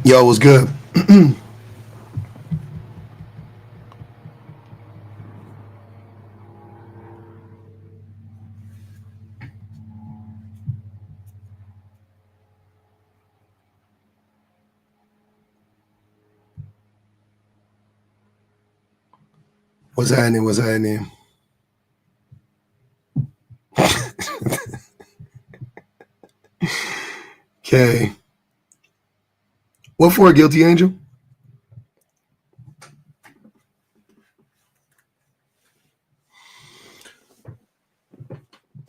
Yo, what's good? What's happening? What's happening? Okay. What for, Guilty Angel?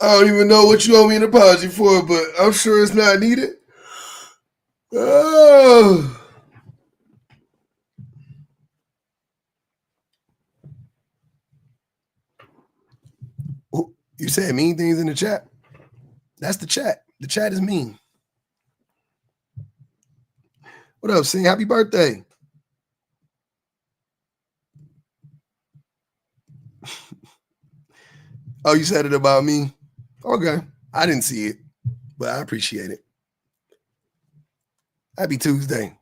I don't even know what you owe me an apology for, but I'm sure it's not needed. Oh. You said mean things in the chat? That's the chat. The chat is mean. What up, Sing? Happy birthday. Oh, you said it about me? Okay. I didn't see it, but I appreciate it. Happy Tuesday.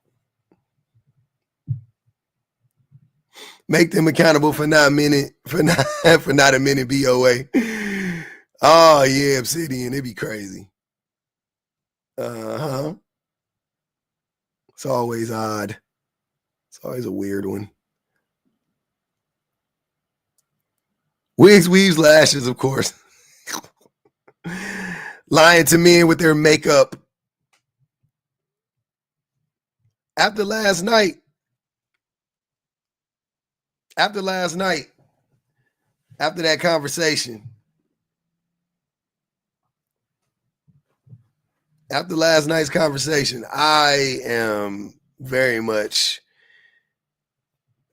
Make them accountable for not a minute BOA. Oh yeah, Obsidian, it'd be crazy. Uh-huh. It's always odd. It's always a weird one. Wigs, weaves, lashes, of course. Lying to men with their makeup. After last night, after that conversation, after last night's conversation, I am very much,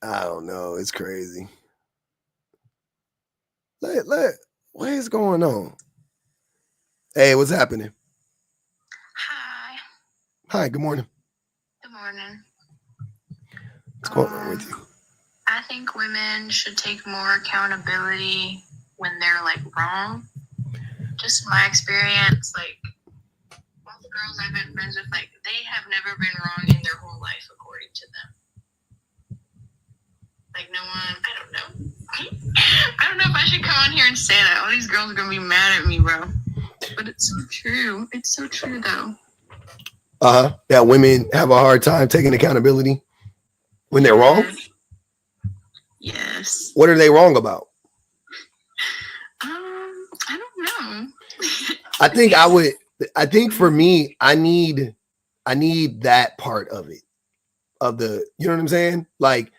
I don't know, it's crazy. What is going on? Hey, what's happening? Hi. Hi, good morning. Good morning. What's going on with you? I think women should take more accountability when they're like wrong. Just my experience, like all the girls I've been friends with, like they have never been wrong in their whole life according to them. Like no one, I don't know. I don't know if I should come on here and say that. All these girls are gonna be mad at me, bro. But it's so true. It's so true though. That women have a hard time taking accountability when they're wrong? Yes. What are they wrong about? I don't know. I think for me, I need that part of it. Of the, you know what I'm saying? Like,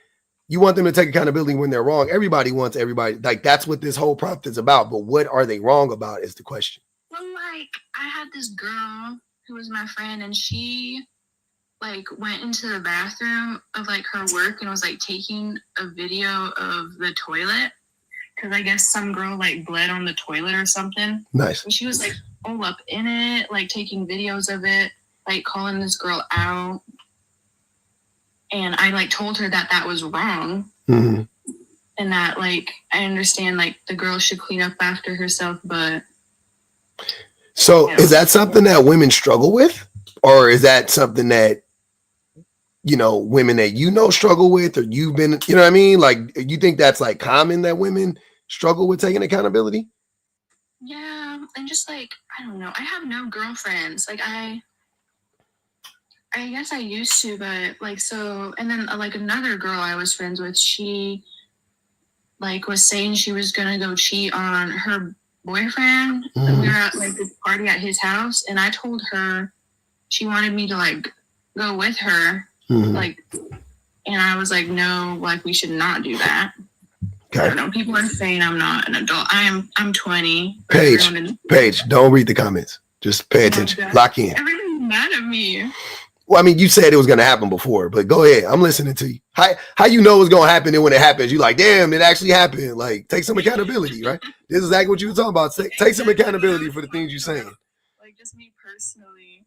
you want them to take accountability when they're wrong. Everybody wants everybody. Like, that's what this whole prompt is about. But what are they wrong about is the question. Well, like, I had this girl who was my friend, and she like went into the bathroom of like her work and was like taking a video of the toilet because I guess some girl like bled on the toilet or something. Nice. And she was like all up in it, like taking videos of it, like calling this girl out. And I like told her that that was wrong. Mm-hmm. And that like I understand like the girl should clean up after herself, but so is that something that women struggle with? Or is that something that, you know, women that you know struggle with, or you've been, you know what I mean? Like, you think that's like common that women struggle with taking accountability? Yeah, and just like, I don't know. I have no girlfriends. Like I guess I used to, but like, so, and then like another girl I was friends with, she like was saying she was going to go cheat on her boyfriend. Mm-hmm. We were at like this party at his house, and I told her she wanted me to like go with her. Mm-hmm. Like, and I was like, no, like we should not do that. Okay. I don't know. People are saying I'm not an adult. I'm 20. Paige, don't read the comments. Just pay attention. Lock in. Everybody's mad at me. Well, I mean, you said it was going to happen before, but go ahead. I'm listening to you. How you know it's going to happen, and when it happens, you're like, damn, it actually happened. Like, take some accountability, right? This is exactly what you were talking about. Take some accountability for the things you're saying. Like, just me personally,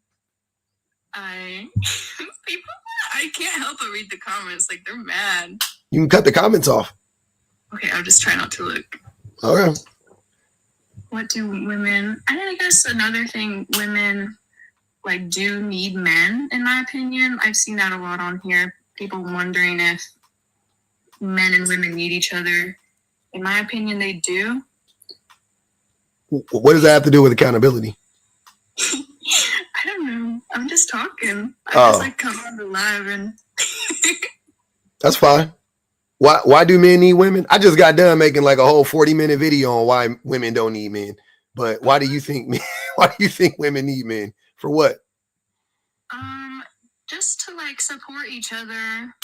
I can't help but read the comments. Like, they're mad. You can cut the comments off. Okay, I'll just try not to look. Okay. What do women... I guess another thing women like do need men, in my opinion. I've seen that a lot on here. People wondering if men and women need each other. In my opinion, they do. What does that have to do with accountability? I don't know. I'm just talking. I just like come on the live and that's fine. Why do men need women? I just got done making like a whole 40-minute video on why women don't need men. But why do you think women need men? For what? Just to like support each other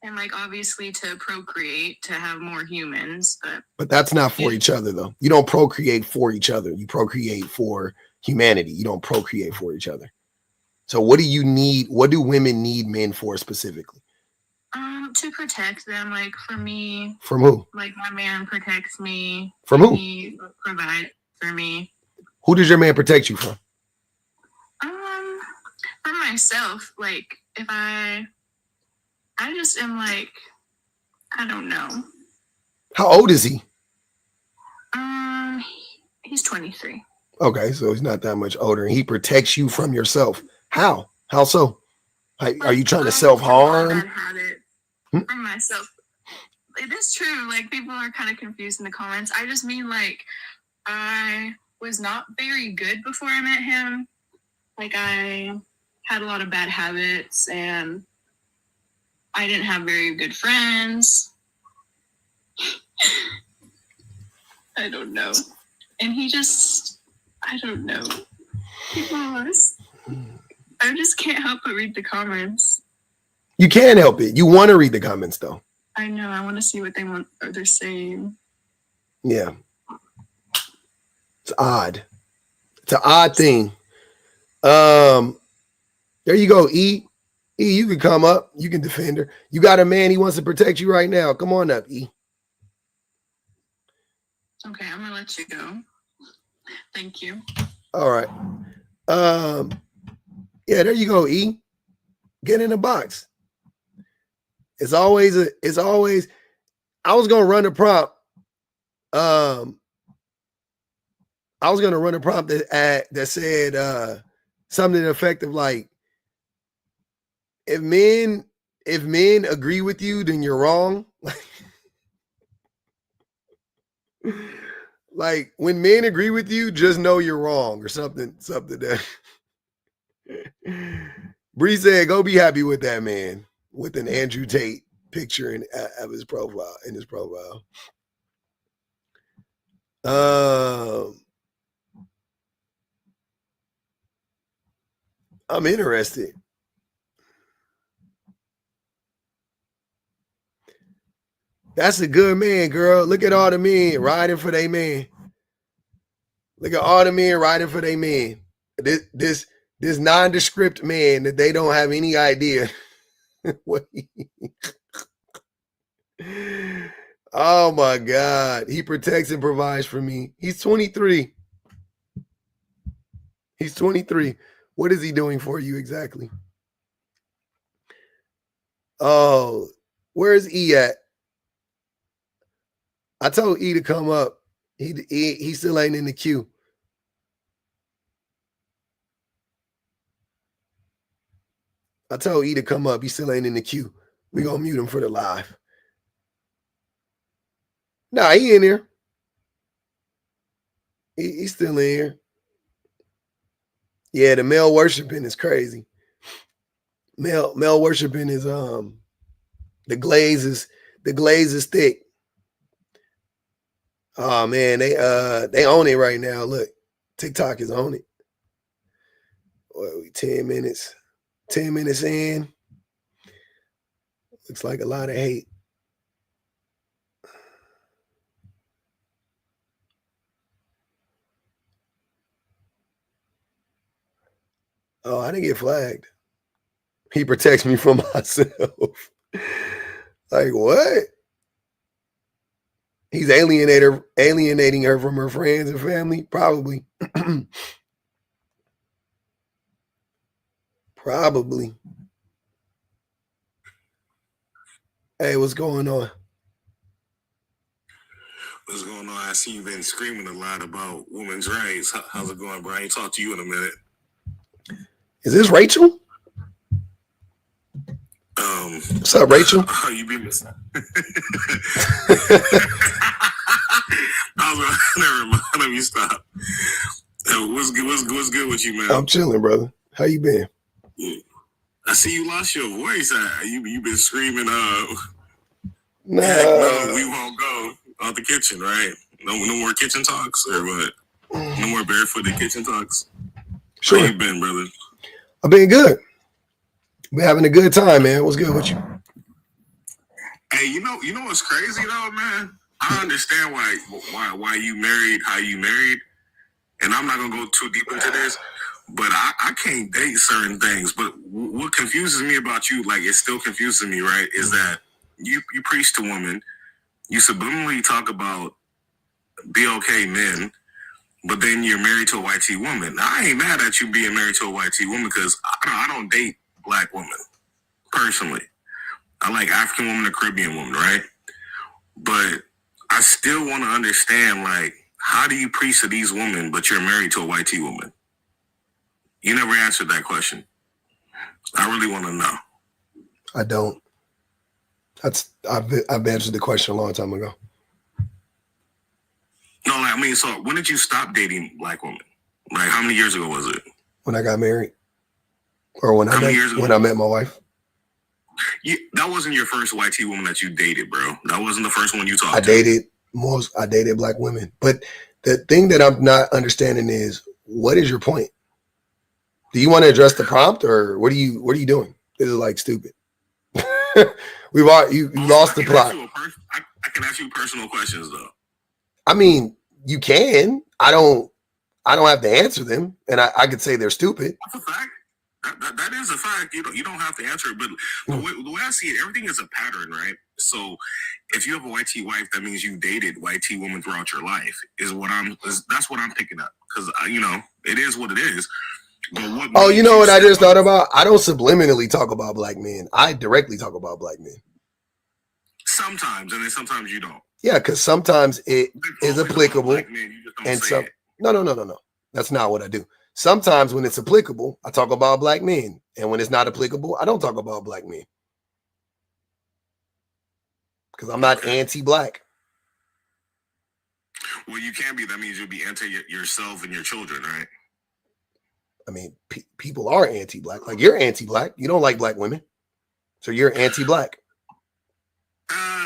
and like obviously to procreate, to have more humans, but that's not for each other though. You don't procreate for each other. You procreate for humanity. You don't procreate for each other. So what do you need? What do women need men for specifically? To protect them. Like for me. From who? Like my man protects me. From who? He provides for me. Who does your man protect you from? From myself. Like if I just am like, I don't know. How old is he? He's 23. Okay, so he's not that much older, and he protects you from yourself. How? How so? Are you trying to self-harm? From myself. It is true. Like people are kind of confused in the comments. I just mean like I was not very good before I met him. Like I had a lot of bad habits and I didn't have very good friends. I don't know. And he just, I don't know. People I just can't help but read the comments. You can't help it. You want to read the comments though. I know. I want to see what they're saying. Yeah. It's odd. It's an odd thing. There you go, E. E, you can come up. You can defend her. You got a man, he wants to protect you right now. Come on up, E. Okay, I'm gonna let you go. Thank you. All right. Yeah, there you go, E. Get in the box. It's always I was gonna run a prompt. I was gonna run a prompt that said something effective like if men agree with you, then you're wrong. Like when men agree with you, just know you're wrong or something that Bree said, go be happy with that man with an Andrew Tate picture of his profile in his profile. I'm interested. That's a good man, girl. Look at all the men riding for their man. Look at all the men riding for their man. This nondescript man that they don't have any idea what oh my God. He protects and provides for me. He's 23. He's 23. What is he doing for you exactly? Oh, where's E at? I told E to come up. He still ain't in the queue. I told E to come up. He still ain't in the queue. We gonna mute him for the live. Nah, he in here. He's still in here. Yeah, the male worshiping is crazy. Male worshiping is the glaze is thick. Oh man, they own it right now. Look, TikTok is on it. What, we 10 minutes in. Looks like a lot of hate. Oh, I didn't get flagged. He protects me from myself. Like what? He's alienating her from her friends and family? Probably. Probably. Hey, what's going on? What's going on? I see you've been screaming a lot about women's rights. How's it going, Brian? Talk to you in a minute. Is this Rachel? What's up, Rachel? Oh, you be missing. Never mind. Let me stop. What's good with you, man? I'm chilling, brother. How you been? I see you lost your voice. You been screaming. Nah. Heck no, we won't go out the kitchen, right? No more kitchen talks, or what? No more barefooted kitchen talks. Sure. How you been, brother? I've been good. Been having a good time, man. What's good with you? Hey, you know what's crazy though, man? I understand why you married how you married, and I'm not gonna go too deep into this, but I can't date certain things. But what confuses me about you, like it still confuses me, right? Is that you preach to women, you subliminally talk about BLK men, but then you're married to a white T woman. Now, I ain't mad at you being married to a white T woman because I don't date black women personally. I like African women or Caribbean women, right? But I still want to understand, like, how do you preach to these women, but you're married to a white T woman? You never answered that question. I really want to know. I don't. I've answered the question a long time ago. No, like, I mean, so when did you stop dating black women? Like, how many years ago was it? When I got married, or when I met my wife. That wasn't your first white T woman that you dated, bro. That wasn't the first one you talked to. I dated black women, but the thing that I'm not understanding is, what is your point? Do you want to address the prompt, or what are you doing? This is like stupid. You lost the plot. I can ask you personal questions though. I mean, you can. I don't have to answer them, and I could say they're stupid. That's a fact. That is a fact. You don't have to answer it, but the way I see it, everything is a pattern, right? So if you have a white T wife, that means you dated white T women throughout your life. That's what I'm picking up, because it is what it is. But you know what I just thought about? I don't subliminally talk about black men. I directly talk about black men. Sometimes, and then sometimes you don't. Yeah, because sometimes it is applicable, and some no. That's not what I do. Sometimes when it's applicable, I talk about black men, and when it's not applicable, I don't talk about black men, because I'm not anti-black. Well, you can be. That means you'll be anti yourself and your children, right? I mean, people are anti-black. Like, you're anti-black. You don't like black women, so you're anti-black.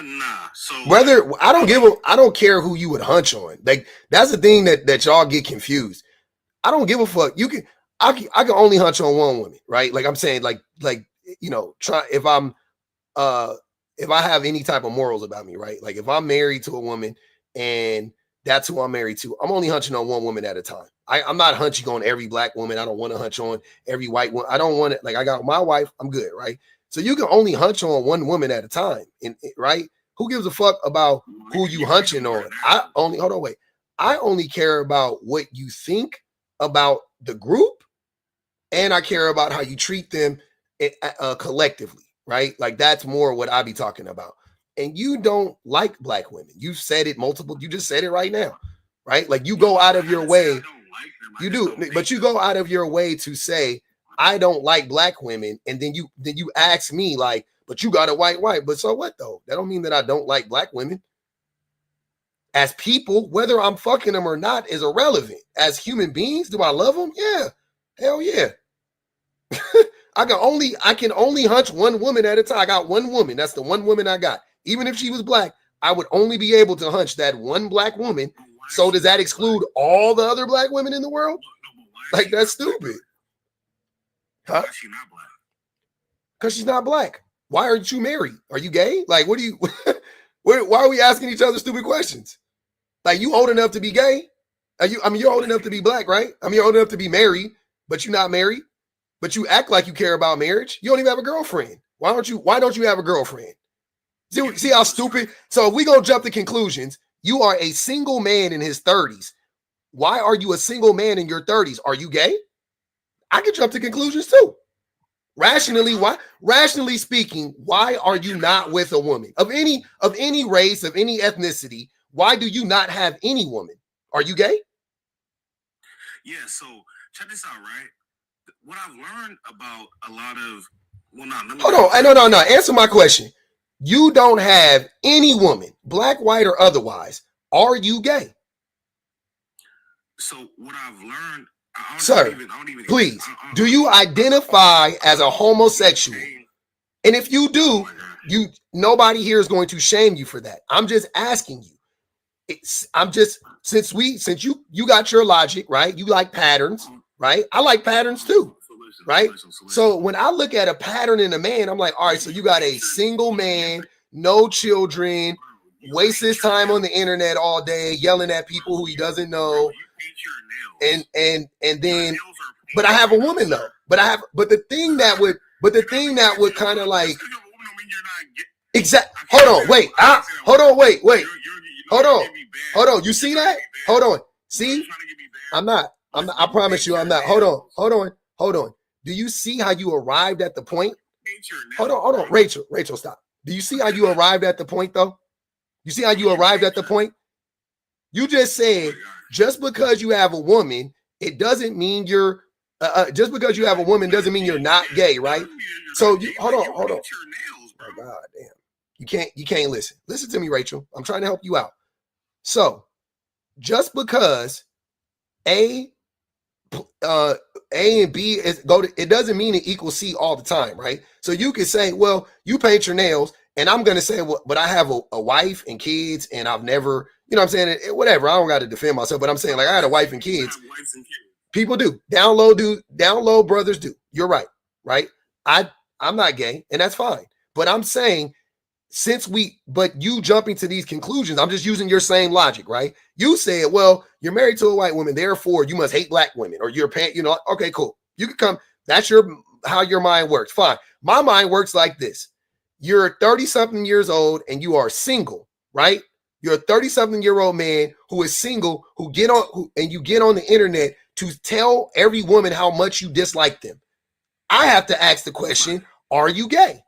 Nah. So whether I don't care who you would hunch on. Like, that's the thing that y'all get confused. I don't give a fuck. I can only hunch on one woman, right? Like I'm saying, like if I have any type of morals about me, right? Like if I'm married to a woman and that's who I'm married to, I'm only hunching on one woman at a time. I'm not hunching on every black woman. I don't want to hunch on every white one. I don't want it. Like, I got my wife, I'm good, right? So you can only hunch on one woman at a time, right? Who gives a fuck about who you hunching on? I only care about what you think about the group, and I care about how you treat them collectively, right? Like, that's more what I be talking about. And you don't like black women. You've said it multiple. You just said it right now, right? Like, you go out of your way. You do, but you go out of your way to say, I don't like black women, and then you ask me, like, but you got a white wife. But so what though? That don't mean that I don't like black women. As people, whether I'm fucking them or not is irrelevant. As human beings, do I love them? Yeah. Hell yeah. I can only hunch one woman at a time. I got one woman. That's the one woman I got. Even if she was black, I would only be able to hunch that one black woman. So does that exclude all the other black women in the world? Like, that's stupid. Huh? Why is she not black? Because she's not black. Why aren't you married? Are you gay? Like, what do you... Why are we asking each other stupid questions? Like, you old enough to be gay? You're old enough to be black, right? You're old enough to be married, but you're not married. But you act like you care about marriage. You don't even have a girlfriend. Why don't you have a girlfriend? See how stupid? So if we gonna jump to conclusions, you are a single man in his 30s. Why are you a single man in your 30s? Are you gay? I can jump to conclusions too. Rationally speaking, why are you not with a woman of any race, of any ethnicity? Why do you not have any woman? Are you gay? Yeah, so check this out, right? what I've learned about a lot of, well, not. Hold on, no. Answer my question. You don't have any woman, black, white, or otherwise. Are you gay? So what I've learned, sir, please, do you identify as a homosexual? And if you do, nobody here is going to shame you for that. I'm just asking you. Since you got your logic, right? You like patterns, right? I like patterns too, right? So when I look at a pattern in a man, I'm like, all right, so you got a single man, no children, wastes his time on the internet all day, yelling at people who he doesn't know. And then, but I have a woman though. But the thing that would kind of like, hold on, wait. Hold on. You see that? Hold on. See? I'm not. I promise you I'm not. Hold on. Do you see how you arrived at the point? Hold on. Rachel, stop. Do you see how you arrived at the point though? You see how you arrived at the point? You just said, just because you have a woman, it doesn't mean you're, just because you have a woman doesn't mean you're not gay, right? So hold on. Oh God damn. You can't listen. Listen to me, Rachel. I'm trying to help you out. So just because A and B it doesn't mean it equals C all the time, right? So you could say, well, you paint your nails, and I'm going to say, well, but I have a wife and kids, and I've never, you know what I'm saying? Whatever. I don't got to defend myself, but I'm saying, like, I had a wife and kids. People do. Down low brothers do. You're right. Right? I'm not gay, and that's fine. But I'm saying, but you jumping to these conclusions, I'm just using your same logic, right? You said, well, you're married to a white woman, therefore you must hate black women, or you're okay, cool. You can come. That's how your mind works. Fine. My mind works like this. You're 30-something years old and you are single, right? You're a 30-something-year-old man who is single, and you get on the internet to tell every woman how much you dislike them. I have to ask the question, are you gay?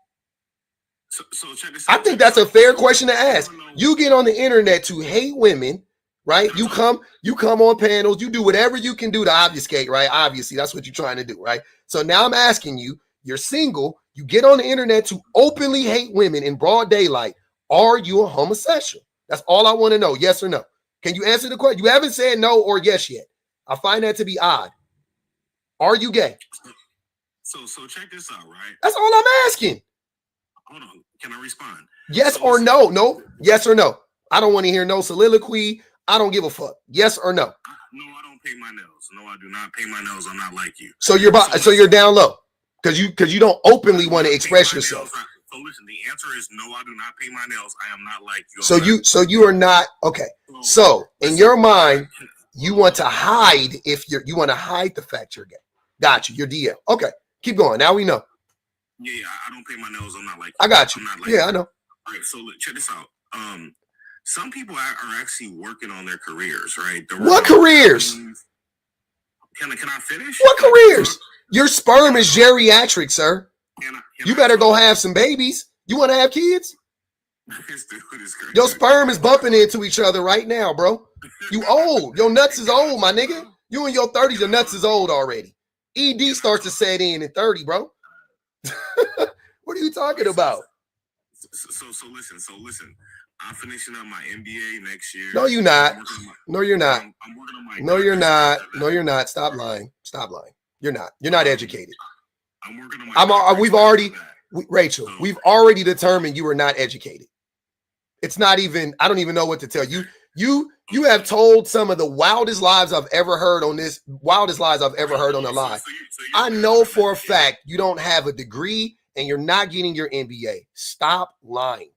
So check this out. I think that's a fair question to ask. You get on the internet to hate women, right? You come on panels, you do whatever you can do to obfuscate, right? Obviously, that's what you're trying to do, right? So now I'm asking you, you're single, you get on the internet to openly hate women in broad daylight. Are you a homosexual? That's all I want to know. Yes or no? Can you answer the question? You haven't said no or yes yet. I find that to be odd. Are you gay? So check this out, right? That's all I'm asking. Hold on. Can I respond? Yes or no? No. Yes or no? I don't want to hear no soliloquy. I don't give a fuck. Yes or no? No, I don't pay my nails. No, I do not pay my nails. I'm not like you. So you're down low because you don't openly want to express yourself. So listen, the answer is no, I do not pay my nails. I am not like you. So you are not okay. So in your mind, you want to hide you want to hide the fact you're gay. Got you. You're DL. Okay, keep going. Now we know. Yeah, I don't pay my nails. I'm not like you. I got you. I'm not like yeah, you. I know. All right, so check this out. Some people are actually working on their careers, right? What careers? Can I finish? What careers? Your sperm is geriatric, sir. You better go have some babies. You want to have kids? Your sperm is bumping into each other right now, bro. You old. Your nuts is old, my nigga. You in your 30s, your nuts is old already. ED starts to set in at 30, bro. What are you talking about? So listen. I'm finishing up my MBA next year. No, you're not. No, you're not. I'm working on my. No, you're not. No, you're not. Stop lying. Stop lying. You're not. You're not educated. I'm working on my. Rachel, we've already determined you are not educated. It's not even. I don't even know what to tell you. You have told some of the wildest lies I've ever heard on this. Wildest lies I've ever heard on the lie. I know for a fact you don't have a degree and you're not getting your MBA. Stop lying.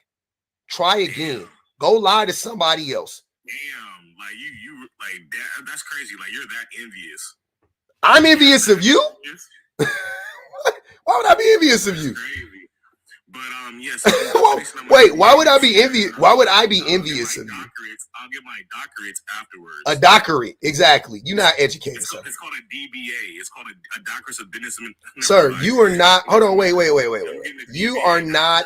Try again. Go lie to somebody else. Damn, like you like that. That's crazy. Like you're that envious. I'm envious of you. Why would I be envious of you? Crazy. But yes. Wait, why would I be envious? Why would I be envious of you? I'll get my doctorates afterwards. A doctorate, exactly. You're not educated, sir. It's called a DBA. It's called a doctorate of business. Sir, you are not. Hold on, wait. You are not.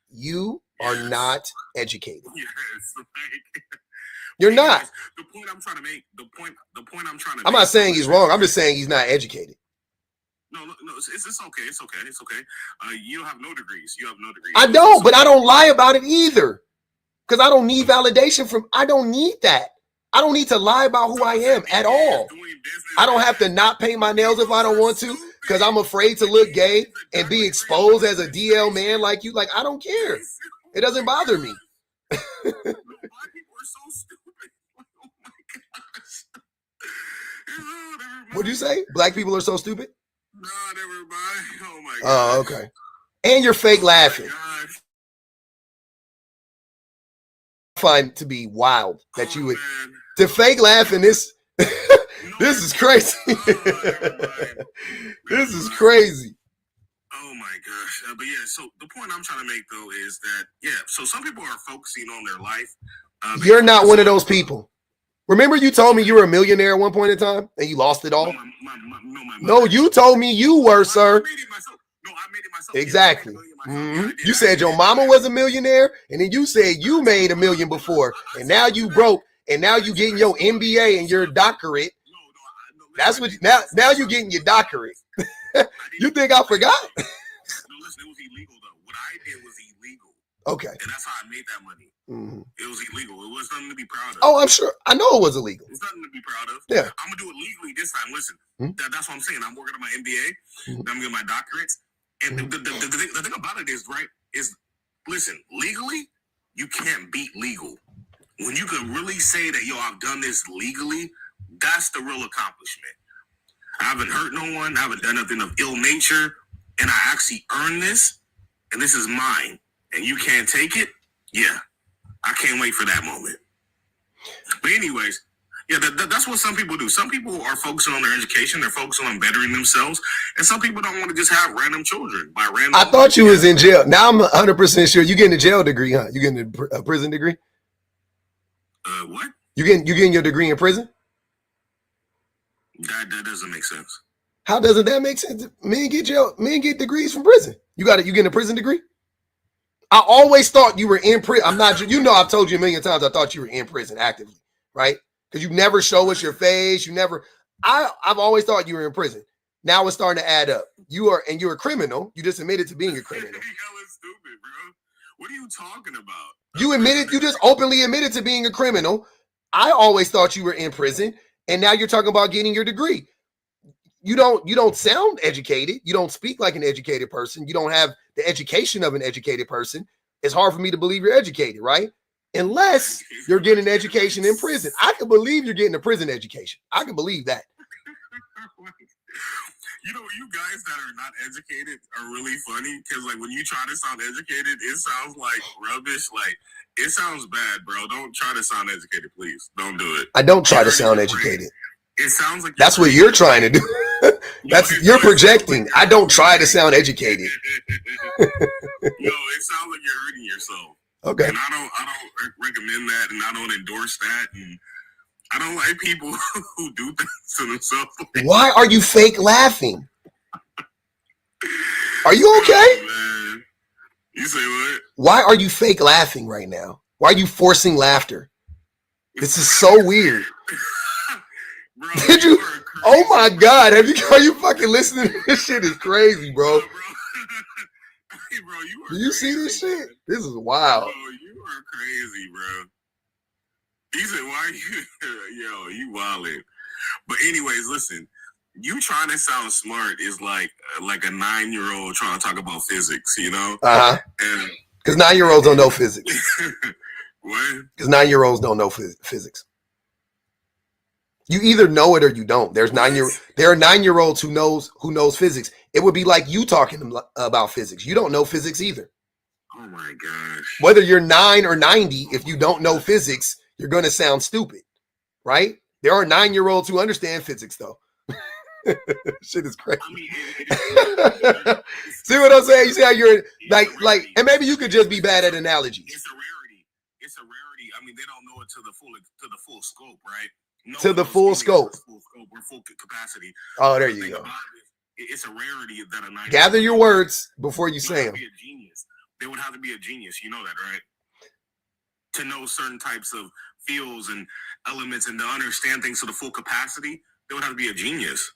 You are not educated. Yes, You're not. The point I'm trying to make. The point I'm trying to. I'm not saying he's wrong. I'm just saying he's not educated. No, it's okay. It's okay. It's okay. You don't have no degrees. You have no degrees. I don't, but I don't lie about it either. Because I don't need validation from, I don't need that. I don't need to lie about who I am at all. I don't have to not paint my nails if I don't want to because I'm afraid to look gay and be exposed as a DL man like you. Like, I don't care. It doesn't bother me. Black people are so stupid. Oh my gosh. What'd you say? Black people are so stupid? Not everybody. Oh my god. Oh, okay. And you're fake laughing. I find to be wild that you would to fake laughing this this is crazy. This is crazy. Oh my gosh. But yeah, so the point I'm trying to make though is that so some people are focusing on their life. You're not one of those people. Remember you told me you were a millionaire at one point in time and you lost it all? No, you told me you were, sir. I made it myself. Exactly. Mm-hmm. You said your mama was a millionaire, and then you said you made $1 million before, and now you broke, and now you getting your MBA and your doctorate. That's what now you getting your doctorate. You think I forgot? No, listen, it was illegal though. What I did was illegal. Okay. And that's how I made that money. Mm-hmm. It was illegal. It was nothing to be proud of. Oh, I'm sure. I know it was illegal. It's nothing to be proud of. Yeah. I'm gonna do it legally this time. Listen, that's what I'm saying. I'm working on my MBA. I'm getting my doctorates. And the thing about it is, right, is, listen, legally, you can't beat legal. When you can really say that, yo, I've done this legally, that's the real accomplishment. I haven't hurt no one. I haven't done nothing of ill nature. And I actually earned this. And this is mine. And you can't take it? Yeah. I can't wait for that moment. But anyways, yeah, that's what some people do. Some people are focusing on their education. They're focusing on bettering themselves. And some people don't want to just have random children by random. I thought you was in jail. Now I'm 100% sure you getting a jail degree, huh? You getting a prison degree? What? You getting your degree in prison? That doesn't make sense. How doesn't that make sense? Men get degrees from prison. You getting a prison degree? I always thought you were in prison. I'm not, I've told you a million times I thought you were in prison actively, right? Because you never show us your face. I've always thought you were in prison. Now it's starting to add up. You're a criminal. You just admitted to being a criminal. Hella stupid, bro. What are you talking about? You just openly admitted to being a criminal. I always thought you were in prison, and now you're talking about getting your degree. You don't sound educated. You don't speak like an educated person. You don't have the education of an educated person. It's hard for me to believe you're educated, right? Unless you're getting an education in prison. I can believe you're getting a prison education. I can believe that. You guys that are not educated are really funny because, like, when you try to sound educated, it sounds like rubbish. Like, it sounds bad, bro. Don't try to sound educated, please. Don't do it. I don't try to sound educated. It sounds like that's what you're trying to do. You're projecting. I don't try to sound educated. No, it sounds like you're hurting yourself. Okay. And I don't recommend that, and I don't endorse that, and I don't like people who do things to themselves. Why are you fake laughing? Are you okay? Oh, man. You say what? Why are you fake laughing right now? Why are you forcing laughter? This is so weird. Bro, Did you? Oh my God! Are you fucking listening? This shit is crazy, bro. Hey, bro, do you see this shit? This is wild. Bro, you are crazy, bro. He said, "Why are you? Yo, you wildin'." But anyways, listen. You trying to sound smart is like a 9-year-old trying to talk about physics, you know? And because 9-year-olds don't know physics. What? Because 9-year-olds don't know physics. You either know it or you don't. There are 9-year-olds who knows physics. It would be like you talking about physics. You don't know physics either. Oh my gosh. Whether you're 9 or 90, if you don't know physics, you're going to sound stupid, right? There are 9-year-olds who understand physics, though. Shit is crazy. I mean, see what I'm saying? You see how you're like, and maybe you could just be bad at analogies. It's a rarity. I mean, they don't know it to the full scope, right? No, to the full scope. Or full capacity. Oh, there you go. It's a rarity that a 9-year-old. Gather your words before you say them. They would have to be a genius. You know that, right? To know certain types of fields and elements and to understand things to the full capacity, they would have to be a genius.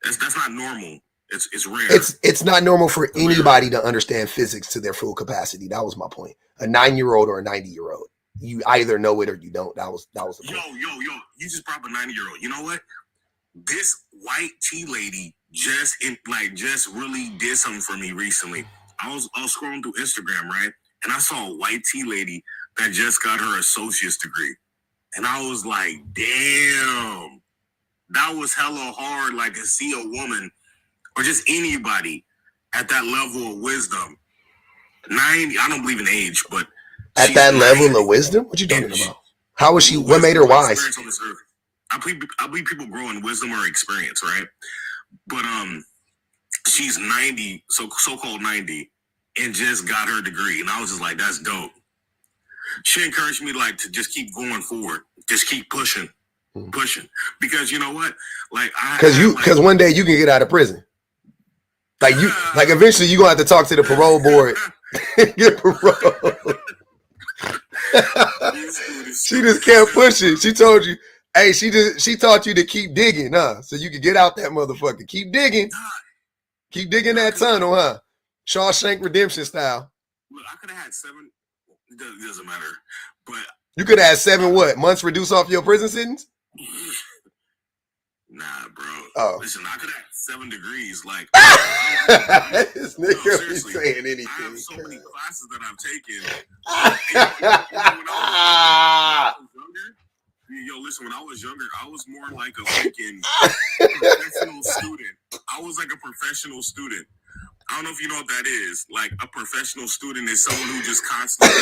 That's not normal. It's rare. It's not normal for anybody to understand physics to their full capacity. That was my point. A 9-year-old or a 90-year-old, you either know it or you don't. That was the point. Yo, you just brought up a 90-year-old. You know what? This white tea lady just really did something for me recently. I was scrolling through Instagram, right? And I saw a white tea lady that just got her associate's degree. And I was like, damn, that was hella hard, like to see a woman or just anybody at that level of wisdom. 90, I don't believe in age, but at that level of wisdom? What you talking about? How was she? What made her wise? I believe people grow in wisdom or experience, right? But she's 90, so-called 90, and just got her degree. And I was just like, that's dope. She encouraged me to just keep going forward. Just keep pushing. Because you know what? Because one day you can get out of prison. Eventually you're gonna have to talk to the parole board. Get parole. She just kept pushing. She told you, hey, she taught you to keep digging, huh? So you could get out that motherfucker. Keep digging. Keep digging that tunnel, huh? Shawshank Redemption style. Look, I could have had 7. It doesn't matter. But you could have had 7 what? Months reduced off your prison sentence? Nah, bro. Oh. Listen, I could have 7 degrees. This nigga be saying anything. I have so many classes that I've taken. Listen, when I was younger, I was more like a freaking professional student. I was like a professional student. I don't know if you know what that is. Like a professional student is someone who just constantly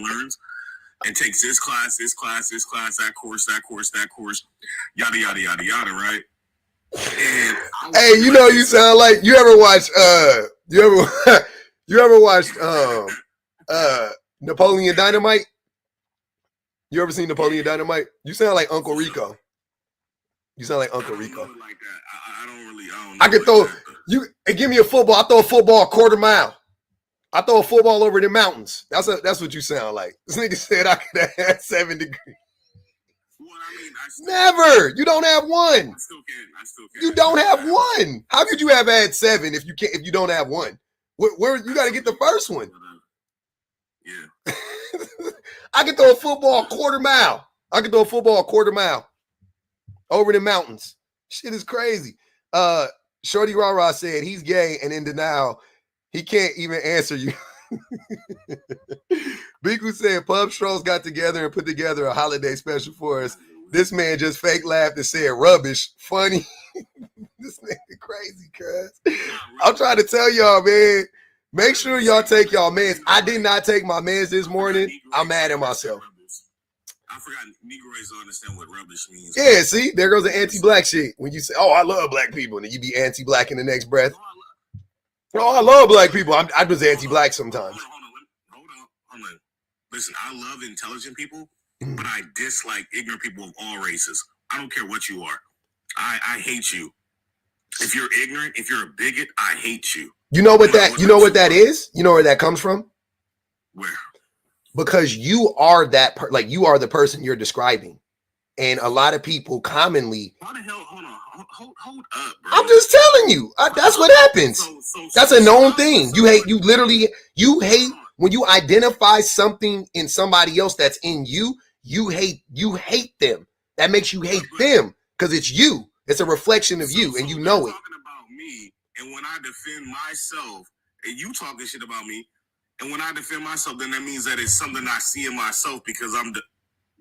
learns and takes this class, that course, yada, yada, yada, yada, right? And hey, you sound like you ever watched Napoleon Dynamite? You ever seen Napoleon Dynamite? You sound like Uncle Rico. You sound like Uncle Rico. Like that. I don't know. I could throw you. Hey, give me a football. I throw a football a quarter mile. I throw a football over the mountains. That's what you sound like. This nigga said I could have had 7 degrees. Well, never. You don't have 1. I still can. You don't have 1. How could you have had 7 if you don't have 1? Where you got to get the first one? Yeah. I can throw a football a quarter mile. Over the mountains. Shit is crazy. Shorty Rara said he's gay and in denial. He can't even answer you. Biku said Pub Strolls got together and put together a holiday special for us. This man just fake laughed and said rubbish. Funny. This nigga crazy, cuz. I'm trying to tell y'all, man. Make sure y'all take y'all meds. I did not take my meds this morning. I'm mad at myself. I forgot Negroes don't understand what rubbish means. Yeah, see, there goes the anti-black shit. When you say, "Oh, I love black people," and then you be anti-black in the next breath. Oh, I love black people. I'm just anti-black sometimes. Hold on. Listen, I love intelligent people, but I dislike ignorant people of all races. I don't care what you are. I hate you. If you're ignorant, if you're a bigot, I hate you. You know what that is? You know where that comes from? Where? Because you are that you are the person you're describing. And a lot of people commonly. Why the hell? Hold up, bro. I'm just telling you. That's what happens. That's a known thing. You hate when you identify something in somebody else that's in you. You hate them. That makes you hate them because it's you. It's a reflection of you, and you know it. Talking about me, and when I defend myself, and you talking shit about me, and when I defend myself, then that means that it's something I see in myself because that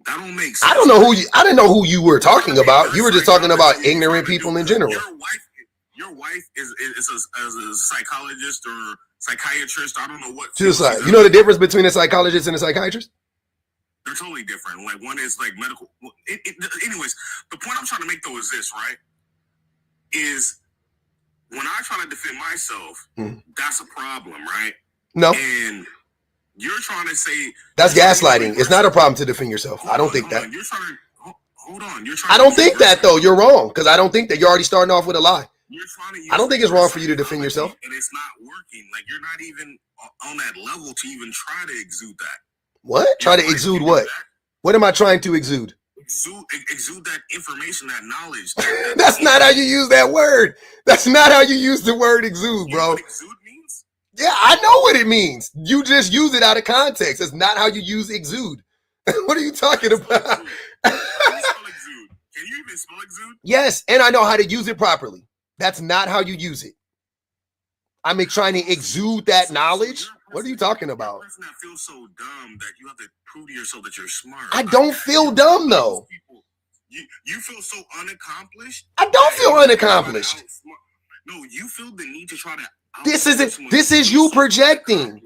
don't make sense. I didn't know who you were talking about. You were just talking about ignorant people in general. Your wife is a psychologist or psychiatrist. I don't know what. You know the difference between a psychologist and a psychiatrist? They're totally different. Like one is like medical. Anyways, the point I'm trying to make though is this, right? Is when I try to defend myself, that's a problem, right? No. And you're trying to say that's gaslighting. It's not a problem to defend yourself. I don't think that. You're trying to hold on. I don't think that though. You're wrong because I don't think that you're already starting off with a lie. You're trying to. I don't think it's wrong for you to defend yourself. And it's not working. Like you're not even on that level to even try to exude that. What? Try to exude what? What am I trying to exude? exude that information, that knowledge. That's not how you use that word. That's not how you use the word exude, You know bro. what exude means? Yeah, I know what it means. You just use it out of context. It's not how you use exude. What are you talking about? Can you spell exude? Can you even spell exude? Yes, and I know how to use it properly. That's not how you use it. I'm trying to exude that knowledge. What are you talking about? You're a person that feels so dumb that you have to prove to yourself that you're smart. I don't feel dumb though. You feel so unaccomplished. I don't feel unaccomplished. No, you feel the need to try to. This is you projecting.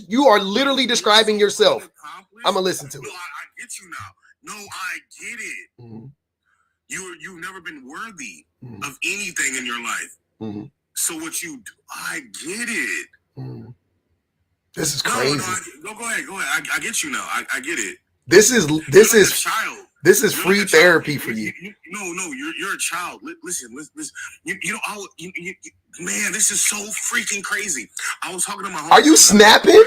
You are literally describing yourself. I'm gonna listen to it. No, I get you now. No, I get it. Mm-hmm. You've never been worthy Mm-hmm. of anything in your life. Mm-hmm. So what you do, I get it. Mm-hmm. This is crazy. No, go ahead. I get you now. I get it. This is a child. This is free therapy for you. No, you're a child. Listen. Man, this is so freaking crazy. I was talking to my. Are you snapping?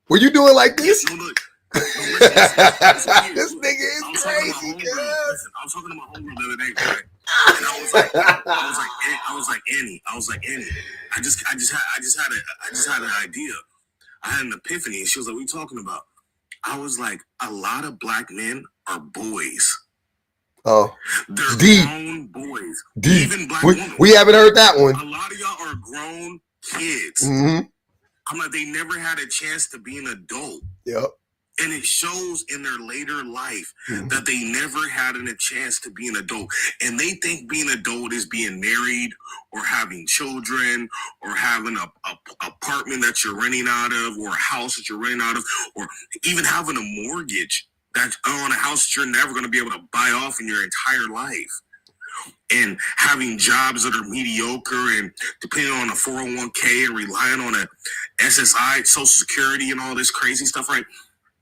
Were you doing like this? No, look. Listen, this nigga is crazy. I was talking to my homegirl the other day, right? And I was like, Annie. I just had an idea. I had an epiphany, and she was like, "What are you talking about?" I was like, "A lot of black men are boys. Oh, they're deep. Grown boys. Deep. Even black women. We haven't heard that one. A lot of y'all are grown kids. Mm-hmm. I'm like, they never had a chance to be an adult. Yep. And it shows in their later life that they never had a chance to be an adult. And they think being an adult is being married or having children or having a apartment that you're renting out of or a house that you're renting out of or even having a mortgage that's on a house that you're never going to be able to buy off in your entire life. And having jobs that are mediocre and depending on a 401k and relying on a SSI, Social Security and all this crazy stuff, right?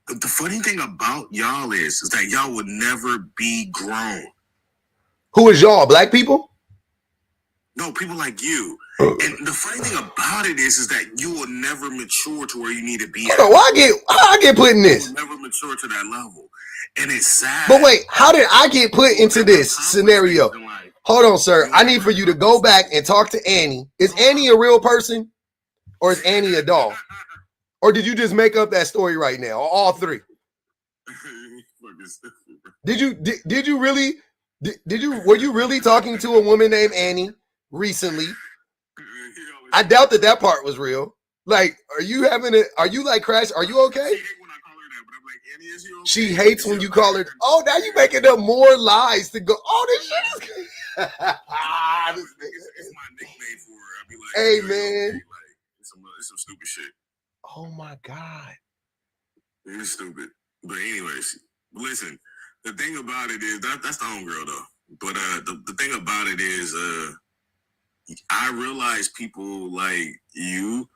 But the funny thing about y'all is that y'all would never be grown. Who is y'all? Black people? No, people like you. And the funny thing about it is that you will never mature to where you need to be. How I get put in this? You will never mature to that level. And it's sad. But wait, how did I get put into this scenario? Hold on, sir. I need for you to go back and talk to Annie. Is Annie a real person? Or is Annie a doll? Or did you just make up that story right now? Or all three? Did you really were you really talking to a woman named Annie recently? I doubt that part was real. Like, are you like Crash? Are you okay? She hates when you call her. Oh, now you making up more lies to go. Oh, this shit is good. It's my nickname for her. I'll be like, hey man. It's some stupid shit. Oh my God. It's stupid. But anyways, listen, the thing about it is that's the homegirl though. But the thing about it is I realize people like you,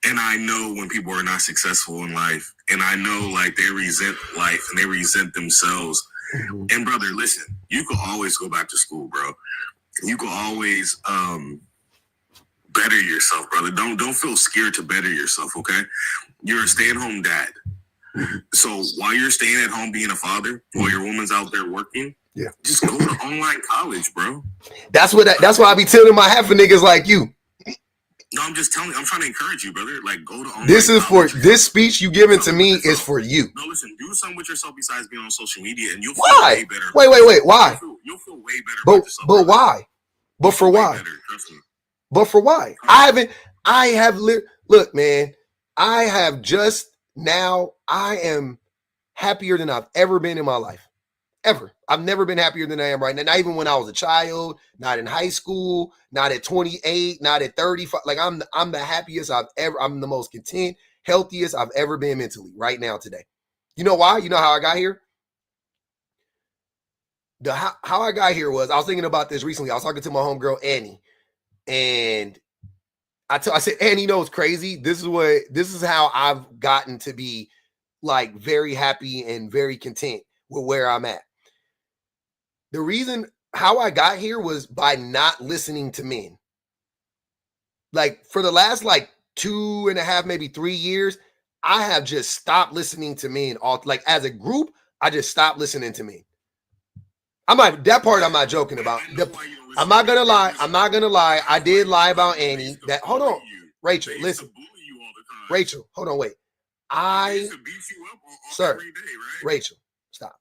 and I know when people are not successful in life, and I know like they resent life and they resent themselves. Mm-hmm. And brother, listen, you can always go back to school, bro. You can always better yourself, brother. Don't feel scared to better yourself, okay? You're a stay-at-home dad. So while you're staying at home being a father, while your woman's out there working, just go to online college, bro. That's why I be tilting my hat for niggas like you. No, I'm just telling you, I'm trying to encourage you, brother. Like, go to online college. This speech you giving to me is for you. No, listen, do something with yourself besides being on social media, and you'll feel way better. Wait, why? You'll feel way better about yourself. But why? But for why? Better, trust me. But for why? Look, man, I am happier than I've ever been in my life. Ever. I've never been happier than I am right now. Not even when I was a child, not in high school, not at 28, not at 35. Like I'm the happiest I'm the most content, healthiest I've ever been mentally right now today. You know why? You know how I got here? How I got here was I was thinking about this recently. I was talking to my homegirl Annie. And I said, Annie, you know what's crazy? This is how I've gotten to be like very happy and very content with where I'm at. The reason how I got here was by not listening to men. Like for the last like 2.5, maybe 3 years, I have just stopped listening to men. Like as a group, I just stopped listening to men. That part I'm not joking about. I'm not gonna lie. I did lie about Annie. That hold on, Rachel. Listen, Rachel. Hold on, wait. Sir, Rachel, stop.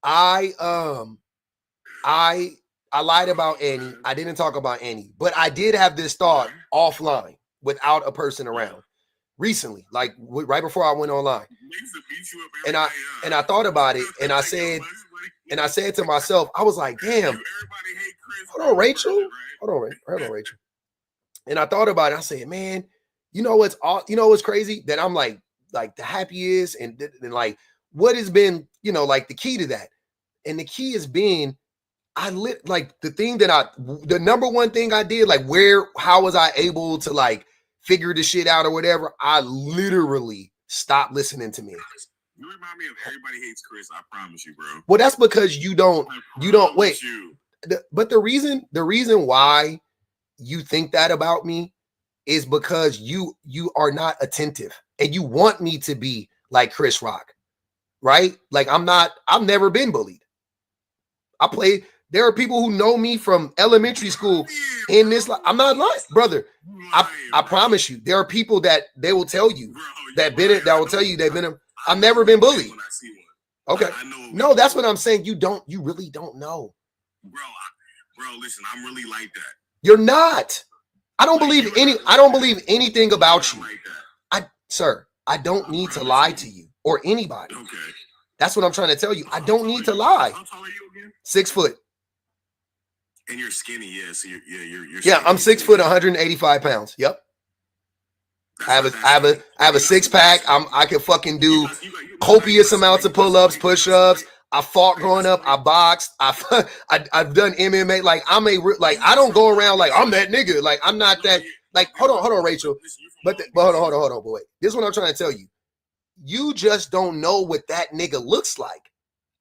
I lied about Annie. I didn't talk about Annie, but I did have this thought offline without a person around recently, like right before I went online. And I thought about it, and I said to myself, I was like, damn. Hold on, Rachel. Hold on, Rachel. And I thought about it. I said, man, you know what's crazy? That I'm like the happiest and like what has been, like the key to that. And the key has been like the number one thing I did, like how was I able to like figure the shit out or whatever? I literally stopped listening to me. You remind me of Everybody Hates Chris. I promise you, bro. Well, that's because you don't wait. But the reason why you think that about me is because you are not attentive and you want me to be like Chris Rock, right? Like I've never been bullied. There are people who know me from elementary school in this. I'm not lying, brother. I promise you, there are people that they will tell you that will tell you they've been. I've never been bullied. Okay. No, that's what I'm saying. You really don't know. Bro, listen, I'm really like that. You're not. I don't believe anything about you. Sir, I don't need to lie to you or anybody. Okay. That's what I'm trying to tell you. I don't need to lie. How tall are you again? 6 foot. And you're skinny, yeah. So you're yeah, I'm 6 foot, 185 pounds. Yep. I have a six pack. I can fucking do copious amounts of pull-ups, push-ups. I fought growing up. I boxed. I've done MMA. Like I don't go around like I'm that nigga. Like I'm not that. Like hold on, Rachel. But hold on, boy. This is what I'm trying to tell you. You just don't know what that nigga looks like.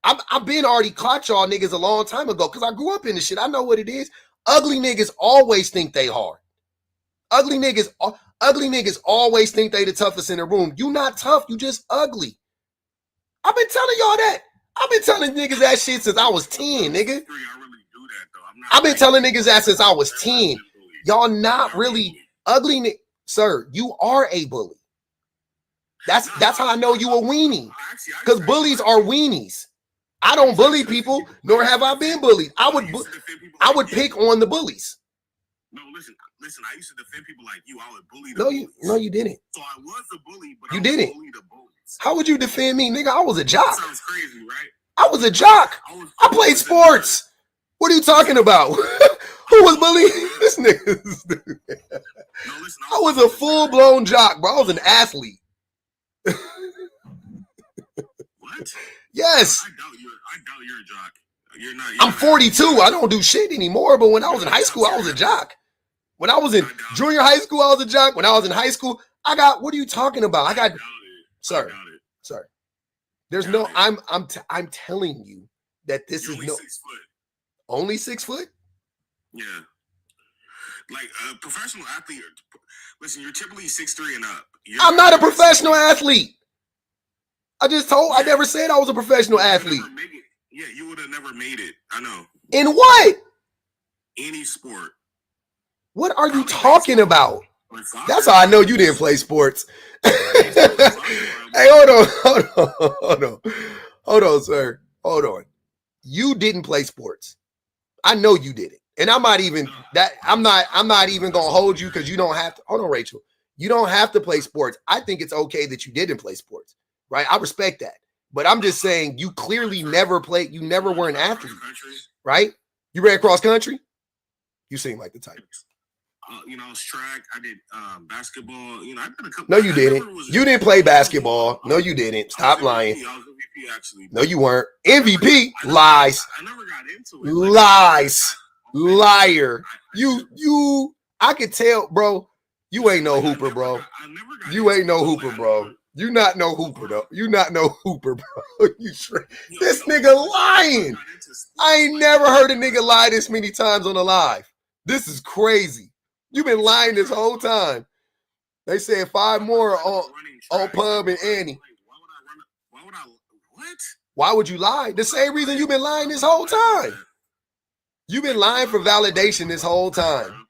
I've been already caught y'all niggas a long time ago because I grew up in this shit. I know what it is. Ugly niggas always think they hard. Ugly niggas always think they the toughest in the room. You not tough. You just ugly. I've been telling y'all that. I've been telling niggas that shit since I was 10, nigga. I've been telling niggas that since I was 10. Y'all not really ugly, sir. You are a bully. That's how I know you a weenie. Because bullies are weenies. I don't bully people, nor have I been bullied. I would pick on the bullies. No, listen. I used to defend people like you. I would bully the bullies. No, you didn't. So I was a bully, but you I didn't. Bully the bullies. How would you defend me, nigga? I was a jock. That sounds crazy, right? I was a jock. I played sports. What are you talking about? Who was bullying this nigga? No, listen, I was a full-blown jock, bro. I was an athlete. What? Yes. I doubt you're a jock. You're not. I'm 42. I don't do shit anymore. But when I was in high school, I was a jock. When I was in junior high school, I was a jock. When I was in high school, what are you talking about? Sir. There's no. I'm telling you that this is no. 6 foot. Only 6 foot. Yeah. Like a professional athlete. Listen, you're typically 6'3" and up. I'm not a professional athlete. I never said I was a professional athlete. Yeah, you would have never made it. I know. In what? Any sport. What are you talking about? That's how I know you didn't play sports. Hey, hold on, sir. Hold on. You didn't play sports. I know you didn't. And I'm not even gonna hold you because you don't have to. Hold on, Rachel. You don't have to play sports. I think it's okay that you didn't play sports. Right? I respect that. But I'm just saying you clearly never played, you never were an athlete. Right? You ran cross country? You seem like the type. Track. I did basketball. I did a couple. No, you didn't. You didn't play basketball. No, you didn't. Stop lying. I was MVP, actually. No, you weren't. MVP? Lies. I never got into it. Lies. Liar. I could tell, bro. You ain't no hooper, bro. You ain't no hooper, bro. You not no hooper, though. You not no hooper, bro. This nigga lying. I ain't never heard a nigga lie this many times on a live. This is crazy. You've been lying this whole time. They said 5 more on Pub and Annie. Why would I? What? Why would you lie? The same reason you've been lying this whole time. You've been lying for validation this whole time.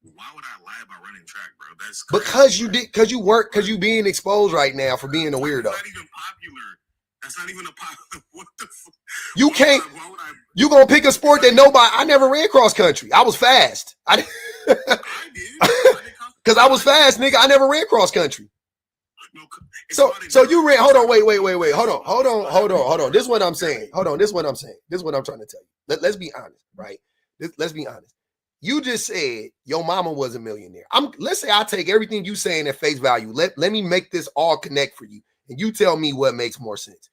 Why would I lie about running track, bro? That's crazy, because you being exposed right now for being a weirdo. That's not even popular. That's not even a popular. What the fuck? You can't. You gonna pick a sport that I never ran cross country. I was fast. I did. Because I was fast, nigga. I never ran cross country. So you ran. Hold on. Wait. Hold on. This is what I'm saying. This is what I'm trying to tell you. Let's be honest, right? Let's be honest. You just said your mama was a millionaire. Let's say I take everything you saying at face value. Let me make this all connect for you, and you tell me what makes more sense.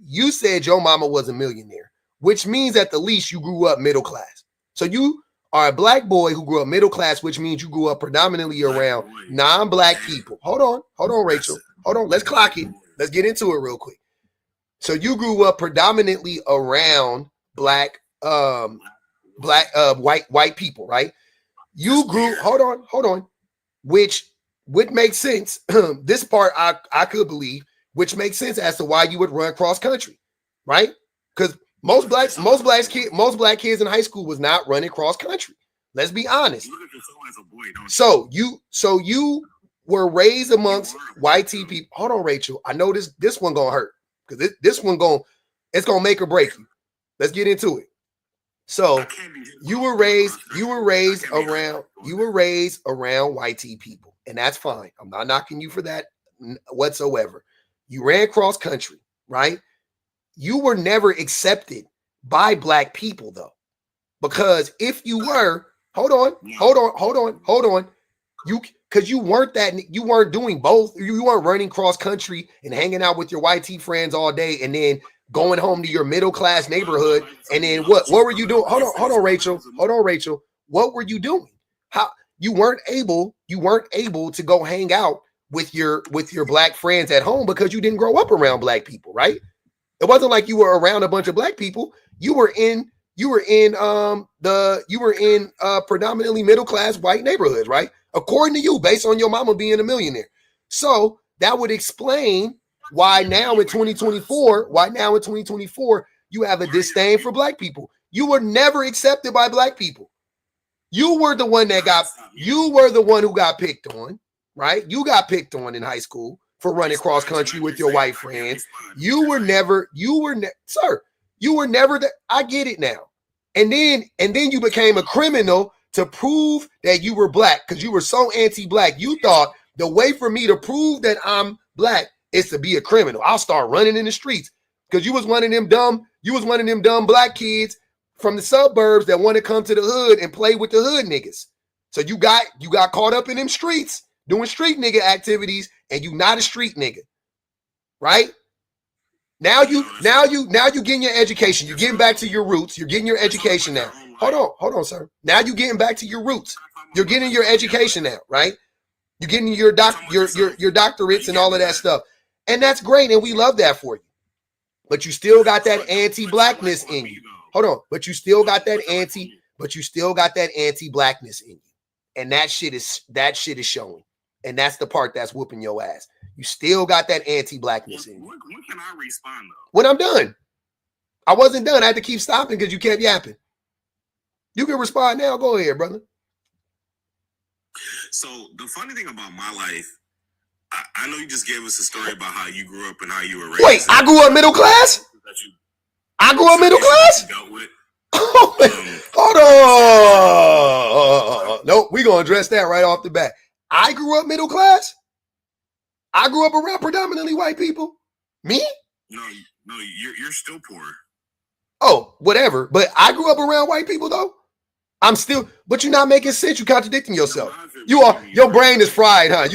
You said your mama was a millionaire, which means at the least you grew up middle class. So you are a black boy who grew up middle class, which means you grew up predominantly around non-black people. Hold on, Rachel. Hold on. Let's clock it. Let's get into it real quick. So you grew up predominantly around white people, right? You grew, hold on, which would make sense. This part I could believe, which makes sense as to why you would run cross country, right? Because most black kids in high school was not running cross country. Let's be honest. So you were raised amongst white people. Hold on, Rachel. I know this one gonna hurt because this one it's gonna make or break you. Let's get into it. So you were raised around white people, and that's fine. I'm not knocking you for that whatsoever. You ran cross country, right? You were never accepted by black people though, because if you were, hold on, because you weren't doing both. You weren't running cross country and hanging out with your white friends all day, and then going home to your middle class neighborhood, and then what were you doing? Hold on, Rachel. What were you doing? How you weren't able to go hang out with your black friends at home because you didn't grow up around black people, right? It wasn't like you were around a bunch of black people. You were in predominantly middle class white neighborhoods, right? According to you, based on your mama being a millionaire. So that would explain why now in 2024, you have a disdain for black people. You were never accepted by black people. You were the one who got picked on, right? You got picked on in high school for running cross country with your white friends. You were never that. I get it now. And then you became a criminal to prove that you were black because you were so anti-black. You thought the way for me to prove that I'm black is to be a criminal. I'll start running in the streets because you was one of them dumb black kids from the suburbs that want to come to the hood and play with the hood niggas. So you got caught up in them streets doing street nigga activities, and you not a street nigga, right? Now you getting your education. You're getting back to your roots. You're getting your education now. Hold on, sir. Now you're getting back to your roots. You're getting your education now, right? You're getting your doctorates and all of that stuff. And that's great, and we love that for you. But you still got that anti-blackness in you. Hold on, but you still got that anti-blackness in you. And that shit is showing. And that's the part that's whooping your ass. You still got that anti-blackness in you. When can I respond though? When I'm done. I wasn't done. I had to keep stopping because you kept yapping. You can respond now. Go ahead, brother. So the funny thing about my life, I know you just gave us a story about how you grew up and how you were raised. Wait, I grew up middle class? I grew up middle class? Hold on. Nope, we're going to address that right off the bat. I grew up middle class? I grew up around predominantly white people? Me? No, you're still poor. Oh, whatever. But I grew up around white people, though? But you're not making sense. You're contradicting yourself. Your brain is fried, huh?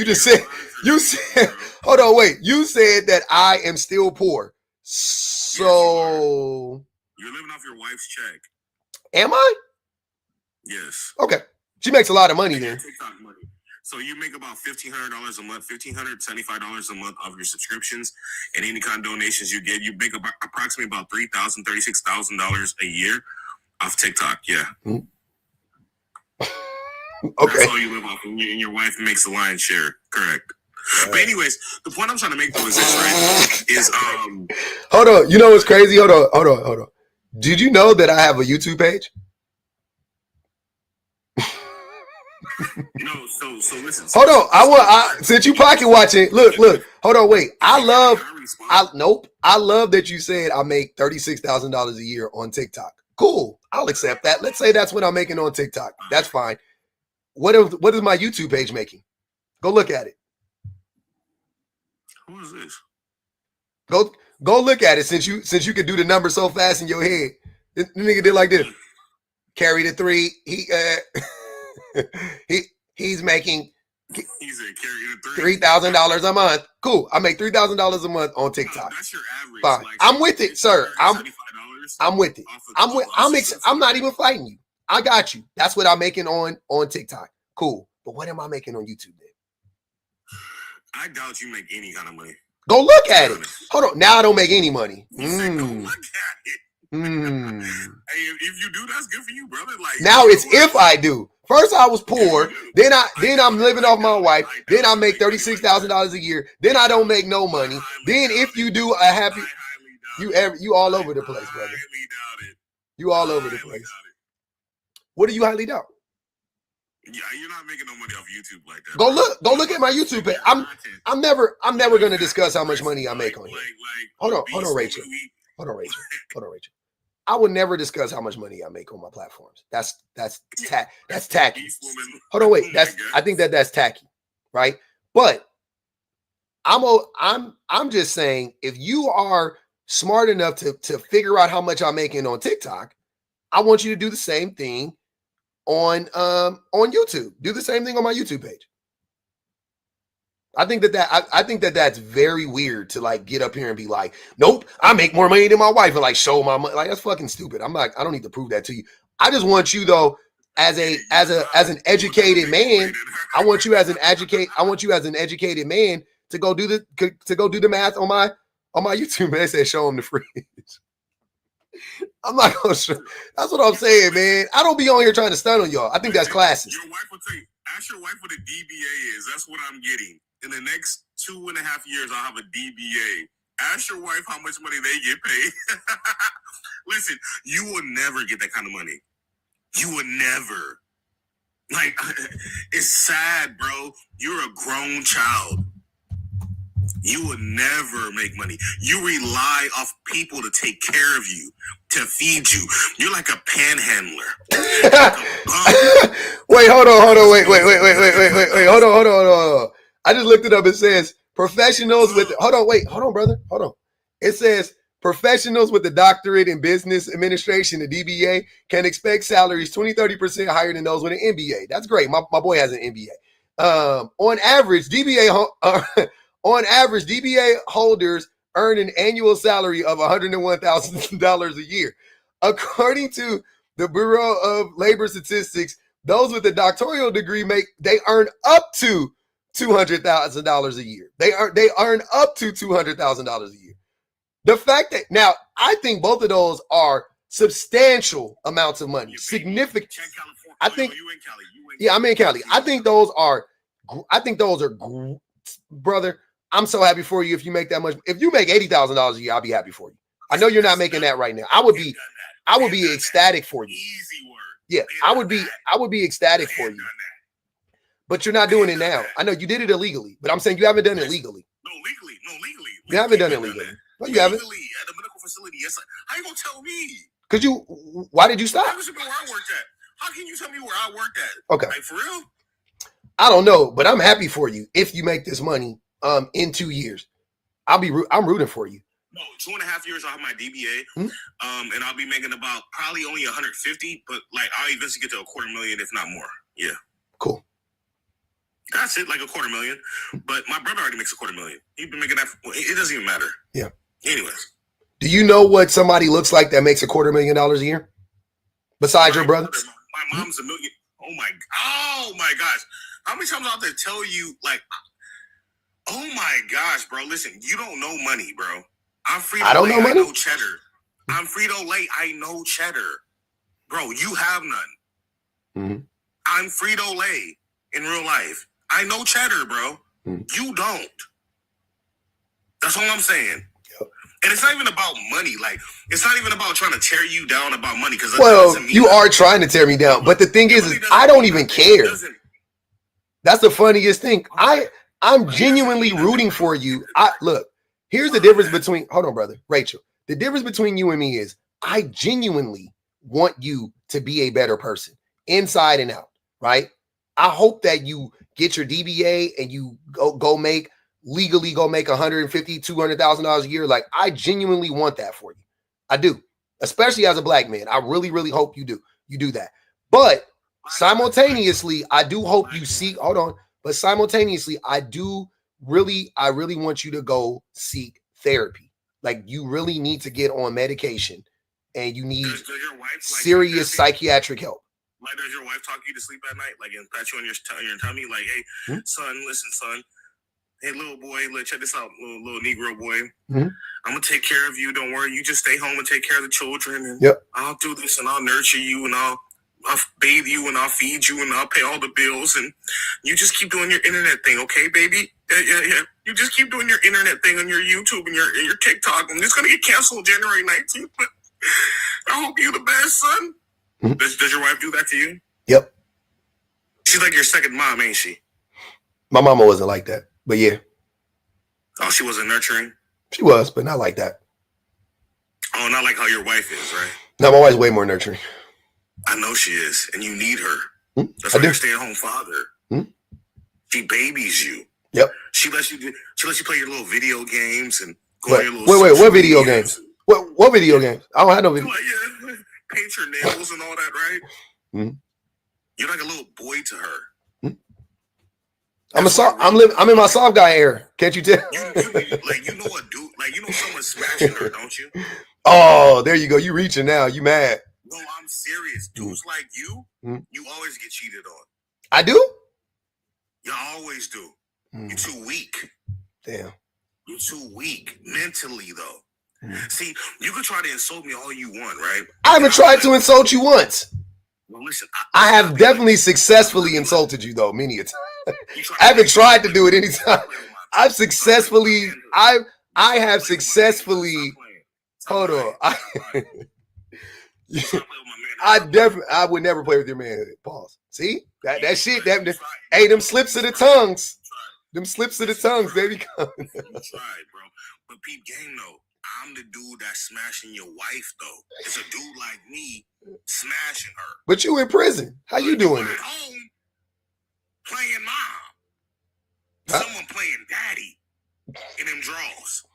You said, hold on, wait. You said that I am still poor. So. You're living off your wife's check. Am I? Yes. Okay. She makes a lot of money then. TikTok money. So you make about $1,500 a month, $1,575 a month of your subscriptions, and any kind of donations you get. You make approximately about $3,000, $36,000 a year off TikTok. Yeah. Mm-hmm. Okay. That's all you live off, and your wife makes the lion's share. Correct. But anyways, the point I'm trying to make though is this, right? Is hold on. You know what's crazy? Hold on. Did you know that I have a YouTube page? No, so listen. Hold on. Since you pocket watching, look. Hold on, wait. I love that you said I make $36,000 a year on TikTok. Cool. I'll accept that. Let's say that's what I'm making on TikTok. That's fine. What is my YouTube page making? Go look at it. Who is this? Go look at it since you can do the number so fast in your head. The nigga did like this. Carry the 3. He's making $3,000 a month. Cool. I make $3,000 a month on TikTok. That's your average. Fine. Like, I'm with it, sir. I'm with it. I'm not even fighting you. I got you. That's what I'm making on TikTok. Cool. But what am I making on YouTube then? I doubt you make any kind of money. Go look at it. Hold on. Now I don't make any money. Go look at it. Hey, if you do, that's good for you, brother. Like now it's if I do. First I was poor, then I'm living off my wife, then I make $36,000 a year, then I don't make no money. Then if you do a happy, you all over the place, brother. You all over the place. What do you highly doubt? Yeah, you're not making no money off YouTube like that. Go look at my YouTube page. I'm never gonna discuss how much money I make on here. Hold on, Rachel. I would never discuss how much money I make on my platforms. That's tacky. Hold on, wait. I think that's tacky, right? But I'm just saying, if you are smart enough to figure out how much I'm making on TikTok, I want you to do the same thing on YouTube. Do the same thing on my YouTube page. I think that's very weird to like get up here and be like, nope, I make more money than my wife and like show my money. Like that's fucking stupid. I don't need to prove that to you. I just want you though, as an educated man, I want you as an educated man to go do the math on my YouTube. Man, they said show them the fridge. I'm not gonna show. That's what I'm saying, man. I don't be on here trying to stun on y'all. I think that's classist. Your wife will tell you. Ask your wife what a DBA is. That's what I'm getting. In the next 2.5 years, I'll have a DBA. Ask your wife how much money they get paid. Listen, you will never get that kind of money. You will never. Like, it's sad, bro. You're a grown child. You will never make money. You rely off people to take care of you, to feed you. You're like a panhandler. Wait, hold on. Wait. Hold on. I just looked it up. It says professionals with, hold on, brother. Hold on. It says professionals with a doctorate in business administration, the DBA, can expect salaries 20-30% higher than those with an MBA. That's great. My boy has an MBA. On average, DBA holders earn an annual salary of $101,000 a year. According to the Bureau of Labor Statistics, those with a doctoral degree earn up to $200,000 a year. They earn up to $200,000 a year. The fact that now I think both of those are substantial amounts of money, significant. I think. Yeah, I'm in Cali. I think those are, brother. I'm so happy for you if you make that much. If you make $80,000 a year, I'll be happy for you. I know you're not making that right now. I would be ecstatic for you. Yeah, I would be ecstatic for you. But you're not doing it now. I know you did it illegally, but I'm saying you haven't done it legally. No, legally. You haven't done it legally. No, you haven't. Legally at a medical facility. Yes. How you gonna tell me? Why did you stop? How can you tell me where I worked at? How can you tell me where I worked at? Okay. Like, for real? I don't know, but I'm happy for you if you make this money in 2 years. I'm rooting for you. No, 2.5 years I'll have my DBA. And I'll be making about probably only 150, but like I'll eventually get to $250,000 if not more. Yeah. Cool. That's it, like $250,000. But my brother already makes $250,000. He's been making that. It doesn't even matter. Yeah. Anyways. Do you know what somebody looks like that makes $250,000 a year? Besides your brother? My mom's $1 million. Oh my gosh. How many times I'll have to tell you, like, oh my gosh, bro. Listen, you don't know money, bro. I'm Frito-Lay. I don't know money. I know cheddar. I'm Frito-Lay. I know cheddar. Bro, you have none. I'm Frito-Lay in real life. I know cheddar, bro. You don't. That's all I'm saying. Yep. And it's not even about money. Like, it's not even about trying to tear you down about money. Because you are trying to tear me down. But the thing is I don't even care. That's the funniest thing. I'm genuinely rooting for you. Look, here's the difference between, hold on, brother, Rachel. The difference between you and me is I genuinely want you to be a better person inside and out, right? I hope that you get your DBA and you go make $150,000, $200,000 a year. Like, I genuinely want that for you. I do, especially as a black man. I really, really hope you do that. But simultaneously, I do hope you seek, hold on. But simultaneously, I really want you to go seek therapy. Like, you really need to get on medication and you need serious psychiatric help. Like, does your wife talk you to sleep at night? Like, and pat you on your tummy? Like, hey, son, listen, son. Hey, little boy, check this out, little Negro boy. I'm going to take care of you. Don't worry. You just stay home and take care of the children. And I'll do this and I'll nurture you and I'll bathe you and I'll feed you and I'll pay all the bills. And you just keep doing your internet thing, okay, baby? Yeah. You just keep doing your internet thing on your YouTube and your TikTok. I'm just going to get canceled January 19th. But I hope you're the best, son. Does your wife do that to you? Yep. She's like your second mom, ain't she? My mama wasn't like that, but yeah. Oh, she wasn't nurturing? She was, but not like that. Oh, not like how your wife is, right? No, my wife's way more nurturing. I know she is, and you need her. That's why you're a stay-at-home father. She babies you. Yep. She lets you play your little video games and go on your little what video games? What video games? I don't have no video. Like, paint your nails and all that, right? You're like a little boy to her. I'm in my soft guy era. Can't you tell? You know a dude, like, you know someone's smashing her, don't you? Oh, there you go. You reaching now. You mad? No, I'm serious. Dudes like you, you always get cheated on. I do? You always do. You're too weak. Damn. You're too weak mentally, though. See, you can try to insult me all you want, right? I haven't tried to insult you once. Well, listen, I have definitely successfully insulted you, though, many a time. I haven't tried to do it any time. I have successfully. Hold on. I would never play with your man. Pause. See that shit. Hey, them slips of the tongues. Them slips of the tongues, baby. You tried, bro. But peep game though. I'm the dude that's smashing your wife though. It's a dude like me smashing her. But you in prison. How you doing it? At home playing mom. Someone playing daddy in them draws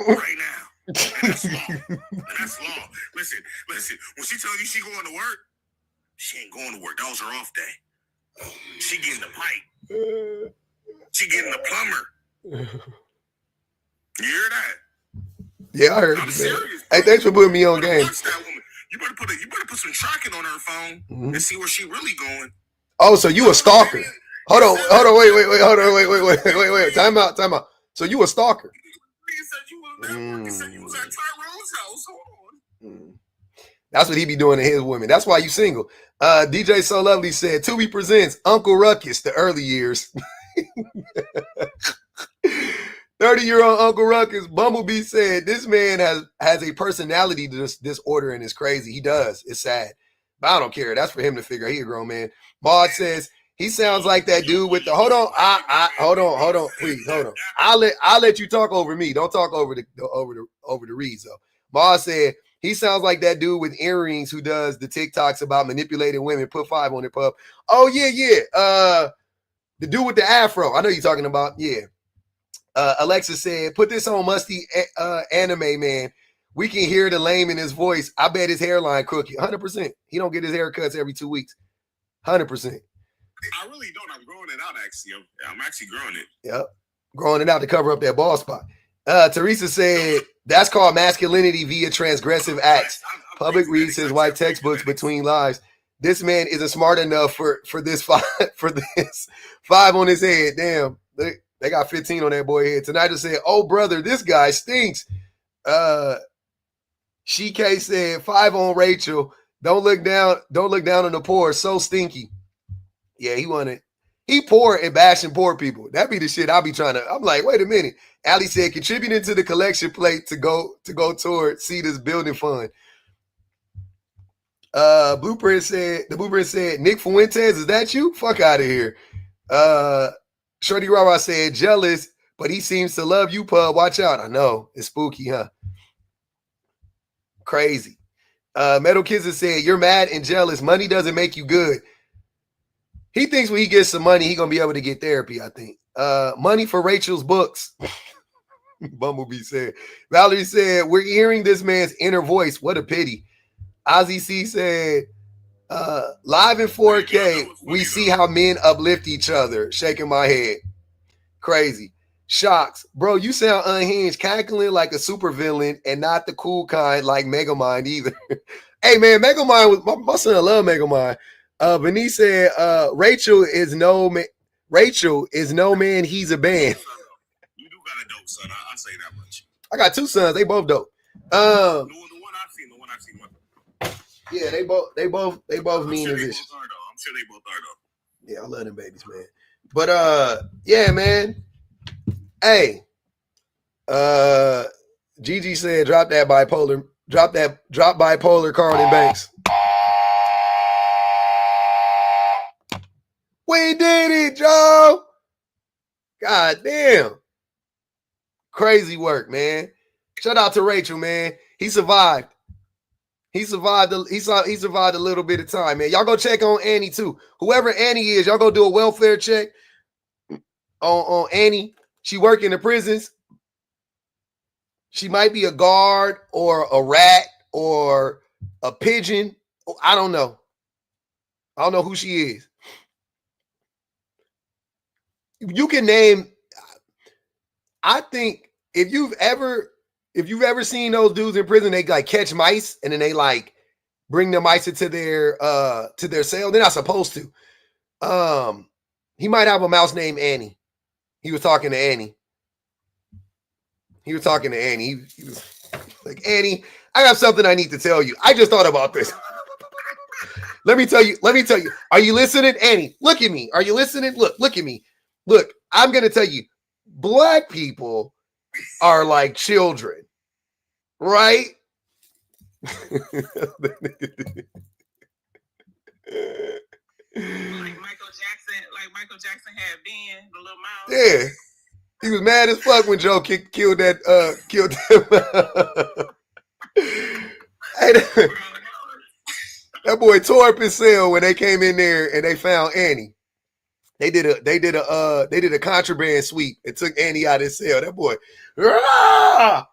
right now. And that's law. Listen. When she tells you she going to work, she ain't going to work. That was her off day. She getting the pipe. She getting the plumber. You hear that? Yeah, I heard. I'm serious. Hey, thanks for putting me on game. Watch that woman. You better put some tracking on her phone and see where she really going. Oh, so you a stalker? Hold on, wait. Time out. So you a stalker? He said you was at Tyrone's house. Hold on. That's what he be doing to his women. That's why you single. DJ So Lovely said, Tubi presents Uncle Ruckus, the early years. 30-year-old Uncle Ruckus. Bumblebee said, this man has a personality disorder and is crazy. He does. It's sad. But I don't care. That's for him to figure out. He a grown man. Maud says, he sounds like that dude with the, hold on, please, hold on. I'll let you talk over me. Don't talk over the reads though. Maud said, he sounds like that dude with earrings who does the TikToks about manipulating women. Put 5 on it, pup. Oh, yeah. The dude with the afro. I know you're talking about. Yeah. Alexa said, put this on Musty Anime, man. We can hear the lame in his voice. I bet his hairline crooked. 100%. He don't get his haircuts every 2 weeks. 100%. I really don't. I'm growing it out, actually. I'm actually growing it. Yep. Growing it out to cover up that bald spot. Teresa said, that's called masculinity via transgressive acts. Public reads his wife textbooks between lives. This man isn't smart enough for this 5 on his head. Damn. They got 15 on that boy head. Tonight just said, oh, brother, this guy stinks. Shike said, 5 on Rachel. Don't look down on the poor. So stinky. Yeah, he wanted He poor and bashing poor people. That be the shit I be trying to. I'm like, wait a minute. Ali said, contributing to the collection plate to go toward Cedar's building fund. The Blueprint said, Nick Fuentes, is that you? Fuck out of here. Shorty Rara said, jealous, but he seems to love you, pub. Watch out. I know. It's spooky, huh? Crazy. Metal Kisser said, you're mad and jealous. Money doesn't make you good. He thinks when he gets some money, he's going to be able to get therapy, I think. Money for Rachel's books. Bumblebee said. Valerie said, we're hearing this man's inner voice. What a pity. Ozzy C said, live in 4K, we see how men uplift each other. Shaking my head. Crazy. Shocks. Bro, you sound unhinged, cackling like a supervillain and not the cool kind like Megamind either. Hey, man, Megamind was my son. I love Megamind. Benny said, Rachel is no man, he's a band. You do got a dope son. I say that much. I got two sons. They both dope. The one I've seen. Yeah, they both mean as this. I'm sure they both are though. Yeah, I love them babies, man. But yeah, man. Hey, Gigi said, drop bipolar Carlton Banks. We did it, Joe. God damn. Crazy work, man. Shout out to Rachel, man. He survived. He survived a little bit of time, man. Y'all go check on Annie too. Whoever Annie is, y'all go do a welfare check on Annie. She work in the prisons. She might be a guard or a rat or a pigeon. I don't know. I don't know who she is. You can name. I think if you've ever seen those dudes in prison, they like catch mice and then they like bring the mice into their cell. They're not supposed to. He might have a mouse named Annie. He was talking to Annie. He was like, Annie, I have something I need to tell you. I just thought about this. Let me tell you. Are you listening? Annie, look at me. Are you listening? Look at me. Look, I'm going to tell you, black people are like children, right? Like Michael Jackson had Ben, the little mouse. Yeah. He was mad as fuck when Joe killed him. Hey, that boy tore up his cell when they came in there and they found Annie. They did a contraband sweep and took Annie out of his cell. That boy. Yeah,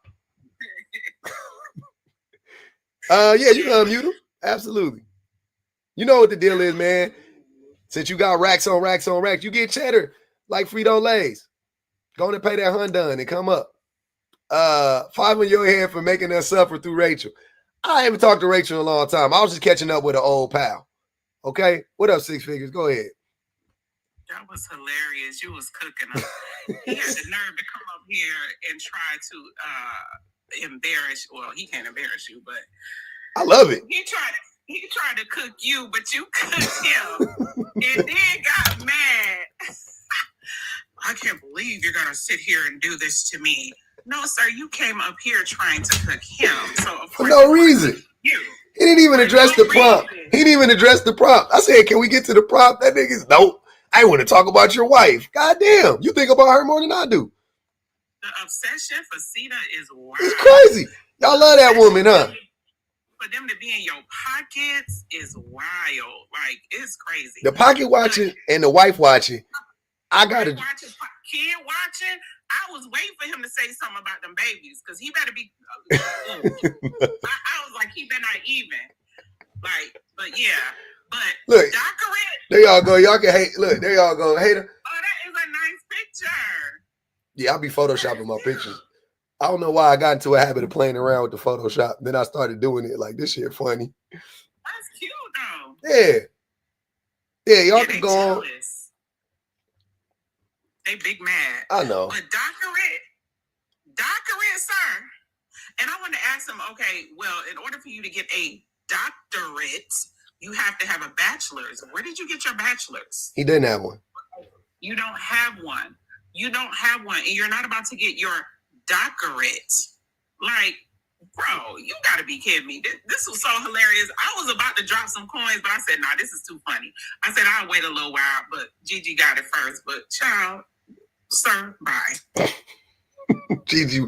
you can unmute him. Absolutely. You know what the deal is, man. Since you got racks on racks on racks, you get cheddar like Frito-Lay's. Go on and pay that $100 and come up. 5 on your head for making us suffer through Rachel. I haven't talked to Rachel in a long time. I was just catching up with an old pal. Okay? What up, Six Figures? Go ahead. That was hilarious. You was cooking him. He had the nerve to come up here and try to embarrass. Well, he can't embarrass you, but I love it. He tried to cook you, but you cooked him, and then got mad. I can't believe you're gonna sit here and do this to me. No, sir, you came up here trying to cook him. So of for no reason. You. He didn't even address the prompt. He didn't even address the prompt. I said, can we get to the prompt? That nigga's nope. I want to talk about your wife. God damn. You think about her more than I do. The obsession for Sita is wild. It's crazy. Y'all love that woman, huh? For them to be in your pockets is wild. Like, it's crazy. The pocket watching and the wife watching. I got it. Kid watching. I was waiting for him to say something about them babies because he better be. I was like, he better not even. Like, but yeah. But look, Doctorate. There y'all go. Y'all can hate. Look, there y'all go. Hater. Oh, that is a nice picture. Yeah, I'll be photoshopping my pictures. I don't know why I got into a habit of playing around with the Photoshop. Then I started doing it like this shit funny. That's cute though. Yeah. Yeah, y'all can go on. They big mad. I know. But doctorate, sir. And I want to ask him, okay, well, in order for you to get a doctorate, you have to have a bachelor's. Where did you get your bachelor's? He didn't have one. You don't have one. You don't have one, and you're not about to get your doctorate. Like, bro, you gotta be kidding me. This was so hilarious. I was about to drop some coins, but I said, nah, this is too funny. I said, I'll wait a little while, but Gigi got it first. But child, sir, bye. Gigi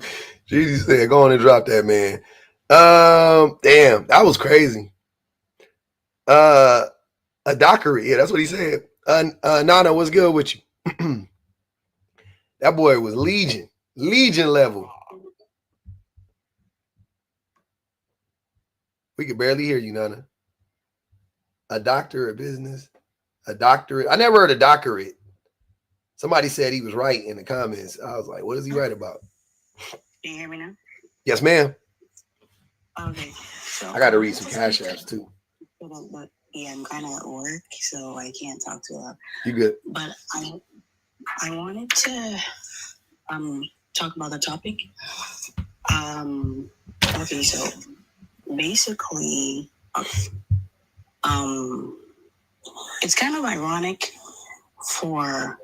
said, go on and drop that, man. Damn, that was crazy. A doctorate, yeah, that's what he said. Nana, what's good with you? That boy was Legion level. We could barely hear you, Nana. A doctor of business, a doctorate. I never heard of doctorate. Somebody said he was right in the comments. I was like, what is he right about? Can you hear me now? Yes, ma'am. Okay. So I got to read some cash apps too. But yeah, I'm kind of at work, so I can't talk too loud. You good? But I wanted to talk about the topic. Okay, so basically, it's kind of ironic for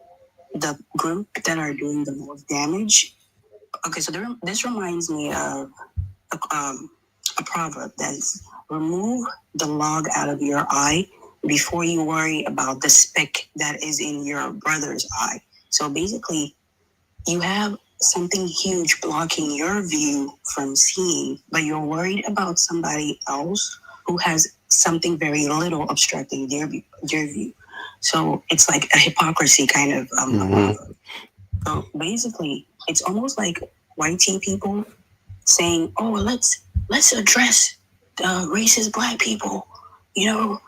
the group that are doing the most damage. Okay, so this reminds me of a proverb that's remove the log out of your eye before you worry about the speck that is in your brother's eye. So basically, you have something huge blocking your view from seeing, but you're worried about somebody else who has something very little obstructing their view. So it's like a hypocrisy kind of proverb. So basically, it's almost like white teen people saying, "Oh, let's address the racist black people. You know,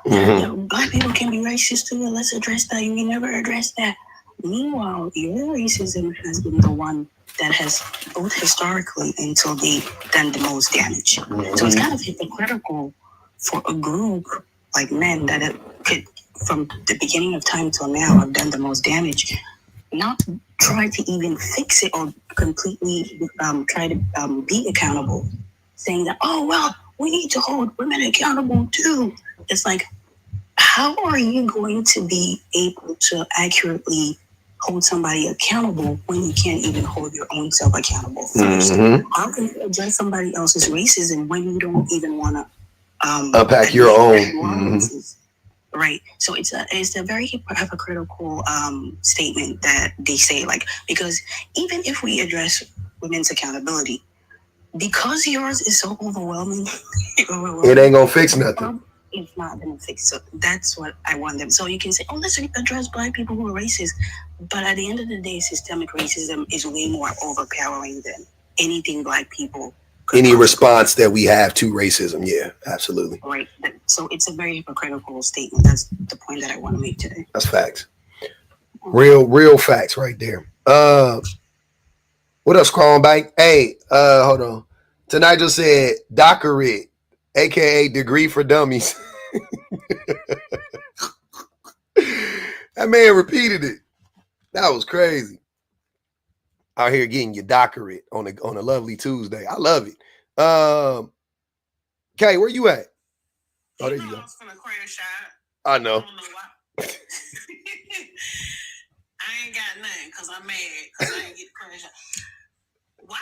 black people can be racist too. Let's address that. You never address that." Meanwhile, your racism has been the one that has, both historically until they've done the most damage. So it's kind of hypocritical for a group like men that it could, from the beginning of time till now, have done the most damage, not try to even fix it or completely try to be accountable, saying that, oh, well, we need to hold women accountable too. It's like, how are you going to be able to accurately hold somebody accountable when you can't even hold your own self accountable first? How can you address somebody else's racism when you don't even want to unpack your own? Right. So it's a very hypocritical statement that they say, like, because even if we address women's accountability, because yours is so overwhelming, it ain't gonna fix nothing. It's not gonna fix. So that's what I want them. So you can say, oh, let's address black people who are racist, but at the end of the day, systemic racism is way more overpowering than anything black people. Any response that we have to racism, yeah, absolutely. Right. So it's a very hypocritical statement. That's the point that I want to make today. That's facts. Real facts right there. What else, Cronbank? Hey, hold on. Tonight just said doctorate, aka degree for dummies. That man repeated it. That was crazy. Out here getting your doctorate on a lovely Tuesday. I love it. Kay, where you at? Oh, there you go. I was gonna crash out. I know. I don't know why. I ain't got nothing because I'm mad because I ain't get crash out. Why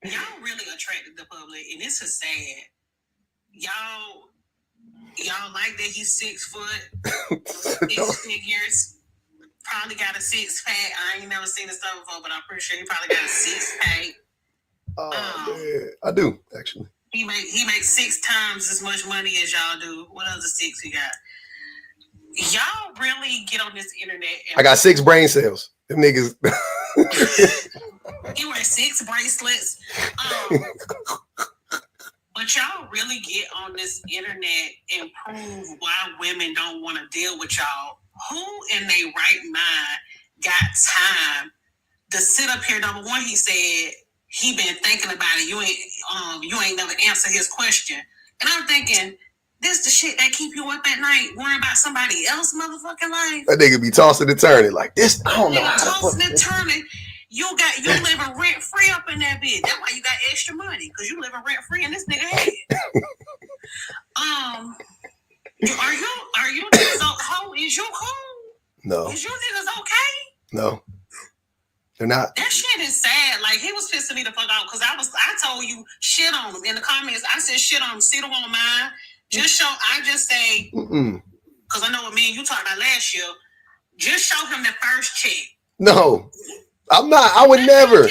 y'all really attracted the public, and this is sad. Y'all like that he's 6 foot, 6 figures. Probably got a 6-pack. I ain't never seen this stuff before, but I'm pretty sure he probably got a 6-pack. Man. I do, actually. He makes 6 times as much money as y'all do. What other 6 he got? Y'all really get on this internet. I got 6 brain cells. Them niggas. He wears 6 bracelets. But y'all really get on this internet and prove why women don't want to deal with y'all. Who in their right mind got time to sit up here? Number one, he said he been thinking about it. You ain't never answered his question. And I'm thinking, this the shit that keep you up at night worrying about somebody else motherfucking life. That nigga be tossing and turning like this. I don't know. Tossing and turning. You living rent free up in that bitch. That's why you got extra money, because you living rent free in this nigga head. Are you so how is you cool? No. Is you niggas okay? No. They're not. That shit is sad. Like, he was pissing me the fuck out because I told you shit on him in the comments. I said shit on him. See the one mine. I just say, because I know what me and you talked about last year. Just show him the first check. No, I'm not. I would never.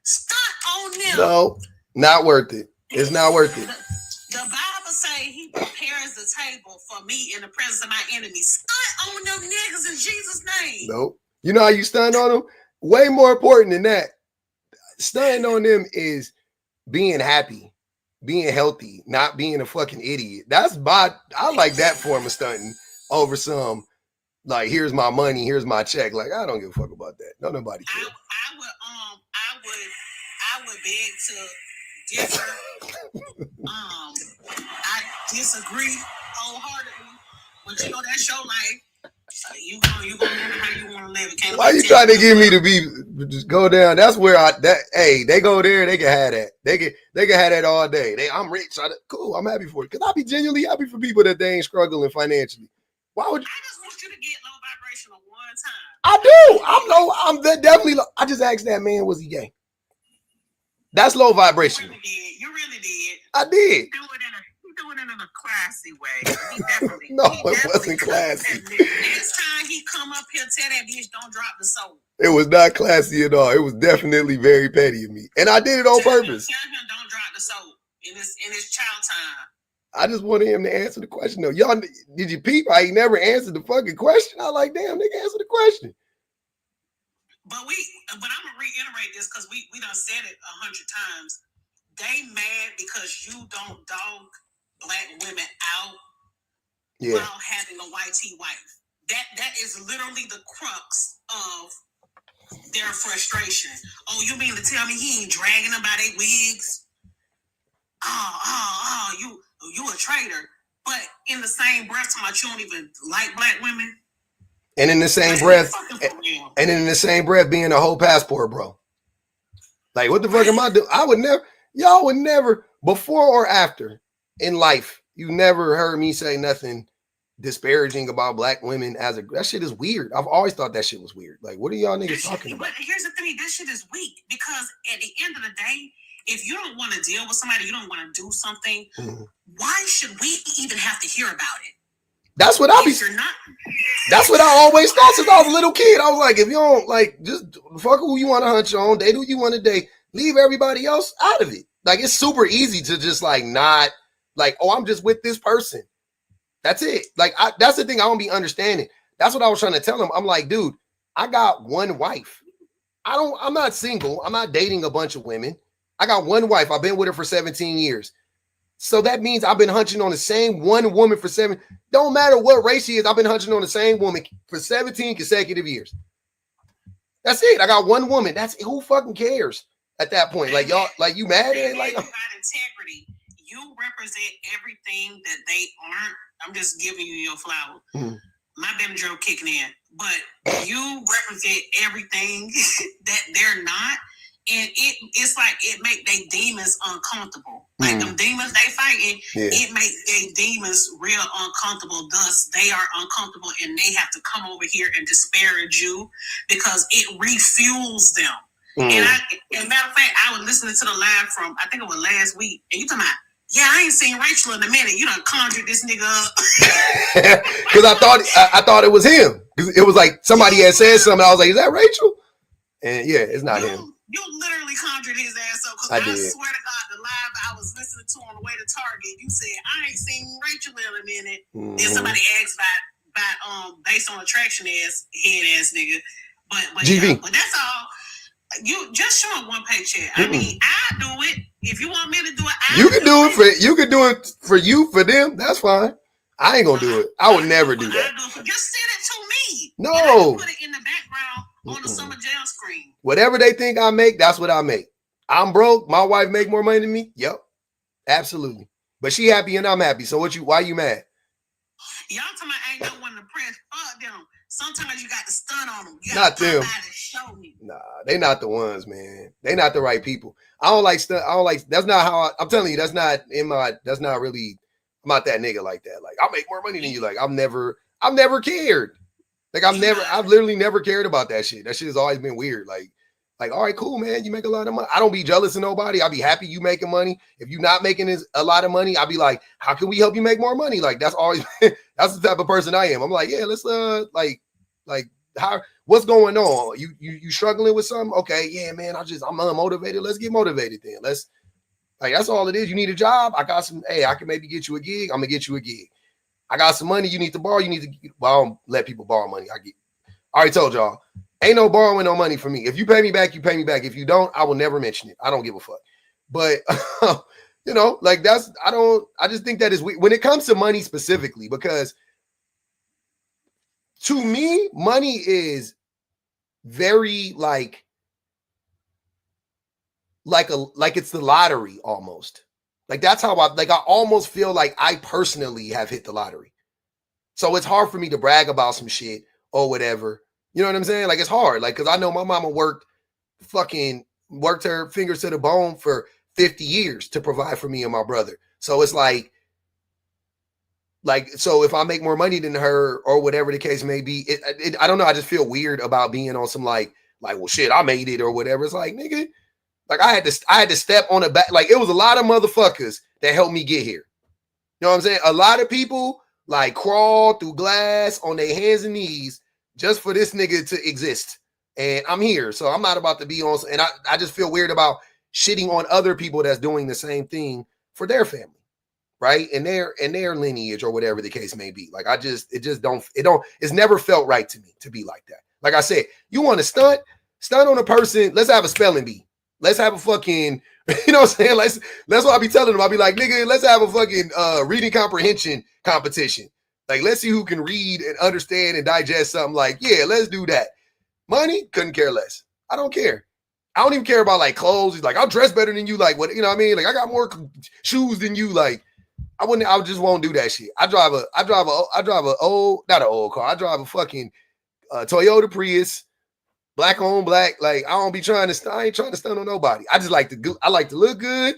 Stunt on them. No, not worth it. It's not worth it. The Bible say he prepares the table for me in the presence of my enemies. Stunt on them niggas in Jesus' name. Nope. You know how you stunt on them? Way more important than that. Stunting on them is being happy, being healthy, not being a fucking idiot. I like that form of stunting over some, like, here's my money, here's my check. Like, I don't give a fuck about that. No, nobody cares. I would beg to differ. I disagree wholeheartedly, but you know that's your life. So you gonna live how you want to live. Can't Why you trying to get me to just go down? That's where hey, they go there, they can have that. They can have that all day. I'm rich. Cool, I'm happy for it. Because I be genuinely happy for people that they ain't struggling financially. Why would I just want you to get low vibrational one time? I do. I'm low. I'm definitely low. I just asked that man, was he gay? That's low vibration. You really did. I did. You doing it in a classy way. He definitely. No, it wasn't classy. Next time he come up here, tell that bitch don't drop the soap. It was not classy at all. It was definitely very petty of me, and I did it on purpose. Tell him don't drop the soap in his child time. I just wanted him to answer the question. Though, y'all, did you peep? I never answered the fucking question. I like, damn, nigga, answer the question. But I'm gonna reiterate this because we done said it 100 times. They mad because you don't dog black women out while having a YT wife. That is literally the crux of their frustration. Oh, you mean to tell me he ain't dragging them by their wigs? You a traitor. But in the same breath, you don't even like black women. And in the same breath, being a whole passport, bro. Like, what the fuck am I doing? Y'all would never, before or after in life, you never heard me say nothing disparaging about black women that shit is weird. I've always thought that shit was weird. Like, what are y'all niggas talking about? But here's the thing, that shit is weak because at the end of the day, if you don't want to deal with somebody, you don't want to do something, why should we even have to hear about it? That's what that's what I always thought since I was a little kid. I was like, if you don't, like, just fuck who you want to hunch on, date who you want to date, leave everybody else out of it. Like, it's super easy to just like not like, oh, I'm just with this person. That's it. Like, that's the thing I don't be understanding. That's what I was trying to tell him. I'm like, dude, I got one wife. I'm not single. I'm not dating a bunch of women. I got one wife. I've been with her for 17 years. So that means I've been hunching on the same one woman for don't matter what race she is, I've been hunching on the same woman for 17 consecutive years. That's it. I got one woman. Who fucking cares at that point? Like, y'all, like, you mad at it? Like, about integrity. You represent everything that they aren't. I'm just giving you your flower. My Benadryl kicking in. But you represent everything that they're not. And it's like it make they demons uncomfortable. Like them demons they fighting, it make they demons real uncomfortable. Thus, they are uncomfortable and they have to come over here and disparage you because it refuels them. And as a matter of fact, I was listening to the live from, I think it was last week, and you talking about, yeah, I ain't seen Rachel in a minute. You done conjured this nigga up. Because I thought it was him. It was like somebody had said something. I was like, is that Rachel? And yeah, it's not him. You literally conjured his ass up because I swear to God, the live I was listening to on the way to Target, you said, I ain't seen Rachel in a minute. Then somebody asked about based on attraction head ass nigga. But GV. Yeah, but that's all. You just show him one paycheck. I mean, I do it. If you want me to do it, you can do it for you, for them. That's fine. I ain't gonna do it. I would never do that. Just send it to me. No. And I can put it in the background on the summer jam screen. Whatever they think I make, that's what I make. I'm broke. My wife make more money than me. Yep, absolutely. But she happy and I'm happy. So why you mad? Y'all talking about ain't no one to press. Fuck them. Sometimes you got to stun on them. You not them. Show me. Nah, they not the ones, man. They not the right people. I don't like stuff. That's not how I'm telling you. That's not really. I'm not that nigga like that. Like, I'll make more money than you. Like, I've never cared. Like I've literally never cared about that shit. That shit has always been weird. Like, all right, cool, man. You make a lot of money. I don't be jealous of nobody. I'll be happy you making money. If you're not making a lot of money, I'll be like, how can we help you make more money? Like that's always that's the type of person I am. I'm like, yeah, let's like how what's going on? You struggling with something? Okay, yeah, man. I'm unmotivated. Let's get motivated then. Let's like that's all it is. You need a job. I got some. Hey, I can maybe get you a gig. I'm gonna get you a gig. I got some money you need to borrow. You need to. Well, I don't let people borrow money. I already told y'all. Ain't no borrowing no money from me. If you pay me back, you pay me back. If you don't, I will never mention it. I don't give a fuck. But you know, like I just think that is weird when it comes to money specifically, because to me, money is very like it's the lottery almost. Like that's how I almost feel like I personally have hit the lottery. So it's hard for me to brag about some shit or whatever. You know what I'm saying? Like it's hard. Like, cause I know my mama worked her fingers to the bone for 50 years to provide for me and my brother. So it's like, so if I make more money than her or whatever the case may be, I don't know. I just feel weird about being on some like, well, shit, I made it or whatever. It's like, nigga, like I had to step on the back. Like it was a lot of motherfuckers that helped me get here. You know what I'm saying? A lot of people like crawl through glass on their hands and knees just for this nigga to exist. And I'm here. So I'm not about to be on. And I just feel weird about shitting on other people that's doing the same thing for their family. Right. And their lineage or whatever the case may be. Like it's never felt right to me to be like that. Like I said, you want to stunt on a person. Let's have a spelling bee. Let's have a fucking, you know what I'm saying? That's what I be telling them. I'll be like, nigga, let's have a fucking reading comprehension competition. Like, let's see who can read and understand and digest something. Like, yeah, let's do that. Money, couldn't care less. I don't care. I don't even care about like clothes. He's like, I'll dress better than you. Like, what, you know what I mean? Like, I got more shoes than you. Like, I just won't do that shit. I drive a old, not an old car. I drive a fucking Toyota Prius, black on black. Like, I ain't trying to stun on nobody. I just like I like to look good.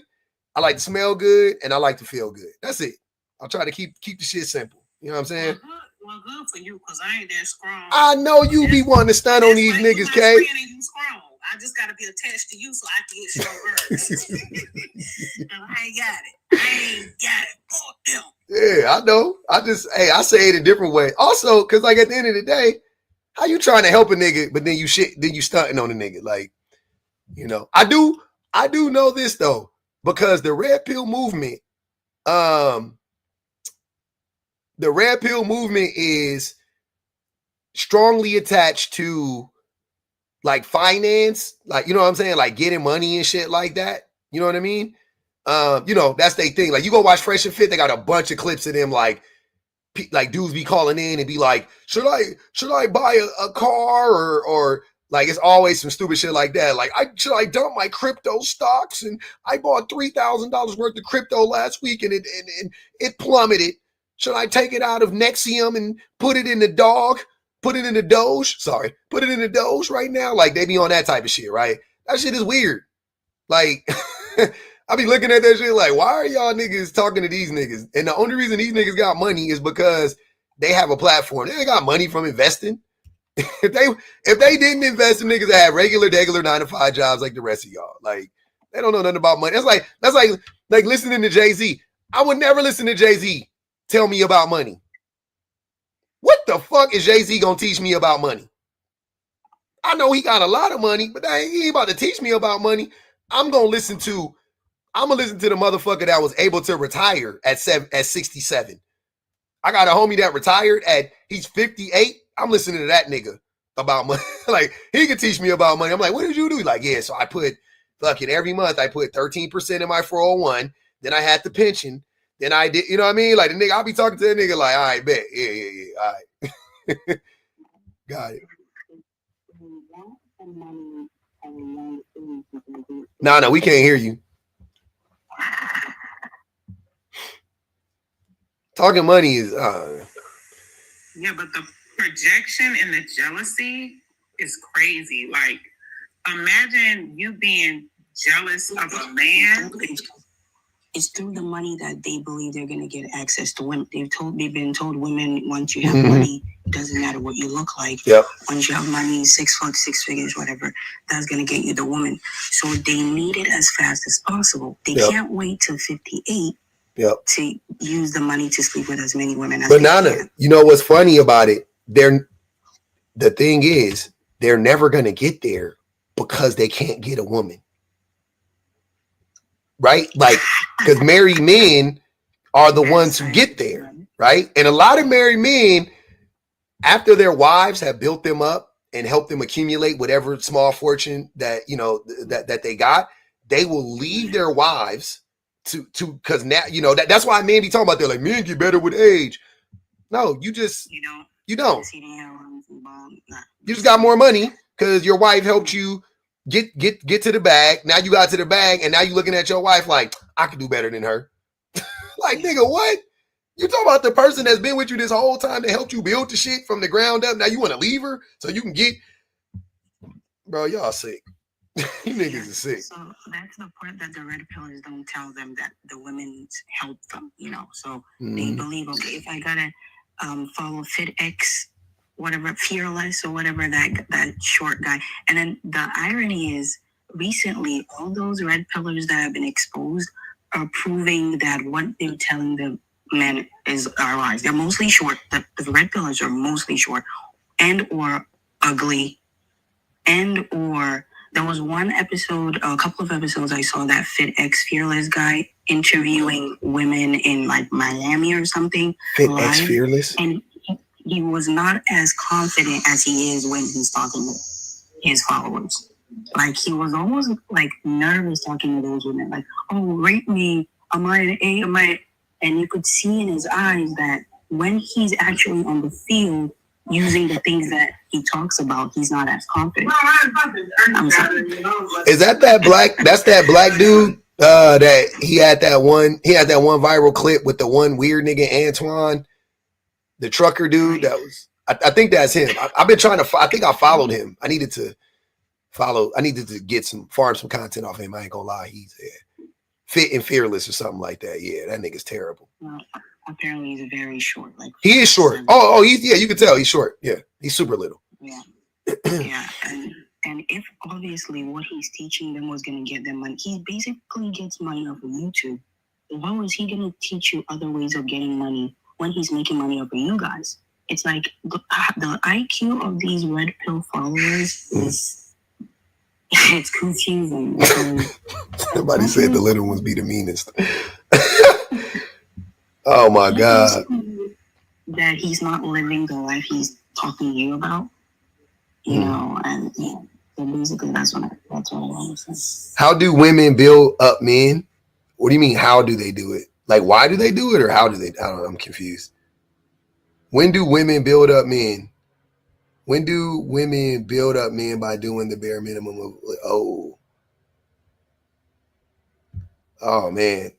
I like to smell good, and I like to feel good. That's it. I'll try to keep the shit simple. You know what I'm saying? Well, good for you, because I ain't that strong. I know you be wanting to stun on these niggas, Kay. I just got to be attached to you so I can get your words. I ain't got it. Fuck them. Yeah, I know. I say it a different way. Also, because like at the end of the day, how you trying to help a nigga, but then you stunting on a nigga? Like, you know, I do know this though, because the red pill movement, is strongly attached to like finance, like, you know what I'm saying? Like getting money and shit like that. You know what I mean? You know, that's their thing. Like you go watch Fresh and Fit, they got a bunch of clips of them like dudes be calling in and be like, should I buy a car or like it's always some stupid shit like that. Like should I dump my crypto stocks, and I bought $3,000 worth of crypto last week and it plummeted. Should I take it out of Nexium and put it in the Doge? Put it in the Doge right now. Like they be on that type of shit, right? That shit is weird. Like I be looking at that shit like, why are y'all niggas talking to these niggas? And the only reason these niggas got money is because they have a platform. They ain't got money from investing. If they didn't invest in niggas that had regular 9-to-5 jobs like the rest of y'all, like they don't know nothing about money. That's like listening to Jay-Z. I would never listen to Jay-Z tell me about money. What the fuck is Jay-Z gonna teach me about money? I know he got a lot of money, but he ain't about to teach me about money. I'm gonna listen to the motherfucker that was able to retire at 67. I got a homie that retired he's 58. I'm listening to that nigga about money. Like he could teach me about money. I'm like, what did you do? He's like, yeah, so I put fucking every month I put 13% in my 401. Then I had the pension. Then I did, you know what I mean? Like the nigga, I'll be talking to the nigga like, all right, bet. Yeah. All right. Got it. No, we can't hear you. Talking money is yeah, but the projection and the jealousy is crazy. Like, imagine you being jealous of a man. It's through the money that they believe they're gonna get access to women. They've been told women, once you have money, doesn't matter what you look like. Yep. Once you have money, 6 foot, 6 figures, whatever, that's gonna get you the woman. So they need it as fast as possible. They can't wait till 58 to use the money to sleep with as many women as they can. You know what's funny about it? The thing is, they're never gonna get there because they can't get a woman. Right? Like, because married men are the ones who get there, right? And a lot of married men, after their wives have built them up and helped them accumulate whatever small fortune that, you know, that they got, they will leave their wives to because now, you know, that's why men be talking about, they're like, men get better with age. No, you don't. You just got more money because your wife helped you get to the bag. Now you got to the bag, and now you looking at your wife like, I could do better than her. Like, nigga, what? You talking about the person that's been with you this whole time that helped you build the shit from the ground up. Now you want to leave her so you can get, bro, y'all sick. You niggas are sick. So that's the part that the red pillars don't tell them, that the women help them, you know. So they believe, okay, if I gotta follow FitX, whatever, Fearless or whatever, that short guy. And then the irony is, recently, all those red pillars that have been exposed are proving that what they're telling the men are lies. They're mostly short. The red pillars are mostly short and or ugly, and or there was one episode, a couple of episodes, I saw that FitX Fearless guy interviewing women in like Miami or something. FitX Fearless? And he was not as confident as he is when he's talking to his followers. Like, he was almost like nervous talking to those women. Like, oh, rate me. Am I an A? Am I? And you could see in his eyes that when he's actually on the field using the things that he talks about, he's not as confident. Is that black? That's that black dude that he had that one viral clip with the one weird nigga Antoine, the trucker dude. That was, I think that's him. I've been trying to. I think I followed him. I needed to get farm some content off him. I ain't gonna lie. He's Fit and Fearless or something like that. Yeah, that nigga's terrible. Well, apparently he's very short. Like, he is short. Oh, you can tell he's short. Yeah, he's super little. Yeah, yeah, and if obviously what he's teaching them was gonna get them money, he basically gets money off of YouTube. How is he gonna teach you other ways of getting money when he's making money off of you guys? It's like the IQ of these red pill followers is. It's confusing. Somebody said the little ones be the meanest. Oh my God. That he's not living the life he's talking to you about. You know, and yeah. So basically that's what I want to say. How do women build up men? What do you mean, how do they do it? Like, why do they do it, or how do they? I don't know, I'm confused. When do women build up men? When do women build up men by doing the bare minimum of, oh man.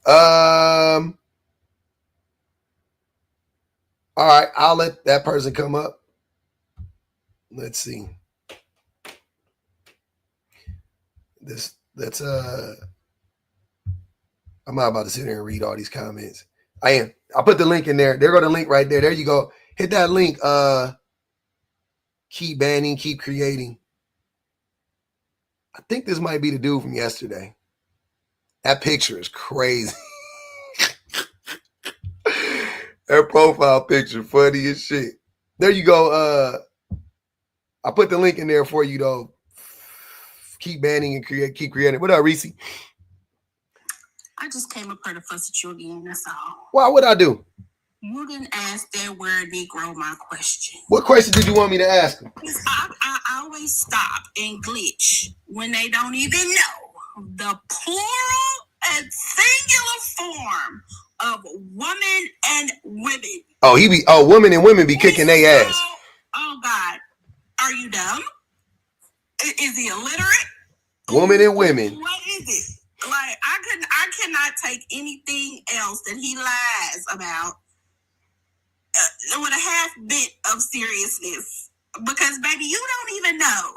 All right, I'll let that person come up. Let's see. I'm not about to sit here and read all these comments. I am. I'll put the link in there. There go the link right there. There you go. Hit that link. Keep banning, keep creating. I think this might be the dude from yesterday. That picture is crazy. That profile picture funny as shit. There you go. I put the link in there for you though. Keep banning and keep creating. What up, Reese? I just came up here to fuss at you again, that's all. Why would I do? You didn't ask that word Negro my question. What question did you want me to ask him? I always stop and glitch when they don't even know the plural and singular form of woman and women. Oh, women and women be kicking their ass. Oh God, are you dumb? Is he illiterate? Woman and women. What is it? Like, I cannot take anything else that he lies about with a half bit of seriousness, because baby, you don't even know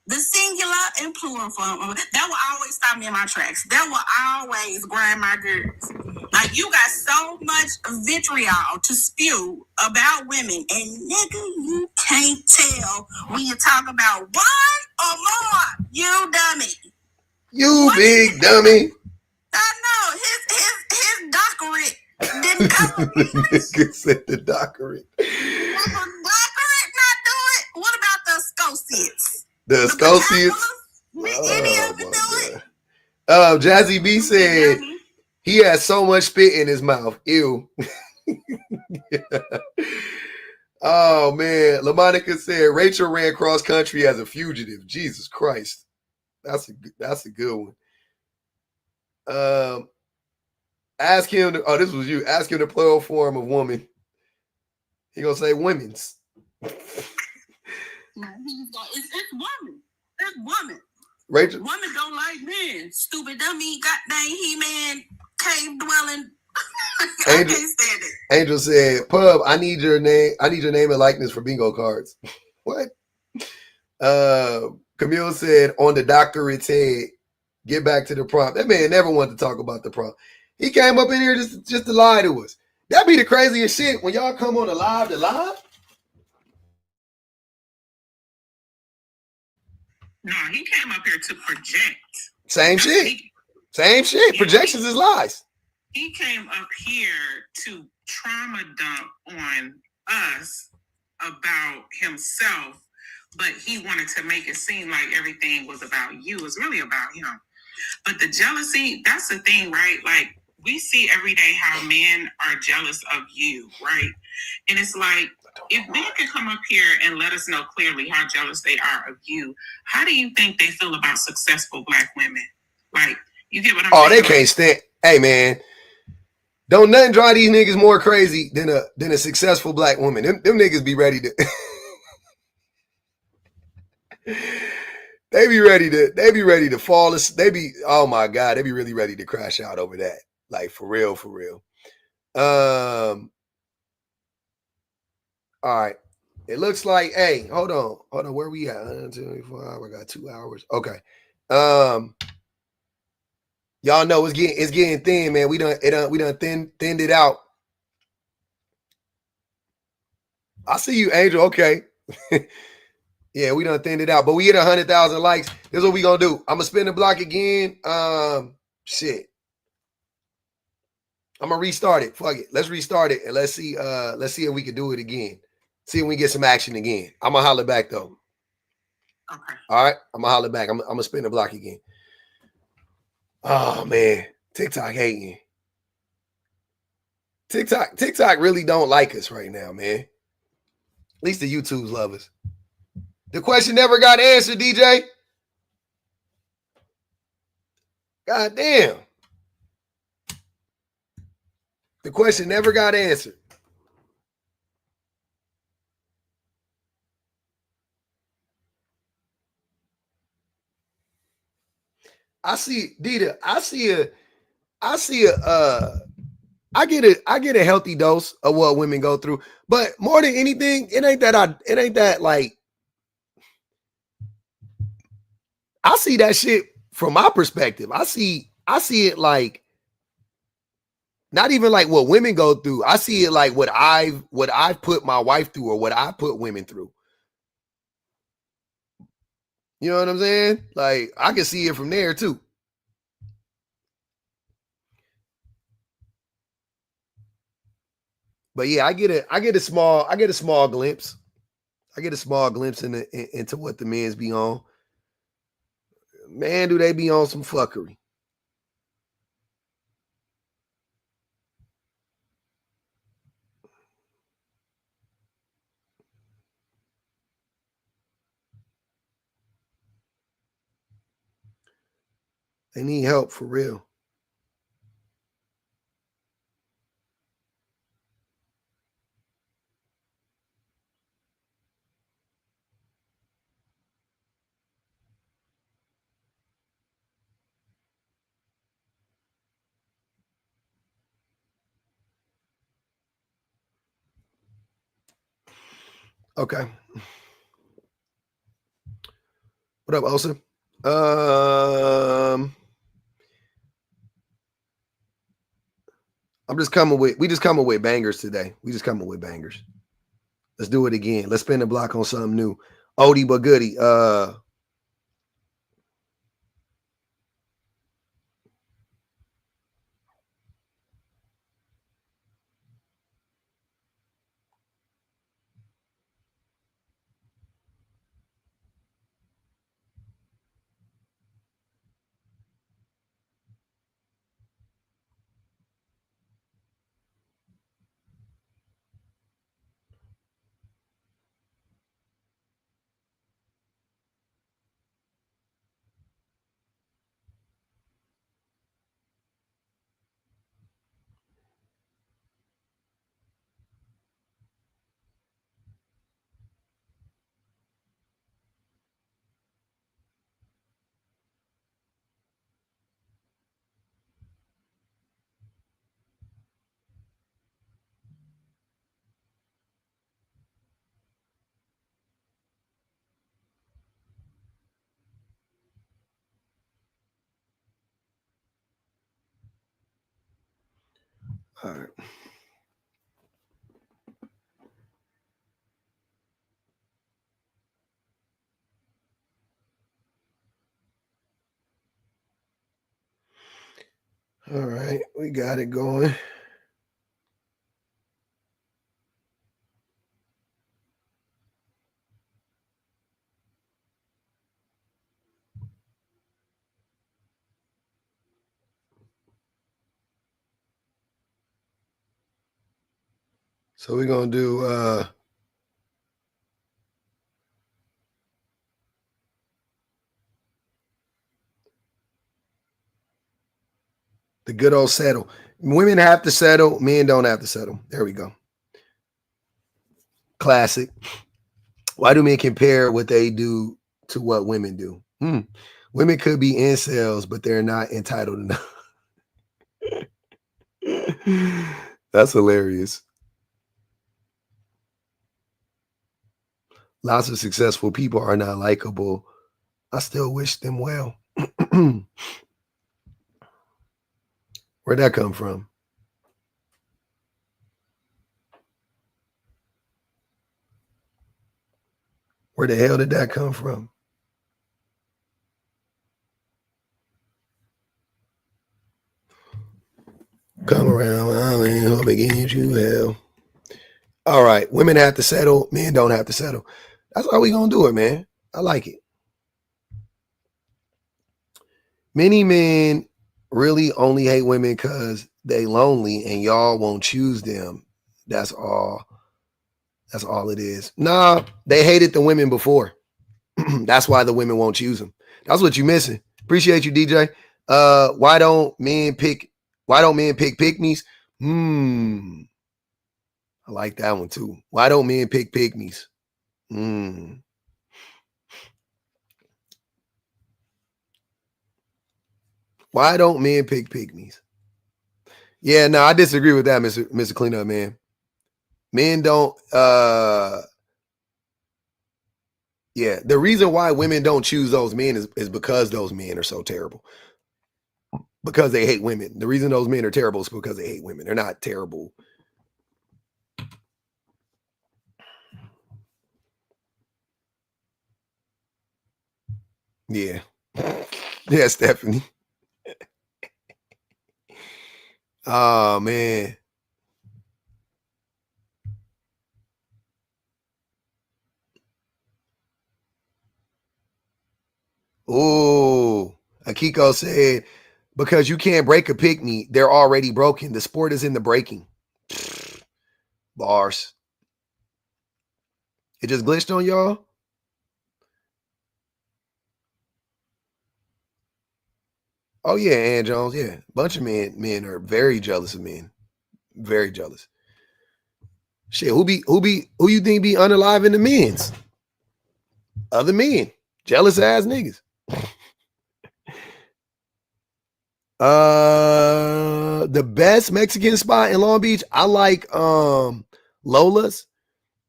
the singular and plural form. That will always stop me in my tracks. That will always grind my gears. Like, you got so much vitriol to spew about women, and nigga, you can't tell when you talk about one or more. You dummy. You What? big dummy. I know his doctorate didn't cover English. Nigga said the doctorate. Will the doctorate not do it? What about the associates? The associates. Any of them do it? Jazzy B said he has so much spit in his mouth. Ew. Oh man, LaMonica said Rachel ran cross country as a fugitive. Jesus Christ, that's a good one. Ask him. This was you. Ask him the plural form of woman. He gonna say women's. It's woman. It's woman. Rachel. Women don't like men. Stupid dummy. Goddamn He-Man cave dwelling. I can't stand it. Angel said, "Pub, I need your name. I need your name and likeness for bingo cards." What? Camille said, "On the doctorate's head, get back to the prompt." That man never wanted to talk about the prompt. He came up in here just to lie to us. That'd be the craziest shit when y'all come on the live to live. No, he came up here to project. Same shit. Same shit. Yeah. Projections is lies. He came up here to trauma dump on us about himself, but he wanted to make it seem like everything was about you. It's really about him. But the jealousy, that's the thing, right? Like, we see every day how men are jealous of you, right? And it's like, if men can come up here and let us know clearly how jealous they are of you, how do you think they feel about successful Black women? Like, you get what I'm saying? Oh, they can't stand. Hey, man. Don't nothing drive these niggas more crazy than a successful Black woman. Them niggas be ready to they be ready to fall. They be, oh my God, they be really ready to crash out over that. Like for real, for real. All right. It looks like, hey, hold on. Where we at? 24 hours. I got 2 hours. Okay. Y'all know it's getting thin, man. We done thinned it out. I see you, Angel. Okay. Yeah, we done thinned it out. But we hit 100,000 likes. This is what we gonna do. I'm gonna spin the block again. Shit. I'm gonna restart it. Fuck it. Let's restart it and let's see if we can do it again. See if we get some action again. I'm gonna holler back though. Okay. All right. I'm gonna holler back. I'm gonna spin the block again. Oh man, TikTok hating. TikTok really don't like us right now, man. At least the YouTubes love us. The question never got answered, DJ. God damn. The question never got answered. I see, Dita, I get a healthy dose of what women go through. But more than anything, it ain't that like I see that shit from my perspective. I see it like not even like what women go through. I see it like what I've put my wife through or what I put women through. You know what I'm saying? Like I can see it from there too. But yeah, I get a small glimpse. I get a small glimpse into what the men's be on. Man, do they be on some fuckery? They need help for real. Okay. What up, Osa? We just coming with bangers today. We just coming with bangers. Let's do it again. Let's spin the block on something new. Oldie but goodie. All right. All right, we got it going. So we're gonna do the good old settle. Women have to settle, men don't have to settle. There we go. Classic. Why do men compare what they do to what women do? Women could be incels, but they're not entitled enough. That's hilarious. Lots of successful people are not likable. I still wish them well. Where'd that come from? Where the hell did that come from? Come around, I hope it gives you hell. All right, women have to settle, men don't have to settle. That's how we gonna do it, man. I like it. Many men really only hate women because they lonely and y'all won't choose them. That's all. That's all it is. Nah, they hated the women before. That's why the women won't choose them. That's what you're missing. Appreciate you, DJ. Why don't men pick pygmies? I like that one too. Why don't men pick pygmies? Why don't men pick pygmies? Yeah, no, I disagree with that, Mr. Cleanup, man. Men don't yeah, the reason why women don't choose those men is because those men are so terrible. Because they hate women. The reason those men are terrible is because they hate women. They're not terrible. Yeah. Yeah, Stephanie. Oh, man. Oh, Akiko said, because you can't break a pygmy, they're already broken. The sport is in the breaking. Bars. It just glitched on y'all? Oh, yeah, Ann Jones. Yeah. A bunch of men are very jealous of men. Very jealous. Shit, who you think be unaliving the men's? Other men. Jealous ass niggas. The best Mexican spot in Long Beach, I like Lola's.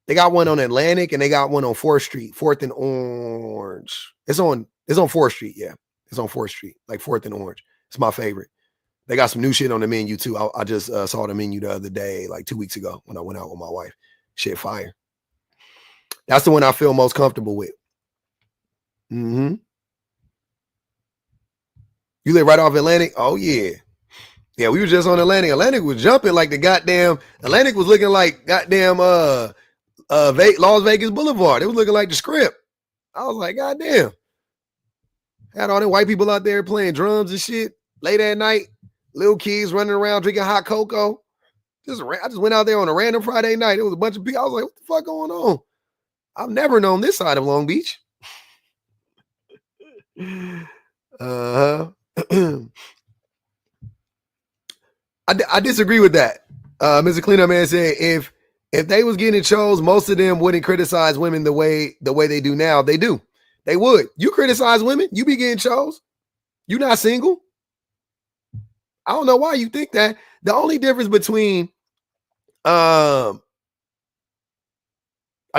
They got one on Atlantic and they got one on 4th Street, 4th and Orange. It's on 4th Street, yeah. It's on 4th Street, like 4th and Orange. It's my favorite. They got some new shit on the menu too. I just saw the menu the other day, like 2 weeks ago when I went out with my wife. Shit fire. That's the one I feel most comfortable with. Mm-hmm. You live right off Atlantic? Oh, yeah. Yeah, we were just on Atlantic. Atlantic was jumping like the goddamn... Atlantic was looking like goddamn Las Vegas Boulevard. It was looking like the Script. I was like, goddamn. Had all them white people out there playing drums and shit late at night. Little kids running around drinking hot cocoa. I just went out there on a random Friday night. It was a bunch of people. I was like, what the fuck going on? I've never known this side of Long Beach. Uh-huh. I disagree with that. Mr. Cleanup Man said if they was getting chose, most of them wouldn't criticize women the way they do now. They do. They would. You criticize women, you be getting chose. You not single. I don't know why you think that. The only difference between I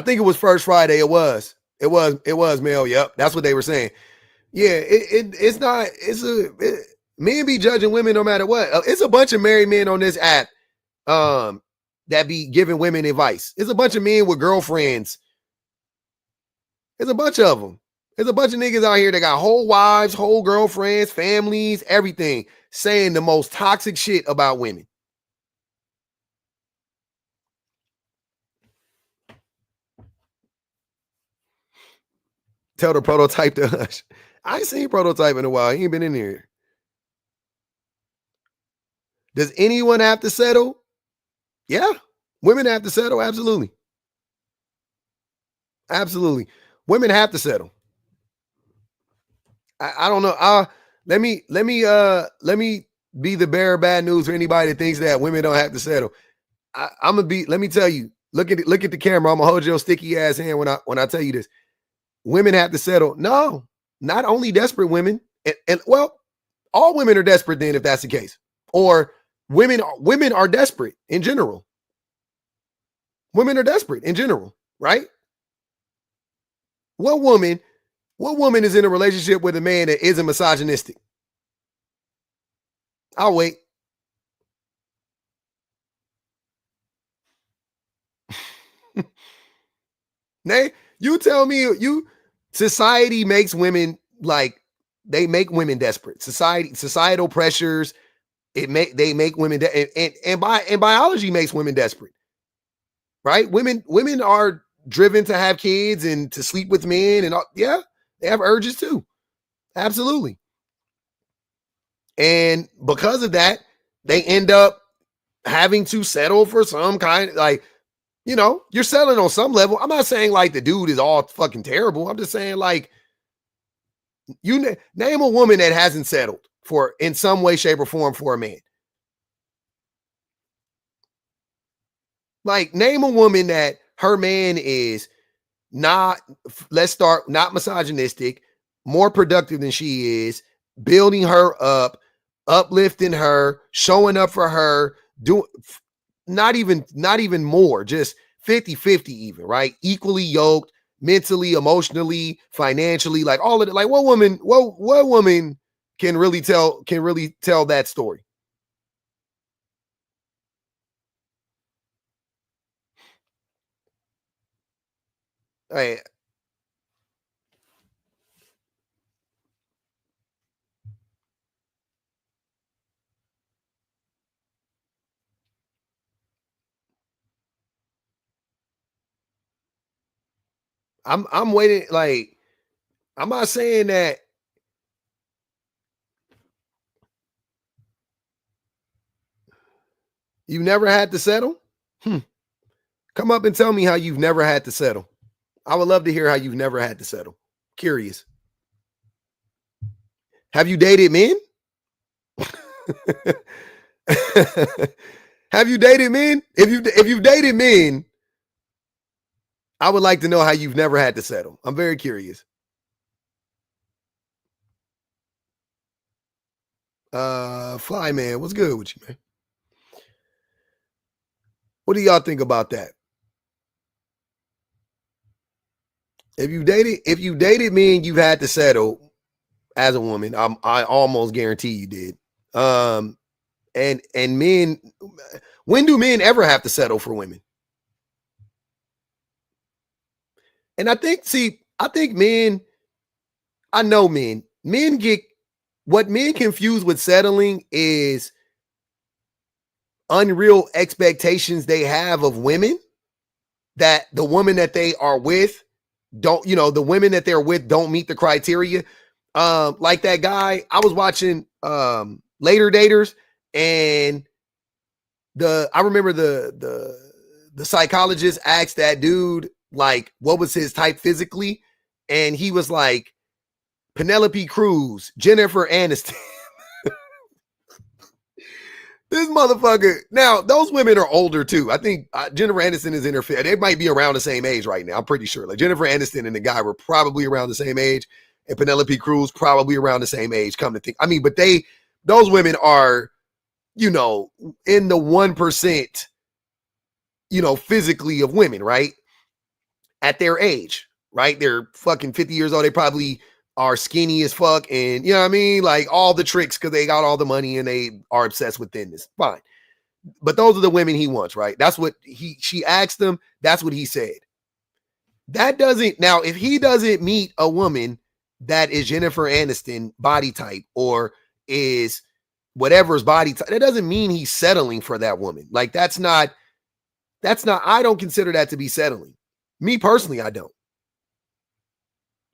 think it was First Friday. It was Mel. Yep. That's what they were saying. Yeah, it's not, men be judging women no matter what. It's a bunch of married men on this app that be giving women advice. It's a bunch of men with girlfriends. There's a bunch of them. There's a bunch of niggas out here that got whole wives, whole girlfriends, families, everything, saying the most toxic shit about women. Tell the prototype to hush. I ain't seen Prototype in a while. He ain't been in here. Does anyone have to settle? Yeah. Women have to settle. Absolutely. Absolutely. Women have to settle. I don't know. Let me be the bearer of bad news for anybody that thinks that women don't have to settle. I'm gonna be, let me tell you, look at the camera. I'm gonna hold your sticky ass hand when I tell you this. Women have to settle. No, not only desperate women, and well, all women are desperate then if that's the case. Or women are desperate in general. Women are desperate in general, right? What woman is in a relationship with a man that isn't misogynistic? I'll wait. Nay, you tell me society makes women like, they make women desperate. Societal pressures, they make women and biology makes women desperate. Right? Women are driven to have kids and to sleep with men and all, yeah, they have urges too. Absolutely. And because of that, they end up having to settle for some kind, like, you know, you're settling on some level. I'm not saying like the dude is all fucking terrible. I'm just saying like, you name a woman that hasn't settled for in some way, shape, or form for a man. Like, name a woman that her man is not misogynistic, more productive than she is, building her up, uplifting her, showing up for her, not even more, just 50-50 even, right? Equally yoked, mentally, emotionally, financially, like all of it. Like what woman can really tell that story? Hey, I'm waiting. Like, I'm not saying that you never had to settle. Come up and tell me how you've never had to settle. I would love to hear how you've never had to settle. Curious. Have you dated men? Have you dated men? If you've dated men, I would like to know how you've never had to settle. I'm very curious. Fly man, what's good with you, man? What do y'all think about that? If you dated men, you've had to settle as a woman. I almost guarantee you did. And men, when do men ever have to settle for women? And I think men, I know men get, what men confuse with settling is unreal expectations they have of women, that the woman that they are with don't, the women that they're with don't meet the criteria. Like that guy, I was watching Later Daters, and I remember the psychologist asked that dude, like, what was his type physically? And he was like, Penelope Cruz, Jennifer Aniston. This motherfucker. Now, those women are older too. I think Jennifer Aniston is in her 50s. They might be around the same age right now. I'm pretty sure. Like Jennifer Aniston and the guy were probably around the same age, and Penelope Cruz probably around the same age. Come to think, I mean, but those women are, in the 1%, physically of women, right? At their age, right? They're fucking 50 years old. They probably are skinny as fuck, and you know what I mean? Like all the tricks because they got all the money and they are obsessed with thinness. Fine. But those are the women he wants, right? That's what she asked him. That's what he said. Now, if he doesn't meet a woman that is Jennifer Aniston body type or is whatever's body type, that doesn't mean he's settling for that woman. Like that's not, I don't consider that to be settling. Me personally, I don't.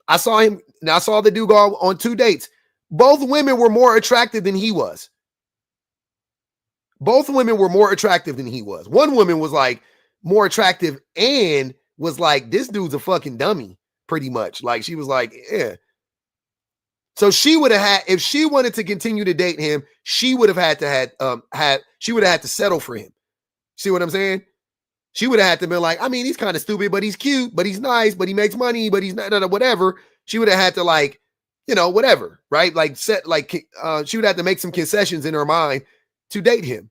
I saw the dude go on 2 dates. Both women were more attractive than he was. Both women were more attractive than he was. One woman was like more attractive and was like, this dude's a fucking dummy, pretty much. Like she was like, yeah. So she would have had, if she wanted to continue to date him, she would have had to settle for him. See what I'm saying? She would have had to be like, I mean, he's kind of stupid, but he's cute, but he's nice, but he makes money, but he's not, whatever. She would have had to like, whatever, right? Like she would have to make some concessions in her mind to date him.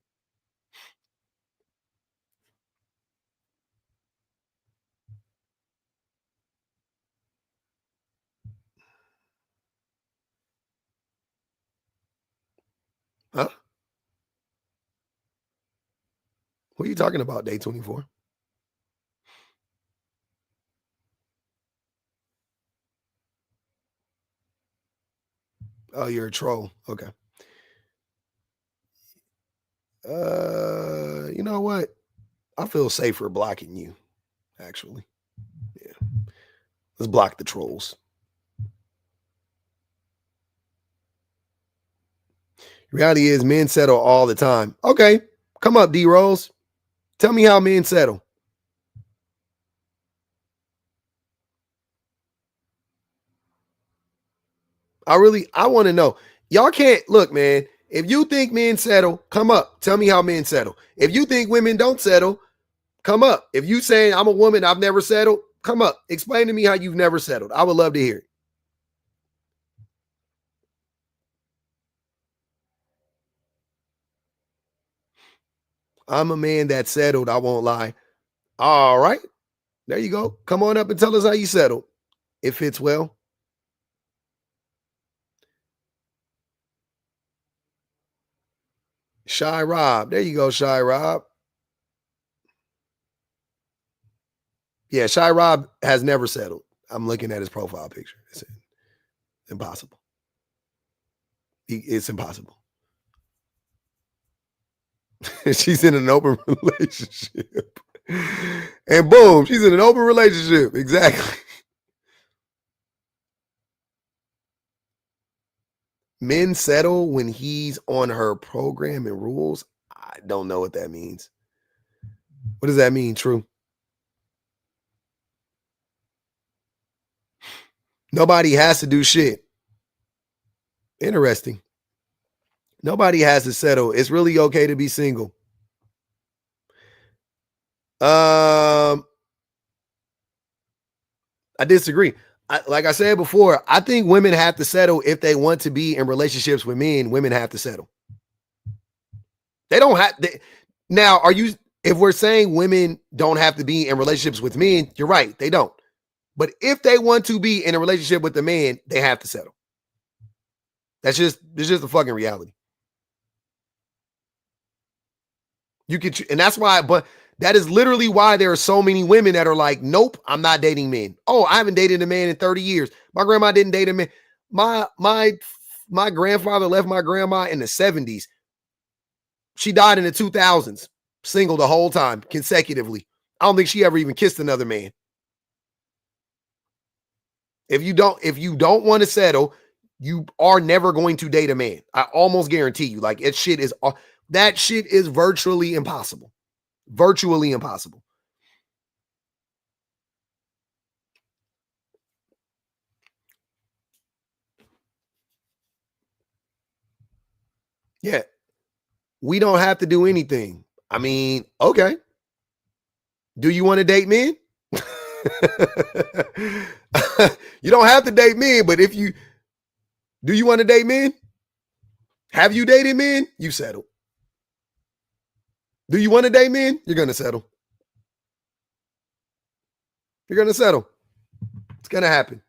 Huh? What are you talking about, day 24? Oh, you're a troll. Okay. You know what? I feel safer blocking you, actually. Yeah. Let's block the trolls. Reality is men settle all the time. Okay. Come up, D-Rolls. Tell me how men settle. I want to know. Y'all can't look, man. If you think men settle, come up. Tell me how men settle. If you think women don't settle, come up. If you saying I'm a woman, I've never settled, come up. Explain to me how you've never settled. I would love to hear it. I'm a man that settled. I won't lie. All right. There you go. Come on up and tell us how you settled. It fits well. Shy Rob. There you go, Shy Rob. Yeah, Shy Rob has never settled. I'm looking at his profile picture. It's impossible. It's impossible. She's in an open relationship. And boom, she's in an open relationship. Exactly. Men settle when he's on her program and rules. I don't know what that means. What does that mean, True? Nobody has to do shit. Interesting. Nobody has to settle. It's really okay to be single. I disagree. Like I said before, I think women have to settle if they want to be in relationships with men. Women have to settle. They don't have to. Now, if we're saying women don't have to be in relationships with men, you're right. They don't. But if they want to be in a relationship with a man, they have to settle. It's just a fucking reality. You could, and that's why, but that is literally why there are so many women that are like, nope, I'm not dating men. Oh, I haven't dated a man in 30 years. My grandma didn't date a man. My grandfather left my grandma in the 70s. She died in the 2000s, single the whole time, consecutively. I don't think she ever even kissed another man. If you don't want to settle, you are never going to date a man. I almost guarantee you. Like, that shit is virtually impossible. Virtually impossible. Yeah. We don't have to do anything. I mean, okay. Do you want to date men? You don't have to date men, but do you want to date men? Have you dated men? You settled. Do you want to date men? You're going to settle. You're going to settle. It's going to happen.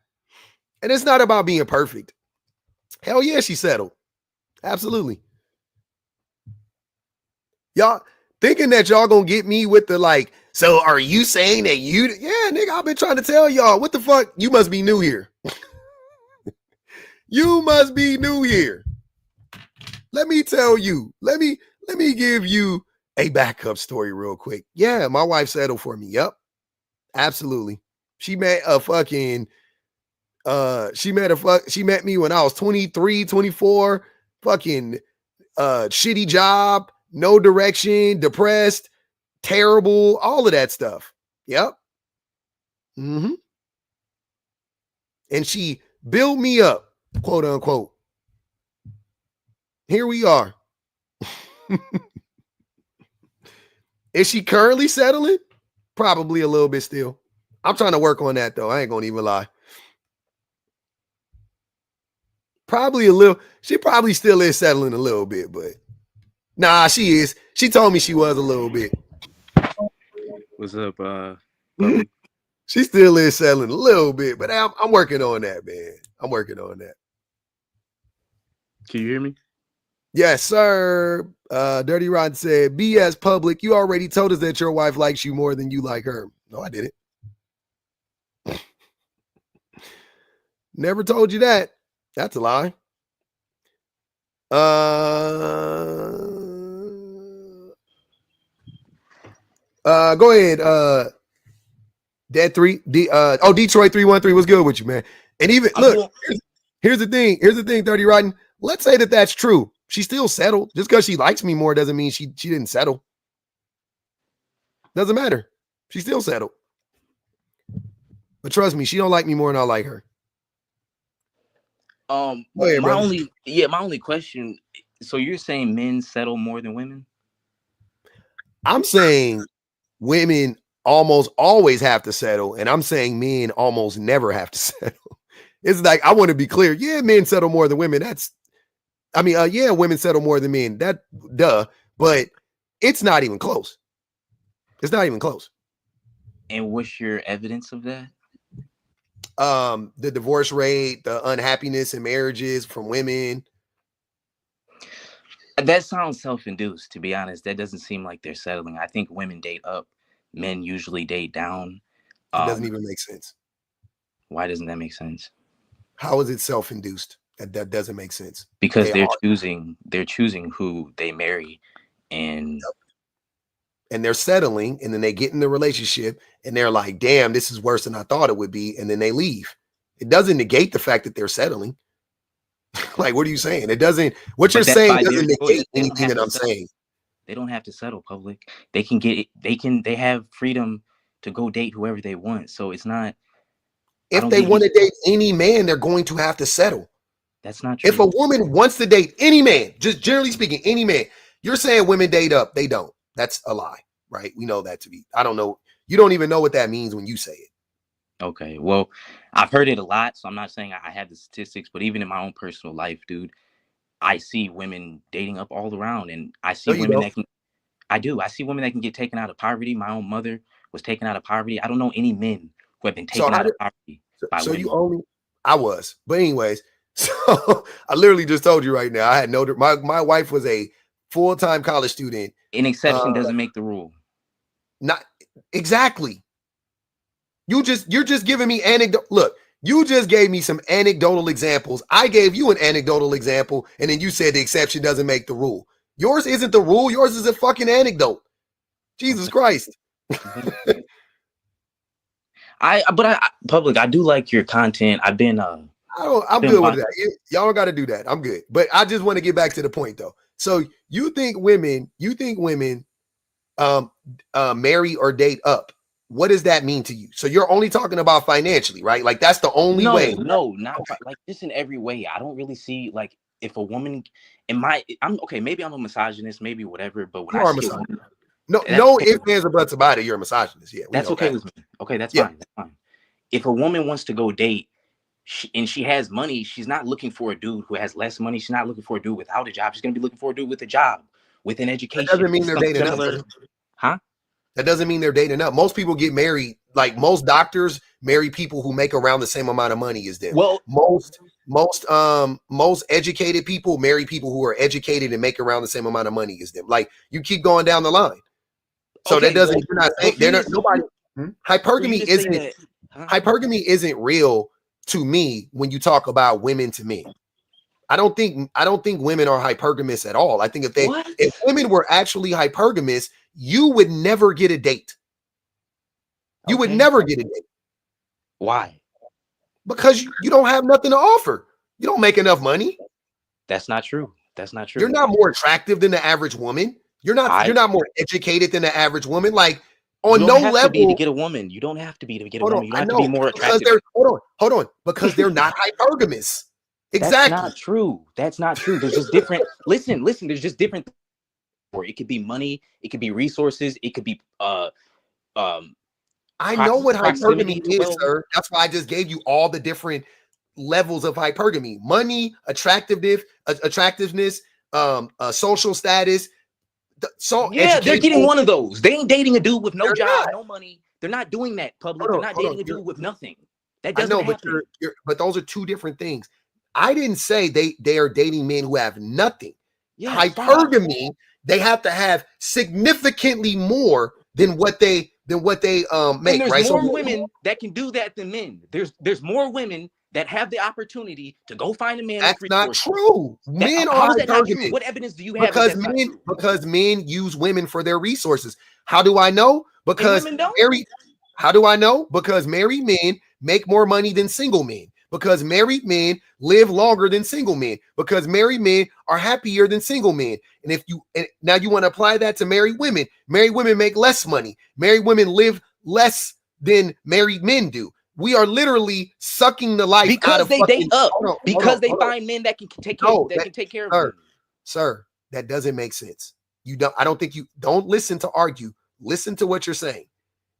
And it's not about being perfect. Hell yeah, she settled. Absolutely. Y'all thinking that y'all going to get me with the like, so are you saying that yeah, nigga, I've been trying to tell y'all, what the fuck? You must be new here. You must be new here. Let me tell you, let me give you a backup story real quick. Yeah, my wife settled for me. Yep. Absolutely. She met me when I was 23, 24, fucking shitty job, no direction, depressed, terrible, all of that stuff. Yep. Mm-hmm. And she built me up, quote unquote. Here we are. Is she currently settling? Probably a little bit still. I'm trying to work on that though. I ain't gonna even lie. Probably a little. She probably still is settling a little bit, but nah, she is. She told me she was a little bit. What's up, She still is settling a little bit, but I'm working on that, man. I'm working on that. Can you hear me? Yes, sir. Dirty Rod said, BS public, you already told us that your wife likes you more than you like her. No, I didn't. Never told you that. That's a lie. Go ahead. Detroit 313. What's good with you, man? And even look, here's the thing. Here's the thing, 30 Rotten. Let's say that that's true. She still settled. Just because she likes me more doesn't mean she didn't settle. Doesn't matter. She still settled. But trust me, she don't like me more than I like her. Ahead, my only question. So you're saying men settle more than women? I'm saying women almost always have to settle, and I'm saying men almost never have to settle. It's like, I want to be clear. Yeah, men settle more than women. Yeah, women settle more than men. But it's not even close. It's not even close. And what's your evidence of that? The divorce rate, the unhappiness in marriages from women. That sounds self-induced, to be honest. That doesn't seem like they're settling. I think women date up. Men usually date down. It doesn't even make sense. Why doesn't that make sense? How is it self-induced? That doesn't make sense. Because they're choosing who they marry, and they're settling, and then they get in the relationship and they're like, damn, this is worse than I thought it would be, and then they leave. It doesn't negate the fact that they're settling. Like, what are you saying? It doesn't, what you're saying doesn't negate anything that I'm saying. They don't have to settle, public. They can get it, they have freedom to go date whoever they want. So it's not, if they want to date any man, they're going to have to settle. That's not true. If a woman wants to date any man, just generally speaking, any man, you're saying women date up. They don't. That's a lie, right? We know that to be. I don't know. You don't even know what that means when you say it. Okay. Well, I've heard it a lot, so I'm not saying I have the statistics, but even in my own personal life, dude, I see women dating up all around, and I see women that can. I do. I see women that can get taken out of poverty. My own mother was taken out of poverty. I don't know any men who have been taken out of poverty by women. I was. But anyways, so I literally just told you right now, I had my wife was a full-time college student An exception doesn't make the rule. Not exactly. You're just giving me anecdote. Look, you just gave me some anecdotal examples. I gave you an anecdotal example, and then you said the exception doesn't make the rule. Yours isn't the rule. Yours is a fucking anecdote. Jesus Christ. Public, I do like your content. I'm good with that. Y'all don't got to do that. I'm good. But I just want to get back to the point though. So you think women marry or date up? What does that mean to you? So you're only talking about financially, right? Like that's the only way. No, not like this in every way. I don't really see like if a woman I'm okay, maybe I'm a misogynist, maybe whatever, but when I see a woman, no ifs, ands, or buts about it, you're a misogynist. Yeah, that's okay with me. Okay, that's fine. That's fine. If a woman wants to go date and she has money, she's not looking for a dude who has less money. She's not looking for a dude without a job. She's gonna be looking for a dude with a job, with an education. That doesn't mean they're dating up. Huh? That doesn't mean they're dating up. Most people get married, like most doctors marry people who make around the same amount of money as them. Well, most educated people marry people who are educated and make around the same amount of money as them. Like you keep going down the line. So that doesn't. You're not saying they're not. Nobody. Hypergamy isn't. Hypergamy isn't real to me when you talk about women to men. I don't think women are hypergamous at all. I think if women were actually hypergamous, you would never get a date. You would never get a date. Why? Because you don't have nothing to offer. You don't make enough money. That's not true. That's not true. You're not more attractive than the average woman. You're not more educated than the average woman. Like on no level. To be to get a woman. You don't have to be to get a woman. You don't have to be more attractive. Hold on. Because they're not hypergamous. Exactly. That's not true. That's not true. There's just different. Listen. There's just different. Or it could be money. It could be resources. It could be I know what hypergamy is, sir. That's why I just gave you all the different levels of hypergamy: money, attractiveness, social status. They're getting one of those. They ain't dating a dude with no job, no money. They're not doing that, public. They're not dating a dude with nothing. That doesn't happen. But those are two different things. I didn't say they are dating men who have nothing. Hypergamy, they have to have significantly more than what they make. And there's more women that can do that than men. There's more women that have the opportunity to go find a man. That's not true. Men are hypergamous. What evidence do you have? Because men use women for their resources. How do I know? Because married men make more money than single men. Because married men live longer than single men. Because married men are happier than single men. And now you want to apply that to married women. Married women make less money. Married women live less than married men do. We are literally sucking the life out of they date up. Because they find men that can take care of them. Sir, that doesn't make sense. Don't listen to argue. Listen to what you're saying.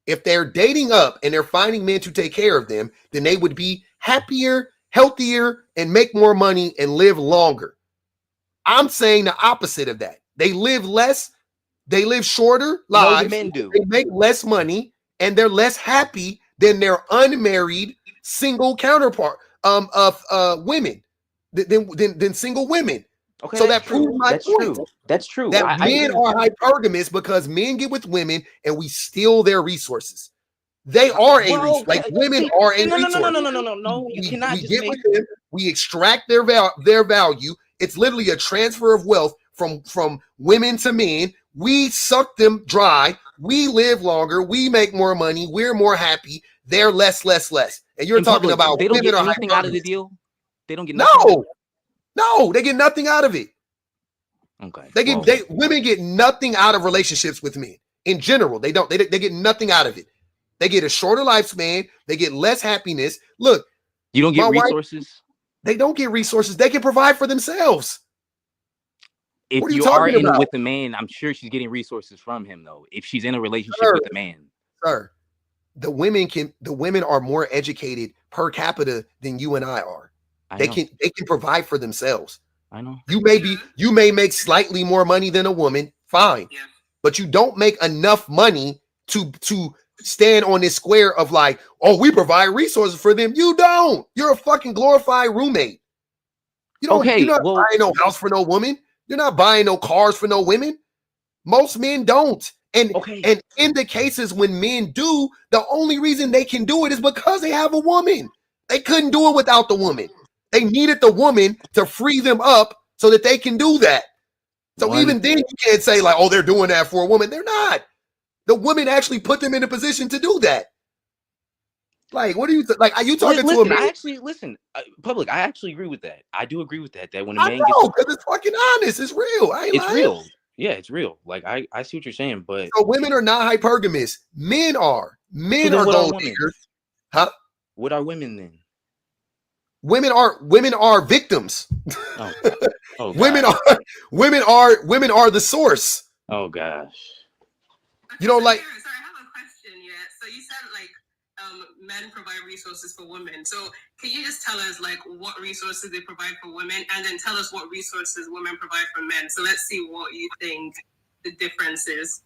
If they're dating up and they're finding men to take care of them, then they would be happier, healthier, and make more money and live longer. I'm saying the opposite of that. They live less, they live shorter lives. No, men do. They make less money and they're less happy than their unmarried single counterpart of women than single women. Okay, so that proves my point. That's true. That men are hypergamous because men get with women and we steal their resources. They are a resource. Like women are a resource. No. You cannot just make with them. We extract their value. It's literally a transfer of wealth from women to men. We suck them dry. We live longer. We make more money. We're more happy. They're less. And you're talking about they don't get anything out of the deal. They don't get nothing. No, they get nothing out of it. Okay. Women get nothing out of relationships with men in general. They don't. They get nothing out of it. They get a shorter lifespan. They get less happiness. Look, you don't get resources. They don't get resources. They can provide for themselves. If you are in with a man, I'm sure she's getting resources from him, though. If she's in a relationship with a man, sir, the women are more educated per capita than you and I are. They can provide for themselves. I know. You may make slightly more money than a woman, fine, but you don't make enough money to stand on this square of like, oh, we provide resources for them. You don't. You're a fucking glorified roommate. You're not buying no house for no woman. You're not buying no cars for no women. Most men don't. And Okay. and in the cases when men do, the only reason they can do it is because they have a woman. They couldn't do it without the woman. They needed the woman to free them up so that they can do that. So even then, you can't say like, oh, they're doing that for a woman. They're not. The woman actually put them in a position to do that. Like, what do you like? Are you talking to a man? Public. I actually agree with that. I do agree with that. That when a I man know, because it's fucking honest. It's real. I ain't it's lying. real. Yeah, it's real. Like I see what you're saying, but so women are not hypergamous. Men are. Men so are gold diggers. Huh? What are women then? Women are victims. Oh, oh women are the source. Oh gosh. You don't like. Sorry, I have a question. Yeah. So you said like men provide resources for women. So can you just tell us like what resources they provide for women, and then tell us what resources women provide for men? So let's see what you think the difference is.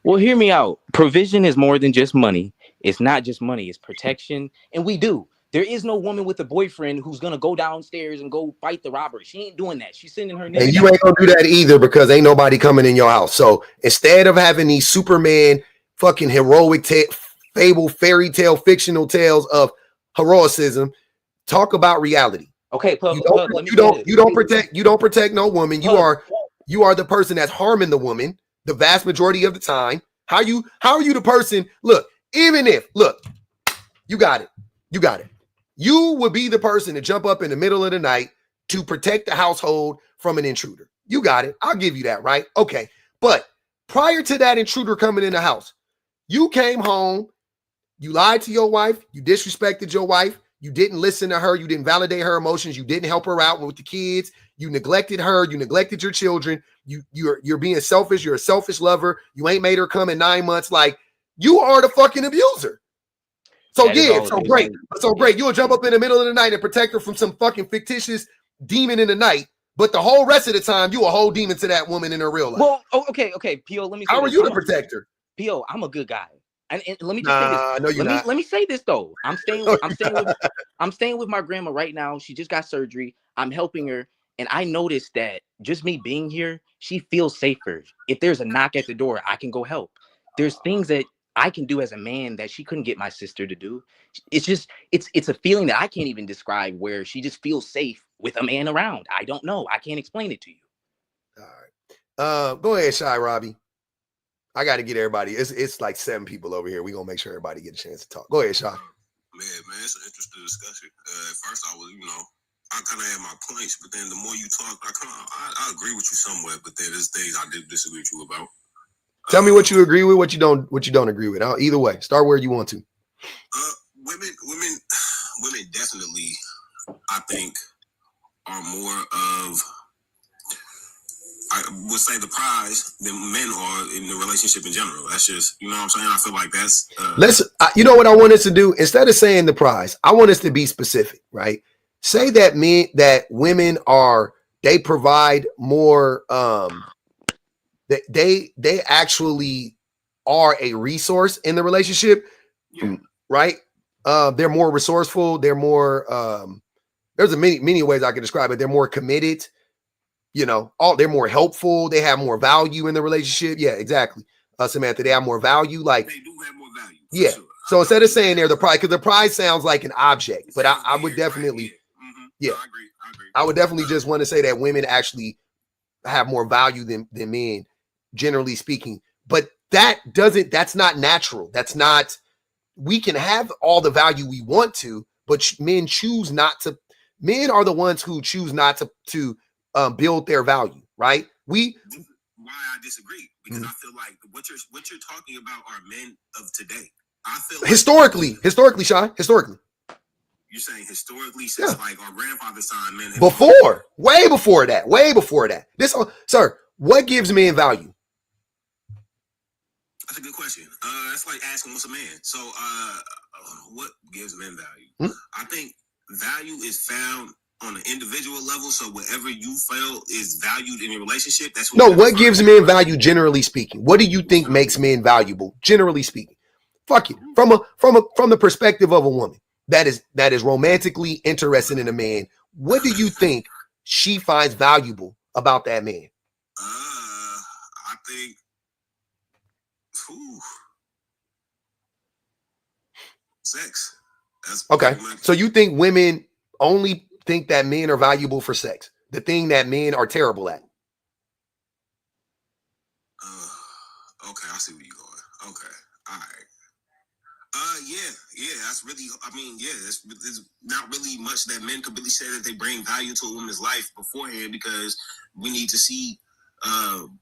Well, hear me out. Provision is more than just money. It's not just money. It's protection, and we do. There is no woman with a boyfriend who's gonna go downstairs and go fight the robber. She ain't doing that. She's sending her. And you ain't gonna do that either because ain't nobody coming in your house. So instead of having these Superman fucking heroic fairy tale, fictional tales of heroicism, talk about reality. Okay, you don't protect no woman. You are the person that's harming the woman the vast majority of the time. How are you the person? Look, you got it. You would be the person to jump up in the middle of the night to protect the household from an intruder. You got it. I'll give you that, right? Okay. But prior to that intruder coming in the house, you came home, you lied to your wife, you disrespected your wife, you didn't listen to her, you didn't validate her emotions, you didn't help her out with the kids, you neglected her, you neglected your children, you're being selfish, you're a selfish lover, you ain't made her come in 9 months. Like, you are the fucking abuser. So great. You'll jump up in the middle of the night and protect her from some fucking fictitious demon in the night. But the whole rest of the time, you a whole demon to that woman in her real life. Well, okay. P.O., let me say How are you the protector? P.O., I'm a good guy. And let me just say this. No, you're not. Let me say this though. I'm staying with my grandma right now. She just got surgery. I'm helping her. And I noticed that just me being here, she feels safer. If there's a knock at the door, I can go help. There's things that I can do as a man that she couldn't get my sister to do. It's just, it's a feeling that I can't even describe, where she just feels safe with a man around. I don't know. I can't explain it to you. All right. Go ahead, Shy Robbie. I got to get everybody. It's like 7 people over here. We're going to make sure everybody get a chance to talk. Go ahead, Shy. Man, it's an interesting discussion. At first I was, I kind of had my points, but then the more you talk, I agree with you somewhat, but then there's things I did disagree with you about. Tell me what you agree with, what you don't agree with. Either way, start where you want to. Women definitely, I think, are more of, I would say, the prize than men are in the relationship in general. That's just, you know what I'm saying? I feel like that's. You know what I want us to do? Instead of saying the prize, I want us to be specific, right? Say that women they provide more. They actually are a resource in the relationship, right? They're more resourceful. They're more. There's many ways I can describe it. They're more committed. They're more helpful. They have more value in the relationship. Yeah, exactly. Samantha, they have more value. Like, they do have more value. Yeah. Sure. So instead of saying they're the prize, because the prize sounds like an object, but I would definitely, I agree. I would definitely just want to say that women actually have more value than men, generally speaking. But that's not natural. That's not. We can have all the value we want to, but men choose not to. Men are the ones who choose not to build their value, right? Why I disagree, because I feel like what you're talking about are men of today. I feel like historically, Sean, historically. You're saying historically, since like our grandfather's time, men way before that. This, sir, what gives men value? That's a good question. That's like asking what's a man. So, what gives men value? I think value is found on an individual level. So whatever you feel is valued in your relationship, that's what gives men value, generally speaking. What do you think makes men valuable, generally speaking? Fuck it. From the perspective of a woman that is romantically interested in a man, what do you think she finds valuable about that man? I I think, sex. That's okay. So you think women only think that men are valuable for sex? The thing that men are terrible at? Okay, I see where you're going. Okay, all right. Yeah, that's really, I mean, yeah, there's not really much that men could really say that they bring value to a woman's life beforehand, because we need to see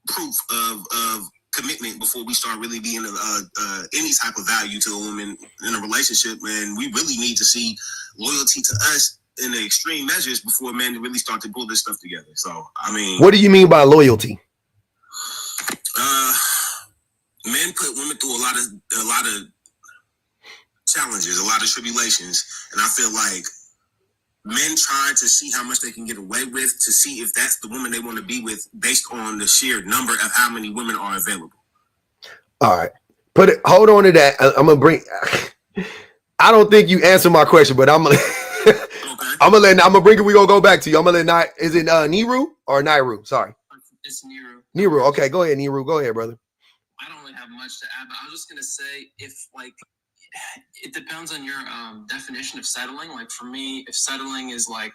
proof of commitment before we start really being any type of value to a woman in a relationship. And we really need to see loyalty to us in the extreme measures before men really start to pull this stuff together. So, I mean, what do you mean by loyalty? Men put women through a lot of challenges, a lot of tribulations, and I feel like men try to see how much they can get away with, to see if that's the woman they want to be with, based on the sheer number of how many women are available. All right, hold on to that. I'm gonna bring. I don't think you answered my question, but I'm gonna. Okay. I'm gonna bring it. We gonna go back to you. I'm gonna let Is it Niru or Nairu? Sorry, it's Niru. Niru. Okay, go ahead, Niru. Go ahead, brother. I don't really have much to add, but I was just gonna say, if like, it depends on your definition of settling. Like for me, if settling is like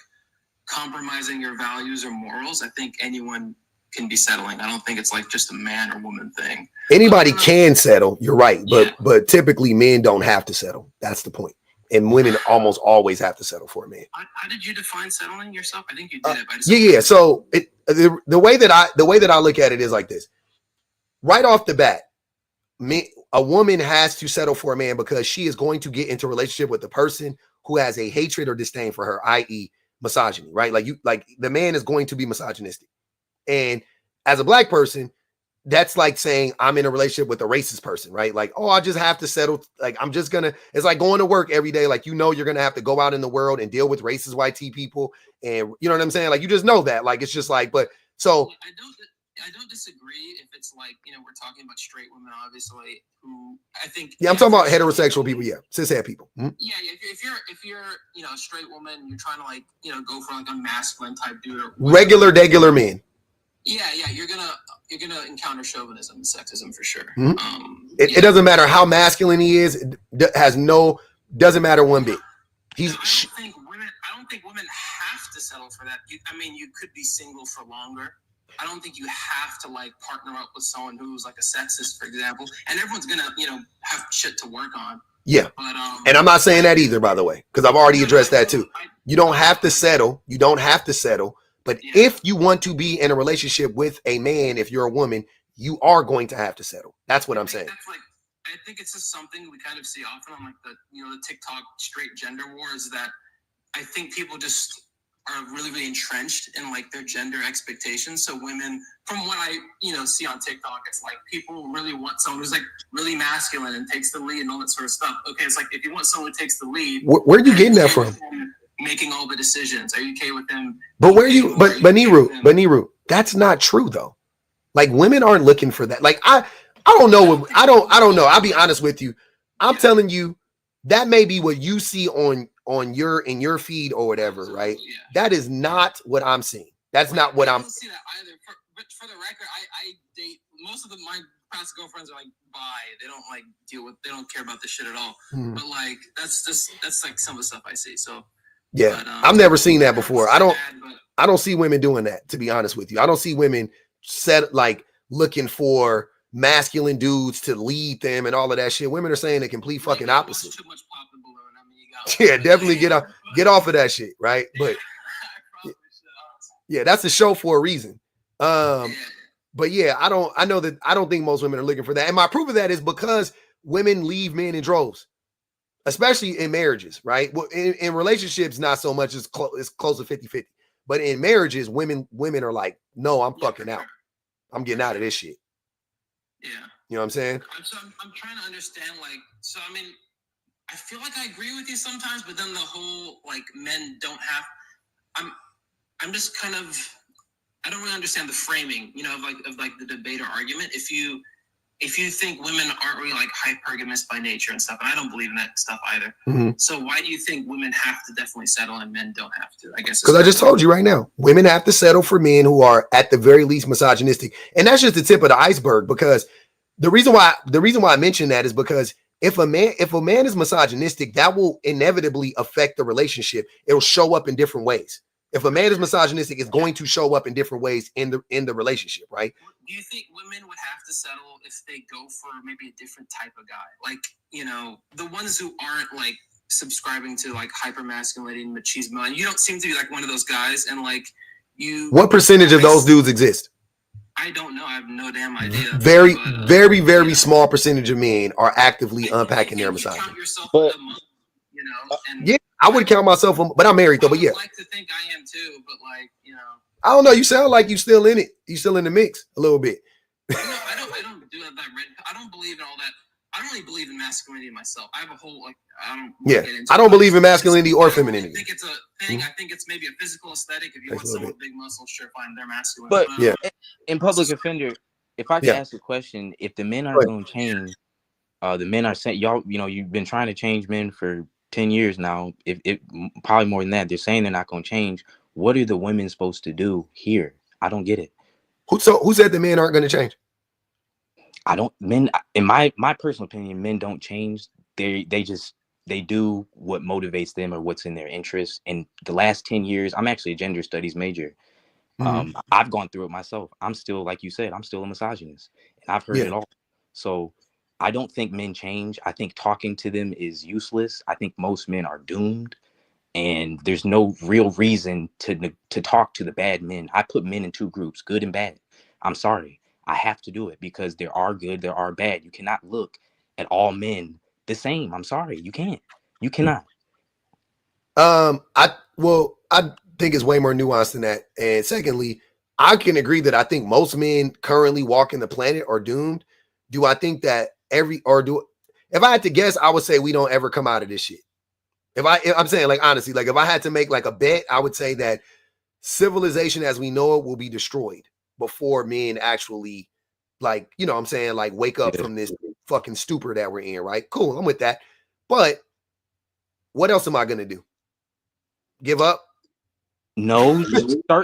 compromising your values or morals, I think anyone can be settling. I don't think it's like just a man or woman thing. Anybody can settle. You're right, but typically men don't have to settle. That's the point. And women almost always have to settle for a man. How did you define settling yourself? I think you did it. Yeah. So the way that I look at it is like this. Right off the bat, a woman has to settle for a man because she is going to get into a relationship with the person who has a hatred or disdain for her, i.e. misogyny, right? Like the man is going to be misogynistic. And as a black person, that's like saying I'm in a relationship with a racist person, right? Like, oh, I just have to settle. Like, it's like going to work every day. Like, you're going to have to go out in the world and deal with racist white people. And you know what I'm saying? Like, you just know that. Like, it's just like, but so. I don't disagree if it's like, we're talking about straight women, obviously, who I think. Yeah, I'm talking about heterosexual people. Yeah. Cishet people. Mm-hmm. Yeah. If you're, a straight woman, you're trying to like, go for like a masculine type dude or regular men. Yeah. You're gonna encounter chauvinism and sexism for sure. Mm-hmm. It doesn't matter how masculine he is. It doesn't matter one bit. I don't think women have to settle for that. You could be single for longer. I don't think you have to like partner up with someone who's like a sexist, for example. And everyone's gonna, have shit to work on. Yeah. But, and I'm not saying that either, by the way, because I've already addressed that too. You don't have to settle. But if you want to be in a relationship with a man, if you're a woman, you are going to have to settle. That's what I'm saying. I think it's just something we kind of see often on like the TikTok straight gender wars, that I think people just are really, really entrenched in like their gender expectations. So women, from what I, see on TikTok, it's like people really want someone who's like really masculine and takes the lead and all that sort of stuff. Okay. It's like, if you want someone who takes the lead, where are you getting that from? Making all the decisions. Are you okay with them? But Niru, that's not true though. Like, women aren't looking for that. Like, I don't know. I don't know. I'll be honest with you. I'm telling you, that may be what you see in your feed or whatever, right? Yeah. That is not what I'm seeing. That's not what I'm. I don't see that either. But for the record, I date most of my past girlfriends are like bi. They don't like they don't care about this shit at all. Mm. But like that's like some of the stuff I see. So yeah, but, I've never seen that before. I don't see women doing that, to be honest with you. I don't see women looking for masculine dudes to lead them and all of that shit. Women are saying the complete fucking opposite. Too much pop and balloon. Yeah, definitely get off of that shit, right? But yeah, that's the show for a reason. But yeah, I don't think most women are looking for that. And my proof of that is because women leave men in droves, especially in marriages, right? Well, in relationships, not so much. It's close to 50-50. But in marriages, women are like, no, I'm fucking out. I'm getting out of this shit. Yeah. You know what I'm saying? I'm trying to understand, I feel like I agree with you sometimes, but then the whole, men don't have, I'm just kind of, I don't really understand the framing, of the debate or argument. If you if you think women aren't really like hypergamous by nature and stuff, and I don't believe in that stuff either. So why do you think women have to definitely settle and men don't have to? I guess because I just told you right now, women have to settle for men who are at the very least misogynistic, and that's just the tip of the iceberg. Because the reason why I mention that is because if a man is misogynistic, that will inevitably affect the relationship. It'll show up in different ways. If a man is misogynistic, it's going to show up in different ways in the relationship, right? Do you think women would have to settle if they go for maybe a different type of guy? Like, you know, the ones who aren't like subscribing to like hypermasculinity and machismo, and you don't seem to be like one of those guys, and like you. What percentage of those dudes exist? I don't know. I have no damn idea. Very small percentage of men are actively unpacking their misogyny. But you know, and yeah, I would count myself, but I'm married though. But yeah, I like to think I am too. But like, you know, I don't know. You sound like you still in it. You still in the mix a little bit. No, I don't do that red. I don't believe in all that. I don't really believe in masculinity myself. I have a whole like I don't. Yeah, I don't believe in masculinity or femininity. I think it's a thing. I think it's maybe a physical aesthetic. If you want someone with big muscles, sure, fine, they're masculine. But yeah, in public offender, if I could ask a question, if the men are going to change, the men are saying y'all, you know, you've been trying to change men for 10 years now. If probably more than that, they're saying they're not going to change. What are the women supposed to do here? I don't get it. Who said the men aren't going to change? Men, in my personal opinion, men don't change. They do what motivates them or what's in their interest. In the last 10 years, I'm actually a gender studies major. I've gone through it myself. I'm still, like you said, I'm still a misogynist, and I've heard it all. So I don't think men change. I think talking to them is useless. I think most men are doomed, and there's no real reason to talk to the bad men. I put men in two groups, good and bad. I'm sorry. I have to do it because there are good, there are bad. You cannot look at all men the same. I'm sorry. You can't. You cannot. I think it's way more nuanced than that. And secondly, I can agree that I think most men currently walking the planet are doomed. Do I think that if I had to guess, I would say we don't ever come out of this shit. I'm saying, like, honestly, like if I had to make like a bet, I would say that civilization as we know it will be destroyed before men actually, like, you know what I'm saying, like wake up from this fucking stupor that we're in, right? Cool, I'm with that. But what else am I gonna do? Give up? No,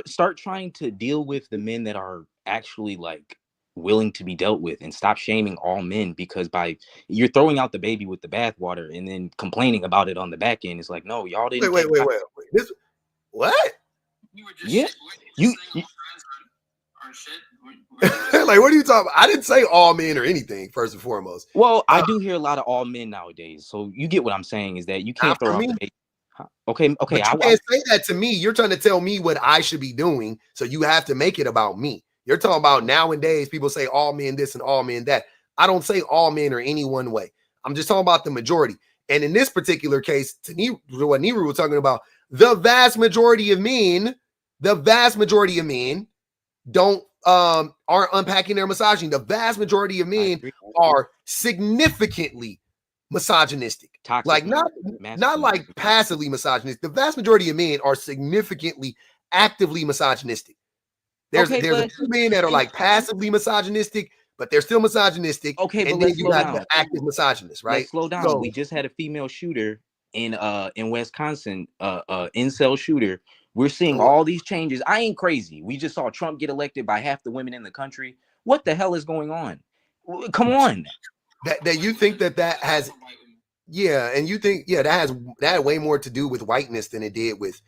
start trying to deal with the men that are actually like willing to be dealt with, and stop shaming all men, because you're throwing out the baby with the bathwater and then complaining about it on the back end. It's like, no, y'all didn't. Wait. What? You were just yeah. Like, what are you talking about? I didn't say all men or anything, first and foremost. Well, I do hear a lot of all men nowadays. So you get what I'm saying, is that you can't throw out the baby. Okay. But you can't say that to me. You're trying to tell me what I should be doing, so you have to make it about me. You're talking about nowadays people say all men this and all men that. I don't say all men are any one way. I'm just talking about the majority. And in this particular case, to what Neru was talking about, the vast majority of men don't aren't unpacking their misogyny. The vast majority of men are significantly misogynistic. Toxic, like not like passively misogynistic. The vast majority of men are significantly actively misogynistic. There's a few men that are like passively misogynistic, but they're still misogynistic. Okay, and but then you got the active misogynist, right? Let's slow down. So, we just had a female shooter in Wisconsin, incel shooter. We're seeing all these changes. I ain't crazy. We just saw Trump get elected by half the women in the country. What the hell is going on? Come on. That you think that has, and you think that had way more to do with whiteness than it did with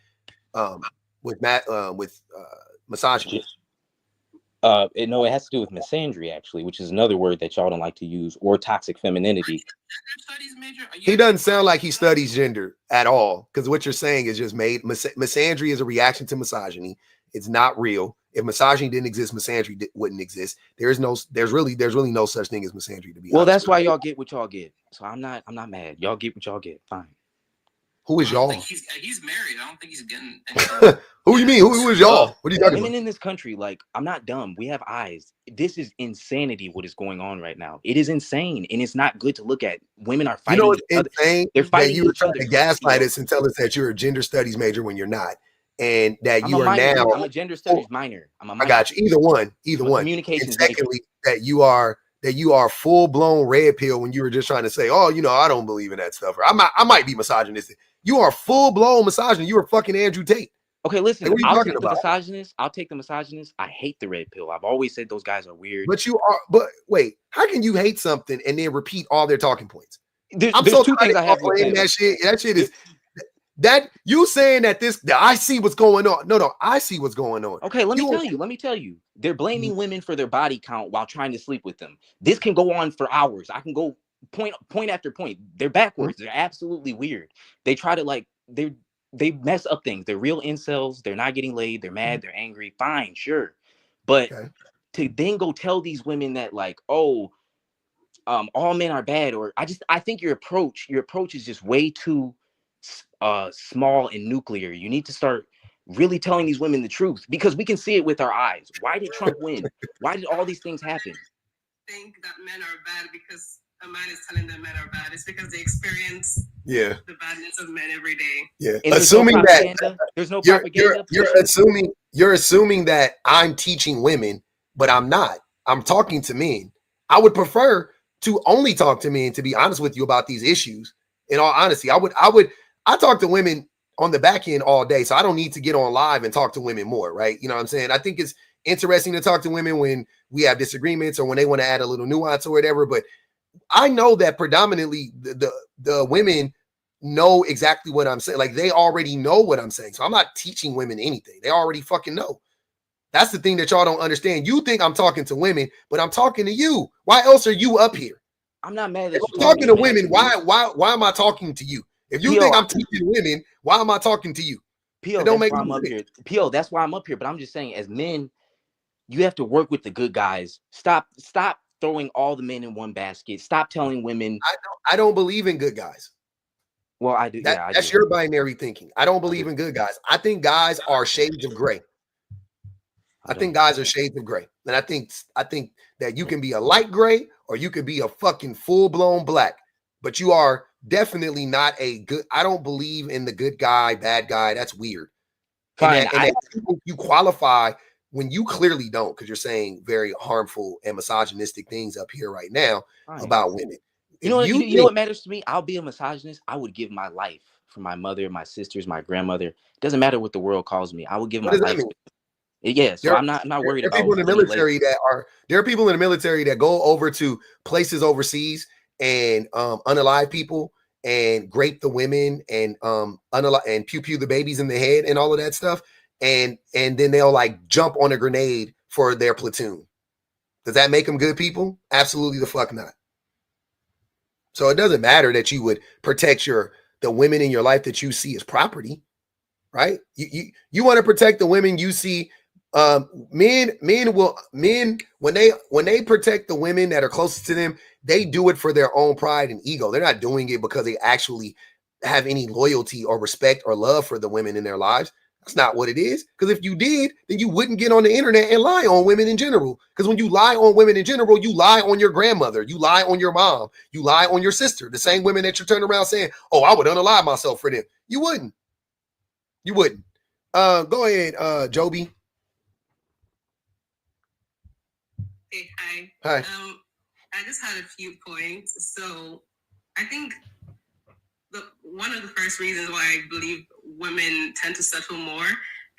misogyny. No, it has to do with misandry, actually, which is another word that y'all don't like to use, or toxic femininity. He doesn't sound like he studies gender at all, because what you're saying is just made. Misandry is a reaction to misogyny. It's not real. If misogyny didn't exist, misandry wouldn't exist. There's really no such thing as misandry, to be honest. Well, that's why y'all get what y'all get. So I'm not mad. Y'all get what y'all get. Fine. Who is y'all? He's married. I don't think he's getting anything. Who you mean? Who is y'all? What are you talking about? Women in this country, like, I'm not dumb. We have eyes. This is insanity what is going on right now. It is insane, and it's not good to look at. Women are fighting. You know, it's insane. They're fighting. You were trying to gaslight us and tell us that you're a gender studies major when you're not, and that you are now. I'm a gender studies minor. I'm a minor. I got you. Either one. Communications. And secondly, that you are that you are full blown red pill when you were just trying to say, oh, I don't believe in that stuff. Or I might be misogynistic. You are full blown misogynist. You are fucking Andrew Tate. Okay, listen, like, I'll take the misogynist. I'll take the misogynist. I hate the red pill. I've always said those guys are weird. But wait, how can you hate something and then repeat all their talking points? There's two things I have with them. That shit is that you saying that I see what's going on. No, I see what's going on. Okay, let me tell you. They're blaming women for their body count while trying to sleep with them. This can go on for hours. I can go point after point. They're backwards. They're absolutely weird. They try to they mess up things. They're real incels. They're not getting laid. They're mad. They're angry. Fine, sure. But to then go tell these women that all men are bad, or I think your approach is just way too small and nuclear. You need to start really telling these women the truth, because we can see it with our eyes. Why did Trump win? Why did all these things happen? Think that men are bad because a man is telling them men are bad. It's because they experience the badness of men every day. Yeah. And assuming that there's no propaganda. You're assuming that I'm teaching women, but I'm not. I'm talking to men. I would prefer to only talk to men, to be honest with you, about these issues. In all honesty, I talk to women on the back end all day, so I don't need to get on live and talk to women more, right? You know what I'm saying? I think it's interesting to talk to women when we have disagreements or when they want to add a little nuance or whatever, but I know that predominantly the women know exactly what I'm saying. Like, they already know what I'm saying. So I'm not teaching women anything. They already fucking know. That's the thing that y'all don't understand. You think I'm talking to women, but I'm talking to you. Why else are you up here? I'm not mad that I'm talking to women. Why am I talking to you? If you think I'm teaching women, why am I talking to you? P.O., that's why I'm up here. P.O., that's why I'm up here. But I'm just saying, as men, you have to work with the good guys. Stop throwing all the men in one basket. Stop telling women. I don't believe in good guys. Well, I do. That's your binary thinking. I don't believe in good guys. I think guys are shades of gray. I think guys are shades of gray. And I think that you can be a light gray or you could be a fucking full-blown black. But you are definitely not a good. I don't believe in the good guy, bad guy. That's weird. Fine. And you qualify when you clearly don't, because you're saying very harmful and misogynistic things up here right now about women. You know what matters to me? I'll be a misogynist. I would give my life for my mother, my sisters, my grandmother. It doesn't matter what the world calls me. I would give my life. Yeah, so I'm not worried about people in the military there are people in the military that go over to places overseas and unalive people and grape the women and and pew the babies in the head and all of that stuff, and then they'll jump on a grenade for their platoon. Does that make them good people? Absolutely the fuck not. So it doesn't matter that you would protect the women in your life that you see as property, right? You want to protect the women you see. Men when they protect the women that are closest to them, they do it for their own pride and ego. They're not doing it because they actually have any loyalty or respect or love for the women in their lives. That's not what it is. Because if you did, then you wouldn't get on the internet and lie on women in general. Because when you lie on women in general, you lie on your grandmother, you lie on your mom, you lie on your sister. The same women that you're turning around saying, "Oh, I would unalive myself for them." You wouldn't. Go ahead, Joby. Hey, hi. Hi. I just had a few points. So I think one of the first reasons why I believe women tend to settle more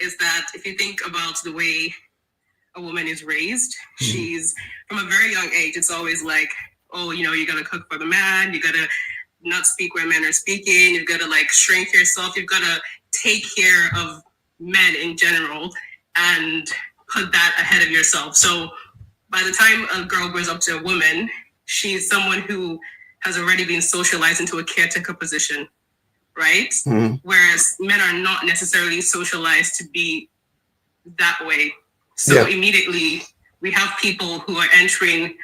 is that if you think about the way a woman is raised, she's from a very young age, it's always like, oh, you got to cook for the man, you got to not speak where men are speaking, you've got to shrink yourself, you've got to take care of men in general and put that ahead of yourself. So by the time a girl grows up to a woman, she's someone who has already been socialized into a caretaker position, right? Mm-hmm. Whereas men are not necessarily socialized to be that way. So immediately we have people who are entering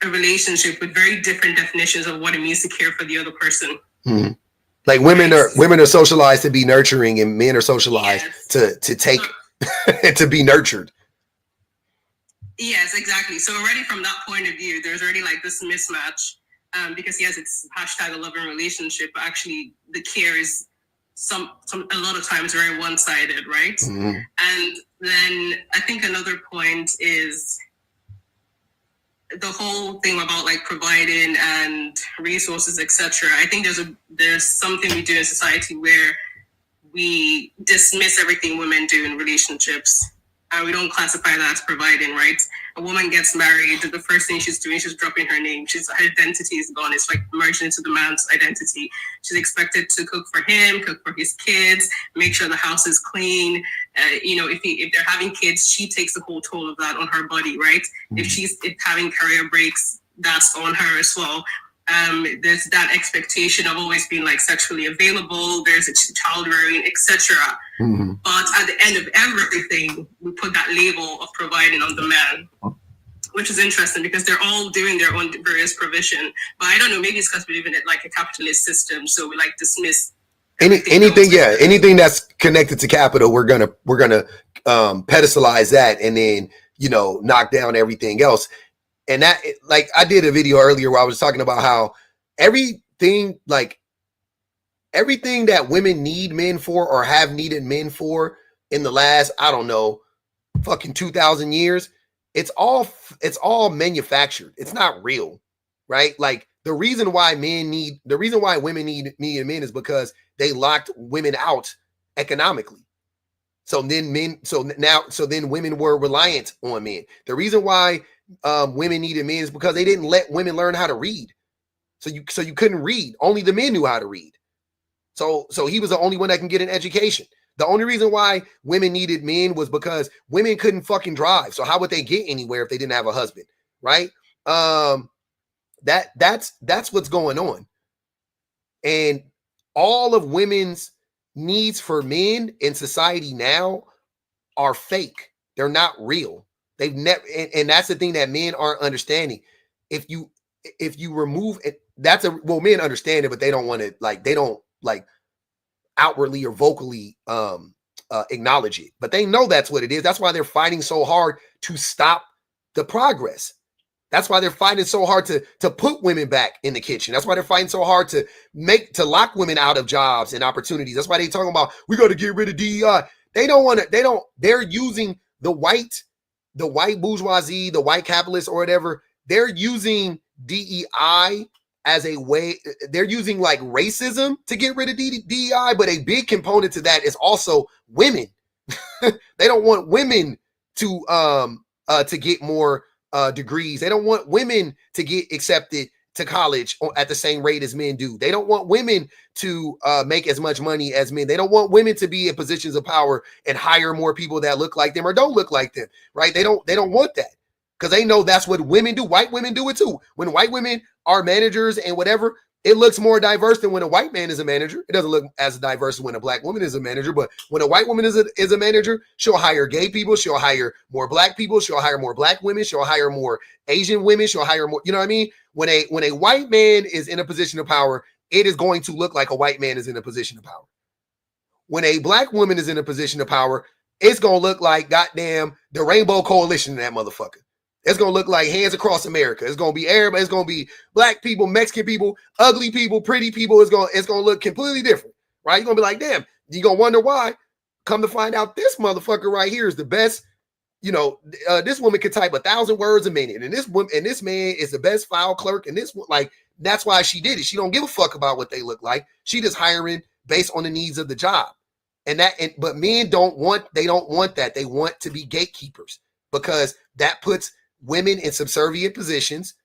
a relationship with very different definitions of what it means to care for the other person. Mm-hmm. Like women are socialized to be nurturing, and men are socialized to take to be nurtured. Yes, exactly. So already from that point of view, there's already this mismatch, because yes, it's hashtag a loving relationship, but actually the care is a lot of times very one-sided, right? Mm-hmm. And then I think another point is the whole thing about like providing and resources, etc. I think there's something we do in society where we dismiss everything women do in relationships, and we don't classify that as providing, right? A woman gets married, the first thing she's doing, she's dropping her name. Her identity is gone. It's like merging into the man's identity. She's expected to cook for him, cook for his kids, make sure the house is clean. If they're having kids, she takes the whole toll of that on her body, right? If having career breaks, that's on her as well. There's that expectation of always being like sexually available. There's a child rearing, etc. But at the end of everything, we put that label of providing on the man, which is interesting because they're all doing their own various provision. But I don't know, maybe it's because we live in like a capitalist system, so we like dismiss anything that's connected to capital. We're gonna pedestalize that and then knock down everything else. And that, like, I did a video earlier where I was talking about how everything that women need men for or have needed men for in the last, I don't know, fucking 2,000 years, it's all manufactured. It's not real, right? Like the reason why women need men is because they locked women out economically. So then women were reliant on men. The reason why women needed men is because they didn't let women learn how to read. So you couldn't read. Only the men knew how to read. So he was the only one that can get an education. The only reason why women needed men was because women couldn't fucking drive. So how would they get anywhere if they didn't have a husband, right? That's what's going on. And all of women's needs for men in society now are fake. They're not real. They've never, and that's the thing that men aren't understanding. If you remove it, men understand it, but they don't want to they don't outwardly or vocally acknowledge it. But they know that's what it is. That's why they're fighting so hard to stop the progress. That's why they're fighting so hard to put women back in the kitchen. That's why they're fighting so hard to lock women out of jobs and opportunities. That's why they're talking about we got to get rid of DEI. They're using the white bourgeoisie, the white capitalists or whatever. They're using DEI as a way. They're using like racism to get rid of DEI, but a big component to that is also women. They don't want women to get more degrees. They don't want women to get accepted to college at the same rate as men do. They don't want women to make as much money as men. They don't want women to be in positions of power and hire more people that look like them or don't look like them, right? They don't want that because they know that's what women do. White women do it too. When white women are managers and whatever, it looks more diverse than when a white man is a manager. It doesn't look as diverse as when a black woman is a manager, but when a white woman is a manager, she'll hire gay people. She'll hire more black people. She'll hire more black women. She'll hire more Asian women. She'll hire more, you know what I mean? When a white man is in a position of power, it is going to look like a white man is in a position of power. When a black woman is in a position of power, it's going to look like goddamn the Rainbow Coalition in that motherfucker. It's going to look like Hands Across America. It's going to be everybody. It's going to be black people, Mexican people, ugly people, pretty people. It's going to look completely different, right? You're going to be like, damn, you're going to wonder why. Come to find out this motherfucker right here is the best. This woman can type 1,000 words a minute. And this man is the best file clerk. And that's why she did it. She don't give a fuck about what they look like. She just hiring based on the needs of the job. But men don't want that. They want to be gatekeepers because that puts women in subservient positions.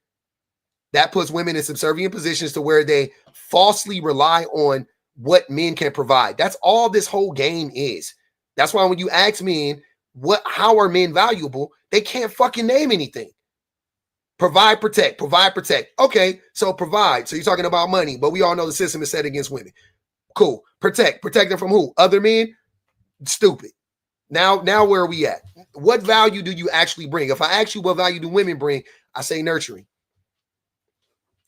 That puts women in subservient positions to where they falsely rely on what men can provide. That's all this whole game is. That's why when you ask men, how are men valuable? They can't fucking name anything. Provide, protect, provide, protect. Okay, so provide. So you're talking about money, but we all know the system is set against women. Cool. Protect them from who? Other men? Stupid. Now where are we at? What value do you actually bring? If I ask you what value do women bring, I say nurturing.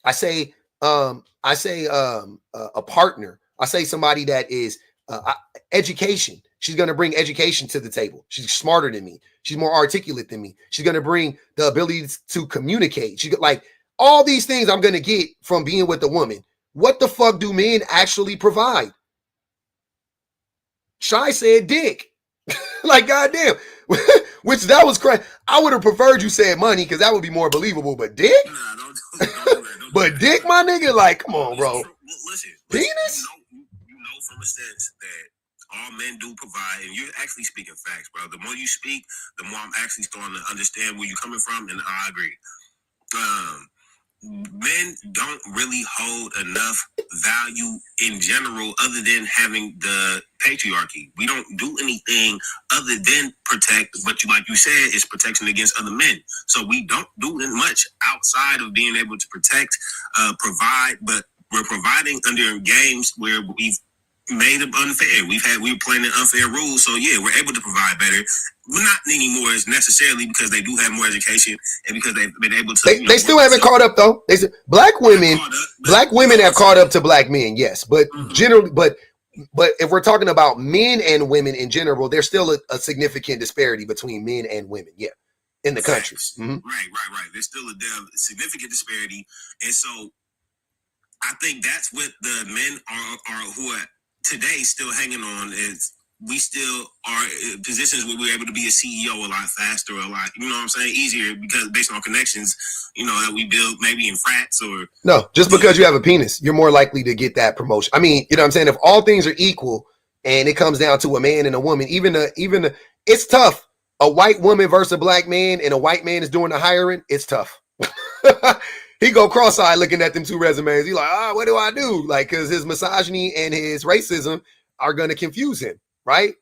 I say a partner. I say somebody that is education. She's going to bring education to the table. She's smarter than me. She's more articulate than me. She's going to bring the ability to communicate. She like all these things I'm going to get from being with a woman. What the fuck do men actually provide? Shy said dick. Like, goddamn. Which that was crazy. I would have preferred you said money because that would be more believable. But dick, Nah, don't do that. but dick, my nigga, like, come on, bro. Listen, Penis? you know from a sense that all men do provide, and you're actually speaking facts, bro. The more you speak, the more I'm actually starting to understand where you're coming from, and I agree. Men don't really hold enough value in general other than having the patriarchy. We don't do anything other than protect, but like you said, it's protection against other men. So we don't do much outside of being able to protect, provide, but we're providing under games where we've made them unfair. We were playing in unfair rules. So yeah, we're able to provide better. We're not anymore necessarily because they do have more education and because they've been able to. They still haven't caught up though. They said black women have caught up to black men, yes, but generally, but if we're talking about men and women in general, there's still a significant disparity between men and women, yeah, in the country. Right. There's still a significant disparity, and so I think that's what the men are who are today still hanging on is. We still are in positions where we're able to be a CEO a lot faster, a lot, you know what I'm saying, easier because based on connections, you know, that we build maybe in frats or. No, just because you have a penis, you're more likely to get that promotion. I mean, you know what I'm saying? If all things are equal and it comes down to a man and a woman, even it's tough. A white woman versus a black man and a white man is doing the hiring, it's tough. He go cross-eyed looking at them two resumes. He's like, what do I do? Like, because his misogyny and his racism are going to confuse him. Right,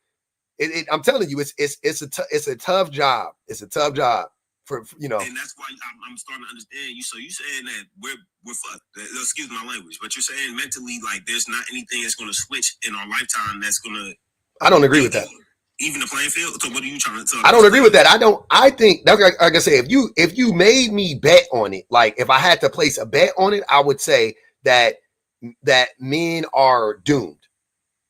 I'm telling you, it's a tough job. It's a tough job for you know. And that's why I'm starting to understand you. So you saying that we're fucked. Excuse my language, but you're saying mentally like there's not anything that's going to switch in our lifetime that's going to. I don't agree with that. Even the playing field. So what are you trying to tell? I don't agree with that. I think like I say, if you made me bet on it, like if I had to place a bet on it, I would say that men are doomed,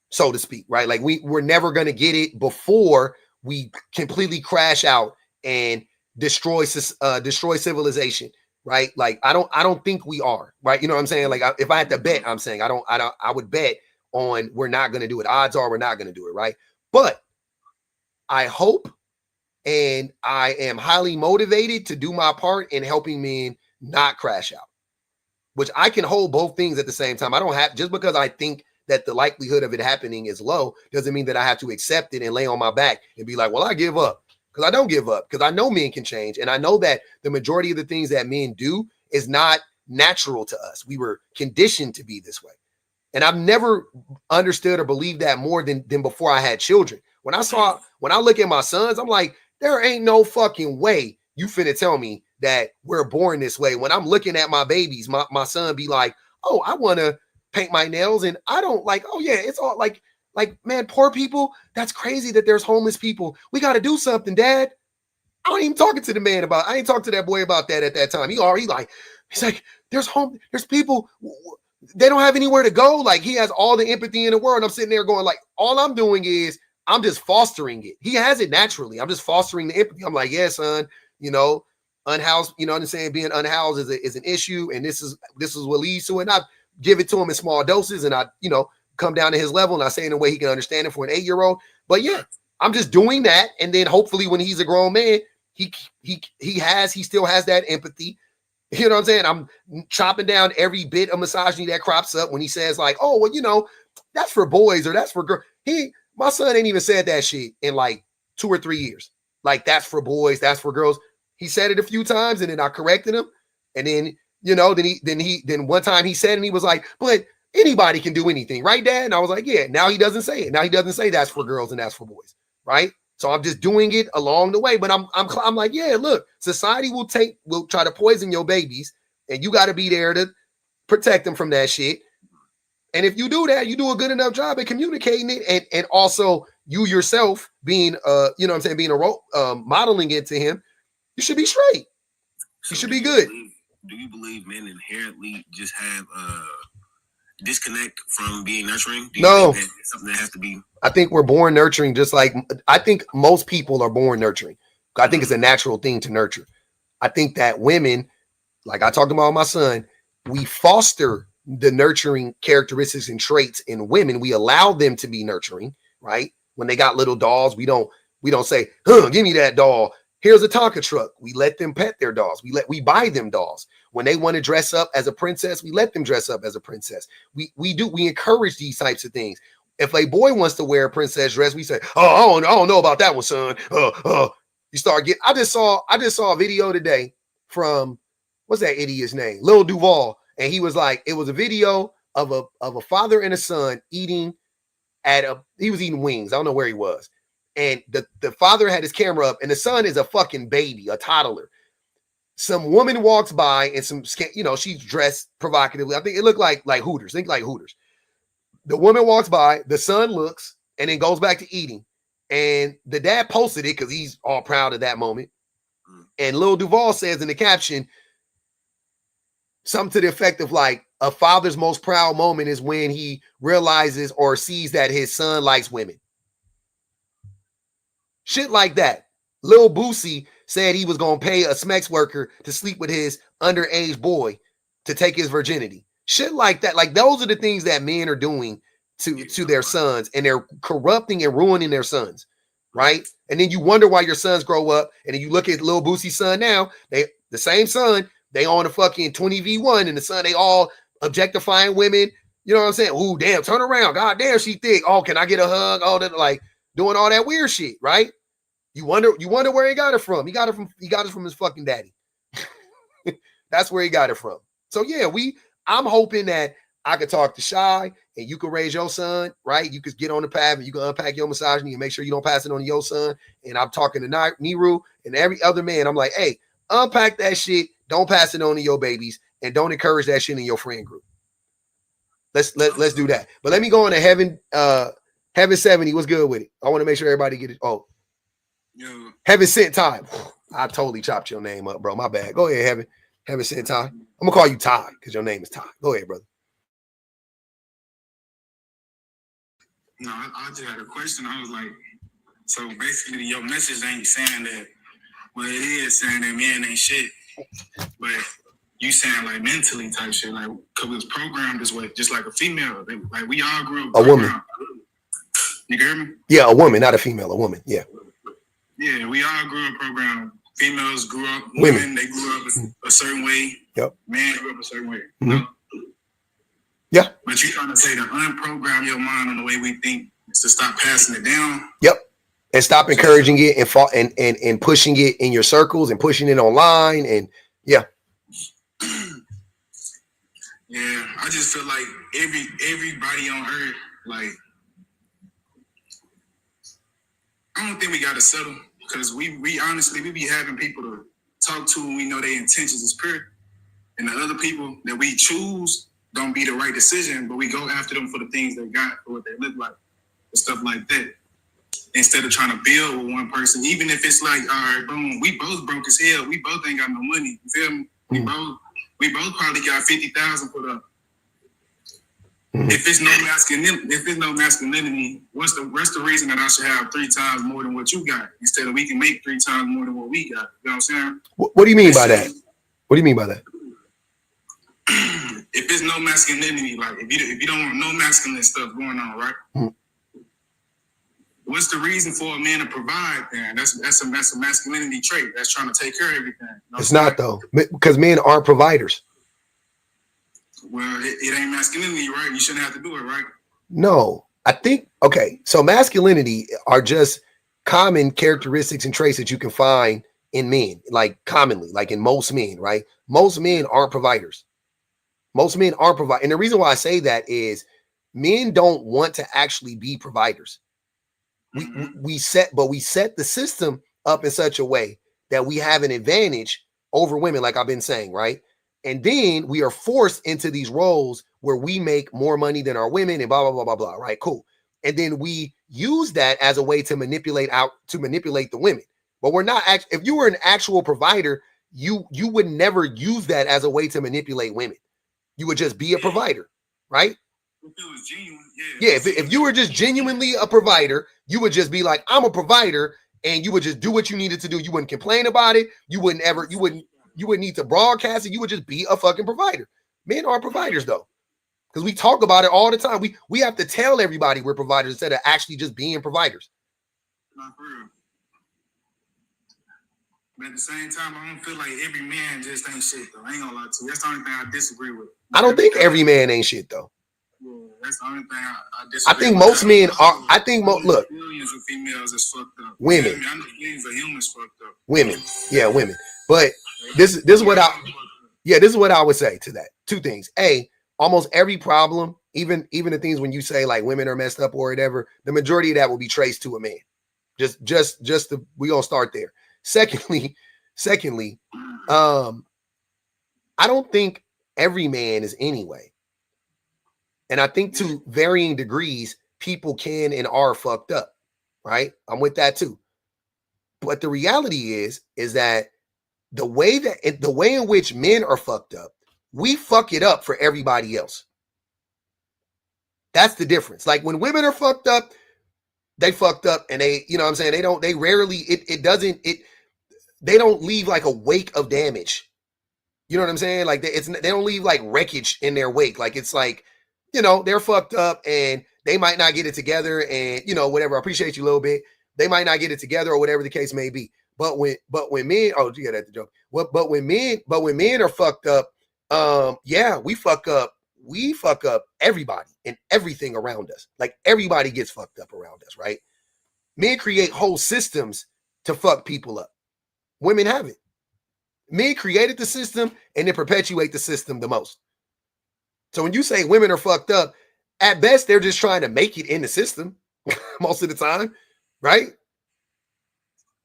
so to speak, right? Like we're never going to get it before we completely crash out and destroy civilization, right? Like I don't think we are, right? You know what I'm saying? Like if I had to bet, I'm saying I would bet on we're not going to do it. Odds are we're not going to do it, right? But I hope and I am highly motivated to do my part in helping men not crash out, which I can hold both things at the same time. I don't have, just because I think that the likelihood of it happening is low doesn't mean that I have to accept it and lay on my back and be like, well, I give up, because I don't give up, because I know men can change. And I know that the majority of the things that men do is not natural to us. We were conditioned to be this way. And I've never understood or believed that more than before I had children. When I look at my sons, I'm like, there ain't no fucking way you finna tell me that we're born this way. When I'm looking at my babies, my son be like, oh, I want to paint my nails, and I don't like, oh yeah, it's all like, man, poor people, that's crazy that there's homeless people. We got to do something, Dad. I ain't even talking to the man about, I ain't talking to that boy about that at that time. He's like, there's people, they don't have anywhere to go. Like, he has all the empathy in the world. I'm sitting there going like, all I'm doing is I'm just fostering it. He has it naturally. I'm just fostering the empathy. I'm like, yeah, son, you know, unhoused, you know what I'm saying? Being unhoused is an issue. And this is what leads to it. And I give it to him in small doses, and I, you know, come down to his level, and I say in a way he can understand it for an 8-year-old. But yeah, I'm just doing that. And then hopefully when he's a grown man, he still has that empathy. You know what I'm saying? I'm chopping down every bit of misogyny that crops up when he says like, oh, well, you know, that's for boys or that's for girls. My son ain't even said that shit in like 2 or 3 years. Like, that's for boys, that's for girls. He said it a few times, and then I corrected him. And then, you know, then one time he said, and he was like, but anybody can do anything, right, Dad? And I was like, yeah. Now he doesn't say it. Now he doesn't say that's for girls and that's for boys, right? So I'm just doing it along the way. But I'm like, yeah, look, society will try to poison your babies, and you got to be there to protect them from that shit. And if you do that, you do a good enough job at communicating it, and also you yourself being, you know what I'm saying, being a role, modeling it to him, you should be straight. You should be good. Do you believe men inherently just have a disconnect from being nurturing? Do you No. think that's something that has to be? I think we're born nurturing, just like I think most people are born nurturing. I think it's a natural thing to nurture. I think that women, like I talked about my son, we foster the nurturing characteristics and traits in women. We allow them to be nurturing, right? When they got little dolls, we don't We don't say, give me that doll. Here's a Tonka truck. We let them pet their dolls. We buy them dolls. When they want to dress up as a princess, we let them dress up as a princess. We encourage these types of things. If a boy wants to wear a princess dress, we say, I don't know about that one, son. You start getting. I just saw a video today from what's that idiot's name? Lil Duval. And he was like, it was a video of a father and a son eating he was eating wings. I don't know where he was. And the father had his camera up and the son is a fucking baby, a toddler. Some woman walks by and she's dressed provocatively. I think it looked like Hooters. Think like Hooters. The woman walks by, the son looks and then goes back to eating. And the dad posted it because he's all proud of that moment. And Lil Duval says in the caption, something to the effect of like, a father's most proud moment is when he realizes or sees that his son likes women. Shit like that. Lil Boosie said he was going to pay a Smex worker to sleep with his underage boy to take his virginity. Shit like that. Like those are the things that men are doing to their sons, and they're corrupting and ruining their sons, right? And then you wonder why your sons grow up, and then you look at Lil Boosie's son now, the same son, they on a fucking 20v1, and the son, they all objectifying women. You know what I'm saying? Ooh, damn, turn around. God damn, she thick. Oh, can I get a hug? All that, like doing all that weird shit, right? You wonder where he got it from. He got it from his fucking daddy. That's where he got it from. So yeah, I'm hoping that I could talk to Shy and you can raise your son, right? You could get on the path and you can unpack your misogyny and make sure you don't pass it on to your son. And I'm talking to Niru and every other man. I'm like, hey, unpack that shit. Don't pass it on to your babies and don't encourage that shit in your friend group. Let's do that. But let me go on to Heaven 70. What's good with it? I want to make sure everybody get it. Oh, Yo. Heaven Sent Time. I totally chopped your name up, bro. My bad. Go ahead, Heaven Sent Time. I'm gonna call you Ty because your name is Ty. Go ahead, brother. No, I just had a question. I was like, so basically your message ain't saying that, well, it is saying that men ain't shit, but you saying like mentally type shit, like, because it's programmed this way, just like a female. Like we all grew up. A woman. You hear me? Yeah, a woman, not a female, a woman. Yeah. Yeah, we all grew up programmed. Females grew up, women, they grew up a certain way. Yep. Men grew up a certain way. Mm-hmm. You know? Yeah. But you're trying to say to unprogram your mind on the way we think is to stop passing it down. Yep. And stop encouraging it and pushing it in your circles and pushing it online. And yeah. Yeah. I just feel like everybody on earth, like, I don't think we gotta settle because we honestly we be having people to talk to and we know their intentions is pure. And the other people that we choose don't be the right decision, but we go after them for the things they got, for what they look like, and stuff like that. Instead of trying to build with one person, even if it's like, all right, boom, we both broke as hell, we both ain't got no money. You feel me? We both probably got 50,000 put up. If there's no masculinity, what's the reason that I should have 3 times more than what you got instead of we can make 3 times more than what we got? You know what I'm saying? What do you mean by that? What do you mean by that? If there's no masculinity, like if you don't want no masculine stuff going on, right? Mm-hmm. What's the reason for a man to provide? Then that's a masculinity trait. That's trying to take care of everything. You know, it's not though, because men aren't providers. Well, it ain't masculinity, right? You shouldn't have to do it, right? No, I think, okay, so masculinity are just common characteristics and traits that you can find in men, like commonly, like in most men, right? Most men aren't providers. Most men aren't providers. And the reason why I say that is men don't want to actually be providers. We set the system up in such a way that we have an advantage over women, like I've been saying, right? And then we are forced into these roles where we make more money than our women and blah, blah, blah, blah, blah. Right. Cool. And then we use that as a way to manipulate the women. But we're not if you were an actual provider, you would never use that as a way to manipulate women. You would just be a provider. Right. If it was genuine, yeah. If you were just genuinely a provider, you would just be like, I'm a provider, and you would just do what you needed to do. You wouldn't complain about it. You wouldn't need to broadcast it. You would just be a fucking provider. Men are providers though. Because we talk about it all the time. We have to tell everybody we're providers instead of actually just being providers. Not for real. But at the same time, I don't feel like every man just ain't shit though. I ain't gonna lie to you. That's the only thing I disagree with. I don't think every man ain't shit though. Yeah, that's the only thing I disagree with. I think most men are. I think look. Millions of females is fucked up. Women. I know millions of humans fucked up. Women. Yeah, women. But this is what this is what I would say to that. Two things. A, almost every problem, even the things when you say like women are messed up or whatever, the majority of that will be traced to a man. We gonna start there. Secondly, I don't think every man is anyway. And I think to varying degrees, people can and are fucked up, right? I'm with that too. But the reality is that the way in which men are fucked up, we fuck it up for everybody else. That's the difference. Like when women are fucked up, they fucked up and they, you know what I'm saying? They don't leave like a wake of damage. You know what I'm saying? Like they don't leave like wreckage in their wake. Like it's like, you know, they're fucked up and they might not get it together and, you know, whatever. I appreciate you a little bit. They might not get it together or whatever the case may be. But when men, oh, yeah, that's the joke. But when men are fucked up, we fuck up everybody and everything around us. Like everybody gets fucked up around us, right? Men create whole systems to fuck people up. Women haven't. Men created the system and then perpetuate the system the most. So when you say women are fucked up, at best, they're just trying to make it in the system most of the time, right?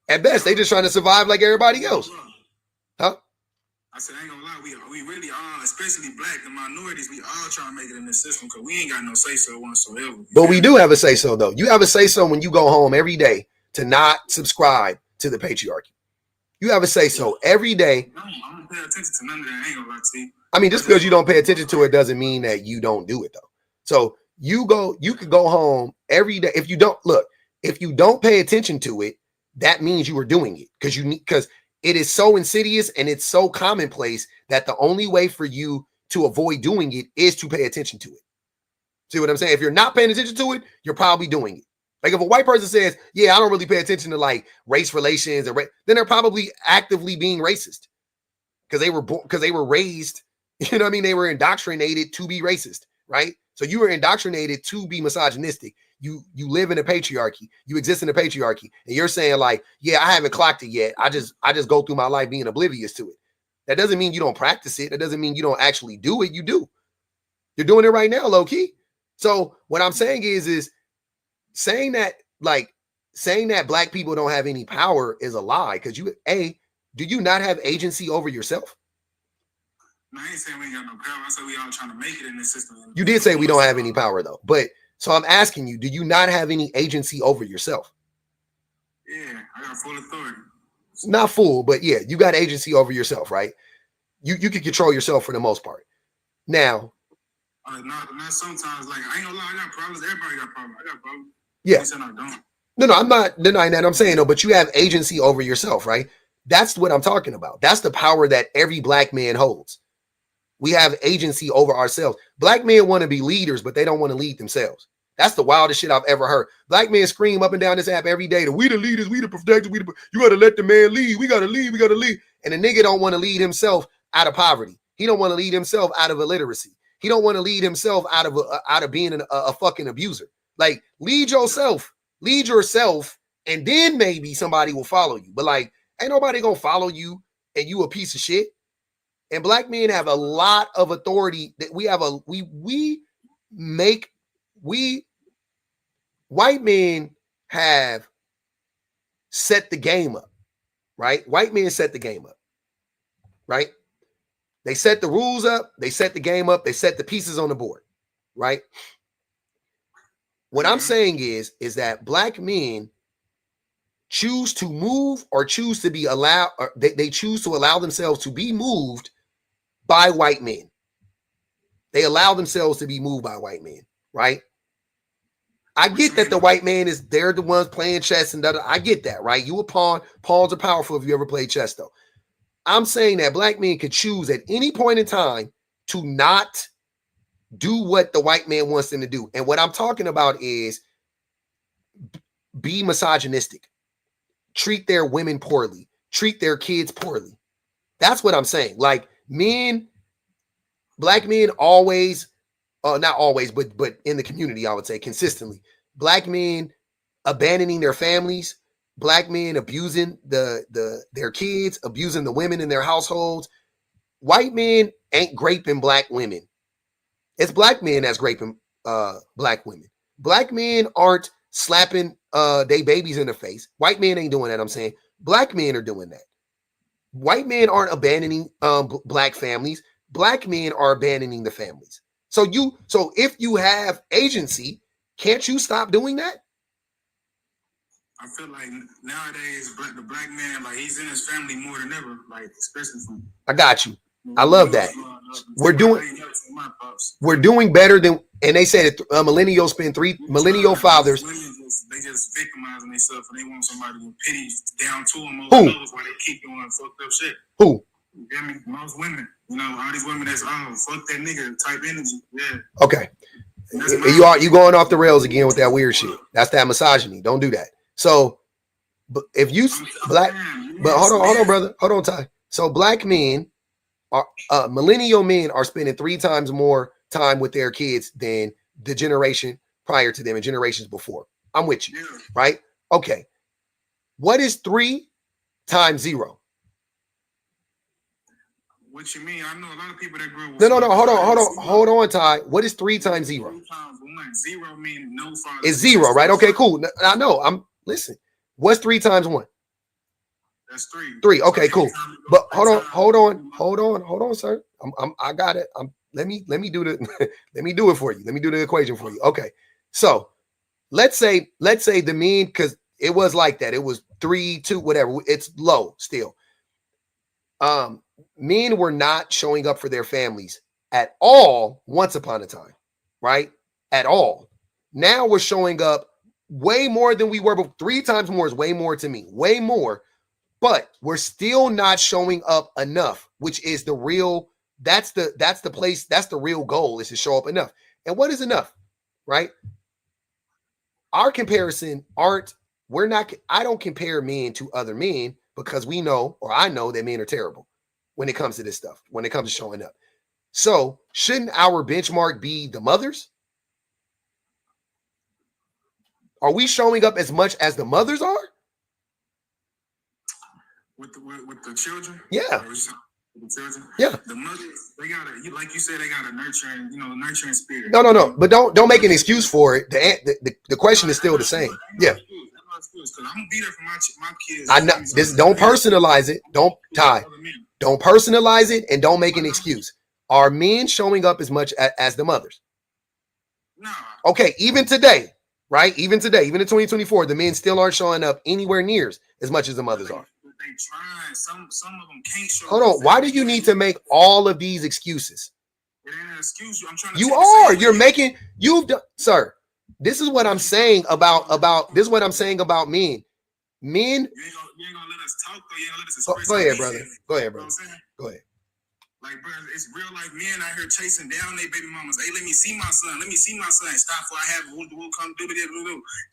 At best, they just trying to survive like everybody else. Huh? I said, I ain't gonna lie, we really are, especially black and minorities, we all trying to make it in the system because we ain't got no say-so whatsoever. But we do have a say-so, though. You have a say-so when you go home every day to not subscribe to the patriarchy. You have a say-so every day. No, I don't pay attention to none of that. I ain't gonna lie to you. I mean, just because you don't pay attention to it doesn't mean that you don't do it, though. So you could go home every day. If you don't pay attention to it, that means you were doing it because it is so insidious and it's so commonplace that the only way for you to avoid doing it is to pay attention to it. See what I'm saying? If you're not paying attention to it, you're probably doing it. Like if a white person says, yeah, I don't really pay attention to like race relations, then they're probably actively being racist because they were raised, you know what I mean? They were indoctrinated to be racist, right? So you were indoctrinated to be misogynistic. You live in a patriarchy. You exist in a patriarchy. And you're saying like, yeah, I haven't clocked it yet. I just go through my life being oblivious to it. That doesn't mean you don't practice it. That doesn't mean you don't actually do it. You do. You're doing it right now, low key. So what I'm saying is saying that black people don't have any power is a lie. Because do you not have agency over yourself? No, I ain't saying we ain't got no power. I said we all trying to make it in this system. You did say we don't have any power though. But so I'm asking you, do you not have any agency over yourself? Yeah, I got full authority. Not full, but yeah, you got agency over yourself, right? You can control yourself for the most part. Now, not sometimes. Like I ain't gonna lie, I got problems. Everybody got problems. I got problems. Yeah. I said I don't. No, I'm not denying that. I'm saying no, but you have agency over yourself, right? That's what I'm talking about. That's the power that every black man holds. We have agency over ourselves. Black men want to be leaders, but they don't want to lead themselves. That's the wildest shit I've ever heard. Black men scream up and down this app every day that we the leaders, we the protectors, you got to let the man lead. We got to lead. And the nigga don't want to lead himself out of poverty. He don't want to lead himself out of illiteracy. He don't want to lead himself out of being a fucking abuser. Like lead yourself, and then maybe somebody will follow you. But like, ain't nobody gonna follow you and you a piece of shit. And black men have a lot of authority that white men have set the game up, right? White men set the game up, right? They set the rules up, they set the game up, they set the pieces on the board, right? What I'm saying is that black men choose to move or choose to be allowed, or they choose to allow themselves to be moved by white men. They allow themselves to be moved by white men, right? I get that the white man they're the ones playing chess and I get that, right? You a pawn. Pawns are powerful if you ever played chess, though. I'm saying that black men could choose at any point in time to not do what the white man wants them to do. And what I'm talking about is be misogynistic, treat their women poorly, treat their kids poorly. That's what I'm saying. Like black men always, not always, but in the community, I would say consistently, black men abandoning their families, black men abusing their kids, abusing the women in their households. White men ain't raping black women. It's black men that's raping black women. Black men aren't slapping they babies in the face. White men ain't doing that. I'm saying black men are doing that. White men aren't abandoning black families. Black men are abandoning the families. So if you have agency, can't you stop doing that? I feel like nowadays the black man, like he's in his family more than ever, like especially from. I got you. I love that. We're doing better than, and they said millennial fathers. They just victimizing themselves and they want somebody to pity down to them. Who? Why they keep doing fucked up shit. Who? You get me? Most women, all these women that's fuck that nigga type energy. Yeah. Okay. You going off the rails again with that weird shit. That's that misogyny. Don't do that. So, but if you but hold on, brother. Hold on, Ty. So black men are millennial men are spending 3 times more time with their kids than the generation prior to them and generations before. I'm with you, right? Okay. What is 3 times 0? What you mean? I know a lot of people that grew up. No. Hold on, Ty. What is 3 times 0? 3 times 1. 0 means no father. It's 0, right? Okay, cool. I know. Listen. What's 3 times 1? That's 3. 3. Okay, cool. But hold on, sir. I got it. Let me do let me do it for you. Let me do the equation for you. Okay. So let's say the mean, because it was like that. It was 3, 2, whatever. It's low still. Men were not showing up for their families at all once upon a time, right? At all. Now we're showing up way more than we were, but 3 times more is way more to me, way more. But we're still not showing up enough, which is the real. That's the place. That's the real goal, is to show up enough. And what is enough, right? Our comparison I don't compare men to other men because we know, or I know, that men are terrible when it comes to this stuff, when it comes to showing up. So shouldn't our benchmark be the mothers? Are we showing up as much as the mothers are? With the children? Yeah. The children? Yeah. The mothers, they gotta, like you said, they got a nurturing spirit. No. But don't make an excuse for it. The question is still the same. Yeah. Because I'm gonna be there for my kids. I know this. Don't personalize it. Don't personalize it, and don't make an excuse. Are men showing up as much as the mothers? No. Okay, even today, right? Even in 2024, the men still aren't showing up anywhere near as much as the mothers are. They trying. Some of them can't show. Hold on. Why do you need to make all of these excuses? It ain't an excuse. I'm trying to. You are. You're making. You've done, sir. This is what I'm saying about. This is what I'm saying about men. Men. You ain't gonna let us talk though. You ain't gonna let us express. Go ahead, brother. Go ahead, brother. Go ahead. Like, bro, it's real life men out here chasing down their baby mamas. Hey, let me see my son. Let me see my son. Stop before I have it. We'll come do it.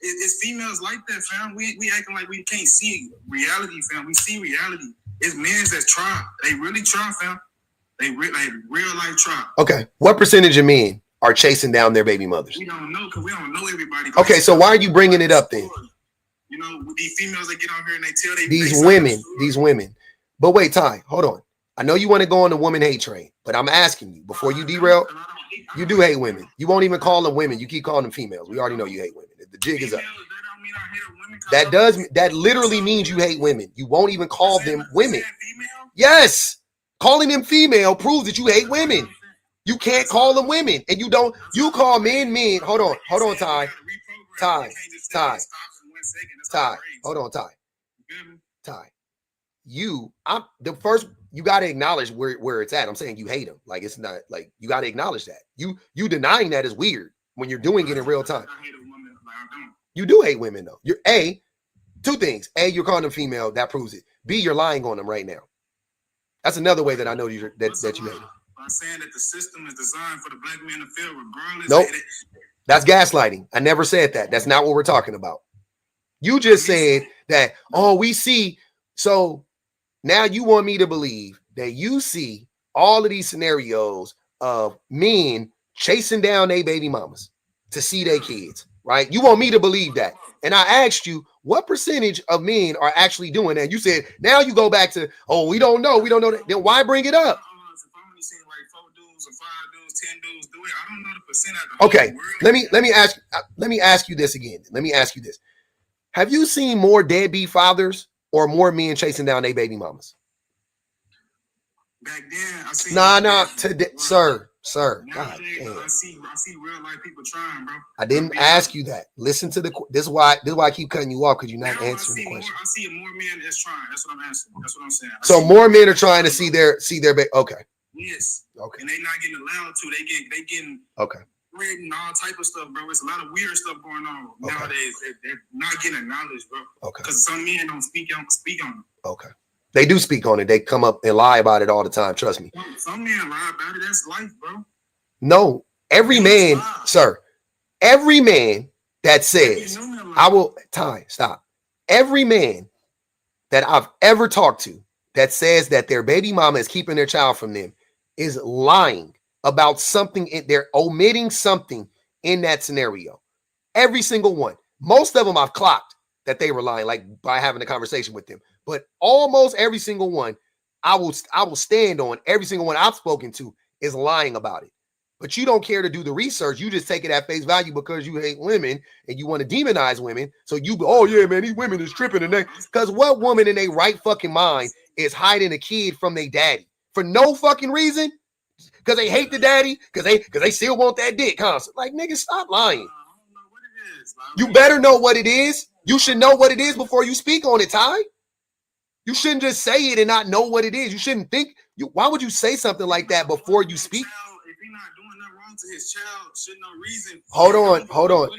It's females like that, fam. We acting like we can't see reality, fam. We see reality. It's men that try. They really try, fam. They real life try. Okay. What percentage of men are chasing down their baby mothers? We don't know because we don't know everybody. Okay, so why are you bringing it up then? These females that get on here and they tell these women. But wait, Ty, hold on. I know you want to go on the woman hate train, but I'm asking you before you derail. You do hate women. You won't even call them women. You keep calling them females. We already know you hate women. The jig is up. That literally means you hate women. You won't even call them women. Yes, calling them female proves that you hate women. You can't call them women, and you don't. You call men. Hold on, Ty. Hold on, Ty. You got to acknowledge where it's at. I'm saying you hate them. Like, it's not like, you got to acknowledge that. You denying that is weird when you're doing it in real time. You do hate women though. You're two things. A, you're calling them female. That proves it. B, you're lying on them right now. That's another way that I know that you hate them. I'm saying that the system is designed for the black man to fail regardless. Nope. That's gaslighting. I never said that. That's not what we're talking about. You just said that, we see. So Now you want me to believe that you see all of these scenarios of men chasing down their baby mamas to see their kids, right? You want me to believe that. And I asked you, what percentage of men are actually doing that? You said, now you go back to, oh, we don't know that. Then why bring it up? Okay, let me ask you this again. Let me ask you this. Have you seen more deadbeat fathers or more men chasing down their baby mamas? Back then, I see. Today, sir. God damn. I see real life people trying, bro. I didn't ask you that. Listen to this is why I keep cutting you off, because you're not answering the question. I see more men that's trying. That's what I'm answering. That's what I'm saying. So more men are trying to see their baby. Okay. Yes. Okay. And they not getting allowed to. They getting okay. Reading all type of stuff, bro. It's a lot of weird stuff going on nowadays. They're not getting acknowledged, bro. Okay. Because some men don't speak on it. Okay. They do speak on it. They come up and lie about it all the time. Trust me. Some men lie about it. That's life, bro. No, every man, sir, every man that says, stop. Every man that I've ever talked to that says that their baby mama is keeping their child from them is lying about something. They're omitting something in that scenario. Every single one. Most of them I've clocked that they were lying, like by having a conversation with them. But almost every single one, I will stand on. Every single one I've spoken to is lying about it. But you don't care to do the research. You just take it at face value because you hate women and you want to demonize women. So you, oh yeah, man, these women is tripping. And because what woman in their right fucking mind is hiding a kid from their daddy for no fucking reason? Because they hate the daddy? Because they still want that dick constant. Like, nigga, stop lying. You better know what it is. You should know what it is before you speak on it, Ty. You shouldn't just say it and not know what it is. You shouldn't think. Why would you say something like that before you speak? If he's not doing nothing wrong to his child, should no reason. Hold on.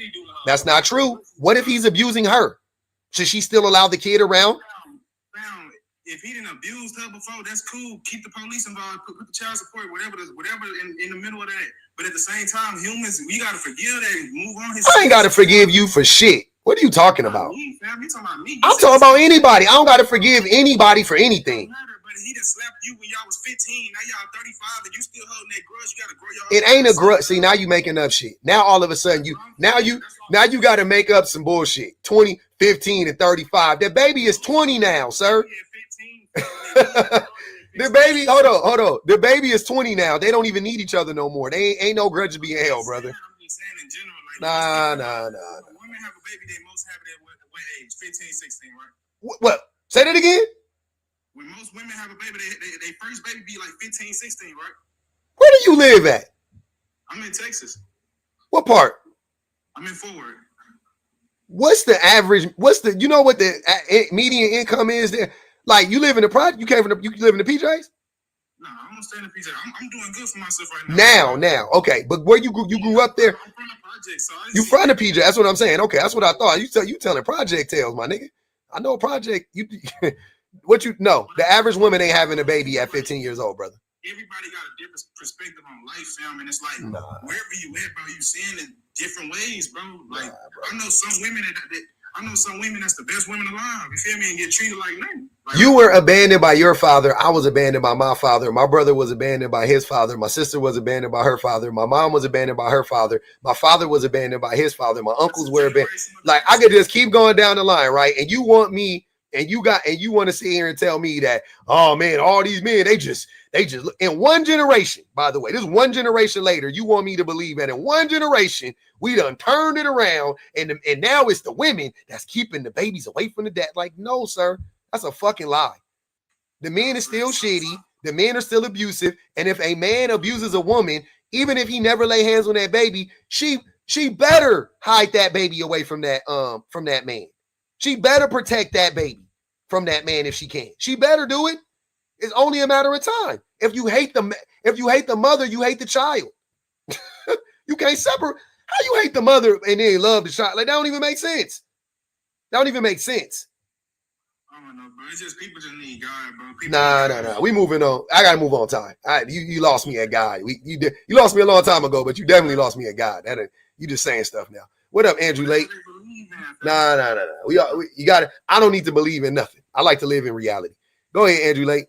That's not true. What if he's abusing her? Should she still allow the kid around? If he didn't abuse her before, that's cool. Keep the police involved. Put the child support, whatever in the middle of that. But at the same time, humans, we gotta forgive that and move on. I ain't gotta forgive you for shit. What are you talking about? You talking about me? I'm talking about anybody. I don't gotta forgive anybody for anything. But he done slapped you when y'all was 15. Now y'all 35 and you still holding that grudge. You gotta grow your. It ain't a grudge. See, now you making up shit. Now all of a sudden you gotta make up some bullshit. 20, 15, and 35. That baby is 20 now, sir. The baby, hold on. The baby is 20 now. They don't even need each other no more. They ain't no grudge to be held, brother. I'm just saying in general, Nah. When women have a baby, they most have it at what age? 15, 16, right? What? Say that again? When most women have a baby, they first baby be like 15, 16, right? Where do you live at? I'm in Texas. What part? I'm in Forward. What's the average? You know what the median income is there? Like, you live in the project? You live in the PJs? No, I don't stay in the PJ. I'm doing good for myself right now. Okay, but where you grew up there? I'm from the project, so you from the PJ? That's what I'm saying. Okay, that's what I thought. You telling project tales, my nigga. I know a project. The average woman ain't having a baby at 15 years old, brother. Everybody got a different perspective on life, fam, and it's like wherever you at, bro, you seeing it different ways, bro. Like I know some women that's the best women alive. You feel me? And get treated like nothing. You were abandoned by your father. I was abandoned by my father. My brother was abandoned by his father. My sister was abandoned by her father. My mom was abandoned by her father. My father was abandoned by his father. My uncles were abandoned. Like, I could just keep going down the line, right? And you want me, and you want to sit here and tell me that, oh man, all these men, they just in one generation, by the way, this is one generation later, you want me to believe that in one generation, we done turned it around, and now it's the women that's keeping the babies away from the dad. Like, no, sir, that's a fucking lie. The men is still shitty. The men are still abusive. And if a man abuses a woman, even if he never lay hands on that baby, she better hide that baby away from that man. She better protect that baby from that man if she can. She better do it. It's only a matter of time. If you hate the mother, you hate the child. You can't separate. How you hate the mother and then love the child? Like, that don't even make sense. That don't even make sense. I don't know, bro. It's just people just need God, bro. Nah. We moving on. I gotta move on, Ty. You lost me at God. You lost me a long time ago, but you definitely lost me at God. You just saying stuff now. What up, Andrew Lake? Nah. You got it. I don't need to believe in nothing. I like to live in reality. Go ahead, Andrew Lake.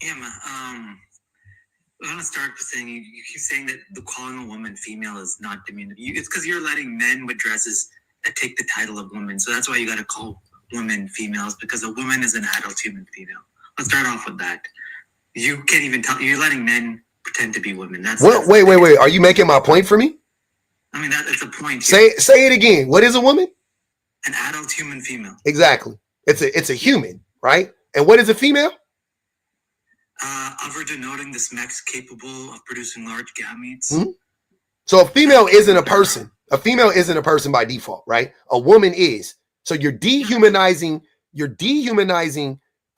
Yeah, man. I'm gonna start by saying you keep saying that the calling a woman female is not demeaning. It's because you're letting men with dresses that take the title of woman. So that's why you got to call women females, because a woman is an adult human female. Let's start off with that. You can't even tell. You're letting men pretend to be women. Wait. Are you making my point for me? I mean, it's a point. Say it again. What is a woman? An adult human female. Exactly. It's a human, right? And what is a female? Other denoting the sex capable of producing large gametes. Mm-hmm. So a female isn't a person. A female isn't a person by default, right? A woman is. So you're dehumanizing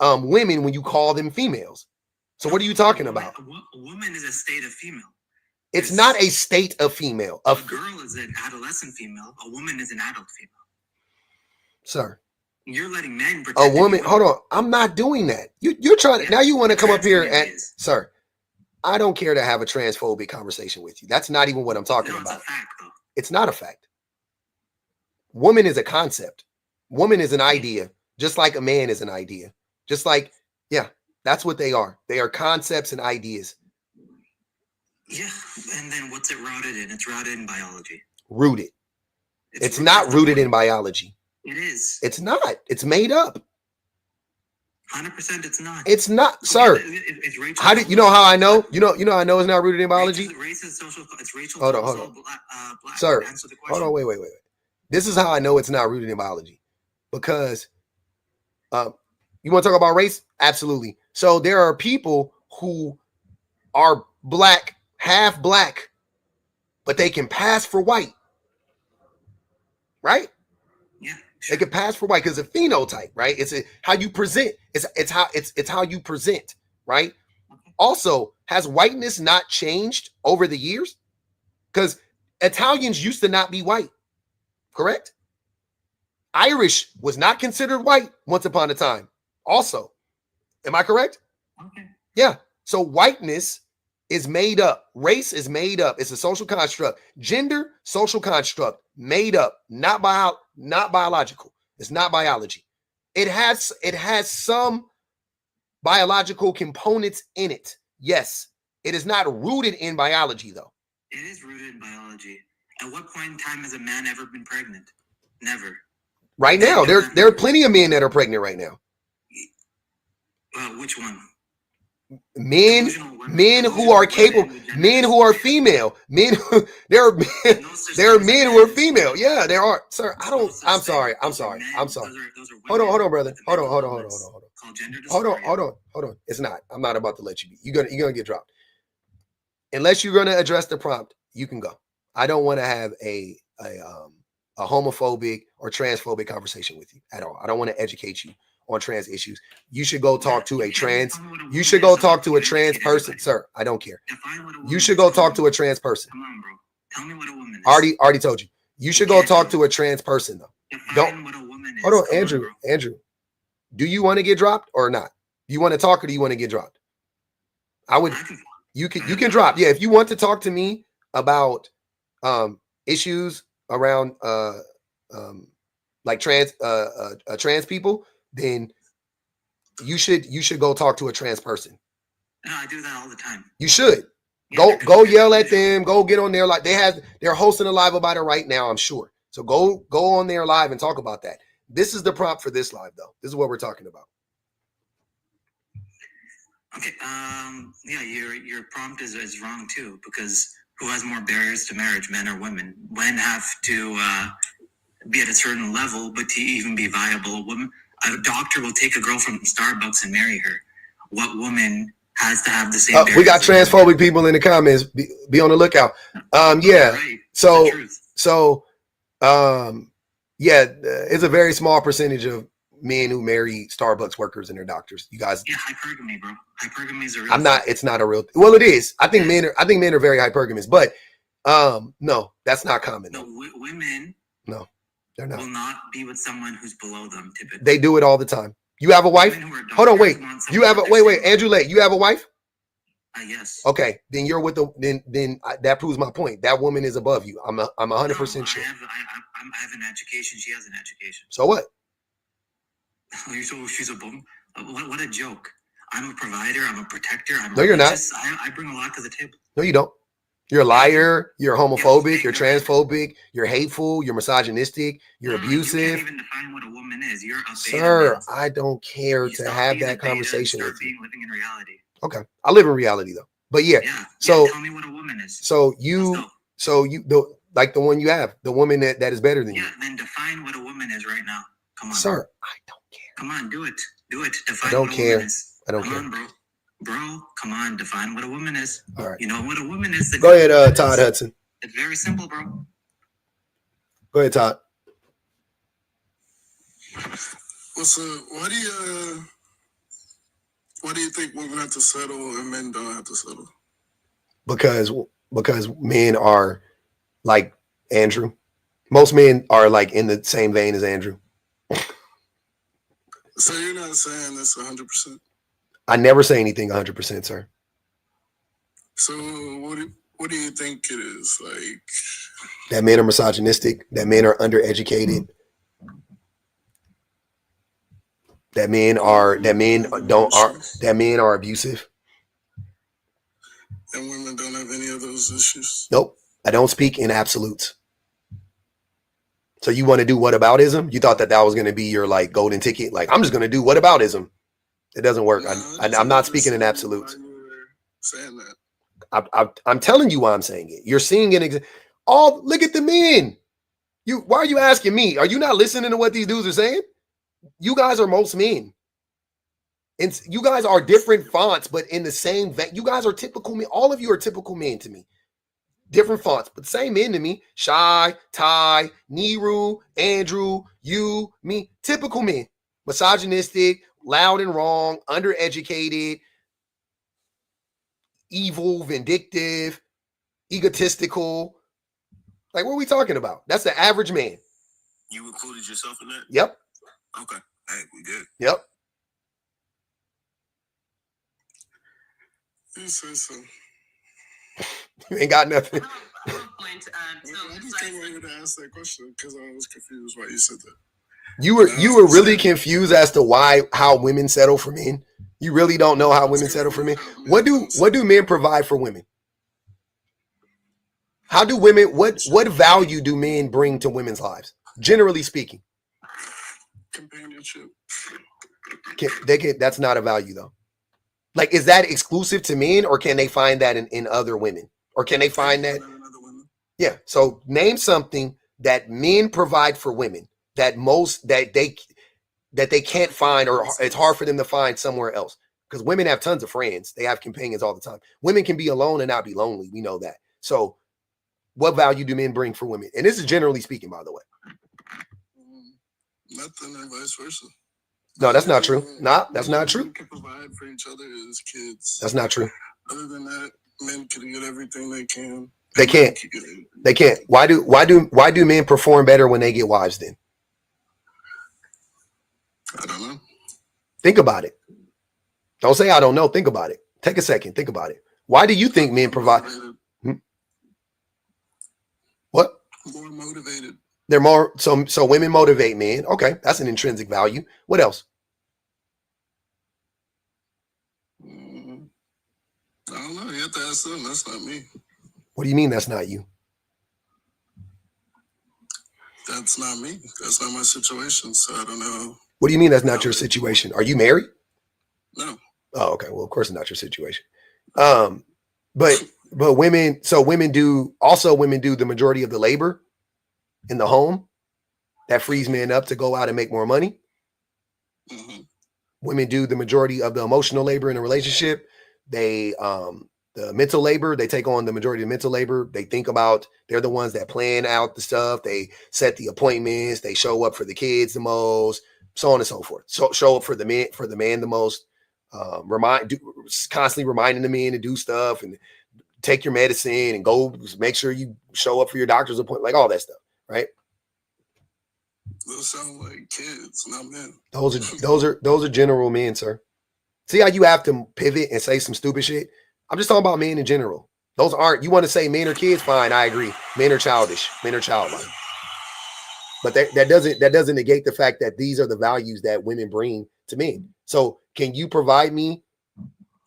women when you call them females. So what are you talking about? A woman is a state of female. It's not a state of female. A girl is an adolescent female. A woman is an adult female. Sir. You're letting men pretend. A woman, hold on. I'm not doing that. You're trying to, now you want to come up here and, sir, I don't care to have a transphobic conversation with you. That's not even what I'm talking about. It's a fact, though. It's not a fact. Woman is a concept. Woman is an idea, just like a man is an idea. Just like, yeah, that's what they are. They are concepts and ideas. Yeah, and then what's it rooted in? It's rooted in biology. Rooted. It's not rooted in biology. It is. It's not. It's made up. 100% it's not. It's not, sir. It's Rachel. How do you know how I know? You know I know it's not rooted in biology? Race is social. It's Rachel. Hold on. Black. Sir, hold on. Wait. This is how I know it's not rooted in biology. Because you want to talk about race? Absolutely. So there are people who are black, half black, but they can pass for white. Right? Yeah. They can pass for white because it's a phenotype, right? It's how you present. It's how you present, right? Okay. Also, has whiteness not changed over the years? Because Italians used to not be white, correct? Irish was not considered white once upon a time. Also, am I correct? Okay. Yeah. So whiteness is made up. Race is made up. It's a social construct. Gender, social construct, made up, not biological. It's not biology. It has some biological components in it. Yes. It is not rooted in biology, though. It is rooted in biology. At what point in time has a man ever been pregnant? Never. Right now, there are plenty of men that are pregnant right now. Which one? Men who are capable, men who are female, there are men who are female. Yeah, there are, sir. I'm sorry. Hold on, brother. Hold on. It's not. I'm not about to let you be. You're gonna get dropped. Unless you're gonna address the prompt, you can go. I don't want to have a homophobic or transphobic conversation with you at all. I don't want to educate you on trans issues. You should go talk to a trans. You should go talk to a trans person, sir. I don't care. You should go talk to a trans person. Come on, bro. Tell me what a woman is. Already told you. You should go talk to a trans person, though. Don't. Hold on, Andrew. Do you want to get dropped or not? Do you want to talk or do you want to get dropped? You can drop. Yeah, if you want to talk to me about issues around like trans people, then you should go talk to a trans person. No, I do that all the time. You should. Yeah, go yell at them. Go get on there. Like they're hosting a live about it right now, I'm sure. So go on there live and talk about that. This is the prompt for this live, though. This is what we're talking about. Okay. Yeah, your prompt is wrong too, because who has more barriers to marriage, men or women? Men have to be at a certain level, but to even be viable, a doctor will take a girl from Starbucks and marry her. What woman has to have the same? We got transphobic people in the comments. Be on the lookout. Yeah. Right. Yeah, it's a very small percentage of men who marry Starbucks workers and their doctors. You guys. Yeah, hypergamy, bro. Hypergamy is a real. It's not a real. Well, it is. I think men are very hypergamous, but no, that's not common. No, women. No, they're not. Will not be with someone who's below them typically. They do it all the time. You have a wife? Hold on, wait. You have wait, Andrew Lake. You have a wife? Yes. Okay, then you're with then that proves my point. That woman is above you. I'm 100% sure. I have an education. She has an education. So what? So she's above. What a joke. I'm a provider. I'm a protector. No, you're not. I bring a lot to the table. No, you don't. You're a liar. You're homophobic. You're transphobic. You're hateful. You're misogynistic. You're abusive. You can't even define what a woman is. You're a Sir, I don't care to have that conversation with you. Living in reality. Okay, I live in reality though. But yeah. So tell me what a woman is. So like the one you have, the woman that is better than you. Yeah, then define what a woman is right now. Come on, sir. I don't care. Come on, do it. Define. I don't what a care. woman is. I don't come care. on, bro. Come on, define what a woman is. All right. You know what a woman is. Go ahead, Todd Hudson. It's very simple, bro. Go ahead, Todd. What's why do you think women have to settle and men don't have to settle? Because men are like Andrew. Most men are like in the same vein as Andrew. So you're not saying this 100%? I never say anything 100%, sir. So what do you think it is? Like that men are misogynistic, that men are undereducated, that men are abusive. And women don't have any of those issues? Nope. I don't speak in absolutes. So you want to do whataboutism? You thought that was going to be your like golden ticket? Like, I'm just going to do whataboutism. It doesn't work. I'm not speaking in absolutes. Saying that. I'm telling you why I'm saying it. You're seeing it. Look at the men. Why are you asking me? Are you not listening to what these dudes are saying? You guys are most men. And you guys are different fonts, but in the same vein. You guys are typical men. All of you are typical men to me. Different fonts, but same men to me. Shy, Ty, Niru, Andrew, you, me. Typical men. Misogynistic, loud and wrong, undereducated, evil, vindictive, egotistical. Like, what are we talking about? That's the average man. You included yourself in that? Yep. Okay. Hey, we good. Yep. You say so. You ain't got nothing. I have a point to add. I just came over to ask that question because I was confused why you said that. You were really confused as to how women settle for men. You really don't know how women settle for men. What do men provide for women? How do women what value do men bring to women's lives? Generally speaking. Companionship. That's not a value though. Like, is that exclusive to men, or can they find that in other women? Or can they find that? Yeah. So name something that men provide for women that they can't find, or it's hard for them to find somewhere else. Because women have tons of friends. They have companions all the time. Women can be alone and not be lonely. We know that. So what value do men bring for women? And this is generally speaking, by the way. Nothing, and vice versa. No, that's not true. That's not true. Men can provide for each other as kids. That's not true. Other than that, men can get everything they can. They can't. They can't. Why do men perform better when they get wives then? I don't know. Think about it. Don't say I don't know. Think about it. Take a second. Think about it. Why do you think men provide? What? More motivated. They're more so women motivate men. Okay, that's an intrinsic value. What else? I don't know. You have to ask them. That's not me. What do you mean that's not you? That's not me. That's not my situation. So I don't know. What do you mean that's not your situation? Are you married? No. Oh, okay. Well, of course it's not your situation. But women do the majority of the labor in the home. That frees men up to go out and make more money. Mm-hmm. Women do the majority of the emotional labor in a relationship. They the mental labor, they take on the majority of the mental labor. They think about, they're the ones that plan out the stuff. They set the appointments. They show up for the kids the most, so on and so forth. So show up for the man the most. Constantly reminding the men to do stuff and take your medicine and go make sure you show up for your doctor's appointment, like all that stuff, right? Those sound like kids, not men. Those are general men, sir. See how you have to pivot and say some stupid shit? I'm just talking about men in general. Those aren't, you want to say men are kids? Fine, I agree. Men are childish. Men are childlike. But that doesn't negate the fact that these are the values that women bring to men. So Can you provide me?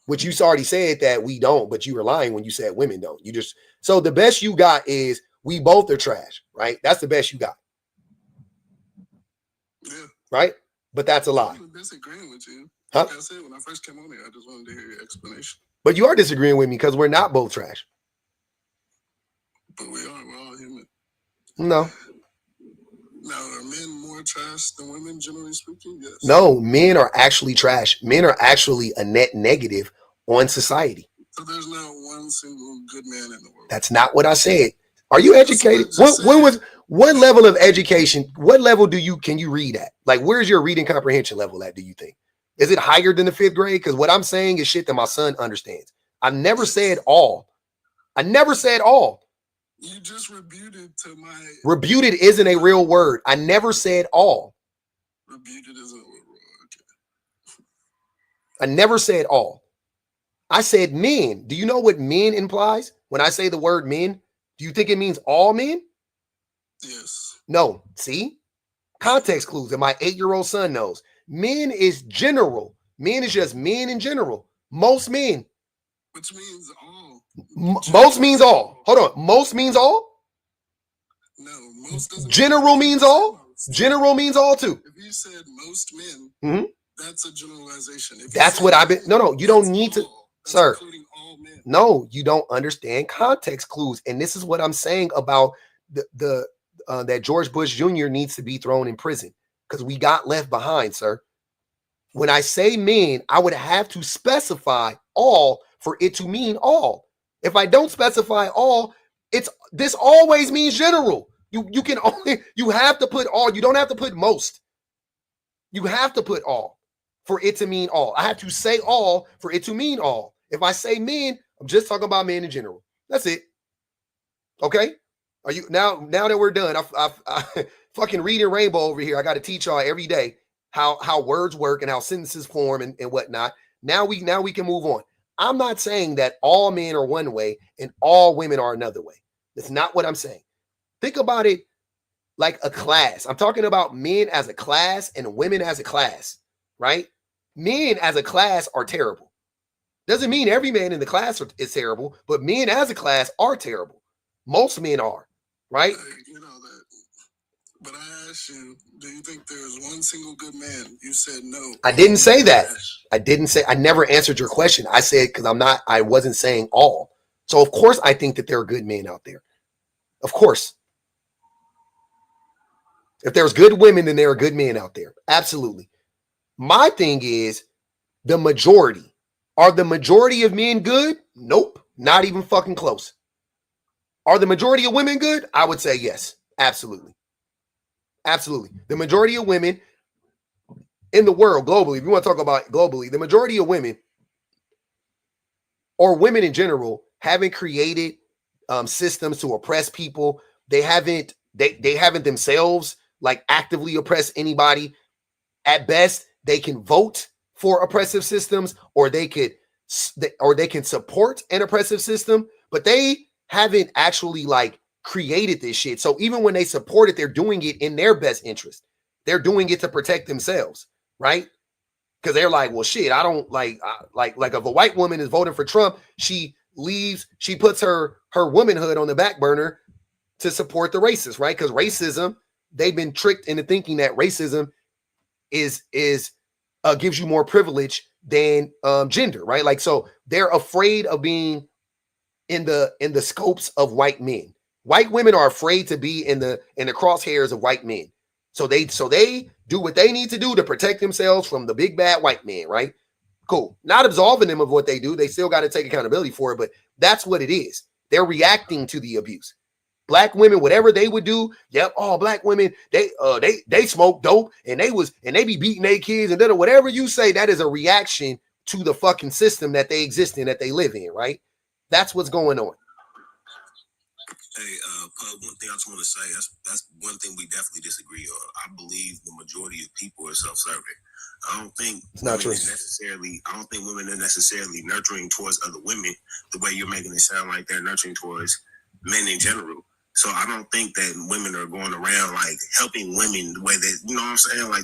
Which you already said that we don't, but you were lying when you said women don't. You just, so the best you got is we both are trash, right? That's the best you got. Yeah. Right? But that's a lie. I'm disagreeing with you. Huh? Like I said, when I first came on here, I just wanted to hear your explanation. But you are disagreeing with me because we're not both trash. But we are. We're all human. No. Now, are men more trash than women, generally speaking? Yes. No, men are actually trash. Men are actually a net negative on society. So there's not one single good man in the world. That's not what I said. Are you educated? What level of education? What level can you read at? Like, where's your reading comprehension level at? Do you think? Is it higher than the 5th grade? Because what I'm saying is shit that my son understands. I never said all. I never said all. You just rebuted to my. Rebuted isn't a real word. I never said all. Rebuted isn't a real word. Okay. I never said all. I said men. Do you know what men implies? When I say the word men, do you think it means all men? Yes. No. See? Context clues that my 8-year-old son knows. Men is general. Men is just men in general. Most men. Which means all. Most means all. Hold on. Most means all? No, most doesn't. General means all? General means all too. If you said most men, that's a generalization. If that's what I've been. No, you don't need to. Sir, all men. No, you don't understand context clues. And this is what I'm saying about that George Bush Jr. needs to be thrown in prison because we got left behind, sir. When I say men, I would have to specify all for it to mean all. If I don't specify all, this always means general. You have to put all. You don't have to put most. You have to put all for it to mean all. I have to say all for it to mean all. If I say men, I'm just talking about men in general. That's it. Okay? Are you now that we're done? I fucking reading Rainbow over here. I got to teach y'all every day how words work and how sentences form and whatnot. Now we can move on. I'm not saying that all men are one way and all women are another way. That's not what I'm saying. Think about it like a class. I'm talking about men as a class and women as a class, right? Men as a class are terrible. Doesn't mean every man in the class is terrible, but men as a class are terrible. Most men are, right? You know that. But I asked you, do you think there's one single good man? You said no. I didn't say that. I never answered your question. I said, because I wasn't saying all. So of course I think that there are good men out there. Of course. If there's good women, then there are good men out there. Absolutely. My thing is the majority. Are the majority of men good? Nope. Not even fucking close. Are the majority of women good? I would say yes. Absolutely. Absolutely. The majority of women in the world globally, if you want to talk about globally, the majority of women or women in general haven't created systems to oppress people. They haven't themselves like actively oppress anybody. At best, they can vote for oppressive systems or they can support an oppressive system, but they haven't actually like created this shit. So even when they support it, they're doing it in their best interest. They're doing it to protect themselves, right? Because they're like, well, shit, I don't like if a white woman is voting for Trump, she leaves, she puts her womanhood on the back burner to support the racist, right? Because racism, they've been tricked into thinking that racism is gives you more privilege than gender, right? Like, so they're afraid of being in the scopes of white men. White women are afraid to be in the crosshairs of white men. So they do what they need to do to protect themselves from the big bad white man, right? Cool. Not absolving them of what they do. They still got to take accountability for it, but that's what it is. They're reacting to the abuse. Black women, whatever they would do, yep, all black women, they smoke dope and they be beating their kids and then whatever you say, that is a reaction to the fucking system that they exist in, that they live in, right? That's what's going on. Hey, Pub, one thing I just want to say, that's one thing we definitely disagree on. I believe the majority of people are self-serving. I don't think it's not true. I don't think women are necessarily nurturing towards other women the way you're making it sound like they're nurturing towards men in general. So I don't think that women are going around like helping women the way that, you know what I'm saying? Like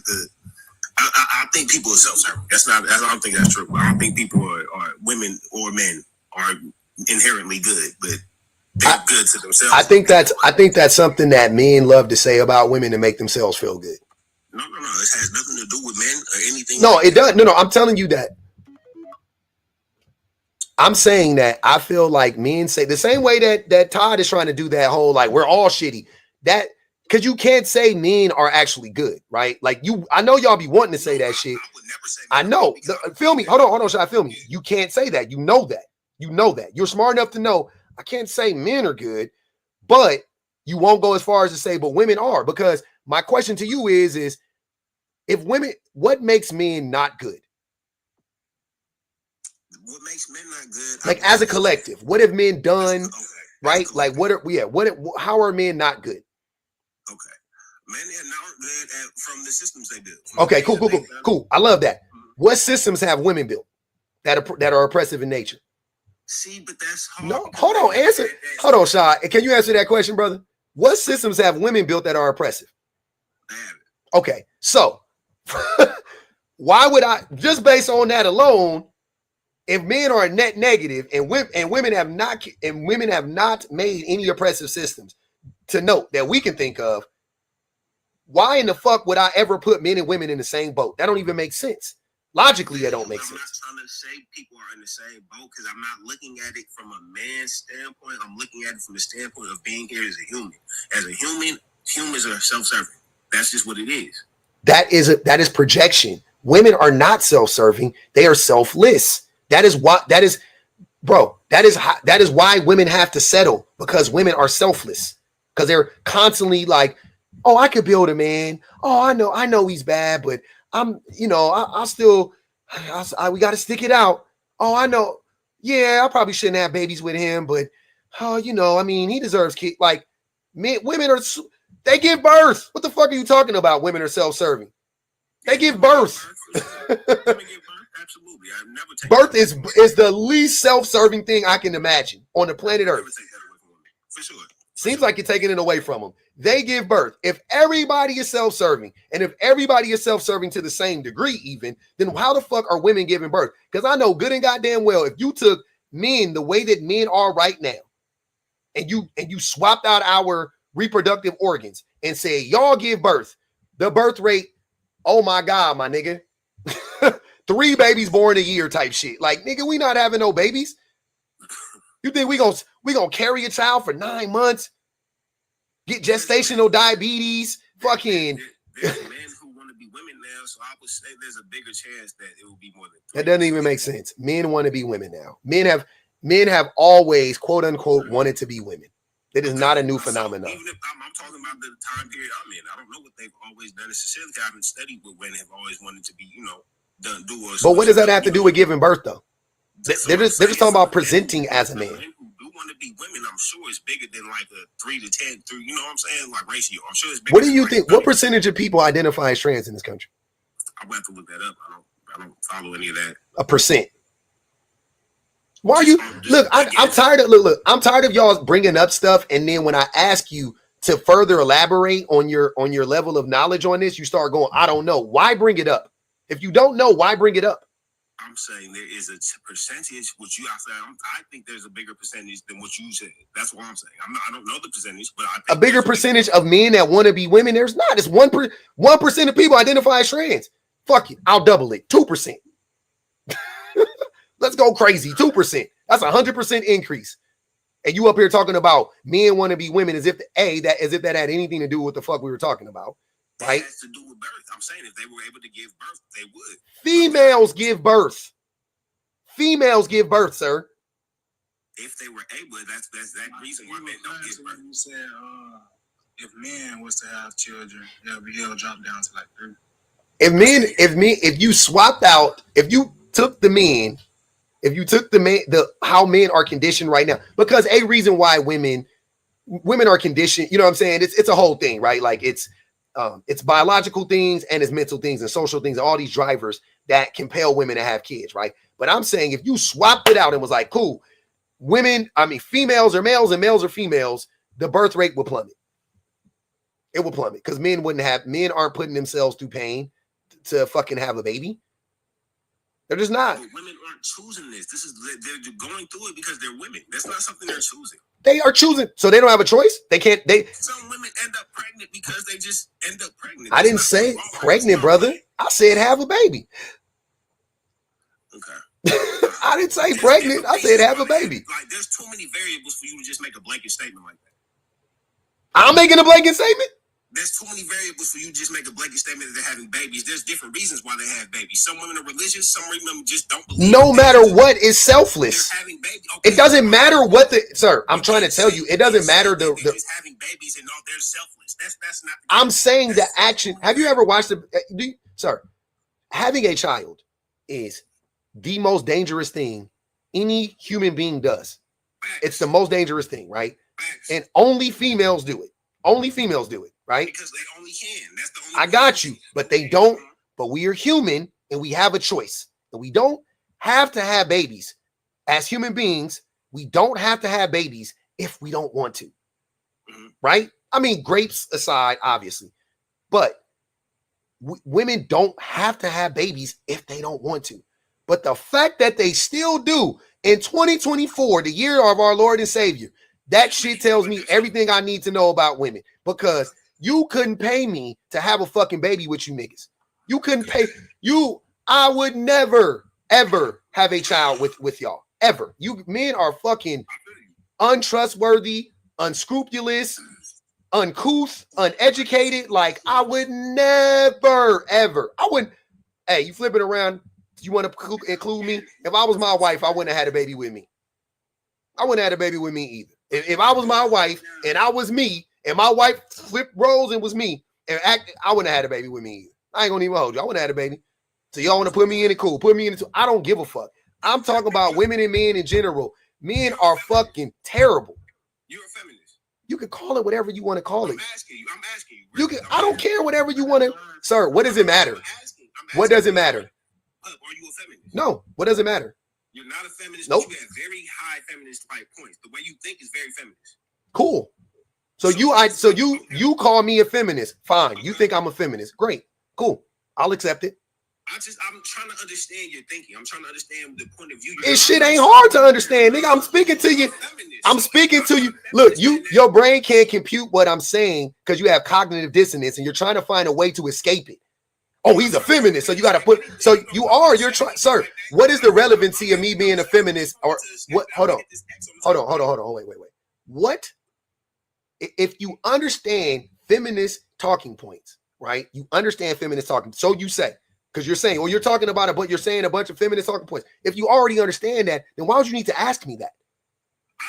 I think people are self-serving. I don't think that's true. I don't think people are women or men are inherently good, but they're good to themselves. I think that's something that men love to say about women to make themselves feel good. No. This has nothing to do with men or anything. No, it doesn't. No. I'm telling you that. I'm saying that I feel like men say the same way that Todd is trying to do that whole like we're all shitty. That because you can't say men are actually good, right? Like I know y'all be wanting to say that shit. I would never say I know. Feel me? Hold on, Shai, feel me. You can't say that. You know that. You know that. You're smart enough to know I can't say men are good, but you won't go as far as to say, but women are. Because my question to you is if women, what makes men not good? What makes men not good? Like as a collective, what have men done? Right? Like how are men not good? Okay. Men are not good from the systems they build. Okay, cool. I love that. What systems have women built that are oppressive in nature? See, but that's hard. No, hold on, answer. Hold on, Shai. Can you answer that question, brother? What systems have women built that are oppressive? Okay, so why would I just based on that alone? If men are a net negative and women have not made any oppressive systems to note that we can think of, why in the fuck would I ever put men and women in the same boat? That don't even make sense. Logically, that don't make sense. I'm not trying to say people are in the same boat because I'm not looking at it from a man's standpoint. I'm looking at it from the standpoint of being here as a human. As a human, humans are self-serving. That's just what it is. That is projection. Women are not self-serving. They are selfless. That is why women have to settle, because women are selfless. Because they're constantly like, oh, I could build a man. Oh, I know he's bad, but we got to stick it out. Oh, I know. Yeah, I probably shouldn't have babies with him, but he deserves kids. Like women they give birth. What the fuck are you talking about? Women are self-serving. They give birth. Absolutely. I've never taken birth is the least self-serving thing I can imagine on the planet Earth. For sure. Seems like you're taking it away from them. They give birth. If everybody is self-serving, and if everybody is self-serving to the same degree even, then how the fuck are women giving birth? Because I know good and goddamn well, if you took men the way that men are right now, and you swapped out our reproductive organs and said, y'all give birth, the birth rate, oh my God, my nigga. 3 babies born a year type shit. Like, nigga, we not having no babies. You think we gonna carry a child for 9 months? Get gestational diabetes? Fucking. There's men who want to be women now, so I would say there's a bigger chance that it will be more than 3. That doesn't even make sense. Men want to be women now. Men have always, quote unquote, wanted to be women. It is not a new phenomenon. Even if I'm talking about the time period I'm in, I don't know what they've always done necessarily. I haven't studied what women have always wanted to be, But what does that have to do with giving birth, though? They're just talking about presenting as a man. Men who do want to be women, I'm sure it's bigger than like a 3 to 10, you know what I'm saying? Like ratio. I'm sure it's bigger. What do you think? What percentage of people identify as trans in this country? I would have to look that up. I don't follow any of that. A percent. Why are you look? I'm tired of look. I'm tired of y'all bringing up stuff, and then when I ask you to further elaborate on your level of knowledge on this, you start going, I don't know. Why bring it up? If you don't know, why bring it up? I'm saying there is a percentage, which I think there's a bigger percentage than what you said. That's what I'm saying. I don't know the percentage, but I think a bigger percentage of men that want to be women. There's not. It's 1% of people identify as trans. Fuck it. I'll double it. 2%. Let's go crazy. 2%. That's 100% increase. And you up here talking about men want to be women as if that had anything to do with the fuck we were talking about. Right? It has to do with birth. I'm saying if they were able to give birth, they would. Females give birth. Females give birth, sir. If they were able, that's that reason why men don't give birth. You said if men was to have children, it'll drop down to like 3. If you swapped out, if you took the how men are conditioned right now, because a reason why women are conditioned, you know what I'm saying? It's a whole thing, right? Like it's biological things and it's mental things and social things, all these drivers that compel women to have kids, right? But I'm saying if you swapped it out and was like, cool, females are males and males are females, the birth rate will plummet. It will plummet because men aren't putting themselves through pain to fucking have a baby. They're just not. But women aren't choosing this. They're going through it because they're women. That's not something they're choosing. They are choosing, so they don't have a choice. They can't. Some women end up pregnant because they just end up pregnant. I didn't say pregnant, brother. I said have a baby. Okay. I didn't say pregnant. I said have a baby. Like, there's too many variables for you to just make a blanket statement like that. I'm making a blanket statement. There's too many variables for you to just make a blanket statement that they're having babies. There's different reasons why they have babies. Some women are religious. Some women just don't believe. No matter what is selfless. Having babies. Okay. It doesn't matter what the sir. I'm trying to tell you, it doesn't matter the just having babies and all they're selfless. That's not. I'm saying the action. Have you ever watched sir? Having a child is the most dangerous thing any human being does. It's the most dangerous thing, right? And only females do it. Only females do it, right? Because they only can. That's the only. I got you, but they don't. But we are human and we have a choice. And we don't have to have babies. As human beings, we don't have to have babies if we don't want to. Right? I mean, grapes aside, obviously. But women don't have to have babies if they don't want to. But the fact that they still do in 2024, the year of our Lord and Savior, that shit tells me everything I need to know about women, because you couldn't pay me to have a fucking baby with you niggas. You couldn't pay you. I would never, ever have a child with y'all. Ever. You men are fucking untrustworthy, unscrupulous, uncouth, uneducated. Like, I would never, ever. I wouldn't. Hey, you flipping around. You want to include me? If I was my wife, I wouldn't have had a baby with me. I wouldn't have had a baby with me either. If I was my wife and I was me, and my wife flipped roles and was me, and I wouldn't have had a baby with me either. I ain't gonna even hold you. I wouldn't have had a baby. So y'all want to put me in it? Cool. Put me in it too. I don't give a fuck. I'm talking about women and men in general. Men are fucking terrible. You're a feminist. You can call it whatever you want to call it. I'm asking you. You can. I don't care whatever you want to. Sir, what does it matter? What does it matter? Are you a feminist? No. What does it matter? You're not a feminist. Nope. But you have very high feminist type points. The way you think is very feminist. Cool. So you call me a feminist. Fine. Okay. You think I'm a feminist. Great. Cool. I'll accept it. I'm trying to understand your thinking. I'm trying to understand the point of view. This shit ain't hard to understand, nigga. I'm speaking to you. I'm speaking to you. Look, your brain can't compute what I'm saying because you have cognitive dissonance and you're trying to find a way to escape it. Oh, he's a feminist, so you got to put. So you're trying, sir. What is the relevancy of me being a feminist? Or what? Hold on. Wait. What? If you understand feminist talking points, right? You understand feminist talking. So you say, because you're saying, well, you're talking about it, but you're saying a bunch of feminist talking points. If you already understand that, then why would you need to ask me that?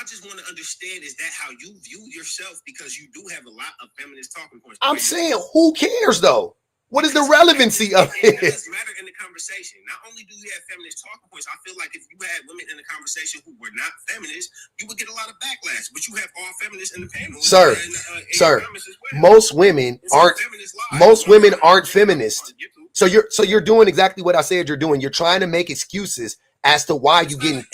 I just want to understand, is that how you view yourself? Because you do have a lot of feminist talking points. I'm saying, who cares though? What is the relevancy of it? It doesn't matter in the conversation. Not only do you have feminist talking points, I feel like if you had women in the conversation who were not feminists, you would get a lot of backlash. But you have all feminists in the panel. Sir, most women aren't feminist. So you're doing exactly what I said you're doing. You're trying to make excuses as to why you getting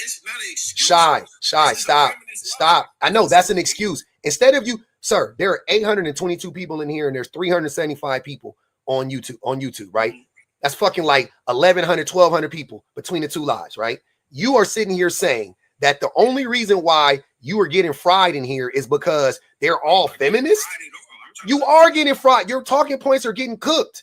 shy. Stop. I know that's an excuse. Instead of you, sir, there are 822 people in here and there's 375 people on YouTube, right? That's fucking like 1,100, 1,200 people between the two lives, right? You are sitting here saying that the only reason why you are getting fried in here is because they're all feminists. You are getting fried. Your talking points are getting cooked.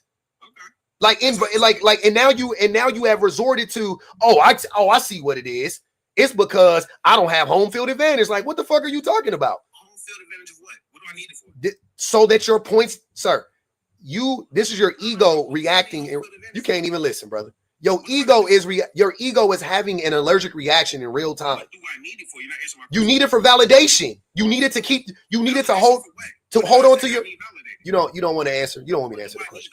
And now you have resorted to, I see what it is. It's because I don't have home field advantage. Like, what the fuck are you talking about? Home field advantage of what? What do I need it for? So that your points, sir. This is your ego reacting, and you can't even listen, brother. Your ego is having an allergic reaction in real time. What do I need it for? You're not answering my question. You need it for validation. You need it to hold on to your. You don't want to answer. You don't want me to answer the question.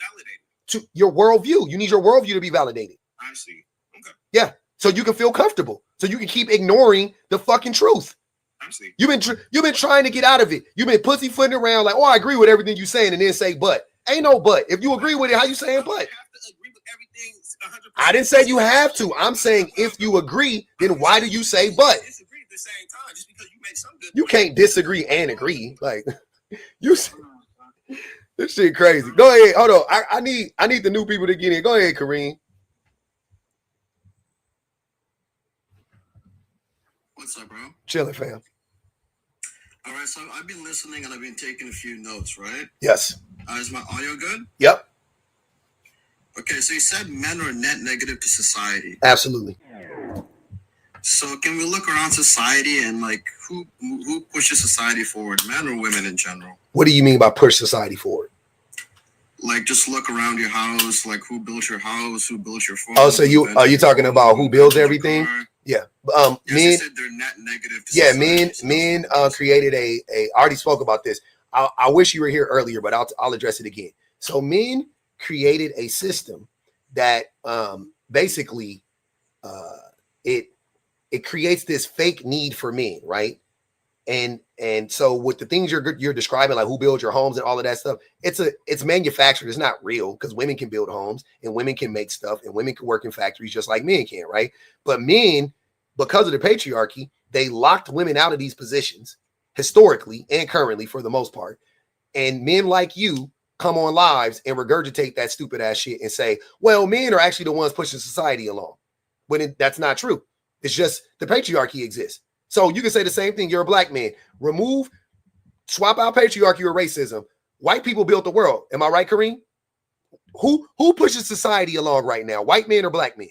To your worldview. You need your worldview to be validated. I see. Okay. Yeah. So you can feel comfortable. So you can keep ignoring the fucking truth. I see. You've been trying to get out of it. You've been pussyfooting around like, I agree with everything you're saying, and then say but. Ain't no but. If you agree with it, how you saying but? I have to agree with everything 100%. I didn't say you have to. I'm saying if you agree, then why do you say but? Disagree at the same time just because you make some good You can't disagree and agree. Like This shit crazy. Go ahead. Hold on. I need the new people to get in. Go ahead, Kareem. What's up, bro? Chilling, fam. All right, so I've been listening and I've been taking a few notes, right? Yes. Is my audio good? Yep. Okay, so you said men are net negative to society. Absolutely. So can we look around society and like who pushes society forward, men or women in general? What do you mean by push society forward? Like just look around your house, like who built your house, who built your phone. Oh, so you talking about who builds everything? Yeah. Yes, Men. you said they're net negative to Yeah, society, men created a I already spoke about this. I wish you were here earlier, but I'll address it again. So men created a system that basically it creates this fake need for men, right? And so with the things you're describing, like who builds your homes and all of that stuff, it's manufactured. It's not real because women can build homes and women can make stuff and women can work in factories just like men can, right? But men, because of the patriarchy, they locked women out of these positions historically and currently for the most part. And men like you come on lives and regurgitate that stupid ass shit and say, well, men are actually the ones pushing society along. When that's not true. It's just the patriarchy exists. So you can say the same thing. You're a black man. Swap out patriarchy or racism. White people built the world. Am I right, Kareem? Who pushes society along right now? White men or black men?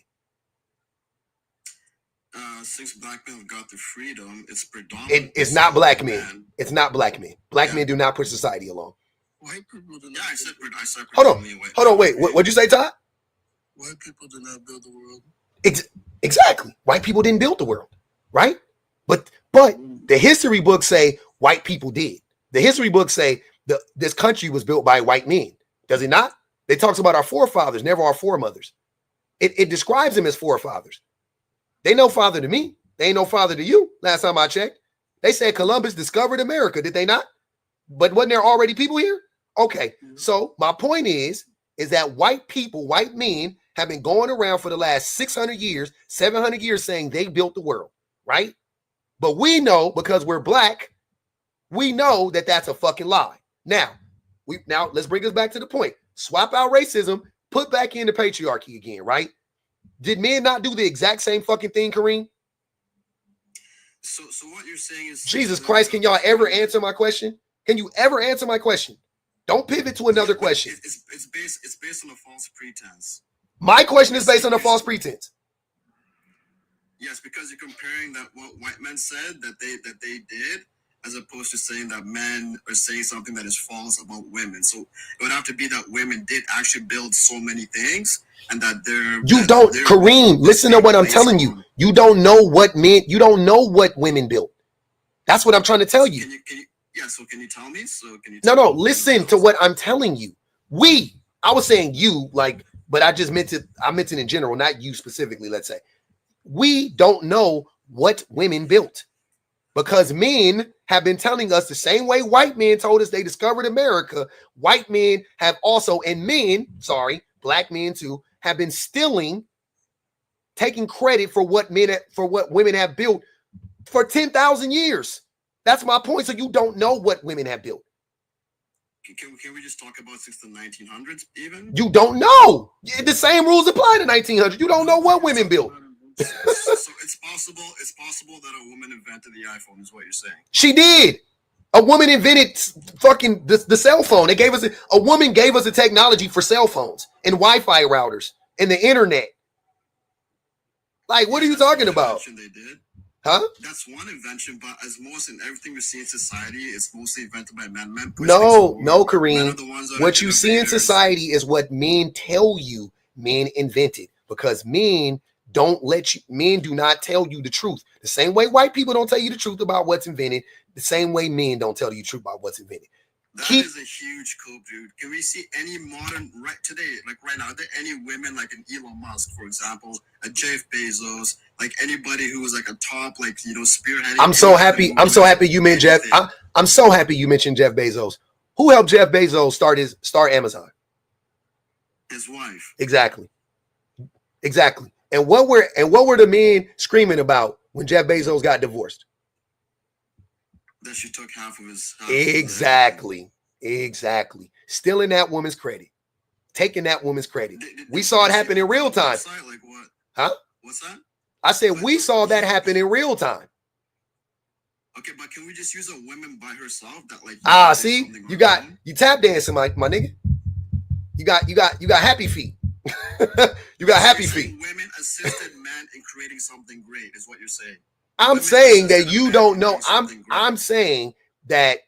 Since black men have got the freedom, it's predominant. It's not black men. It's not black men. Black men do not push society along. White people do not. Yeah, I said Hold on. Wait. What'd you say, Todd? White people do not build the world. Exactly. White people didn't build the world, right? But the history books say white people did. The history books say this country was built by white men. Does it not? It talks about our forefathers, never our foremothers. It describes them as forefathers. They no father to me. They ain't no father to you. Last time I checked, they said Columbus discovered America. Did they not? But wasn't there already people here? Okay. So my point is that white people, white men have been going around for the last 600 years, 700 years saying they built the world, right? But we know, because we're black, we know that that's a fucking lie. Now let's bring us back to the point. Swap out racism, put back in the patriarchy again, right? Did men not do the exact same fucking thing, Kareem? So what you're saying is, Jesus Christ, can y'all ever answer my question? Can you ever answer my question? Don't pivot to another question. It's based on a false pretense. My question is based on a false pretense. Yes, because you're comparing that what white men said that they did, as opposed to saying that men are saying something that is false about women. So it would have to be that women did actually build so many things, and that Kareem, listen to what I'm telling you. You don't know what women built. That's what I'm trying to tell you. So can you tell me? No, listen to what I'm telling you. I was saying you, but I meant it in general, not you specifically, let's say. We don't know what women built because men have been telling us the same way white men told us they discovered America. White men have also, black men too, have been taking credit for what women have built for 10,000 years. That's my point. So you don't know what women have built. Can we just talk about since the 1900s even? You don't know. The same rules apply to 1900. You don't know what women built. So it's possible that a woman invented the iPhone, is what you're saying. She did. A woman invented fucking the cell phone. A woman gave us the technology for cell phones and Wi-Fi routers and the internet. Like, what are you talking about? They did. Huh? That's one invention, but as most in everything we see in society, it's mostly invented by men. No, Kareem. What you see in society is what men tell you men invented, because men do not tell you the truth. The same way white people don't tell you the truth about what's invented, the same way men don't tell you the truth about what's invented. That is a huge coup, dude. Can we see any modern, right now, are there any women like an Elon Musk, for example, a Jeff Bezos, like anybody who was like a top, spearheading? I'm so happy you mentioned Jeff. I'm so happy you mentioned Jeff Bezos. Who helped Jeff Bezos start Amazon? His wife. Exactly. And what were the men screaming about when Jeff Bezos got divorced? That she took half of his. Exactly. Exactly. Stealing that woman's credit. Taking that woman's credit. We saw it happen in real time. Like what? Huh? What's that? I said we saw that happen in real time. Okay, but can we just use a woman by herself that like see, you tap dancing, my nigga. You got happy feet. You got happy feet. Women assisted men in creating something great is what you're saying. I'm saying that you don't know. I'm saying that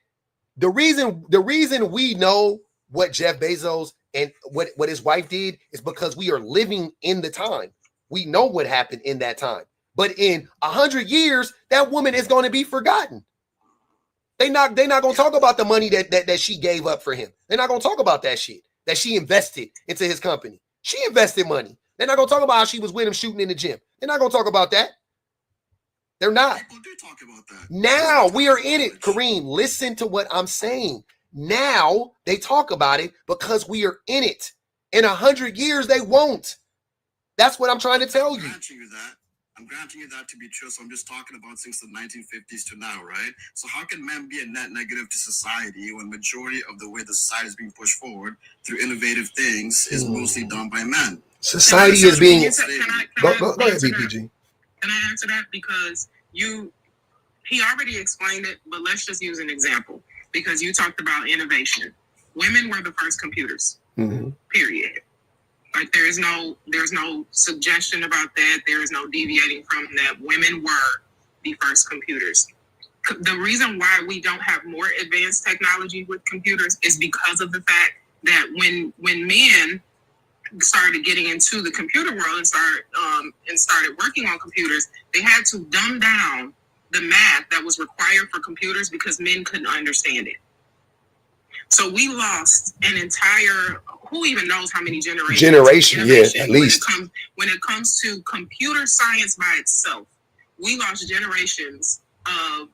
the reason we know what Jeff Bezos and what his wife did is because we are living in the time. We know what happened in that time. But in 100 years, that woman is going to be forgotten. They're not going to talk about the money that she gave up for him. They're not going to talk about that shit that she invested into his company. She invested money. They're not going to talk about how she was with him shooting in the gym. They're not going to talk about that. They're not. People do talk about that. Now we are in it. Kareem, listen to what I'm saying. Now they talk about it because we are in it. In 100 years, they won't. That's what I'm trying to tell you. I'm granting you that to be true. So I'm just talking about since the 1950s to now, right? So how can men be a net negative to society when majority of the way the society is being pushed forward through innovative things is mostly done by men? Society is being. Go ahead, BPG. Can I answer that? Because he already explained it, but let's just use an example. Because you talked about innovation. Women were the first computers. Period. Like there's no suggestion about that. There is no deviating from that. Women were the first computers. The reason why we don't have more advanced technology with computers is because of the fact that when men started getting into the computer world and started working on computers, they had to dumb down the math that was required for computers because men couldn't understand it. So we lost an entire, who even knows how many generations? Yeah, at least. When it comes to computer science by itself, we lost generations of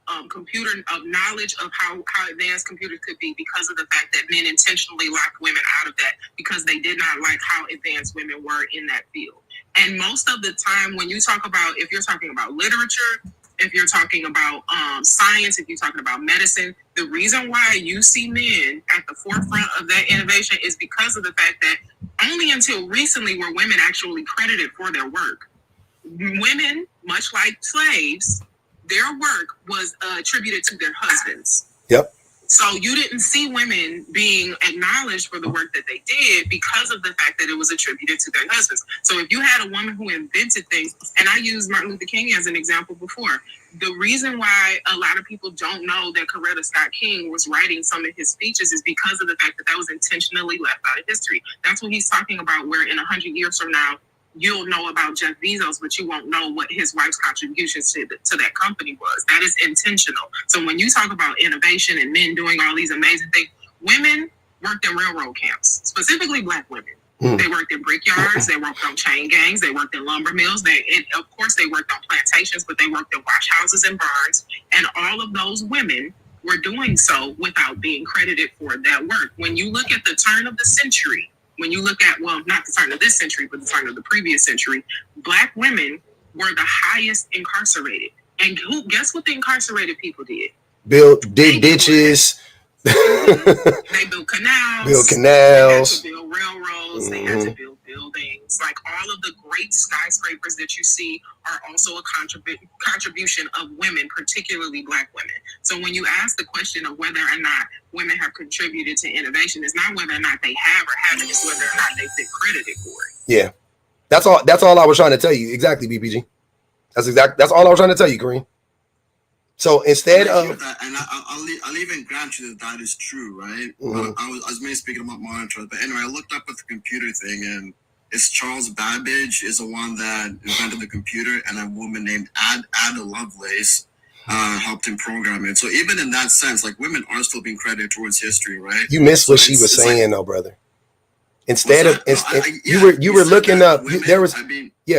knowledge of how advanced computers could be because of the fact that men intentionally locked women out of that because they did not like how advanced women were in that field. And most of the time when you talk about, if you're talking about literature, if you're talking about science, if you're talking about medicine, the reason why you see men at the forefront of that innovation is because of the fact that only until recently were women actually credited for their work. Women, much like slaves, their work was attributed to their husbands. Yep. So you didn't see women being acknowledged for the work that they did because of the fact that it was attributed to their husbands. So if you had a woman who invented things, and I used Martin Luther King as an example before, the reason why a lot of people don't know that Coretta Scott King was writing some of his speeches is because of the fact that was intentionally left out of history. That's what he's talking about, where in 100 years from now, you'll know about Jeff Bezos, but you won't know what his wife's contributions to that company was. That is intentional. So when you talk about innovation and men doing all these amazing things, women worked in railroad camps, specifically Black women. They worked in brickyards, they worked on chain gangs, they worked in lumber mills, of course they worked on plantations, but they worked in wash houses and barns, and all of those women were doing so without being credited for that work. When you look at the turn of the century, when you look at, well, not the turn of this century, but the turn of the previous century, Black women were the highest incarcerated. And guess what the incarcerated people did? Dig ditches. They built canals. They had to build railroads. They had to build buildings. Like all of the great skyscrapers that you see are also a contribution of women, particularly Black women. So when you ask the question of whether or not women have contributed to innovation, it's not whether or not they have or haven't, it's whether or not they've been credited for it. Yeah. That's all I was trying to tell you. Exactly, BPG. That's all I was trying to tell you, Kareem. So instead of, and I'll even grant you that is true, right? I was mainly speaking about monitors, but anyway, I looked up at the computer thing, and it's Charles Babbage is the one that invented the computer, and a woman named Ada Lovelace helped him program it. So even in that sense, like women are still being credited towards history, right? You missed what she was saying, though, brother. Instead of you were looking up women,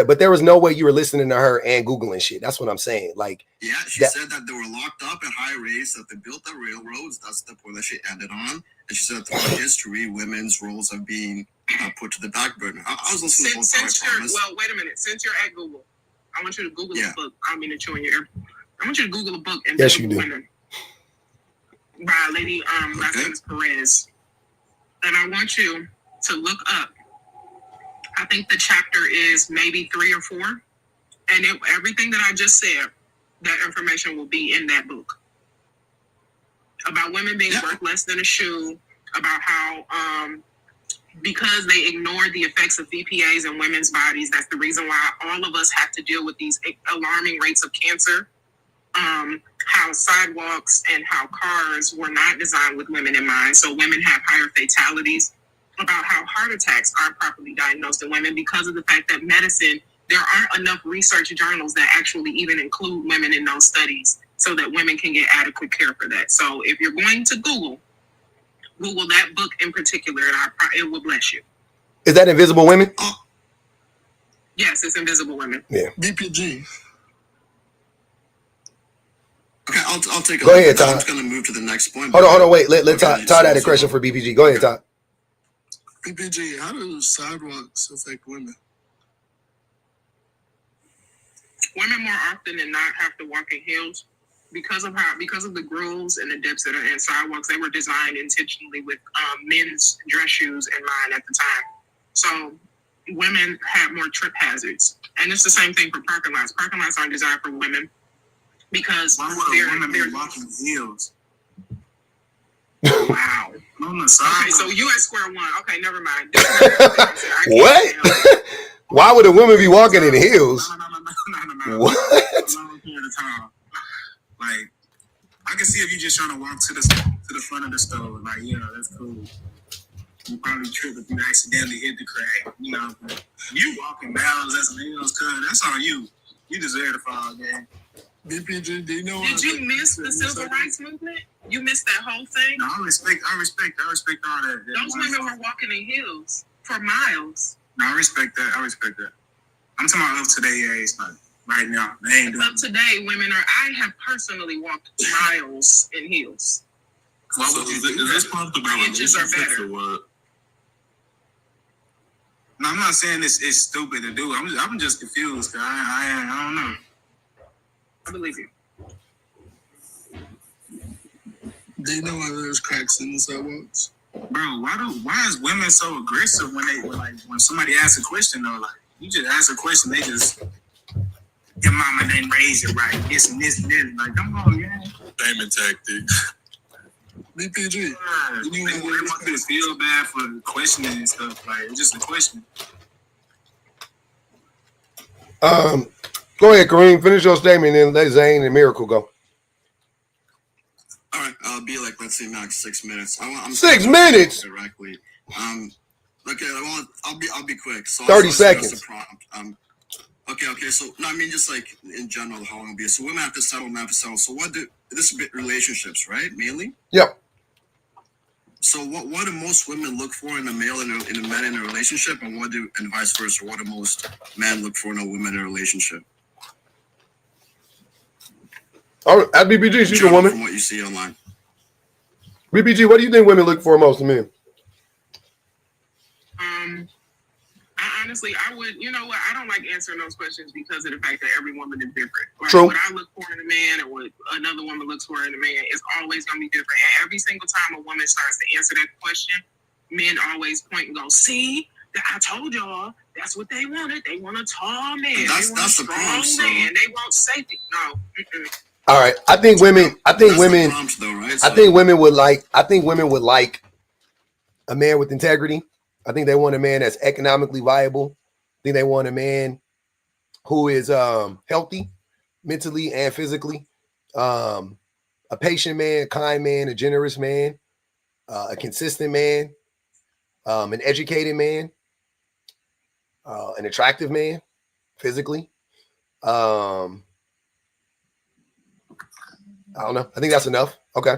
but there was no way you were listening to her and Googling shit. That's what I'm saying. Like, she said that they were locked up at high rates, that they built the railroads. That's the point that she ended on. And she said throughout history, women's roles have been put to the back burner. I was listening to well, wait a minute. Since you're at Google, I want you to Google a book. I don't mean to chew in your ear. I want you to Google a book and yes, you do. Women. by Lady last name is Perez. And I want you to look up. I think the chapter is maybe 3 or 4. And everything that I just said, that information will be in that book. About women being worth less than a shoe, about how because they ignore the effects of BPAs in women's bodies, that's the reason why all of us have to deal with these alarming rates of cancer. How sidewalks and how cars were not designed with women in mind, so women have higher fatalities. About how heart attacks aren't properly diagnosed in women because of the fact that medicine, there aren't enough research journals that actually even include women in those studies so that women can get adequate care for that. So if you're going to Google that book in particular, and it will bless you. Is that Invisible Women? Yes, it's Invisible Women. Yeah. BPG. Okay, I'll take a Go look. ahead, Todd. I'm just going to move to the next point. Hold on. Wait, let Todd add a question for BPG. Go ahead, Todd. BPG, how do sidewalks affect women? Women more often than not have to walk in heels because of the grooves and the dips that are in sidewalks. They were designed intentionally with men's dress shoes in mind at the time. So women have more trip hazards. And it's the same thing for parking lots. Parking lots aren't designed for women because they're walking heels. Wow. On the side. Okay, so you at square one. Okay, never mind. What? Why would a woman be walking in heels? No. What? A long period of time. Like, I can see if you just trying to walk to the front of the store. Like, yeah, that's cool. You probably trip if you accidentally hit the crack. You know, you walking miles as some heels, cuz that's on you. You deserve to fall, man. BPG, do you know? Did you miss the civil rights movement? You missed that whole thing? No, I respect all that. Those women were walking in heels for miles. No, I respect that. I'm talking about up to their age, like right now. They ain't doing up today, women I have personally walked miles in heels. Why would you do that? Is this part of the inches are better. No, I'm not saying it's stupid to do. I'm just confused. I don't know. I believe you. Do you know why there's cracks in the sidewalks? Bro, why is women so aggressive when somebody asks a question though? Like, you just ask a question, they just, your mama didn't raise it right, this and this and this. Like, come on, man. Payment tactics. BPG. They want you to feel bad for questioning and stuff. Like, it's just a question. Go ahead, Kareem. Finish your statement, and then let Zane and Miracle go. All right, I'll be like, let's say max 6 minutes. I'm 6 minutes directly. Okay, I'll be quick. So 30 seconds. Okay. So no, I mean just like in general, how long it'll be. So women have to settle, men have to settle. So this is relationships, right? Mainly. Yep. So what do most women look for in a male in a man in a relationship, and vice versa? What do most men look for in a woman in a relationship? All right, at BPG, she's a woman. From what you see online. BPG, what do you think women look for most in men? I would, you know what? I don't like answering those questions because of the fact that every woman is different. Like, True. what I look for in a man and what another woman looks for in a man is always going to be different. And every single time a woman starts to answer that question, men always point and go, see, I told y'all, that's what they wanted. They want a tall man. They want a strong man. They want safety. No. All right. I think women would like a man with integrity. I think they want a man that's economically viable. I think they want a man who is healthy mentally and physically. A patient man, kind man, a generous man, a consistent man, an educated man, an attractive man physically. I don't know. I think that's enough. Okay.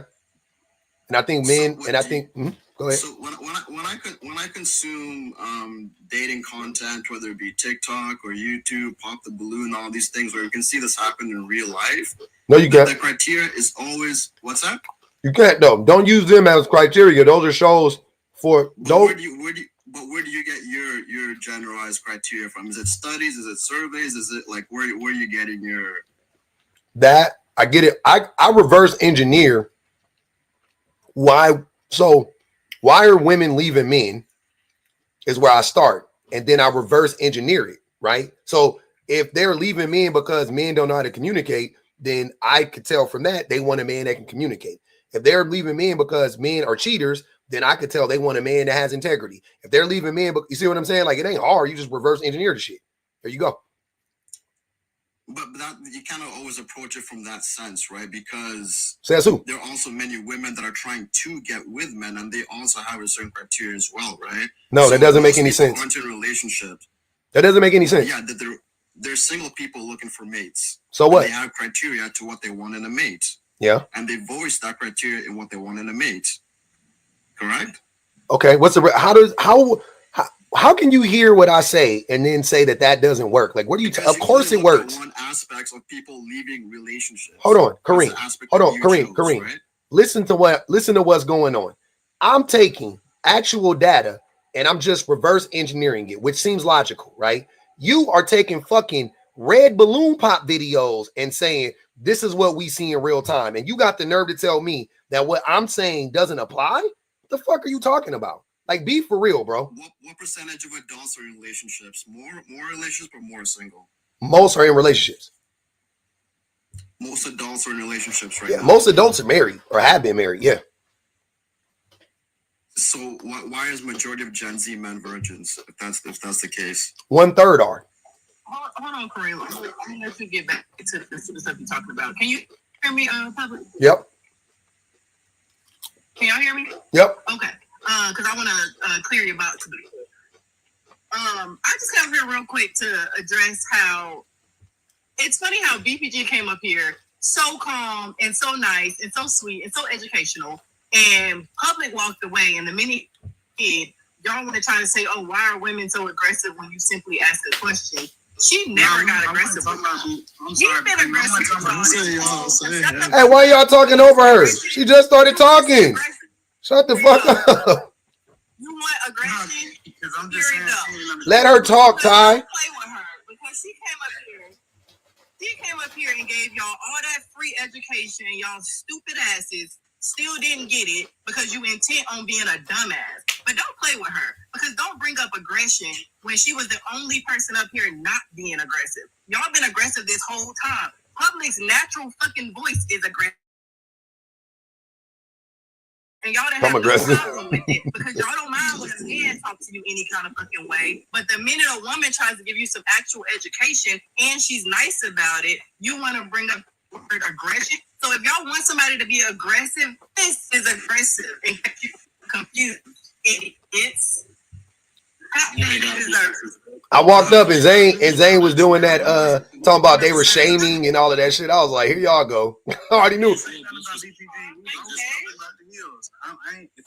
And I think men, go ahead. So when I consume dating content, whether it be TikTok or YouTube, Pop the Balloon, all these things where you can see this happen in real life. No, you can't. The criteria is always, what's that? You can't. No, don't use them as criteria. Those are shows for those. Where do you get your generalized criteria from? Is it studies? Is it surveys? Is it like where are you getting your? That I get it. I reverse engineer why are women leaving men is where I start, and then I reverse engineer it, right? So if they're leaving men because men don't know how to communicate, then I could tell from that they want a man that can communicate. If they're leaving men because men are cheaters, then I could tell they want a man that has integrity. If they're leaving men, but you see what I'm saying? Like, it ain't hard. You just reverse engineer the shit. There you go. But that, you cannot always approach it from that sense, right? Because Says who? there are also many women that are trying to get with men, and they also have a certain criteria as well, right? No, So that doesn't make most any people sense. aren't in relationships. That doesn't make any sense. Yeah, they're single people looking for mates. So what? They have criteria to what they want in a mate. Yeah. And they voice that criteria in what they want in a mate. Correct? Okay. What's the how can you hear what I say and then say that doesn't work? Like, what do you? Of course it works. One aspect of people leaving relationships. Hold on, Kareem. Hold on, Kareem. Right? Listen to what's going on. I'm taking actual data and I'm just reverse engineering it, which seems logical, right? You are taking fucking red balloon pop videos and saying this is what we see in real time, and you got the nerve to tell me that what I'm saying doesn't apply? What the fuck are you talking about? Like, be for real, bro. What percentage of adults are in relationships? More relationships or more single? Most are in relationships. Most adults are in relationships right Yeah, now. most adults are married or have been married. Yeah. So why is majority of Gen Z men virgins? If that's the case, 1/3 are. Hold on, Kareem. I'm gonna let you get back to the stuff you're talking about. Can you hear me, public? Yep. Can y'all hear me? Yep. Okay. Because I want to clear your box a bit. I just come here real quick to address how it's funny how BPG came up here so calm and so nice and so sweet and so educational, and public walked away. And the minute y'all want to try to say, "Oh, why are women so aggressive?" when you simply ask a question. She never got aggressive. You've been aggressive. Hey, why y'all talking over her? She just started talking. Shut the fuck up. You want aggression? Because I'm just saying. Let her talk, Ty. Play with her because she came up here. She came up here and gave y'all all that free education. Y'all stupid asses still didn't get it because you intent on being a dumbass. But don't play with her because don't bring up aggression when she was the only person up here not being aggressive. Y'all been aggressive this whole time. Public's natural fucking voice is aggressive. And y'all didn't have no problem with it because y'all don't mind when a man talks to you any kind of fucking way. But the minute a woman tries to give you some actual education and she's nice about it, you want to bring up the word aggression. So if y'all want somebody to be aggressive, this is aggressive and get you confused. It's I walked up and Zane was doing that talking about they were shaming and all of that shit. I was like, here y'all go. I already knew. If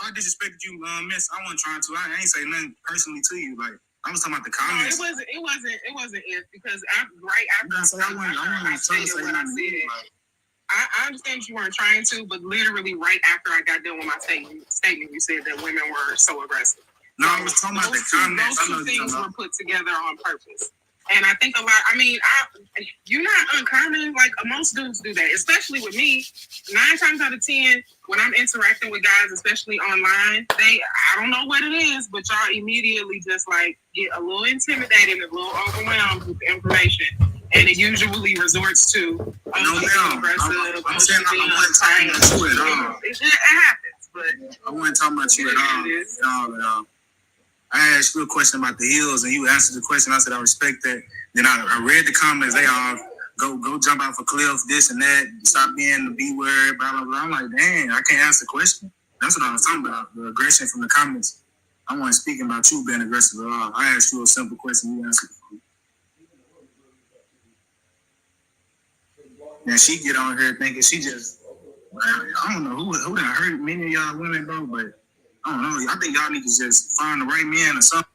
I disrespected you, miss, I wasn't trying to. I ain't say nothing personally to you. Like, I was talking about the comments. No, it wasn't it because right after I stated what I said. I understand you weren't trying to, but literally right after I got done with my statement, you said that women were so aggressive. No, I was talking about the comments. Those two things were put together on purpose. And I think a lot, you're not uncommon, like most dudes do that, especially with me. 9 times out of 10, when I'm interacting with guys, especially online, I don't know what it is, but y'all immediately just like get a little intimidated and a little overwhelmed with the information. And it usually resorts to being aggressive. I'm saying I wasn't talking about you at all. It happens, but I wasn't talking about you at all. I asked you a question about the heels, and you answered the question. I said I respect that. Then I read the comments. They all go jump out for cliff, this and that. Stop being the B word, blah blah blah. I'm like, dang, I can't answer the question. That's what I was talking about. The aggression from the comments. I wasn't speaking about you being aggressive at all. I asked you a simple question. You answered it. And she get on here thinking she just, I don't know who done hurt many of y'all women, bro, but I don't know. I think y'all need to just find the right man or something.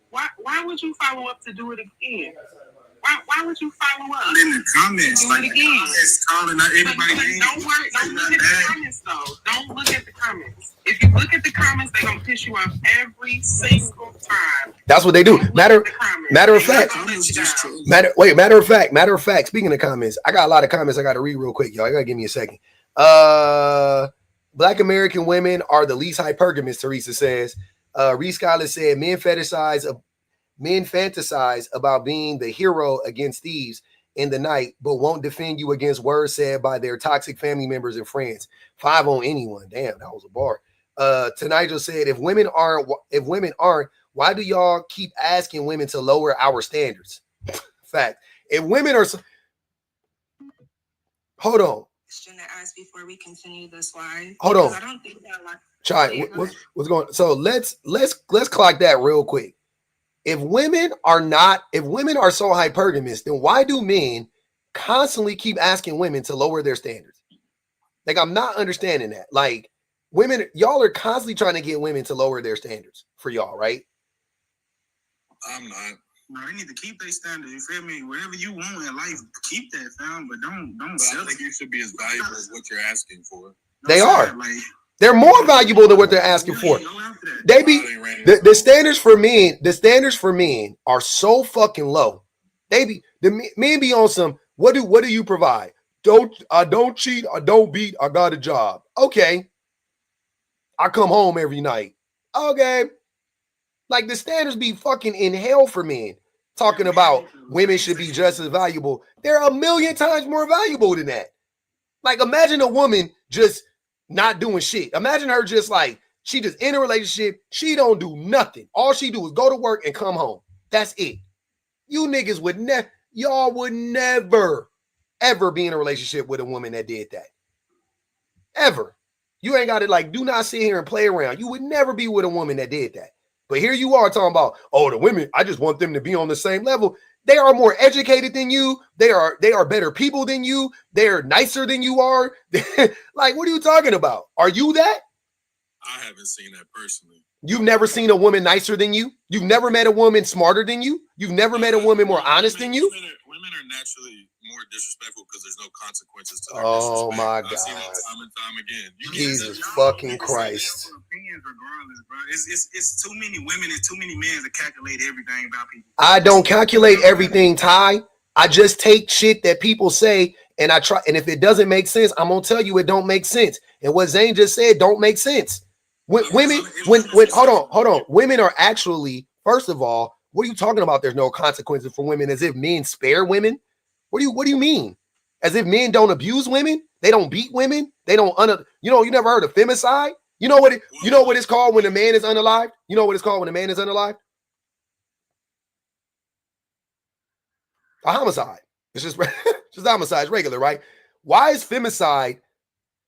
Why would you follow up to do it again? Why would you follow up? In the comments, do like it again. Comments, calling out everybody. Don't look at the comments though. Don't look at the comments. If you look at the comments, they're gonna piss you off every single time. That's what they do. Matter of fact. Matter of fact. Speaking of comments, I got a lot of comments I got to read real quick, y'all. I gotta give me a second. Black American women are the least hypergamous, Teresa says. Reese Scholars said men fantasize about being the hero against thieves in the night, but won't defend you against words said by their toxic family members and friends. 5 on anyone. Damn, that was a bar. Nigel said, if women aren't, why do y'all keep asking women to lower our standards? Fact. If women are, hold on. Question to ask before we continue this live. Hold on. I don't think that like. Chai, what's going on? So let's clock that real quick. If women are so hypergamous, then why do men constantly keep asking women to lower their standards? Like, I'm not understanding that. Like, women, y'all are constantly trying to get women to lower their standards for y'all, right? I'm not. No, they need to keep their standards. You feel me? Whatever you want in life, keep that, fam. But don't. I think you should be as valuable as what you're asking for. They are. Like, they're more valuable than what they're asking for. They be the standards for men. The standards for men are so fucking low. They be the men be on some. What do you provide? I don't cheat. I don't beat. I got a job. Okay. I come home every night. Okay. Like, the standards be fucking in hell for men. Talking about women should be just as valuable. They're a million times more valuable than that. Like, imagine a woman just not doing shit. Imagine her just like, she just in a relationship. She don't do nothing. All she do is go to work and come home. That's it. You niggas would y'all would never, ever be in a relationship with a woman that did that. Ever. You ain't got to, like, do not sit here and play around. You would never be with a woman that did that. But here you are talking about, oh, the women, I just want them to be on the same level. They are more educated than you. They are better people than you. They're nicer than you are. Like, what are you talking about? Are you that? I haven't seen that personally. You've never seen a woman nicer than you? You've never met a woman smarter than you? You've never met a woman more honest than you? Women are naturally more disrespectful because there's no consequences to their disrespect. My God. I've seen that time and time again. Jesus fucking Christ. Opinions regardless, bro. It's too many women and too many men to calculate everything about people. I don't calculate everything, Ty. I just take shit that people say and I try. And if it doesn't make sense, I'm gonna tell you it don't make sense. And what Zane just said don't make sense. Women, hold on. Women are actually, first of all, what are you talking about? There's no consequences for women, as if men spare women. What do you mean? As if men don't abuse women? They don't beat women? They don't you never heard of femicide? You know what it's called when a man is unalived? You know what it's called when a man is unalived? A homicide. It's just homicide. It's regular, right? Why is femicide?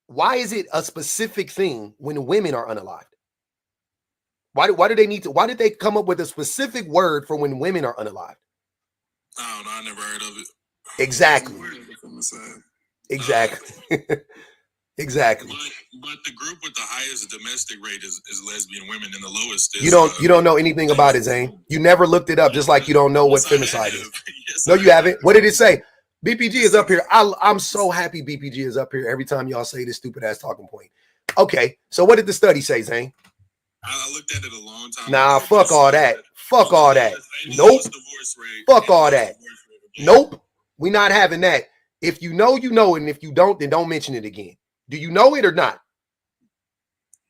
Why is it a specific thing when women are unalived? Why did they come up with a specific word for when women are unalived? I don't know. I never heard of it. Exactly. Exactly. But the group with the highest domestic rate is lesbian women, and the lowest is. You don't know anything about it, Zane. You never looked it up, just like you don't know what femicide is. Yes, no, you haven't. What did it say? BPG is up here. I'm so happy BPG is up here every time y'all say this stupid ass talking point. Okay, so what did the study say, Zane? I looked at it a long time ago. Nah, fuck all that. Fuck all that. Nope. Fuck all that. Nope. We not having that. If you know, you know it, and if you don't, then don't mention it again. Do you know it or not?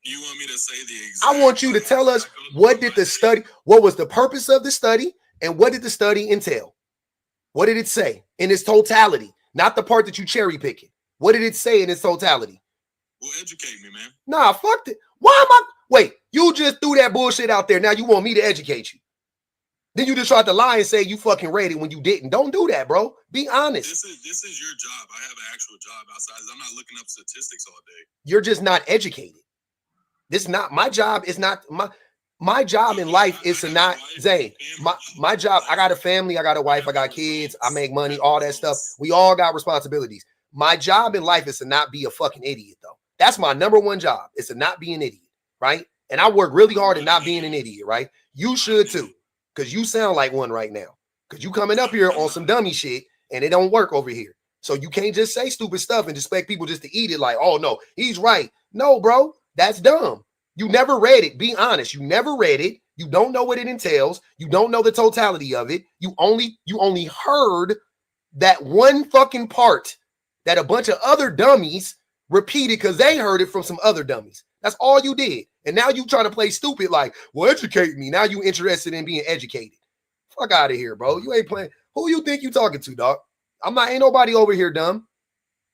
You want me to say the exact? I want you to tell us what was the purpose of the study, and what did the study entail? What did it say in its totality? Not the part that you cherry picking. What did it say in its totality? Well, educate me, man. Nah, fuck it. Wait, you just threw that bullshit out there. Now you want me to educate you. Then you just tried to lie and say you fucking read it when you didn't. Don't do that, bro. Be honest. This is your job. I have an actual job outside. I'm not looking up statistics all day. You're just not educated. This not my job. Is not my job in life is to not Zane. My job. I got a family. I got a wife. I got kids. I make money. All that stuff. We all got responsibilities. My job in life is to not be a fucking idiot, though. That's my number one job. Is to not be an idiot, right? And I work really hard at not being an idiot, right? You should too. Because you sound like one right now. Because you coming up here on some dummy shit and it don't work over here. So you can't just say stupid stuff and expect people just to eat it like, oh, no, he's right. No, bro, that's dumb. You never read it. Be honest. You never read it. You don't know what it entails. You don't know the totality of it. You only heard that one fucking part that a bunch of other dummies repeat it because they heard it from some other dummies. That's all you did. And now you trying to play stupid like, well, educate me. Now you interested in being educated. Fuck out of here, bro. You ain't playing. Who you think you talking to, dog? Ain't nobody over here dumb.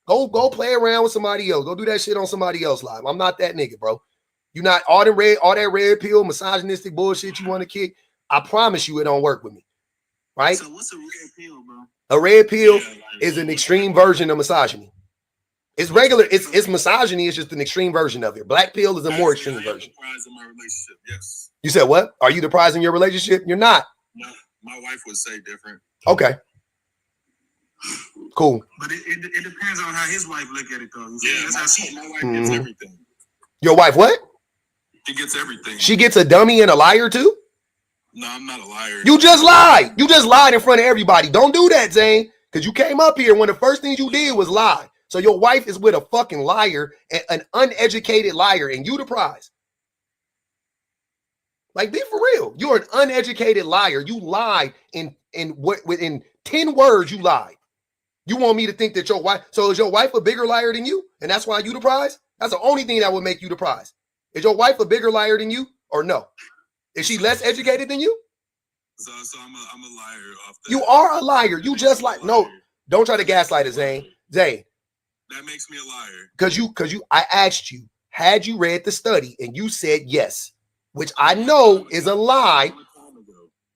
Go play around with somebody else. Go do that shit on somebody else live. I'm not that nigga, bro. You not all that red pill, misogynistic bullshit you want to kick. I promise you it don't work with me. Right? So what's a red pill, bro? A red pill is an extreme version of misogyny. It's regular. It's misogyny. It's just an extreme version of it. Black pill is a more extreme version. In my relationship, yes. You said what? Are you the prize in your relationship? You're not. My wife would say different. Okay. Cool. But it depends on how his wife look at it, though. Yeah, my wife gets everything. Your wife what? She gets everything. She gets a dummy and a liar too? No, I'm not a liar. You just lied. You just lied in front of everybody. Don't do that, Zane. Because you came up here when the first thing you did was lie. So your wife is with a fucking liar, an uneducated liar, and you the prize. Like, be for real. You're an uneducated liar. You lied in 10 words. You lied. You want me to think that your wife? So is your wife a bigger liar than you, and that's why you the prize? That's the only thing that would make you the prize. Is your wife a bigger liar than you, or no? Is she less educated than you? So I'm a liar. Off that. You are a liar. You just like no. Don't try to gaslight it, Zane. Zane. That makes me a liar. Because I asked you, had you read the study, and you said yes, which I know is a lie.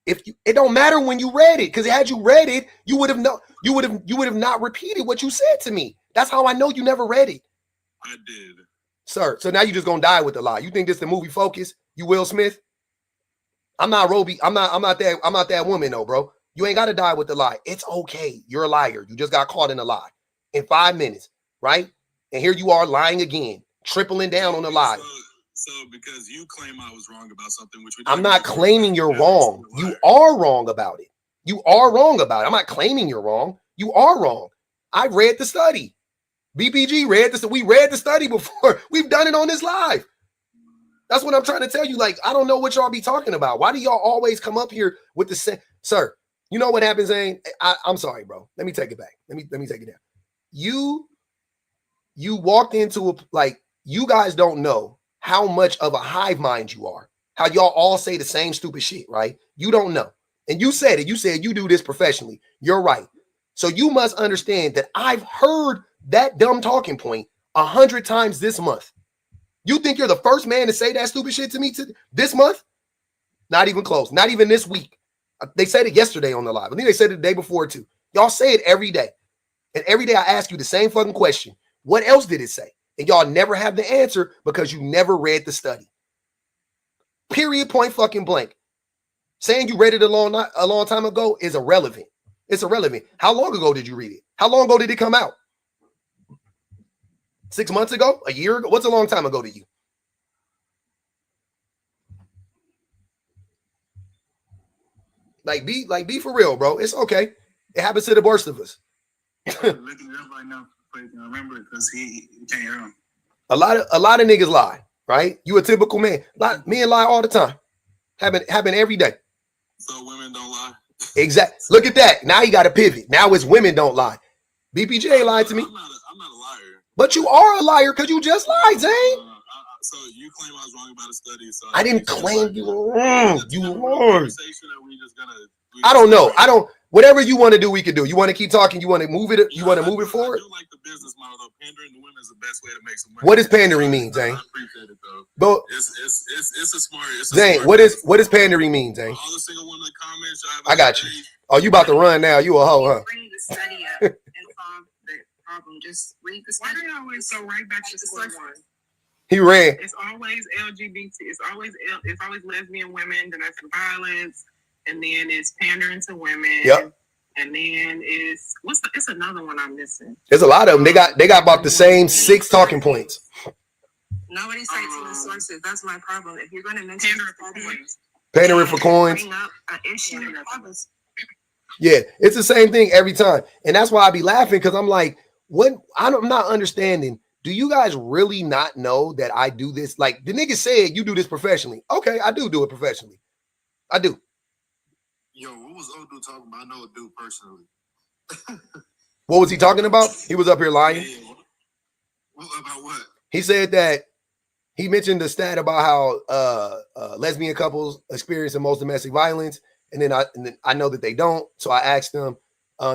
If you, it don't matter when you read it, because had you read it, you would have not repeated what you said to me. That's how I know you never read it. I did, sir. So now you just gonna die with the lie. You think this the movie Focus? You Will Smith? I'm not Roby. I'm not that woman, though, bro. You ain't got to die with the lie. It's okay. You're a liar. You just got caught in a lie in 5 minutes, right? And here you are lying again, tripling down on the lie. So because you claim I was wrong about something, which I'm not claiming you're wrong. You are wrong about it. You are wrong about it. I'm not claiming you're wrong. You are wrong. I read the study. BPG read this. We read the study before. We've done it on this live. That's what I'm trying to tell you. Like, I don't know what y'all be talking about. Why do y'all always come up here with the same? Sir, you know what happens, Zane? I'm sorry, bro. Let me take it back. Let me take it down. You walked into you guys don't know how much of a hive mind you are. How y'all all say the same stupid shit, right? You don't know. And you said it. You said you do this professionally. You're right. So you must understand that I've heard that dumb talking point 100 times this month. You think you're the first man to say that stupid shit to me this month? Not even close. Not even this week. They said it yesterday on the live. I think they said it the day before too. Y'all say it every day. And every day I ask you the same fucking question. What else did it say? And y'all never have the answer because you never read the study. Period, point fucking blank. Saying you read it a long time ago is irrelevant. It's irrelevant. How long ago did you read it? How long ago did it come out? 6 months ago? A year ago? What's a long time ago to you? Be for real, bro. It's okay. It happens to the worst of us. Looking it up right now, so you can remember it because he can't hear him. A lot of niggas lie, right? You a typical man. Men lie all the time. Happen every day. So women don't lie. Exactly. Look at that. Now you got to pivot. Now it's women don't lie. BPJ ain't lied to me. I'm not a liar. But you are a liar because you just lied, Zane. So you claim I was wrong about a study. So I didn't claim you were wrong. You were. I don't know. Whatever you want to do, we can do. You want to keep talking? You want to move it? You want to move it forward? I do like the business model though. Pandering to women is the best way to make some money. What does pandering mean, Zane? I appreciate it though. But it's a smart. Zane, what does pandering mean, Zane? All the single women comments. I got you. Oh, you about to run now? You a hoe, huh? Bring the study up and solve the problem. Just read the study. Why do you always go right back to square one? He ran. It's always LGBT. It's always lesbian women. Then that's violence, and then it's pandering to women. Yep. And then it's another one I'm missing. There's a lot of them. They got about the same 6 talking points. Nobody cites the sources. That's my problem. If you're going to mention Pandering for coins. bring up an issue, Yeah, it's the same thing every time. And that's why I be laughing because I'm like, I'm not understanding. Do you guys really not know that I do this? Like the nigga said, you do this professionally. Okay, I do it professionally. I do. Yo, what was old dude talking about? I know a dude personally. What was he talking about? He was up here lying. Yeah. About what? He said that he mentioned the stat about how lesbian couples experience the most domestic violence, and then I know that they don't. So I asked him,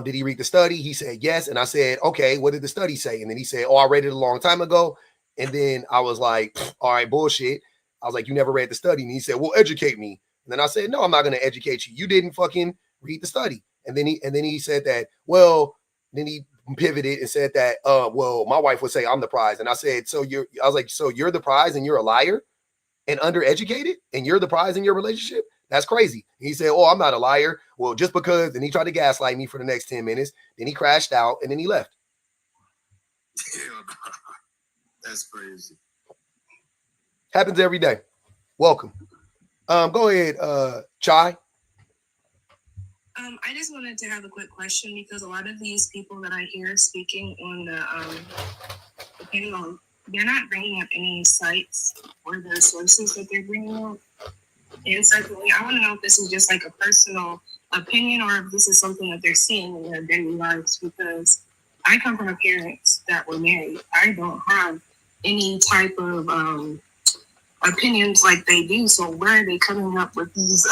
did he read the study? He said yes, and I said, okay, what did the study say? And then he said, oh, I read it a long time ago. And then I was like, all right, bullshit. I was like, you never read the study, and he said, well, educate me. And then I said, no, I'm not going to educate you. You didn't fucking read the study. And then he said that, well, then he pivoted and said that, well, my wife would say I'm the prize. And I said, so I was like, so you're the prize and you're a liar and undereducated and you're the prize in your relationship? That's crazy. And he said, oh, I'm not a liar. Well, just because, and he tried to gaslight me for the next 10 minutes. Then he crashed out and then he left. That's crazy. Happens every day. Welcome. Go ahead, Chai. I just wanted to have a quick question because a lot of these people that I hear speaking on the panel, they're not bringing up any sites or the sources that they're bringing up. And secondly, I want to know if this is just like a personal opinion or if this is something that they're seeing in their daily lives, because I come from parents that were married. I don't have any type of opinions like they do. So where are they coming up with these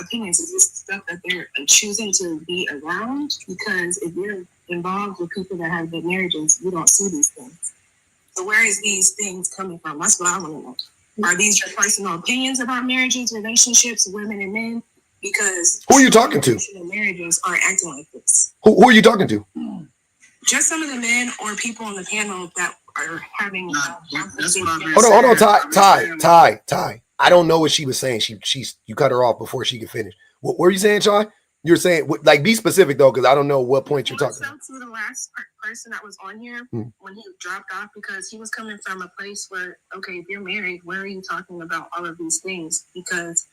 opinions? Is this stuff that they're choosing to be around? Because if you're involved with people that have good marriages, you don't see these things. So where is these things coming from? That's what I want to know. Are these your personal opinions about marriages, relationships, women and men? Because who are you talking to? Marriages are acting like this. Who are you talking to? Just some of the men or people on the panel that are having. Hold on, Ty. I don't know what she was saying. You cut her off before she could finish. What were you saying, Chai? You're saying, like, be specific though, because I don't know what point you're talking about. To the last person that was on here when he dropped off, because he was coming from a place where, okay, if you're married, where are you talking about all of these things? Because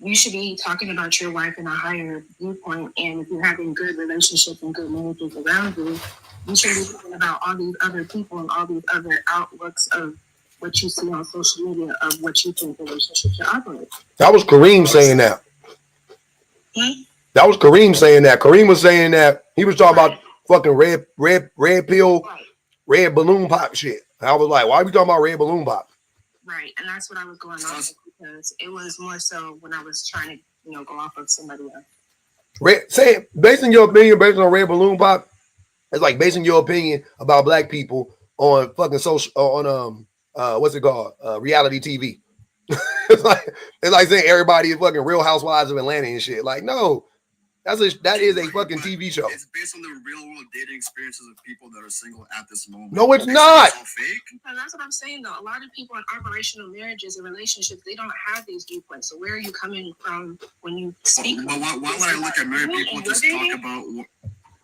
you should be talking about your wife in a higher viewpoint, and if you're having good relationships and good marriages around you, you should be thinking about all these other people and all these other outlooks of what you see on social media of what you think relationships should operate. That was Kareem saying that. That was Kareem saying that. Kareem was saying that he was talking about fucking red pill, red balloon pop shit. I was like, why are we talking about red balloon pop? Right, and that's what I was going off of, because it was more so when I was trying to, go off of somebody else. Basing your opinion based on red balloon pop, it's like basing your opinion about black people on fucking social, on what's it called, reality TV. it's like saying everybody is fucking Real Housewives of Atlanta and shit. Like, no. That is a fucking TV show. It's based on the real world dating experiences of people that are single at this moment. No, it's not. It's all fake. And that's what I'm saying, though. A lot of people in operational marriages and relationships, they don't have these viewpoints. So where are you coming from when you speak? But why would I look at married people to talk about?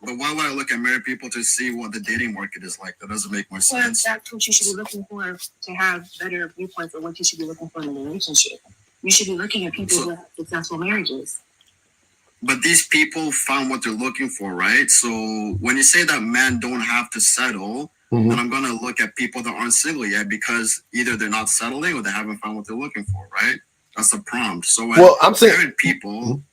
But why would I look at married people to see what the dating market is like? That doesn't make much sense. That's what you should be looking for, to have better viewpoints of what you should be looking for in a relationship. You should be looking at people who have successful marriages. But these people found what they're looking for, right? So when you say that men don't have to settle, then I'm going to look at people that aren't single yet, because either they're not settling or they haven't found what they're looking for, right? That's the prompt. So when I'm saying married people,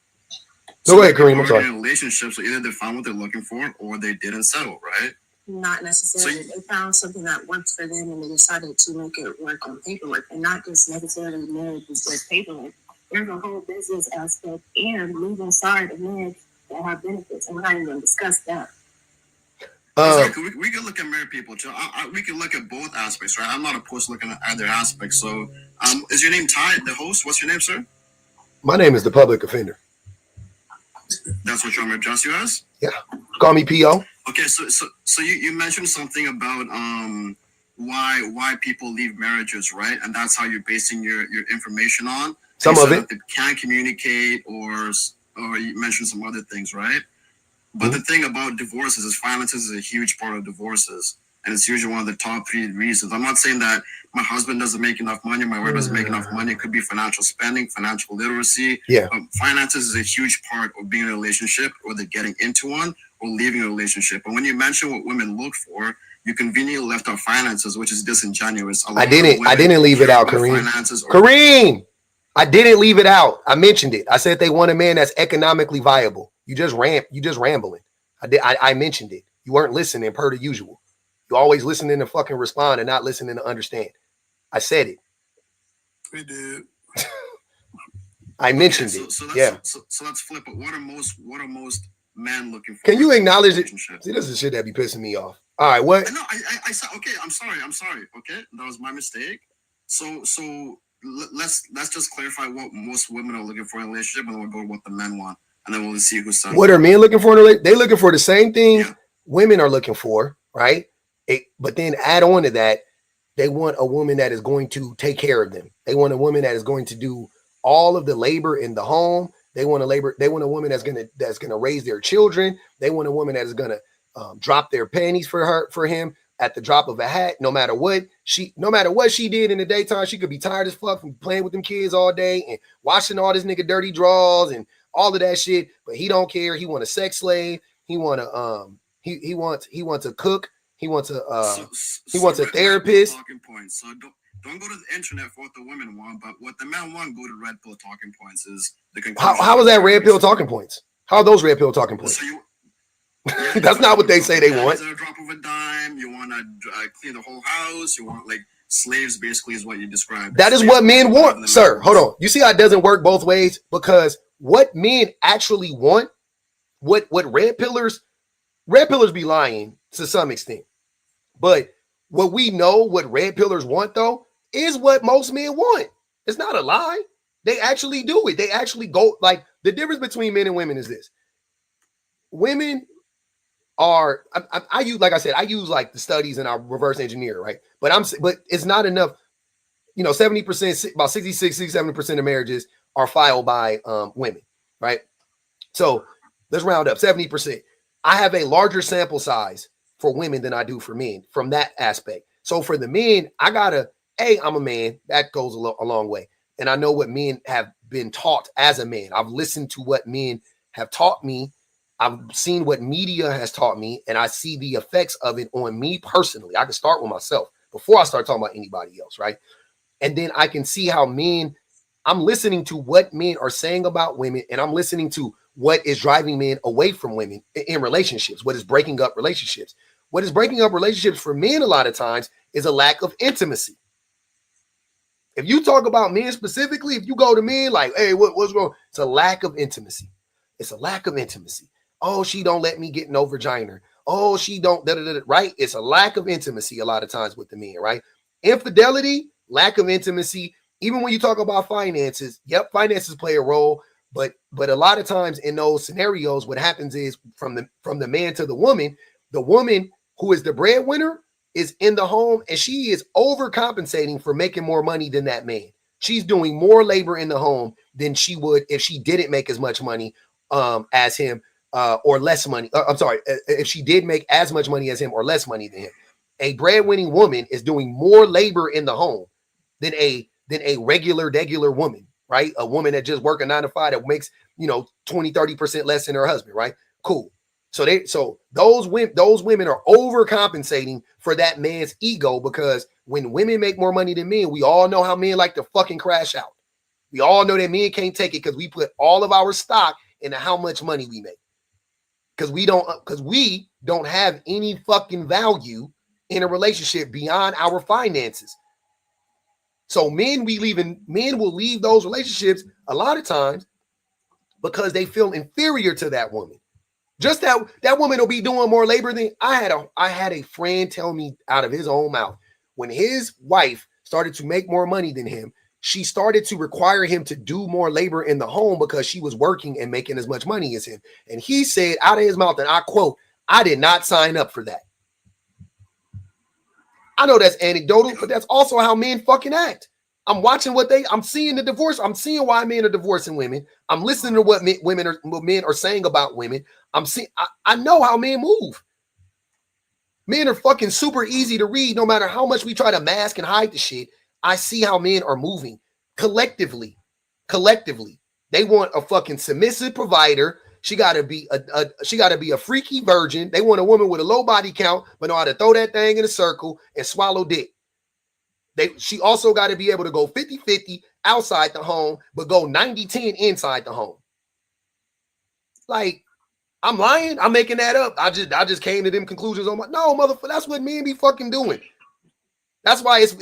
go ahead, Kareem. I'm sorry. In relationships, so either they found what they're looking for or they didn't settle, right? Not necessarily. They found something that worked for them and they decided to make it work on paperwork, and not just necessarily marriage is just paperwork. There's a whole business aspect and legal side of marriage that have benefits, and we're not even going to discuss that. We can look at married people too. We can look at both aspects, right? I'm not opposed to looking at either aspect. So, is your name Ty, the host? What's your name, sir? My name is the public offender. That's what you want me to address you as? Yeah. Call me P.O. Okay, so you mentioned something about why people leave marriages, right? And that's how you're basing your information on. Some of it. They can't communicate, or you mentioned some other things, right? But the thing about divorces is finances is a huge part of divorces. And it's usually one of the top 3 reasons. I'm not saying that my husband doesn't make enough money, my wife doesn't make enough money. It could be financial spending, financial literacy. Yeah. Finances is a huge part of being in a relationship, or they're getting into one or leaving a relationship. And when you mention what women look for, you conveniently left out finances, which is disingenuous. I didn't leave it out, Kareem. Kareem! I didn't leave it out. I mentioned it. I said they want a man that's economically viable. You just rambling. I mentioned it. You weren't listening per the usual. You always listening to fucking respond and not listening to understand. I said it. We did. I mentioned it. So let's flip it. What are most men looking for? Can you acknowledge it? See, this is shit that be pissing me off. All right, what? No, I said okay. I'm sorry. Okay, that was my mistake. So let's just clarify what most women are looking for in a relationship, and then we'll go to what the men want, and then we'll see who's son. What are men looking for in a relationship? They looking for the same thing women are looking for, right? But then add on to that, they want a woman that is going to take care of them. They want a woman that is going to do all of the labor in the home. They want a woman that's gonna raise their children. They want a woman that is gonna drop their panties for him at the drop of a hat. No matter what she did in the daytime, she could be tired as fuck from playing with them kids all day and watching all this nigga dirty draws and all of that shit. But he don't care. He want a sex slave. He want he wants a cook. He wants a therapist. Talking points. So don't go to the internet for what the women want, but what the men want, go to red pill talking points. Is the conclusion. How is that red pill talking points? How are those red pill talking points? So that's not what they say they want. At a drop of a dime, you want to clean the whole house. You want like slaves, basically, is what you described. That is what men want, sir. Hold on. You see how it doesn't work both ways? Because what men actually want, what red pillars be lying to some extent. But what we know, what red pillars want, though, is what most men want. It's not a lie. They actually do it. They actually go, like, the difference between men and women is this. Women are, I use, like I said, I use like the studies and I reverse engineer, right? But it's not enough. 70%, about 66, 67% of marriages are filed by women, right? So let's round up 70%. I have a larger sample size for women than I do for men from that aspect. So for the men, I'm a man. That goes a long way. And I know what men have been taught as a man. I've listened to what men have taught me. I've seen what media has taught me, and I see the effects of it on me personally. I can start with myself before I start talking about anybody else, right? And then I can see how I'm listening to what men are saying about women, and I'm listening to what is driving men away from women in relationships, what is breaking up relationships. What is breaking up relationships for men a lot of times is a lack of intimacy. If you talk about men specifically, if you go to men like, hey, what's wrong? It's a lack of intimacy. It's a lack of intimacy. Oh, she don't let me get no vagina. Oh, she don't, right? It's a lack of intimacy a lot of times with the men, right? Infidelity, lack of intimacy. Even when you talk about finances, finances play a role, but a lot of times in those scenarios, what happens is from the man to the woman who is the breadwinner is in the home and she is overcompensating for making more money than that man. She's doing more labor in the home than she would if she didn't make as much money as him or less money. If she did make as much money as him or less money than him. A breadwinning woman is doing more labor in the home than a regular woman, right? A woman that just work a 9 to 5 that makes 20-30% less than her husband, right? Cool. So those women are overcompensating for that man's ego, because when women make more money than men, we all know how men like to fucking crash out. We all know that men can't take it because we put all of our stock into how much money we make. Because we don't have any fucking value in a relationship beyond our finances. So men will leave those relationships a lot of times because they feel inferior to that woman. Just that woman will be doing more labor than I had a friend tell me out of his own mouth. When his wife started to make more money than him, she started to require him to do more labor in the home because she was working and making as much money as him. And he said out of his mouth, and I quote, "I did not sign up for that." I know that's anecdotal, but that's also how men fucking act. I'm seeing the divorce. I'm seeing why men are divorcing women. I'm listening to what men are saying about women. I know how men move. Men are fucking super easy to read, no matter how much we try to mask and hide the shit. I see how men are moving collectively. They want a fucking submissive provider. She gotta be a freaky virgin. They want a woman with a low body count, but know how to throw that thing in a circle and swallow dick. She also got to be able to go 50-50 outside the home, but go 90-10 inside the home. Like, I'm lying. I'm making that up. I just came to them conclusions on my no motherfucker. That's what men be fucking doing. That's why it's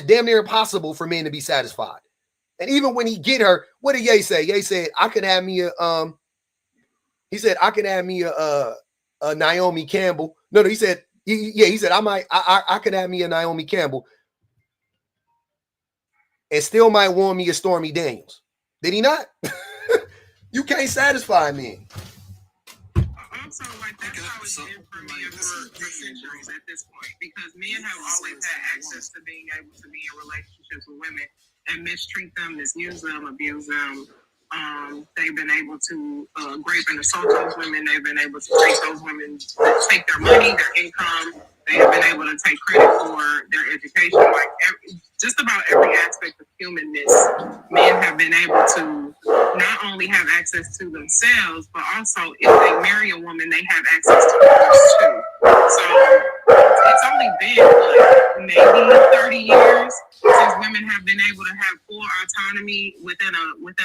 damn near impossible for men to be satisfied. And even when he get her, what did Ye say? Ye said, I could have me he said I could have me a Naomi Campbell. No, he said, he said I could have me a Naomi Campbell and still might want me a Stormy Daniels. Did he not? You can't satisfy me. Also, like that's how it's been for me for centuries at this point, because men have always had access to being able to be in relationships with women and mistreat them, misuse them, abuse them. They've been able to rape and assault those women. They've been able to take those women, take their money, their income. They have been able to take credit for their education. Like just about every aspect of humanness, men have been able to not only have access to themselves, but also if they marry a woman, they have access to others too. So it's only been maybe 30 years since women have been able to have full autonomy within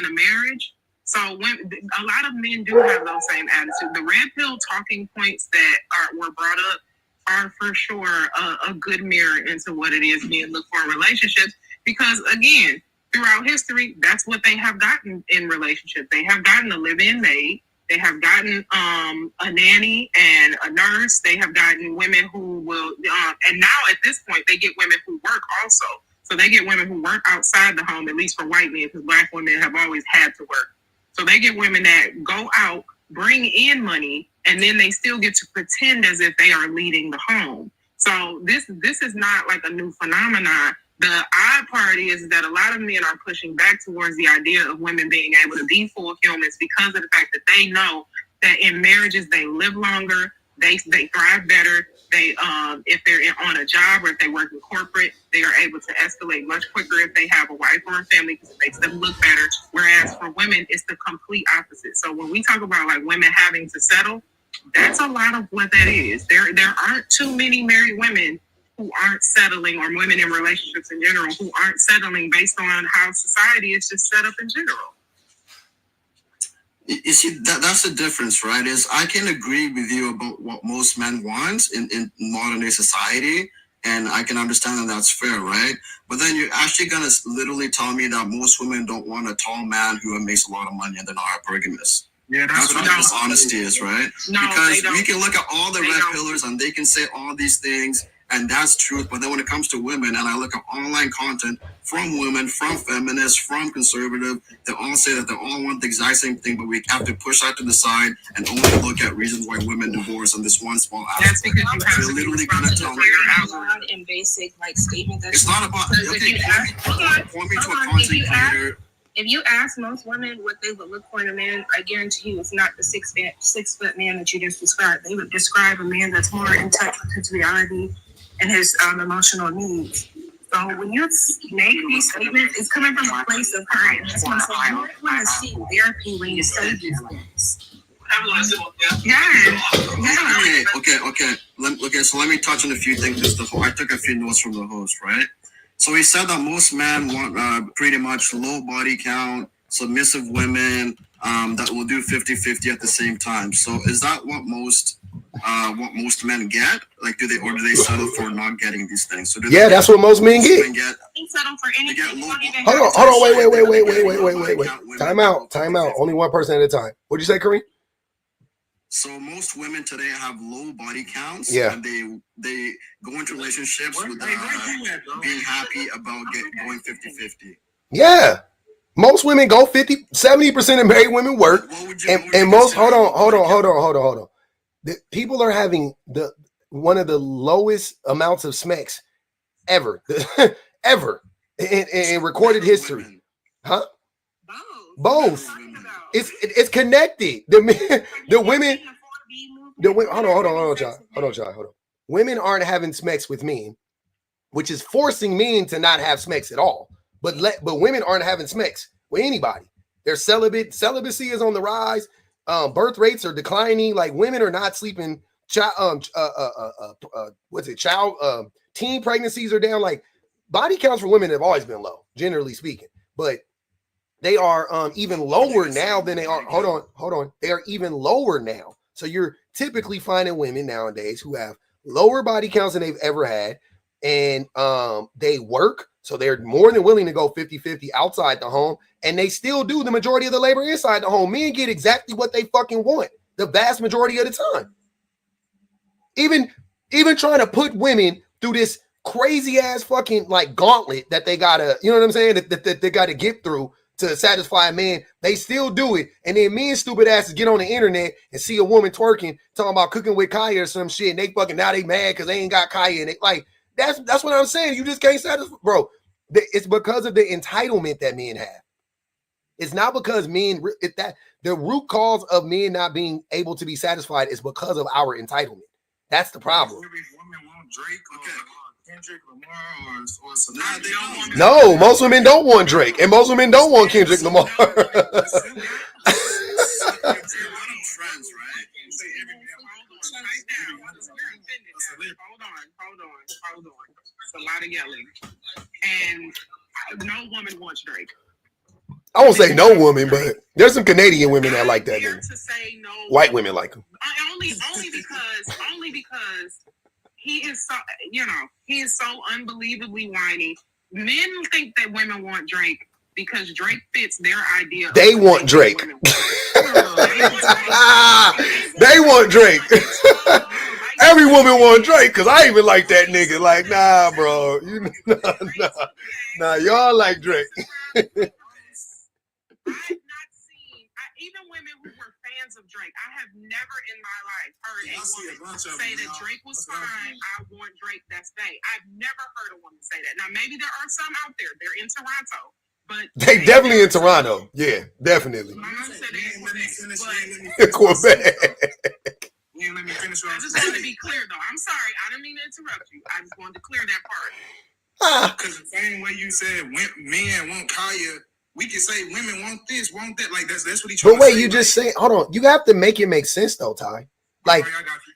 a marriage. So when a lot of men do have those same attitudes. The red pill talking points that were brought up are for sure a good mirror into what it is men look for in relationships. Because again, throughout history, that's what they have gotten in relationships. They have gotten a live-in maid. They have gotten a nanny and a nurse. They have gotten women who will, and now at this point, they get women who work also. So they get women who work outside the home, at least for white men, because black women have always had to work. So they get women that go out, bring in money, and then they still get to pretend as if they are leading the home. So this is not like a new phenomenon. The odd part is that a lot of men are pushing back towards the idea of women being able to be full humans because of the fact that they know that in marriages they live longer, they thrive better. They if they're on a job or if they work in corporate, they are able to escalate much quicker if they have a wife or a family because it makes them look better. Whereas for women, it's the complete opposite. So when we talk about like women having to settle, that's a lot of what that is. There aren't too many married women who aren't settling, or women in relationships in general who aren't settling based on how society is just set up in general. You see, that's the difference, right? Is I can agree with you about what most men want in modern day society, and I can understand that that's fair, right? But then you're actually gonna literally tell me that most women don't want a tall man who makes a lot of money and they're not hypergamous. Yeah, that's what dishonesty is, right? No, because we can look at all the red pillars and they can say all these things, and that's truth. But then when it comes to women, and I look at online content from women, from feminists, from conservative, they all say that they all want the exact same thing, but we have to push that to the side and only look at reasons why women divorce on this one small aspect. That's because you have to literally gonna tell me in basic like statement. It's not about okay. Point me to a content creator. If you ask most women what they would look for in a man, I guarantee you it's not the 6 foot man that you just described. They would describe a man that's more in touch with his reality and his emotional needs. So when you make these statements, it's coming from a place of hurt. And that's why I want to see therapy when you say these things. Okay. So let me touch on a few things. I took a few notes from the host, right? So he said that most men want pretty much low body count, submissive women that will do 50-50 at the same time. So is that what most men get? Like, do they settle for not getting these things? So that's what most men get. They settle for anything. Hold on. Wait. Time out. Only one person at a time. What'd you say, Kareem? So most women today have low body counts. Yeah. And they go into relationships with being happy about going 50-50. Yeah. Most women go 70% of married women work. And most hold on. The people are having one of the lowest amounts of smecks ever. Ever in recorded history. Huh? Both. It's connected. The women. Hold on, John. Women aren't having smecks with men, which is forcing men to not have smecks at all. But women aren't having smecks with anybody. They're celibate. Celibacy is on the rise. Birth rates are declining. Like women are not sleeping. Teen pregnancies are down. Like body counts for women have always been low, generally speaking. But They are even lower now than they are. Hold on. They are even lower now. So you're typically finding women nowadays who have lower body counts than they've ever had, and they work, so they're more than willing to go 50-50 outside the home, and they still do the majority of the labor inside the home. Men get exactly what they fucking want the vast majority of the time. Even trying to put women through this crazy ass fucking like gauntlet that they gotta, you know what I'm saying, that they gotta get through to satisfy a man, they still do it. And then me and stupid asses get on the internet and see a woman twerking, talking about cooking with Kaya or some shit, and they fucking, now they mad because they ain't got Kaya. And it, like, that's what I'm saying. You just can't satisfy, bro. It's because of the entitlement that men have. It's not because men, that the root cause of men not being able to be satisfied is because of our entitlement. That's the problem. Every woman want Drake or Kendrick Lamar or something. No, most women don't want Drake, and most women don't want Kendrick Lamar. Hold on. It's a lot of yelling. And no woman wants Drake. I won't say no woman, but there's some Canadian women that like that nigga. To say no, white women like him. Only because he is so, he is so unbelievably whiny. Men think that women want Drake because Drake fits their idea. They want Drake. They want Drake. Every woman want Drake because I even like that nigga. Like, nah, bro. Nah, y'all like Drake. I've not seen, even women who were fans of Drake, I have never in my life heard a woman say that Drake was fine. I want Drake, that's they. I've never heard a woman say that. Now, maybe there are some out there. They're in Toronto. But they definitely in Toronto. Yeah, definitely. My mom said they in Quebec. Quebec. Let me finish. I just wanted to be clear, though. I'm sorry. I didn't mean to interrupt you. I just wanted to clear that part. Because the same way you said men want Kaya, we can say women want this, want that. Like that's what he trying to say. But wait, you just say, hold on. You have to make it make sense though, Ty. Like,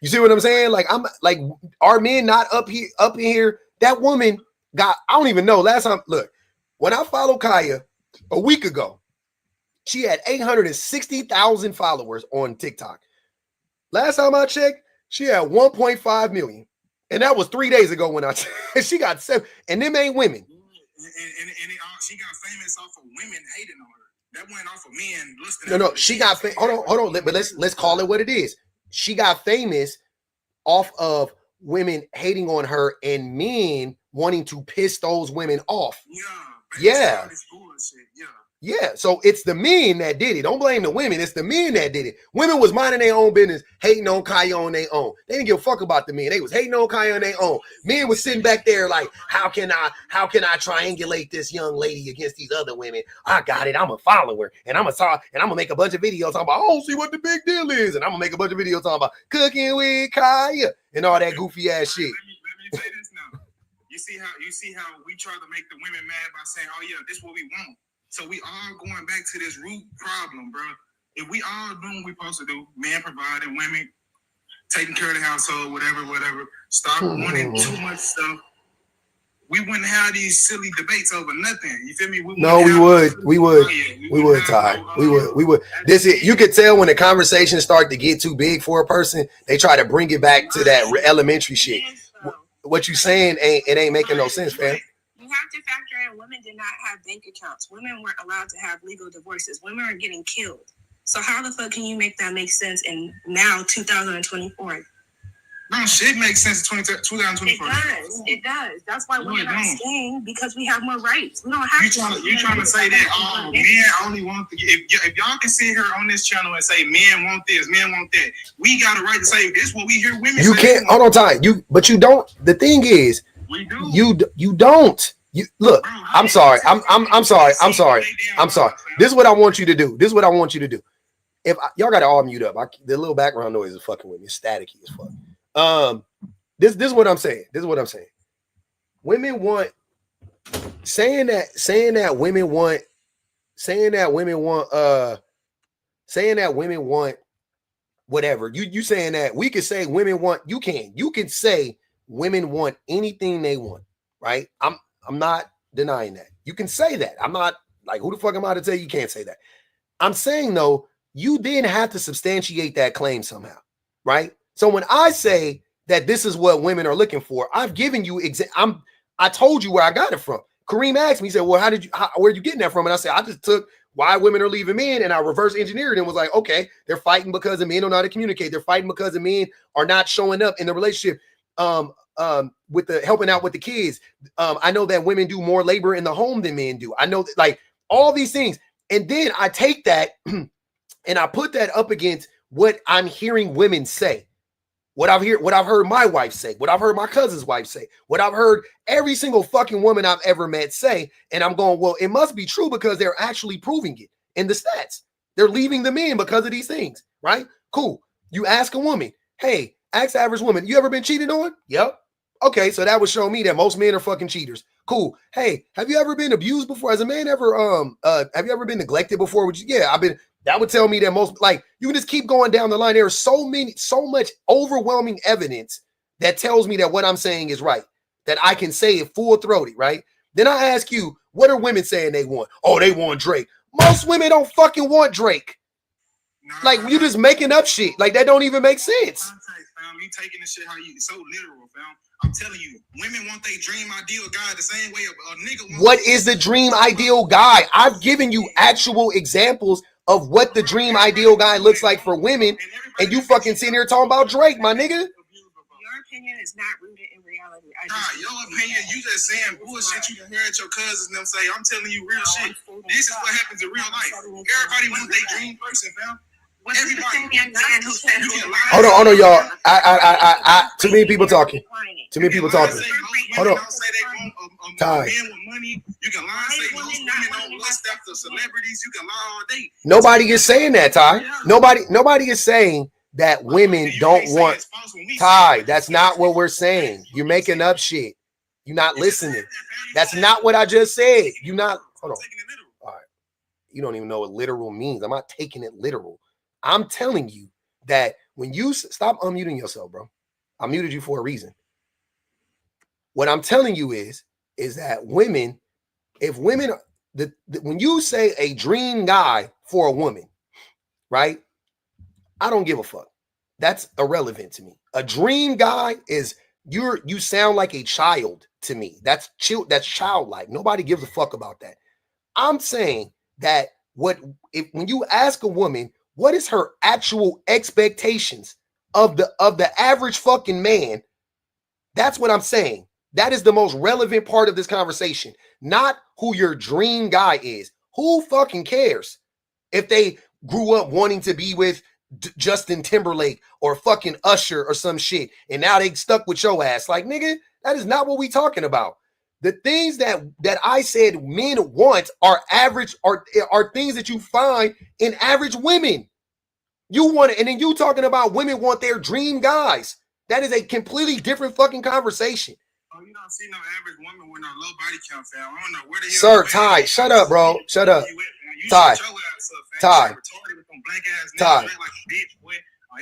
you see what I'm saying? Like, I'm like, are men not up in here? That woman got, I don't even know. Last time, look, when I followed Kaya a week ago, she had 860,000 followers on TikTok. Last time I checked, she had 1.5 million. And that was 3 days ago when I checked. She got 7, and them ain't women. And she got famous off of women hating on her. That went off of men listening. No, she got hold on. But let's call it what it is. She got famous off of women hating on her and men wanting to piss those women off. Yeah. Yeah. So it's the men that did it. Don't blame the women. It's the men that did it. Women was minding their own business, hating on Kaya on their own. They didn't give a fuck about the men. They was hating on Kaya on their own. Men was sitting back there like, how can I triangulate this young lady against these other women? I got it. I'm a follower, and I'm gonna make a bunch of videos talking about, oh, see what the big deal is, and I'm gonna make a bunch of videos talking about cooking with Kaya and all that goofy ass shit. Let me say this now. You see how we try to make the women mad by saying, oh yeah, this is what we want. So we all going back to this root problem, bro. If we all doing what we supposed to do, men providing, women taking care of the household, whatever, stop wanting too much stuff, we wouldn't have these silly debates over nothing. You feel me? We would, Ty. We would. This is, you could tell when the conversation start to get too big for a person, they try to bring it back to that elementary shit. What you saying ain't making no sense, fam. You have to factor in women did not have bank accounts. Women weren't allowed to have legal divorces. Women are getting killed. So how the fuck can you make that make sense in now 2024? No, shit makes sense in 2024. It does. That's why women are staying, because we have more rights. We don't have You trying to say that men only want to, if y'all can sit here on this channel and say men want this, men want that, we got a right to say this what we hear women you say. You can't, hold on, Ty. But you don't. The thing is, we do. You don't. You look. I'm sorry. I'm sorry. This is what I want you to do. If y'all got to all mute up, the little background noise is fucking with me. It's staticky as fuck. This is what I'm saying. Women want saying that women want whatever. You saying that we could say women want, you can say women want anything they want, right? I'm not denying that. You can say that. I'm not Like, who the fuck am I to tell you can't say that? I'm saying, though, you then have to substantiate that claim somehow, right? So when I say that this is what women are looking for, I've given you I told you where I got it from. Kareem asked me, he said, well, where are you getting that from? And I said, I just took why women are leaving men, and I reverse engineered and was like, okay, they're fighting because the men don't know how to communicate. They're fighting because the men are not showing up in the relationship. With the helping out with the kids. I know that women do more labor in the home than men do. I know that, like, all these things. And then I take that and I put that up against what I'm hearing women say, what I've heard my wife say, what I've heard my cousin's wife say, what I've heard every single fucking woman I've ever met say. And I'm going, well, it must be true because they're actually proving it in the stats. They're leaving the men because of these things, right? Cool. You ask a woman, hey, ask the average woman, you ever been cheated on? Yep. Okay, so that would show me that most men are fucking cheaters. Cool. Hey, have you ever been abused before? As a man ever have you ever been neglected before? That would tell me that most, like, you can just keep going down the line. There's so much overwhelming evidence that tells me that what I'm saying is right, that I can say it full-throated, right? Then I ask you, what are women saying they want? Oh, they want Drake. Most women don't fucking want Drake. Like, you just making up shit. Like, that don't even make sense. You taking this shit how you so literal, fam. I'm telling you, women want their dream ideal guy the same way a nigga wants. What is the dream ideal guy? I've given you actual examples of what the dream ideal guy looks like for women, and you fucking sitting here talking about Drake, my nigga. Your opinion is not rooted in reality. Your opinion, you just saying bullshit you can hear at your cousins and them say. I'm telling you real shit. This is what happens in real life. Everybody wants their dream person, fam. Hold on, y'all. I too many people talking. Too many people talking. Hold on. Ty. Nobody is saying that, Ty. Nobody is saying that women don't want. Ty, that's not what we're saying. You're making up shit. You're not listening. That's not what I just said. Hold on. All right. You don't even know what literal means. I'm not taking it literal. I'm telling you that when you stop unmuting yourself, bro. I muted you for a reason. What I'm telling you is that women, if women, when you say a dream guy for a woman, right? I don't give a fuck. That's irrelevant to me. A dream guy is you sound like a child to me. That's childlike. Nobody gives a fuck about that. I'm saying that when you ask a woman, what is her actual expectations of the average fucking man? That's what I'm saying. That is the most relevant part of this conversation, not who your dream guy is. Who fucking cares if they grew up wanting to be with Justin Timberlake or fucking Usher or some shit, and now they stuck with your ass? Like, nigga, that is not what we talking about. The things that I said men want are average, are things that you find in average women. You want it, and then you talking about women want their dream guys. That is a completely different fucking conversation. Oh, you don't see no average woman with no low body count, fam. I don't know where the hell. Sir, Ty, shut up, bro. Shut up. Ty. Ty.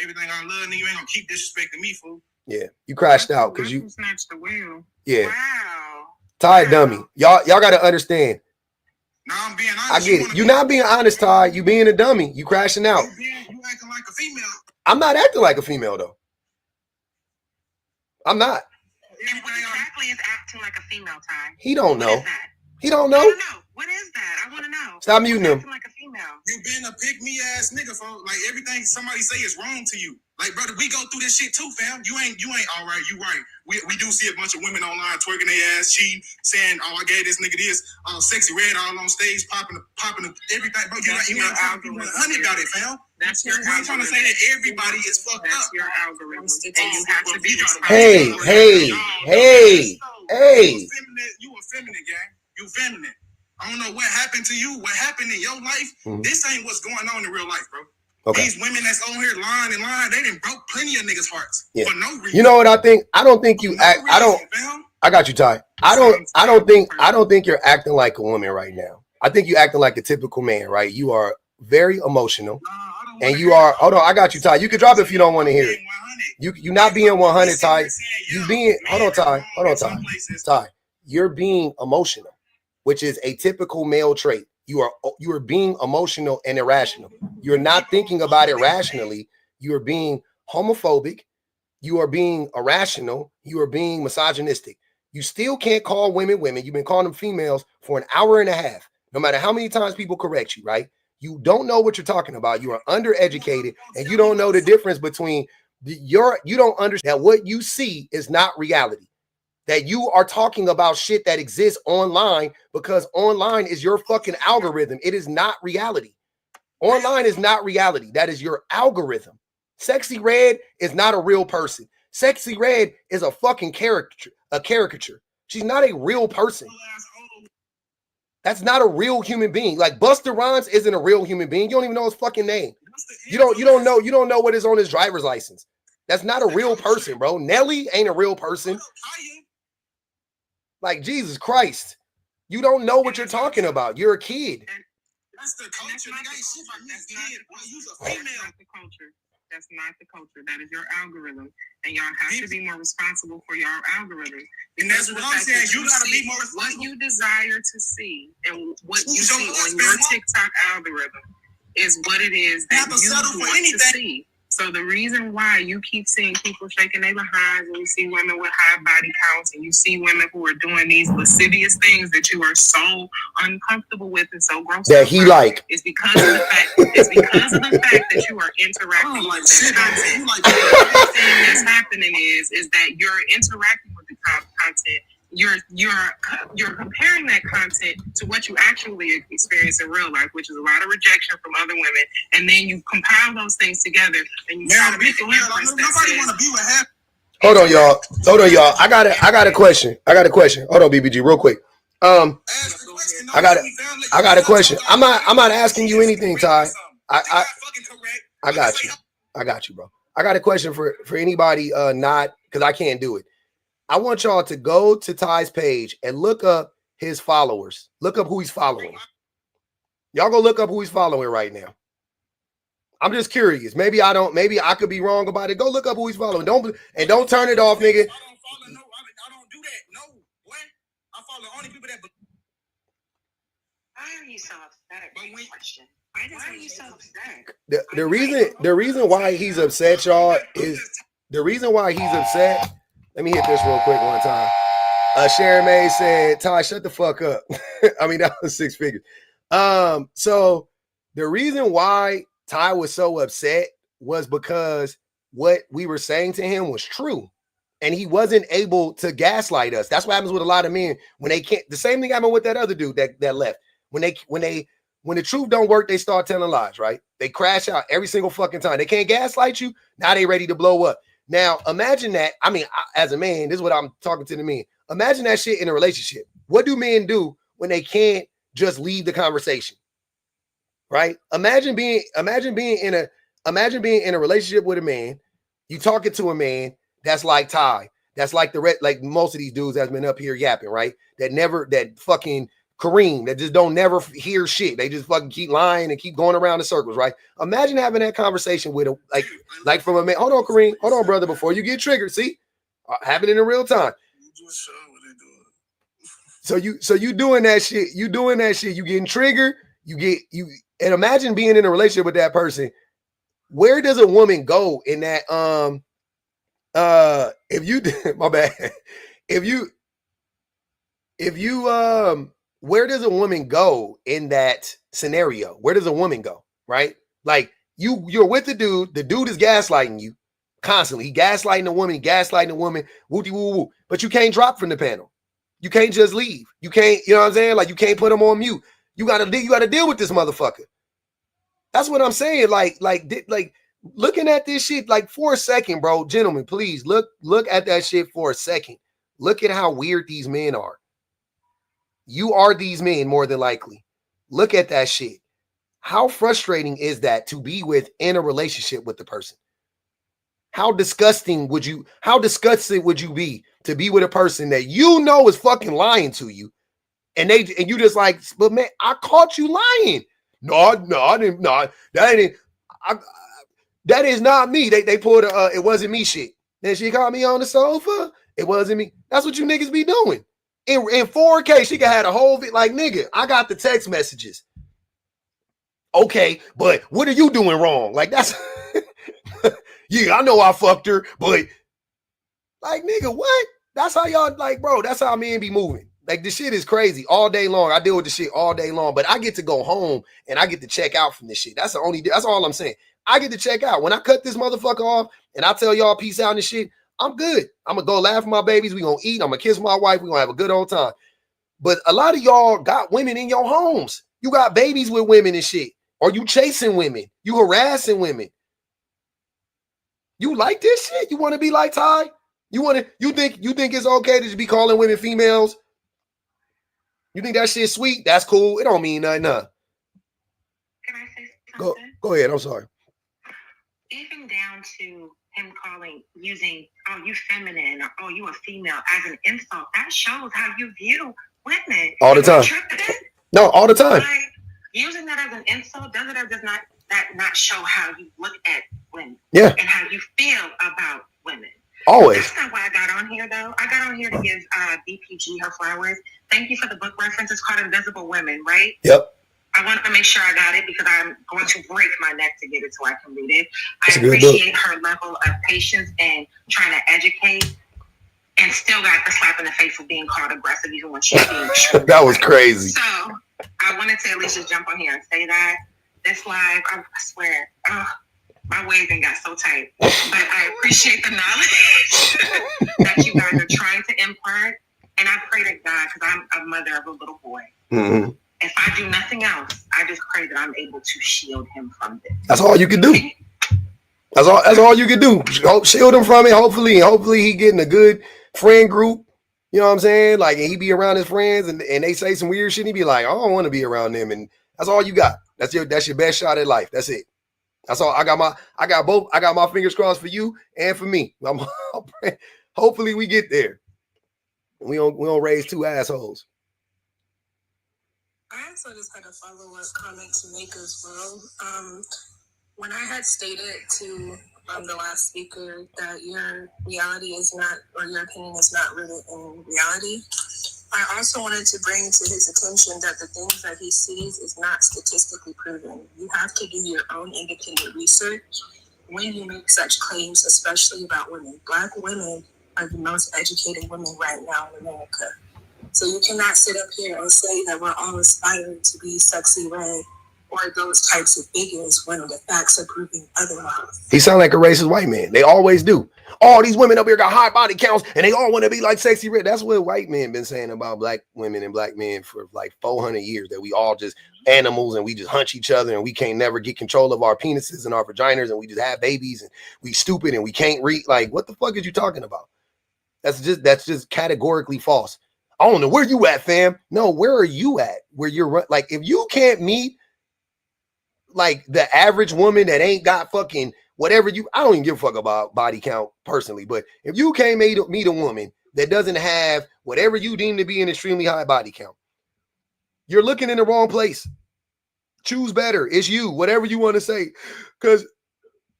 Everything I love, nigga, you ain't gonna keep disrespecting me, fool. Yeah, you crashed out because you snatched the wheel. Yeah. Wow. Ty, dummy. Y'all got to understand. No, I'm being honest. I get it. You're not being honest, Ty. You being a dummy. You crashing out. You acting like a female. I'm not acting like a female, though. I'm not. And what exactly is acting like a female, Ty? He don't know. What is that? He don't know. I don't know. What is that? I want to know. Stop muting him. Acting like a female. You been a pick me ass nigga, folks. Like, everything somebody say is wrong to you. Like, brother, we go through this shit too, fam. You ain't all right. You right. We do see a bunch of women online twerking their ass, cheating, saying, "Oh, I gave this nigga this." Sexy red all on stage, popping everything. Bro, you ain't talking 100 about it, fam. That's your algorithm. I'm trying to say that everybody is fucked up. That's your algorithm. And you have to be Hey. You a feminine, gang. You feminine. I don't know what happened to you, what happened in your life. Mm-hmm. This ain't what's going on in real life, bro. Okay. These women that's on here lying, they done broke plenty of niggas' hearts for no reason. You know what I think? I don't think you act. I got you, Ty. I don't think you're acting like a woman right now. I think you're acting like a typical man, right? You are very emotional, and you are. Hold on, I got you, Ty. You can drop it if you don't want to hear it. You not being 100, Ty. You being. Hold on, Ty. Ty. You're being emotional, which is a typical male trait. You are being emotional and irrational. You're not thinking about it rationally. You are being homophobic. You are being irrational. You are being misogynistic. You still can't call women women. You've been calling them females for an hour and a half. No matter how many times people correct you, right? You don't know what you're talking about. You are undereducated, and you don't know the difference between you don't understand that what you see is not reality. That you are talking about shit that exists online because online is your fucking algorithm. It is not reality. Online is not reality. That is your algorithm. Sexy Red is not a real person. Sexy Red is a fucking caricature. She's not a real person. That's not a real human being. Like Busta Rhymes isn't a real human being. You don't even know his fucking name. You don't know what is on his driver's license. That's not a real person, bro. Nelly ain't a real person. Like Jesus Christ. You don't know what you're talking about. You're a kid. That's the culture. That's not the culture. That is your algorithm. And y'all have to be more responsible for your algorithm. And that's what I'm saying. You gotta be more responsible. What you desire to see and what you see on your TikTok algorithm is what it is that you want to see. So the reason why you keep seeing people shaking their behinds and you see women with high body counts and you see women who are doing these lascivious things that you are so uncomfortable with and so gross that he like is because of the fact that you are interacting with that content. Everything that's happening is that you're interacting with the content. You're comparing that content to what you actually experience in real life, which is a lot of rejection from other women, and then you compile those things together and you try to make an inference that says, Hold on, y'all. I got a question. Hold on, BBG, real quick. I got a question. I'm not asking you anything, Ty. I got you, bro. I got a question for anybody not because I can't do it. I want y'all to go to Ty's page and look up his followers. Look up who he's following. Y'all go look up who he's following right now. I'm just curious. Maybe I could be wrong about it. Go look up who he's following. Don't turn it off, nigga. I don't do that. No, what? I follow only people that. Why are you so upset? Question. Why are you so upset? The reason why he's upset, y'all, is the reason why he's upset. Let me hit this real quick one time. Sharon May said, Ty, shut the fuck up. I mean, that was 6 figures. So the reason why Ty was so upset was because what we were saying to him was true. And he wasn't able to gaslight us. That's what happens with a lot of men when they can't. The same thing happened with that other dude that left. When the truth don't work, they start telling lies, right? They crash out every single fucking time. They can't gaslight you. Now they ready to blow up. Now, imagine that. I mean, as a man, this is what I'm talking to the men. Imagine that shit in a relationship. What do men do when they can't just leave the conversation? Right? Imagine being in a relationship with a man. You talking to a man that's like Ty. That's like like most of these dudes that's been up here yapping, right? That fucking Kareem that just don't never hear shit. They just fucking keep lying and keep going around in circles, right? Imagine having that conversation with a like from a man. Hold on, Kareem. Hold on, brother. Before you get triggered, see, happening in real time. So you doing that shit. You doing that shit. You getting triggered. And imagine being in a relationship with that person. Where does a woman go in that? If you my bad. If you where does a woman go in that scenario? Where does a woman go? Right? Like you're with the dude is gaslighting you constantly. He gaslighting the woman, woo woo woo. But you can't drop from the panel. You can't just leave. You can't, you know what I'm saying? Like you can't put him on mute. You gotta deal with this motherfucker. That's what I'm saying. Like looking at this shit, like for a second, bro, gentlemen, please look at that shit for a second. Look at how weird these men are. You are these men more than likely. Look at that shit. How frustrating is that to be in a relationship with the person? How disgusted would you be to be with a person that you know is fucking lying to you? And you just like, but man, I caught you lying. No, I didn't. No, that is not me. They pulled it wasn't me shit. Then she caught me on the sofa. It wasn't me. That's what you niggas be doing. In 4K, she could have a whole like nigga. I got the text messages. Okay, but what are you doing wrong? Like that's yeah, I know I fucked her, but like nigga, what? That's how y'all like, bro. That's how men be moving. Like this shit is crazy all day long. I deal with the shit all day long, but I get to go home and I get to check out from this shit. That's all I'm saying. I get to check out. When I cut this motherfucker off and I tell y'all peace out and shit, I'm good. I'm gonna go laugh with my babies. We gonna eat. I'm gonna kiss my wife. We gonna have a good old time. But a lot of y'all got women in your homes. You got babies with women and shit. Or you chasing women. You harassing women. You like this shit? You want to be like Ty? You think it's okay to just be calling women females? You think that shit's sweet? That's cool. It don't mean nothing, huh? Can I say something? Go ahead. I'm sorry. Even down to him using, oh, you feminine, or oh, you a female as an insult. That shows how you view women. All the time. No, all the time. Like, using that as an insult, does it or does not show how you look at women? Yeah. And how you feel about women. Always. That's not why I got on here, though. I got on here to give BPG her flowers. Thank you for the book reference. It's called Invisible Women, right? Yep. I wanted to make sure I got it because I'm going to break my neck to get it so I can read it. I appreciate her level of patience and trying to educate, and still got the slap in the face of being called aggressive even when she's being true. That was crazy. So I wanted to at least just jump on here and say that. This live, I swear, my waving got so tight. But I appreciate the knowledge that you guys are trying to impart. And I pray to God, because I'm a mother of a little boy. Mm-hmm. If I do nothing else, I just pray that I'm able to shield him from this. That's all you can do. That's all you can do. Shield him from it. Hopefully he getting a good friend group. You know what I'm saying? Like, and he be around his friends and they say some weird shit. He be like, I don't want to be around them. And that's all you got. That's your best shot at life. That's it. That's all. I got my fingers crossed for you and for me. Hopefully we get there. We don't raise two assholes. I also just had a follow-up comment to make as well. When I had stated to the last speaker that your reality is not, or your opinion is not rooted in reality, I also wanted to bring to his attention that the things that he sees is not statistically proven. You have to do your own independent research when you make such claims, especially about women. Black women are the most educated women right now in America. So you cannot sit up here and say that we're all aspiring to be sexy red or those types of figures when the facts are proving otherwise. He sound like a racist white man. They always do. All these women up here got high body counts and they all want to be like sexy red. That's what white men been saying about black women and black men for like 400 years, that we all just animals and we just hunch each other and we can't never get control of our penises and our vaginas and we just have babies and we stupid and we can't read. Like, what the fuck is you talking about? That's just categorically false. I don't know where you at, fam. No, where are you at? Where you're like, if you can't meet like the average woman that ain't got fucking whatever I don't even give a fuck about body count personally, but if you can't meet a woman that doesn't have whatever you deem to be an extremely high body count, you're looking in the wrong place. Choose better. It's you, whatever you want to say, because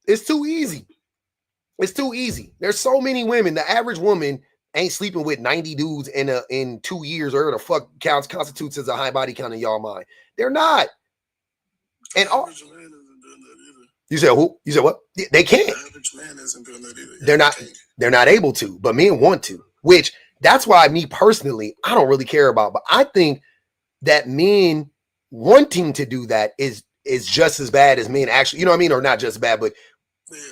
it's too easy. It's too easy. There's so many women. The average woman ain't sleeping with 90 dudes in 2 years, or the fuck constitutes as a high body count in y'all mind. They're not. And all you said who? You said what? They can't. The average man isn't doing that either. They're not able to, but men want to, which that's why me personally, I don't really care about. But I think that men wanting to do that is just as bad as men actually, you know what I mean? Or not just bad, but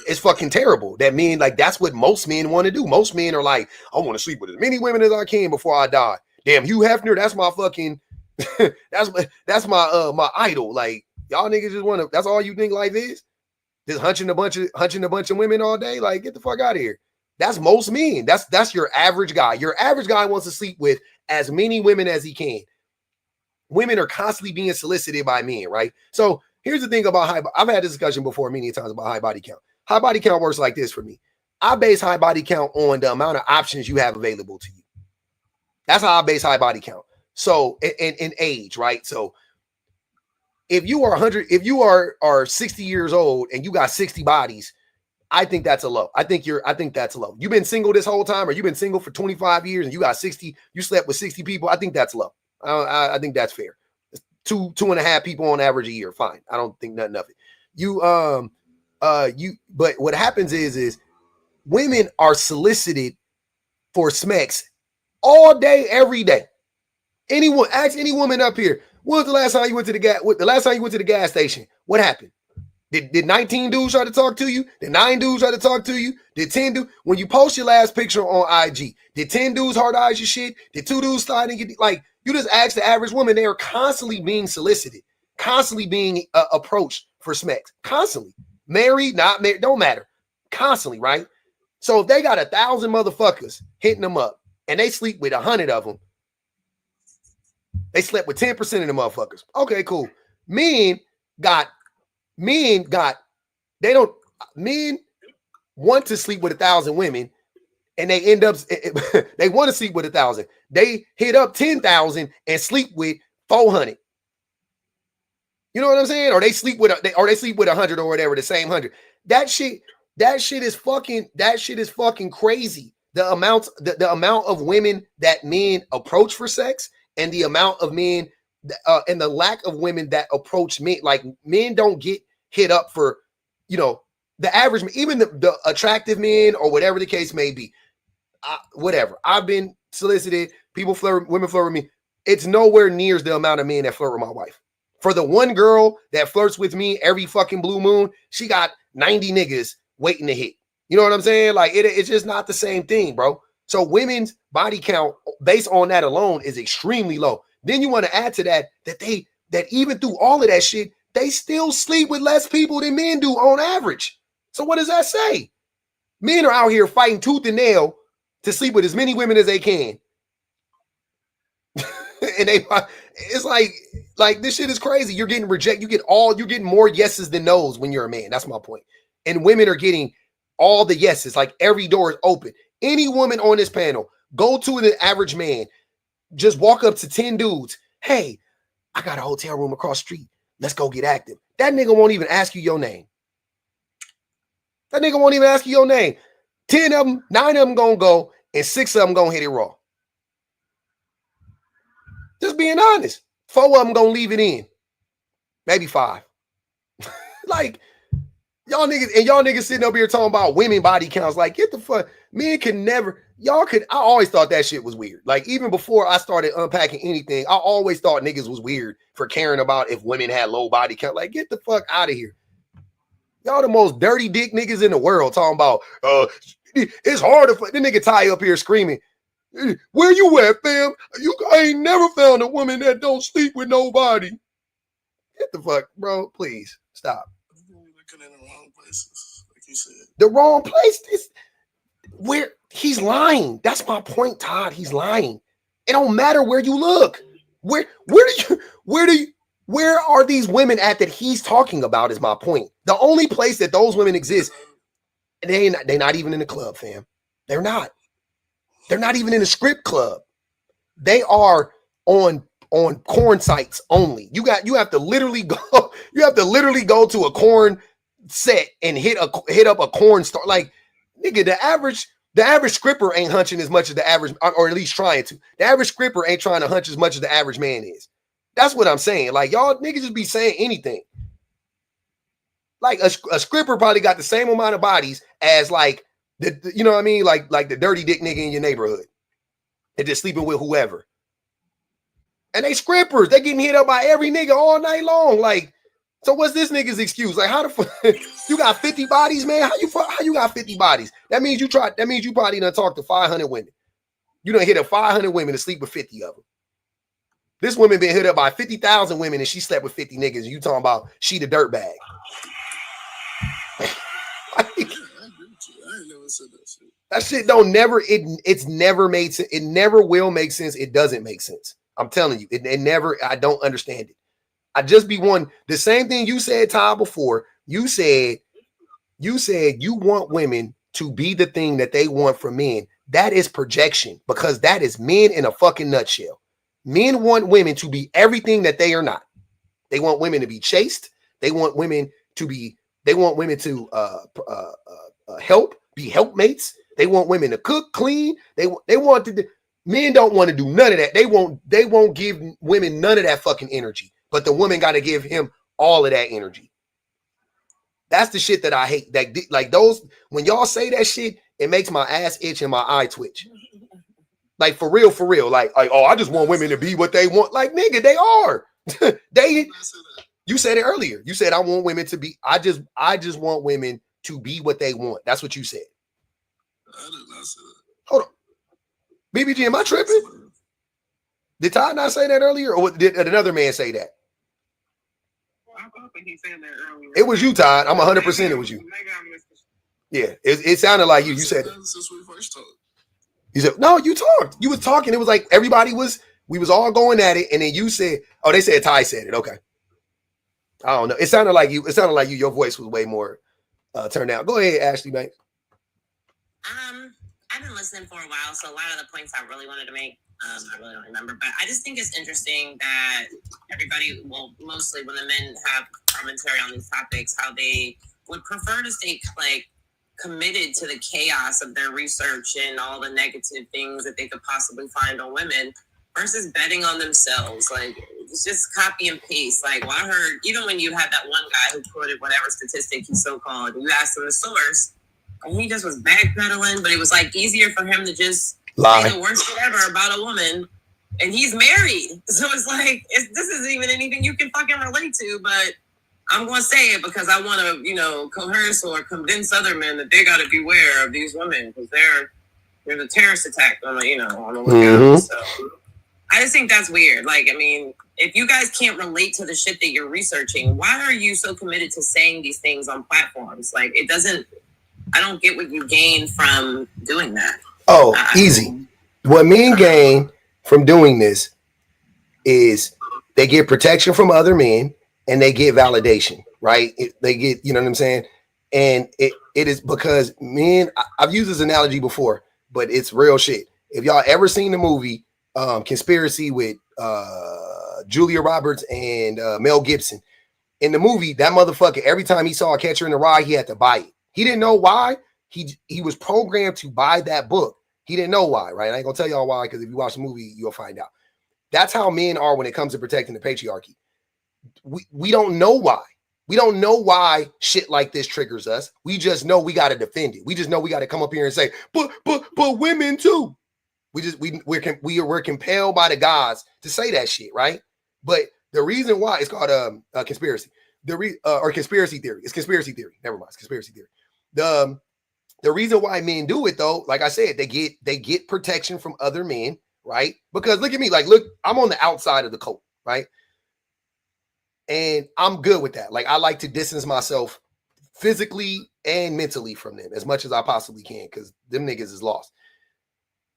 it's fucking terrible. That men, like, that's what most men want to do. Most men are like, I want to sleep with as many women as I can before I die. Damn, Hugh Hefner, that's my fucking that's my idol. Like, y'all niggas just want to, that's all you think life is? Just hunching a bunch of women all day? Like, get the fuck out of here. That's most men. That's your average guy. Your average guy wants to sleep with as many women as he can. Women are constantly being solicited by men, right? So here's the thing about I've had this discussion before many times about high body count. High body count works like this for me. I base high body count on the amount of options you have available to you. That's how I base high body count. So in age, right? So if you are 100, if you are 60 years old and you got 60 bodies, I think that's a low. I think that's low. You've been single this whole time, or you've been single for 25 years and you got 60, you slept with 60 people. I think that's low. I think that's fair. 2.5 people on average a year. Fine. I don't think nothing of it. But what happens is women are solicited for smecks all day, every day. Ask any woman up here, when was the last time you went to the gas station? What happened? Did 19 dudes try to talk to you? Did 9 dudes try to talk to you? Did 10 dudes? When you post your last picture on IG, did 10 dudes hard eyes your shit? Did 2 dudes slide and get like, you just ask the average woman, they are constantly being solicited, constantly being approached for smecks, constantly. Married, not married, don't matter. Constantly, right? So if they got 1,000 motherfuckers hitting them up and they sleep with 100 of them, they slept with 10% of the motherfuckers. Okay, cool. Men want to sleep with 1,000 women and they end up, they want to sleep with 1,000. They hit up 10,000 and sleep with 400. You know what I'm saying? Or they sleep with 100 or whatever, the same 100. That shit is fucking crazy. The amount of women that men approach for sex and the amount of men and the lack of women that approach men. Like, men don't get hit up for, the average, even the attractive men or whatever the case may be. Whatever. I've been solicited. Women flirt with me. It's nowhere near the amount of men that flirt with my wife. For the one girl that flirts with me every fucking blue moon, she got 90 niggas waiting to hit. You know what I'm saying? Like, it's just not the same thing, bro. So women's body count based on that alone is extremely low. Then you want to add to that even through all of that shit, they still sleep with less people than men do on average. So what does that say? Men are out here fighting tooth and nail to sleep with as many women as they can. And it's like this shit is crazy. You're getting rejected. You're getting more yeses than nos when you're a man. That's my point. And women are getting all the yeses. Like, every door is open. Any woman on this panel, go to the average man, just walk up to 10 dudes. Hey, I got a hotel room across the street. Let's go get active. That nigga won't even ask you your name. 10 of them, 9 of them gonna go, and 6 of them gonna hit it raw. Just being honest. 4 of them gonna leave it in. Maybe 5. Like, y'all niggas sitting up here talking about women body counts. Like, get the fuck. Men can never. I always thought that shit was weird. Like, even before I started unpacking anything, I always thought niggas was weird for caring about if women had low body count. Like, get the fuck out of here. Y'all the most dirty dick niggas in the world talking about, it's hard to the nigga Ty up here screaming, where you at, fam? I ain't never found a woman that don't sleep with nobody. Get the fuck, bro. Please stop. You're looking in the wrong places, like you said. The wrong place is where he's lying. That's my point, Todd. He's lying. It don't matter where you look. Where are these women at that he's talking about is my point. The only place that those women exist, they're not even in the club, fam. They're not. They're not even in a strip club. They are on corn sites only. You have to literally go. You have to literally go to a corn set and hit up a corn store. Like, nigga, the average stripper ain't hunching as much as the average, or at least trying to. The average stripper ain't trying to hunch as much as the average man is. That's what I'm saying. Like, y'all niggas just be saying anything. Like, a stripper probably got the same amount of bodies as, like, you know what I mean? Like the dirty dick nigga in your neighborhood. They're just sleeping with whoever. And they strippers. They getting hit up by every nigga all night long. Like, so what's this nigga's excuse? Like, how the fuck you got 50 bodies, man? How you got 50 bodies? That means you probably done talked to 500 women. You done hit up 500 women to sleep with 50 of them. This woman been hit up by 50,000 women and she slept with 50 niggas. And you talking about she the dirtbag. That shit don't never, it's never made sense. It never will make sense. It doesn't make sense. I'm telling you, it never, I don't understand it. I just be one, the same thing you said, Todd, before. You said you want women to be the thing that they want from men. That is projection, because that is men in a fucking nutshell. Men want women to be everything that they are not. They want women to be chaste. They want women to help, be helpmates. They want women to cook, clean. Men don't want to do none of that. They won't give women none of that fucking energy. but the woman got to give him all of that energy. That's the shit that I hate. That like those when y'all say that shit, it makes my ass itch and my eye twitch. Like for real. Like oh, I just want women to be what they want. Like nigga, they are. You said it earlier. You said I want women to be. I just want women to be what they want. That's what you said. I did not say that. Hold on, BBG, am I tripping? Did Todd not say that earlier, or did another man say that? I thought he said that earlier. It was you, Todd. I'm 100%. It was you. Yeah, it sounded like you. You said it. Since we first talked. You said no. You talked. You was talking. It was like we was all going at it, and then you said, "Oh, they said Ty said it." Okay. I don't know. It sounded like you. Your voice was way more turned out. Go ahead, Ashley Banks. I've been listening for a while, so a lot of the points I really wanted to make, I really don't remember. But I just think it's interesting that everybody, well, mostly when the men have commentary on these topics, how they would prefer to stay like committed to the chaos of their research and all the negative things that they could possibly find on women versus betting on themselves. Like, it's just copy and paste. Like, well, I heard, even when you had that one guy who quoted whatever statistic he so-called, and you asked him the source, and he just was backpedaling, but it was like easier for him to just lie, say the worst shit ever about a woman, and he's married. So it's like, this isn't even anything you can fucking relate to, but I'm going to say it because I want to, coerce or convince other men that they got to beware of these women because there's a terrorist attack on the lookout. Mm-hmm. So I just think that's weird. Like, I mean, if you guys can't relate to the shit that you're researching, why are you so committed to saying these things on platforms? Like, I don't get what you gain from doing that. Oh, easy. What men gain from doing this is they get protection from other men and they get validation, right? They get, you know what I'm saying? And it is because men, I've used this analogy before, but it's real shit. If y'all ever seen the movie Conspiracy with Julia Roberts and Mel Gibson, in the movie, that motherfucker, every time he saw a Catcher in the Rye, he had to buy it. He didn't know why. He was programmed to buy that book. He didn't know why, right? I ain't gonna tell y'all why, because if you watch the movie, you'll find out. That's how men are when it comes to protecting the patriarchy. We don't know why. We don't know why shit like this triggers us. We just know we got to defend it. We just know we got to come up here and say, but women too. We're compelled by the gods to say that shit, right? But the reason why it's called a conspiracy, or conspiracy theory. It's conspiracy theory. Never mind, it's conspiracy theory. The reason why men do it though, like I said, they get protection from other men, right? Because look at me, look, I'm on the outside of the cult, right? And I'm good with that. Like, I like to distance myself physically and mentally from them as much as I possibly can, because them niggas is lost.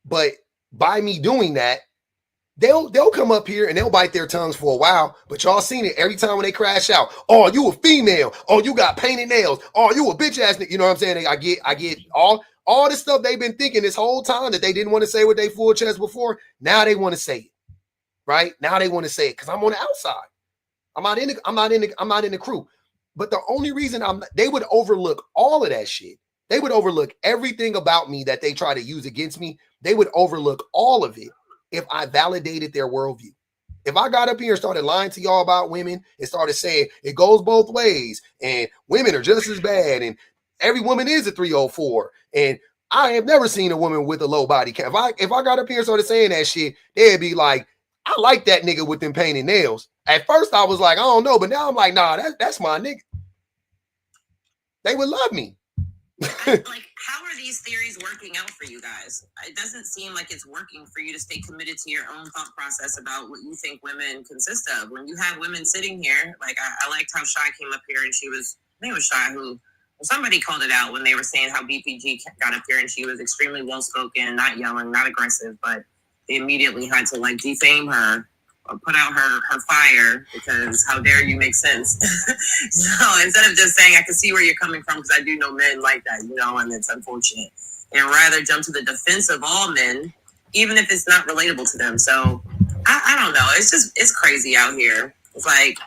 But by me doing that, they'll come up here and they'll bite their tongues for a while, but y'all seen it every time when they crash out. Oh, you a female. Oh, you got painted nails. Oh, you a bitch ass nigga. You know what I'm saying? I get all the stuff they've been thinking this whole time that they didn't want to say with their full chest before. Now they want to say it, right? Now they want to say it because I'm on the outside. I'm not in the crew. But the only reason they would overlook all of that shit. They would overlook everything about me that they try to use against me. They would overlook all of it if I validated their worldview. If I got up here and started lying to y'all about women and started saying it goes both ways and women are just as bad and every woman is a 304 and I have never seen a woman with a low body count. If I got up here and started saying that shit, they'd be like, I like that nigga with them painted nails. At first I was like, I don't know, but now I'm like, nah, that's my nigga. They would love me. Like, how are these theories working out for you guys? It doesn't seem like it's working for you to stay committed to your own thought process about what you think women consist of. When you have women sitting here, like I liked how Shy came up here and I think it was Shy somebody called it out when they were saying how BPG got up here and she was extremely well-spoken, not yelling, not aggressive, but they immediately had to defame her or put out her fire because how dare you make sense. So instead of just saying, I can see where you're coming from because I do know men like that, and it's unfortunate. And rather jump to the defense of all men, even if it's not relatable to them. So I don't know. It's crazy out here. It's like,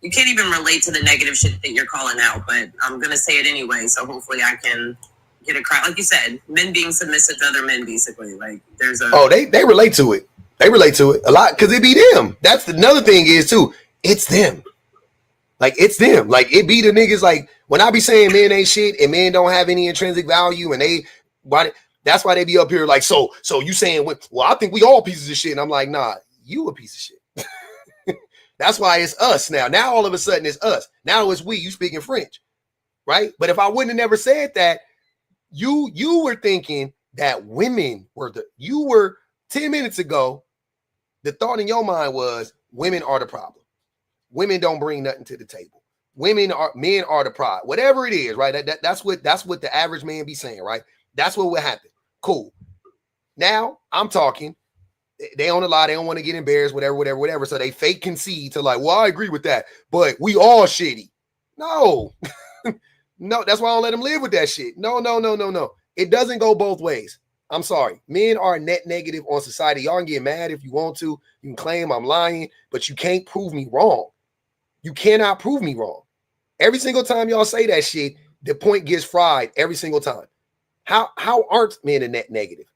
you can't even relate to the negative shit that you're calling out, but I'm going to say it anyway. So hopefully I can get a crowd. Like you said, men being submissive to other men, basically. Like there's a... Oh, they relate to it. They relate to it a lot because it be them. That's another thing is too. it's them. Like, it's them. Like, it be the niggas, like, when I be saying men ain't shit and men don't have any intrinsic value and that's why they be up here like, so you saying, well, I think we all pieces of shit. And I'm like, nah, you a piece of shit. That's why it's us now. Now all of a sudden it's us. Now it's we, you speaking French, right? But if I wouldn't have never said that, you were thinking that women were 10 minutes ago, the thought in your mind was women are the problem. Women don't bring nothing to the table. Men are the product. Whatever it is, right? That's what the average man be saying, right? That's what would happen. Cool. Now I'm talking. They on the lie. They don't want to get embarrassed, whatever. So they fake concede to like, well, I agree with that, but we all shitty. No, no. That's why I don't let them live with that shit. No. It doesn't go both ways. I'm sorry. Men are net negative on society. Y'all can get mad if you want to. You can claim I'm lying, but you can't prove me wrong. You cannot prove me wrong. Every single time y'all say that shit, the point gets fried every single time. How aren't men a net negative?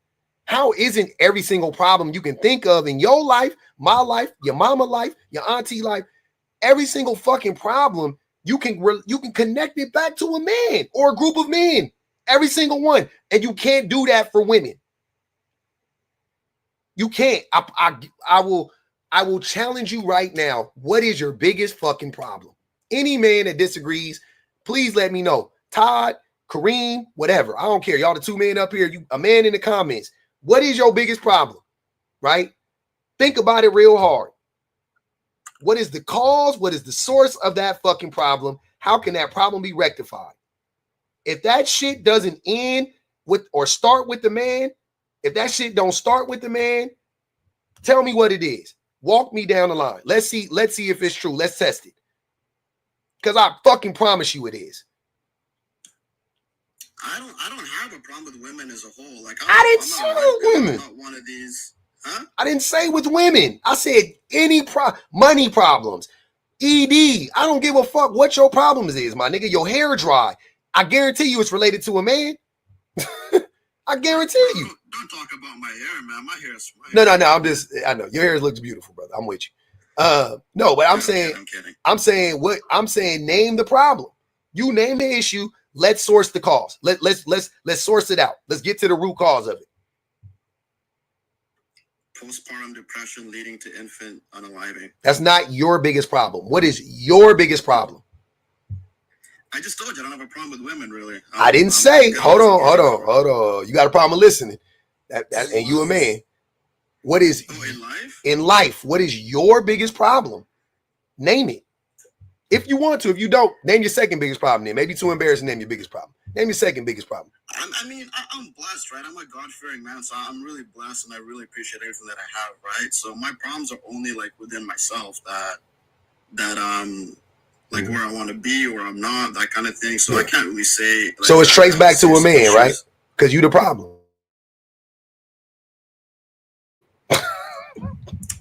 How isn't every single problem you can think of in your life, my life, your mama life, your auntie life, every single fucking problem, you can connect it back to a man or a group of men, every single one. And you can't do that for women. You can't. I will challenge you right now. What is your biggest fucking problem? Any man that disagrees, please let me know. Todd, Kareem, whatever. I don't care. Y'all the two men up here, a man in the comments. What is your biggest problem? Right? Think about it real hard. What is the cause? What is the source of that fucking problem? How can that problem be rectified? If that shit doesn't end with or start with the man, if that shit don't start with the man, tell me what it is. Walk me down the line. Let's see if it's true. Let's test it. Because I fucking promise you it is. I don't have a problem with women as a whole. Like I didn't say women. I'm not one of these. Huh? I didn't say with women. I said any money problems. ED. I don't give a fuck what your problems is, my nigga. Your hair dry. I guarantee you it's related to a man. I guarantee you. Don't talk about my hair, man. My hair is No. I know your hair looks beautiful, brother. I'm with you. No, but I'm saying, I'm saying, name the problem. You name the issue. Let's source the cause. Let's source it out. Let's get to the root cause of it. Postpartum depression leading to infant unaliving. That's not your biggest problem. What is your biggest problem? I just told you I don't have a problem with women, really. I didn't say. Hold on. You got a problem listening. And you a man. What is in life? In life, what is your biggest problem? Name it. If you want to. If you don't, name your second biggest problem. Then maybe too embarrassing to name your biggest problem. Name your second biggest problem. I mean, I'm blessed, right? I'm a God-fearing man, so I'm really blessed, and I really appreciate everything that I have, right? So my problems are only like within myself that like where I want to be or I'm not, that kind of thing. So I can't really say. Like, so it's traced back to a man, right? Because you the problem.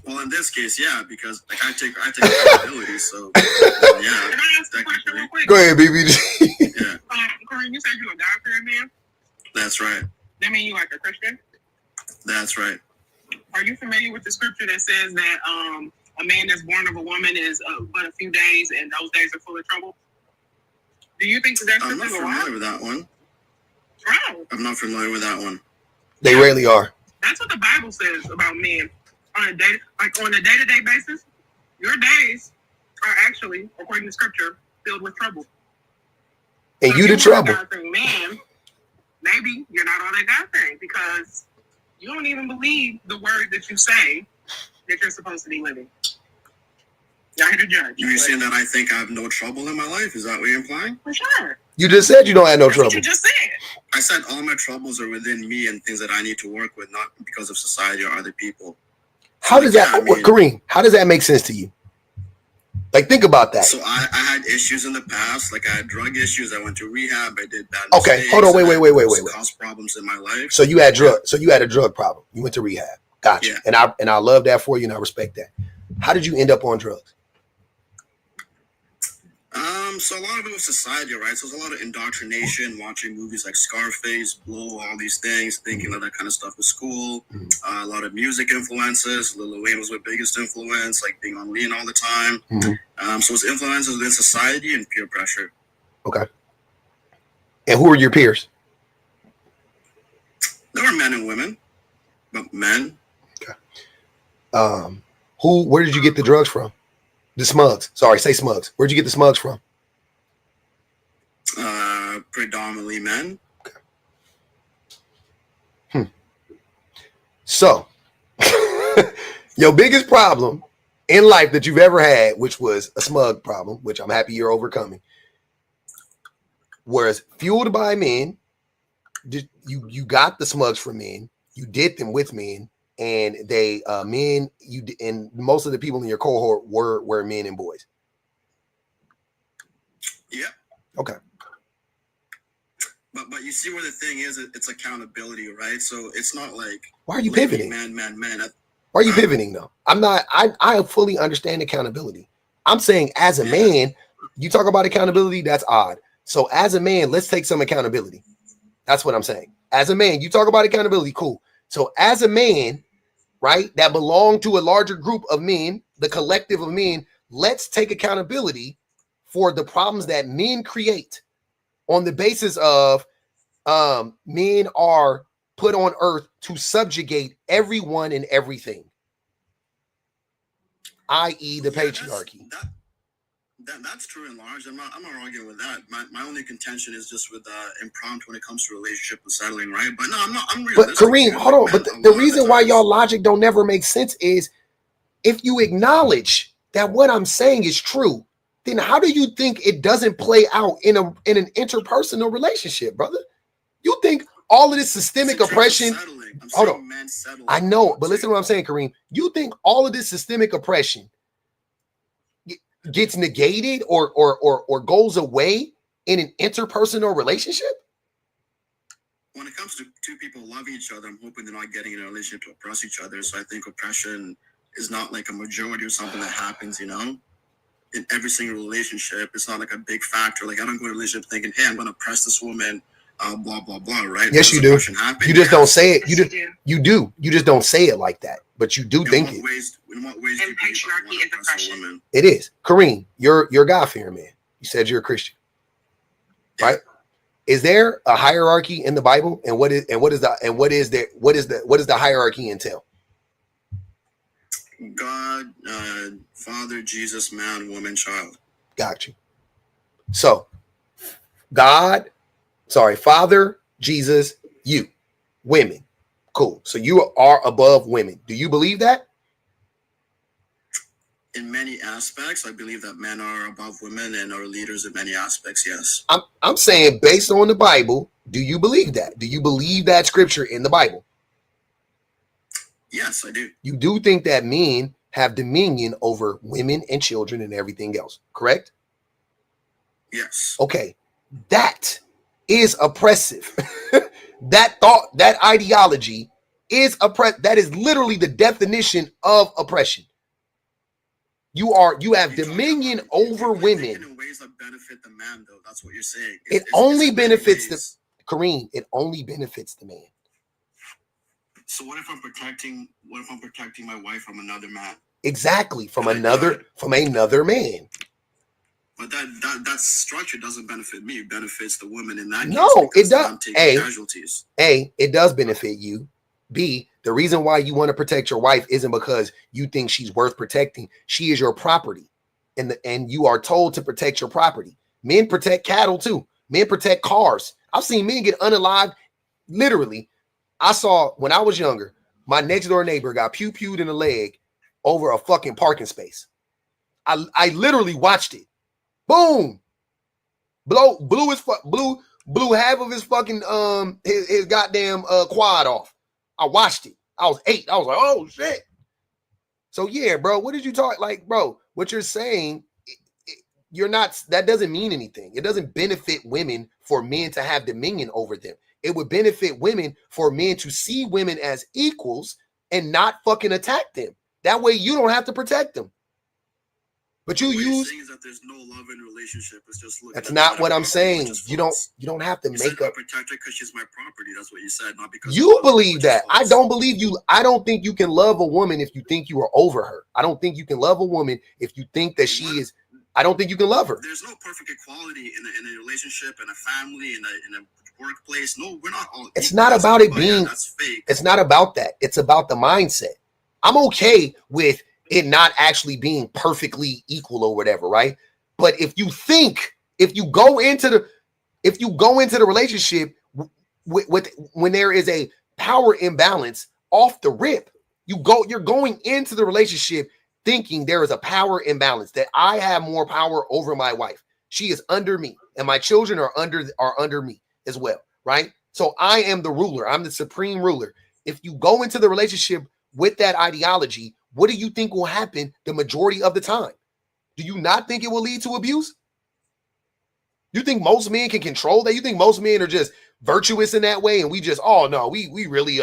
Well, in this case, yeah, because like I take accountability. So yeah. Can I ask a question real quick? Go ahead, BB. Yeah. Kareem, you said you're a God-fearing man. That's right. That mean you like a Christian? That's right. Are you familiar with the scripture that says that a man that's born of a woman is but a few days, and those days are full of trouble? Do you think that I'm not familiar with that one. Oh. I'm not familiar with that one. They rarely are. That's what the Bible says about men. On a day-to-day basis, your days are actually, according to scripture, filled with trouble. And so you the trouble. Man, maybe you're not on that God thing because you don't even believe the word that you say that you're supposed to be living. Y'all here to judge. You're saying that I think I have no trouble in my life? Is that what you're implying? For sure. You just said you don't have no trouble. What you just said. I said all my troubles are within me and things that I need to work with, not because of society or other people. How does that, Kareem, how does that make sense to you? Like, think about that. So I had issues in the past. Like, I had drug issues. I went to rehab. I did bad mistakes. Okay, hold on, wait. Caused problems in my life. So you had So you had a drug problem. You went to rehab. Gotcha. Yeah. And I love that for you, and I respect that. How did you end up on drugs? So a lot of it was society, right? So there's a lot of indoctrination, watching movies like Scarface, Blow, all these things, thinking that kind of stuff was cool. A lot of music influences. Lil Wayne was the biggest influence, like being on lean all the time. So it's influences within society and peer pressure. Okay. And who are your peers? There were men and women, but men. Okay. Where did you get the drugs from? The smugs. Sorry, say smugs. Where'd you get the smugs from? Predominantly men. Okay. So, your biggest problem in life that you've ever had, which was a smug problem, which I'm happy you're overcoming, was fueled by men. You got the smugs from men. You did them with men, and they men. And most of the people in your cohort were men and boys. Yeah. Okay. But you see where the thing is, it's accountability, right? So it's not like, why are you pivoting? Man. Why are you pivoting though? I'm not. I fully understand accountability. I'm saying as a man, you talk about accountability. That's odd. So as a man, let's take some accountability. That's what I'm saying. As a man, you talk about accountability. Cool. So as a man, right, that belong to a larger group of men, the collective of men, let's take accountability for the problems that men create on the basis of men are put on earth to subjugate everyone and everything, i.e. the patriarchy. That's true and large. I'm not arguing with that. My only contention is just with impromptu when it comes to relationship and settling, right? But no, I'm But Kareem, hold on. But the reason why y'all logic don't never make sense is if you acknowledge that what I'm saying is true, then how do you think it doesn't play out in an interpersonal relationship, brother? You think all of this systemic oppression? Hold on. I know, but listen to what I'm saying, Kareem. You think all of this systemic oppression gets negated or goes away in an interpersonal relationship? When it comes to two people loving each other, I'm hoping they're not getting in a relationship to oppress each other. So I think oppression is not like a majority or something that happens, in every single relationship. It's not like a big factor. Like I don't go to a relationship thinking, hey, I'm going to oppress this woman, blah, blah, blah, right? Yes, you do. You just don't say it. You do. You just don't say it like that. But you do think it. In what ways do you patriarchy is oppression? It is. Kareem, you're a God-fearing man. You said you're a Christian, right? Is there a hierarchy in the Bible? And what is the hierarchy entail? God, Father, Jesus, man, woman, child. Got you. So, Father, Jesus, you, women. Cool. So you are above women. Do you believe that? In many aspects, I believe that men are above women and are leaders in many aspects, yes. I'm saying based on the Bible, do you believe that? Do you believe that scripture in the Bible? Yes, I do. You do think that men have dominion over women and children and everything else, correct? Yes. Okay. That is oppressive. That thought, that ideology is that is literally the definition of oppression. You have dominion over women. In ways that benefit the man, though. That's what you're saying. It only benefits Kareem. It only benefits the man. So what if I'm protecting my wife from another man? Exactly, from another man. But that structure doesn't benefit me. It benefits the woman in that case. No, it does. Casualties. A, it does benefit you. B, the reason why you want to protect your wife isn't because you think she's worth protecting. She is your property. And you are told to protect your property. Men protect cattle too. Men protect cars. I've seen men get unalived. Literally, I saw when I was younger, my next door neighbor got pew-pewed in the leg over a fucking parking space. I literally watched it. Boom. Blew half of his fucking his goddamn quad off. I watched it. I was 8. I was like, oh shit. So yeah, bro, what did you talk like, bro? What you're saying, you're not. That doesn't mean anything. It doesn't benefit women for men to have dominion over them. It would benefit women for men to see women as equals and not fucking attack them. That way, you don't have to protect them. But you what you're use. saying is that there's no love in a relationship. It's just That's not what I'm saying. You don't have to make up. Protect her because she's my property. That's what you said, not because you believe that. I don't believe you. I don't think you can love a woman if you think you are over her. I don't think you can love a woman if you think that she is. I don't think you can love her. There's no perfect equality in a relationship, in a family, in a workplace. No, we're not all. It's not about it being. That's fake. It's not about that. It's about the mindset. I'm okay with it not actually being perfectly equal or whatever, right? But if you go into the relationship with when there is a power imbalance off the rip, you're going into the relationship thinking there is a power imbalance, that I have more power over my wife. She is under me, and my children are under me as well, right? So I am the ruler. I'm the supreme ruler. If you go into the relationship with that ideology, what do you think will happen the majority of the time? Do you not think it will lead to abuse? You think most men can control that? You think most men are just virtuous in that way, and we just, oh no, we really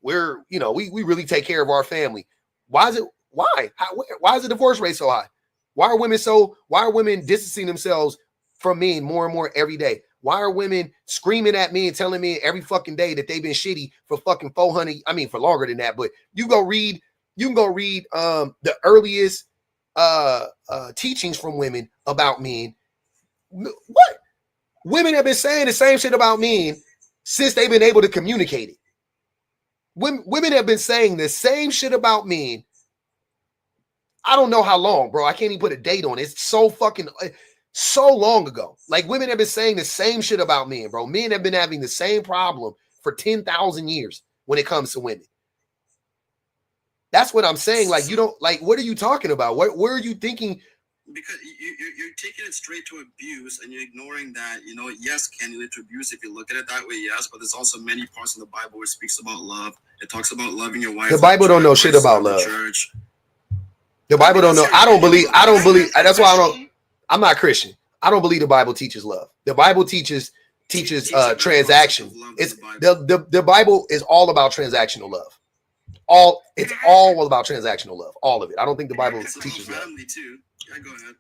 we really take care of our family? Why is the divorce rate so high? Why are women distancing themselves from men more and more every day? Why are women screaming at me and telling me every fucking day that they've been shitty for fucking 400? I mean, for longer than that, but you can go read the earliest teachings from women about men. What? Women have been saying the same shit about men since they've been able to communicate it. Women have been saying the same shit about men. I don't know how long, bro. I can't even put a date on it. It's so long ago. Like, women have been saying the same shit about men, bro. Men have been having the same problem for 10,000 years when it comes to women. That's what I'm saying. Like, you don't, like, what are you talking about? Where are you thinking? Because you're taking it straight to abuse, and you're ignoring that, yes, can lead to abuse if you look at it that way, yes, but there's also many parts in the Bible where it speaks about love. It talks about loving your wife. The Bible don't know shit about love. The Bible don't know. I don't believe. That's why I'm not Christian. I don't believe the Bible teaches love. The Bible teaches transaction. It's the Bible is all about transactional love. It's all about transactional love. All of it. I don't think the Bible teaches love. Too. Yeah, go ahead.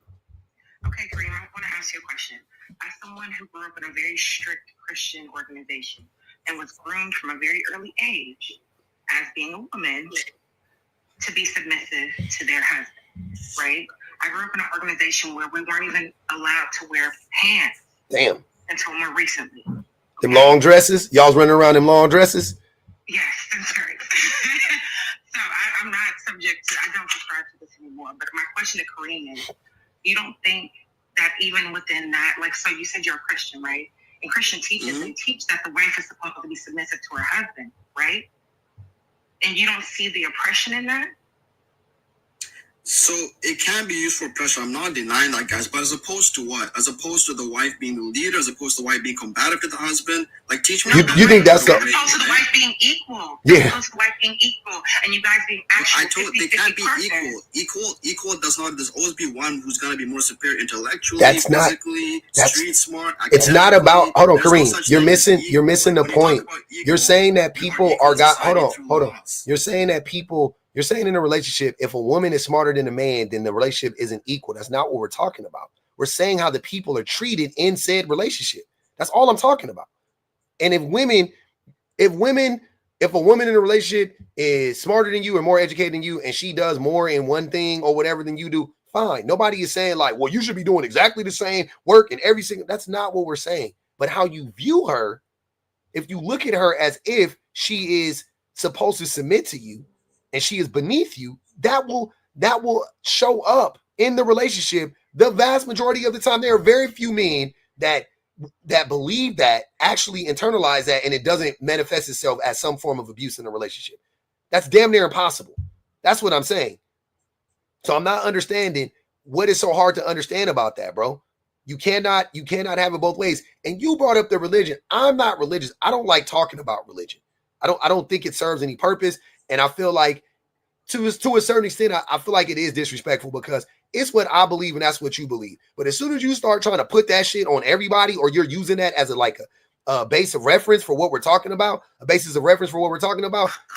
Okay, Kareem, I want to ask you a question. As someone who grew up in a very strict Christian organization and was groomed from a very early age as being a woman to be submissive to their husband, right? I grew up in an organization where we weren't even allowed to wear pants. Damn. Until more recently. Them long dresses? Y'all's running around in long dresses? Yes, that's right. So I'm not subject to, I don't subscribe to this anymore. But my question to Kareem is, you don't think that even within that, like, so you said you're a Christian, right? And Christian teachers, they teach that the wife is supposed to be submissive to her husband, right? And you don't see the oppression in that? So it can be used for pressure. I'm not denying that, guys. But as opposed to what? As opposed to the wife being the leader, as opposed to the wife being combative to the husband? Like, teach me. You think that's the... As opposed to the wife being equal. Yeah. As opposed to the wife being equal. And you guys being actually 50-50 they can't be partners. Equal does not... There's always be one who's going to be more superior intellectually, physically, street smart. It's not about... Hold on, Kareem. You're missing the point. You're saying that people are... Hold on. You're saying that people... You're saying in a relationship, if a woman is smarter than a man, then the relationship isn't equal. That's not what we're talking about. We're saying how the people are treated in said relationship. That's all I'm talking about. And if a woman in a relationship is smarter than you or more educated than you, and she does more in one thing or whatever than you do, fine. Nobody is saying like, well, you should be doing exactly the same work in every single. That's not what we're saying. But how you view her, if you look at her as if she is supposed to submit to you, and she is beneath you, that will show up in the relationship the vast majority of the time. There are very few men that believe that, actually internalize that, and it doesn't manifest itself as some form of abuse in a relationship. That's damn near impossible. That's what I'm saying. So I'm not understanding what is so hard to understand about that, bro. You cannot have it both ways. And you brought up the religion. I'm not religious. I don't like talking about religion. I don't think it serves any purpose. And I feel like to a certain extent, I feel like it is disrespectful because it's what I believe and that's what you believe. But as soon as you start trying to put that shit on everybody, or you're using that as a base of reference for what we're talking about,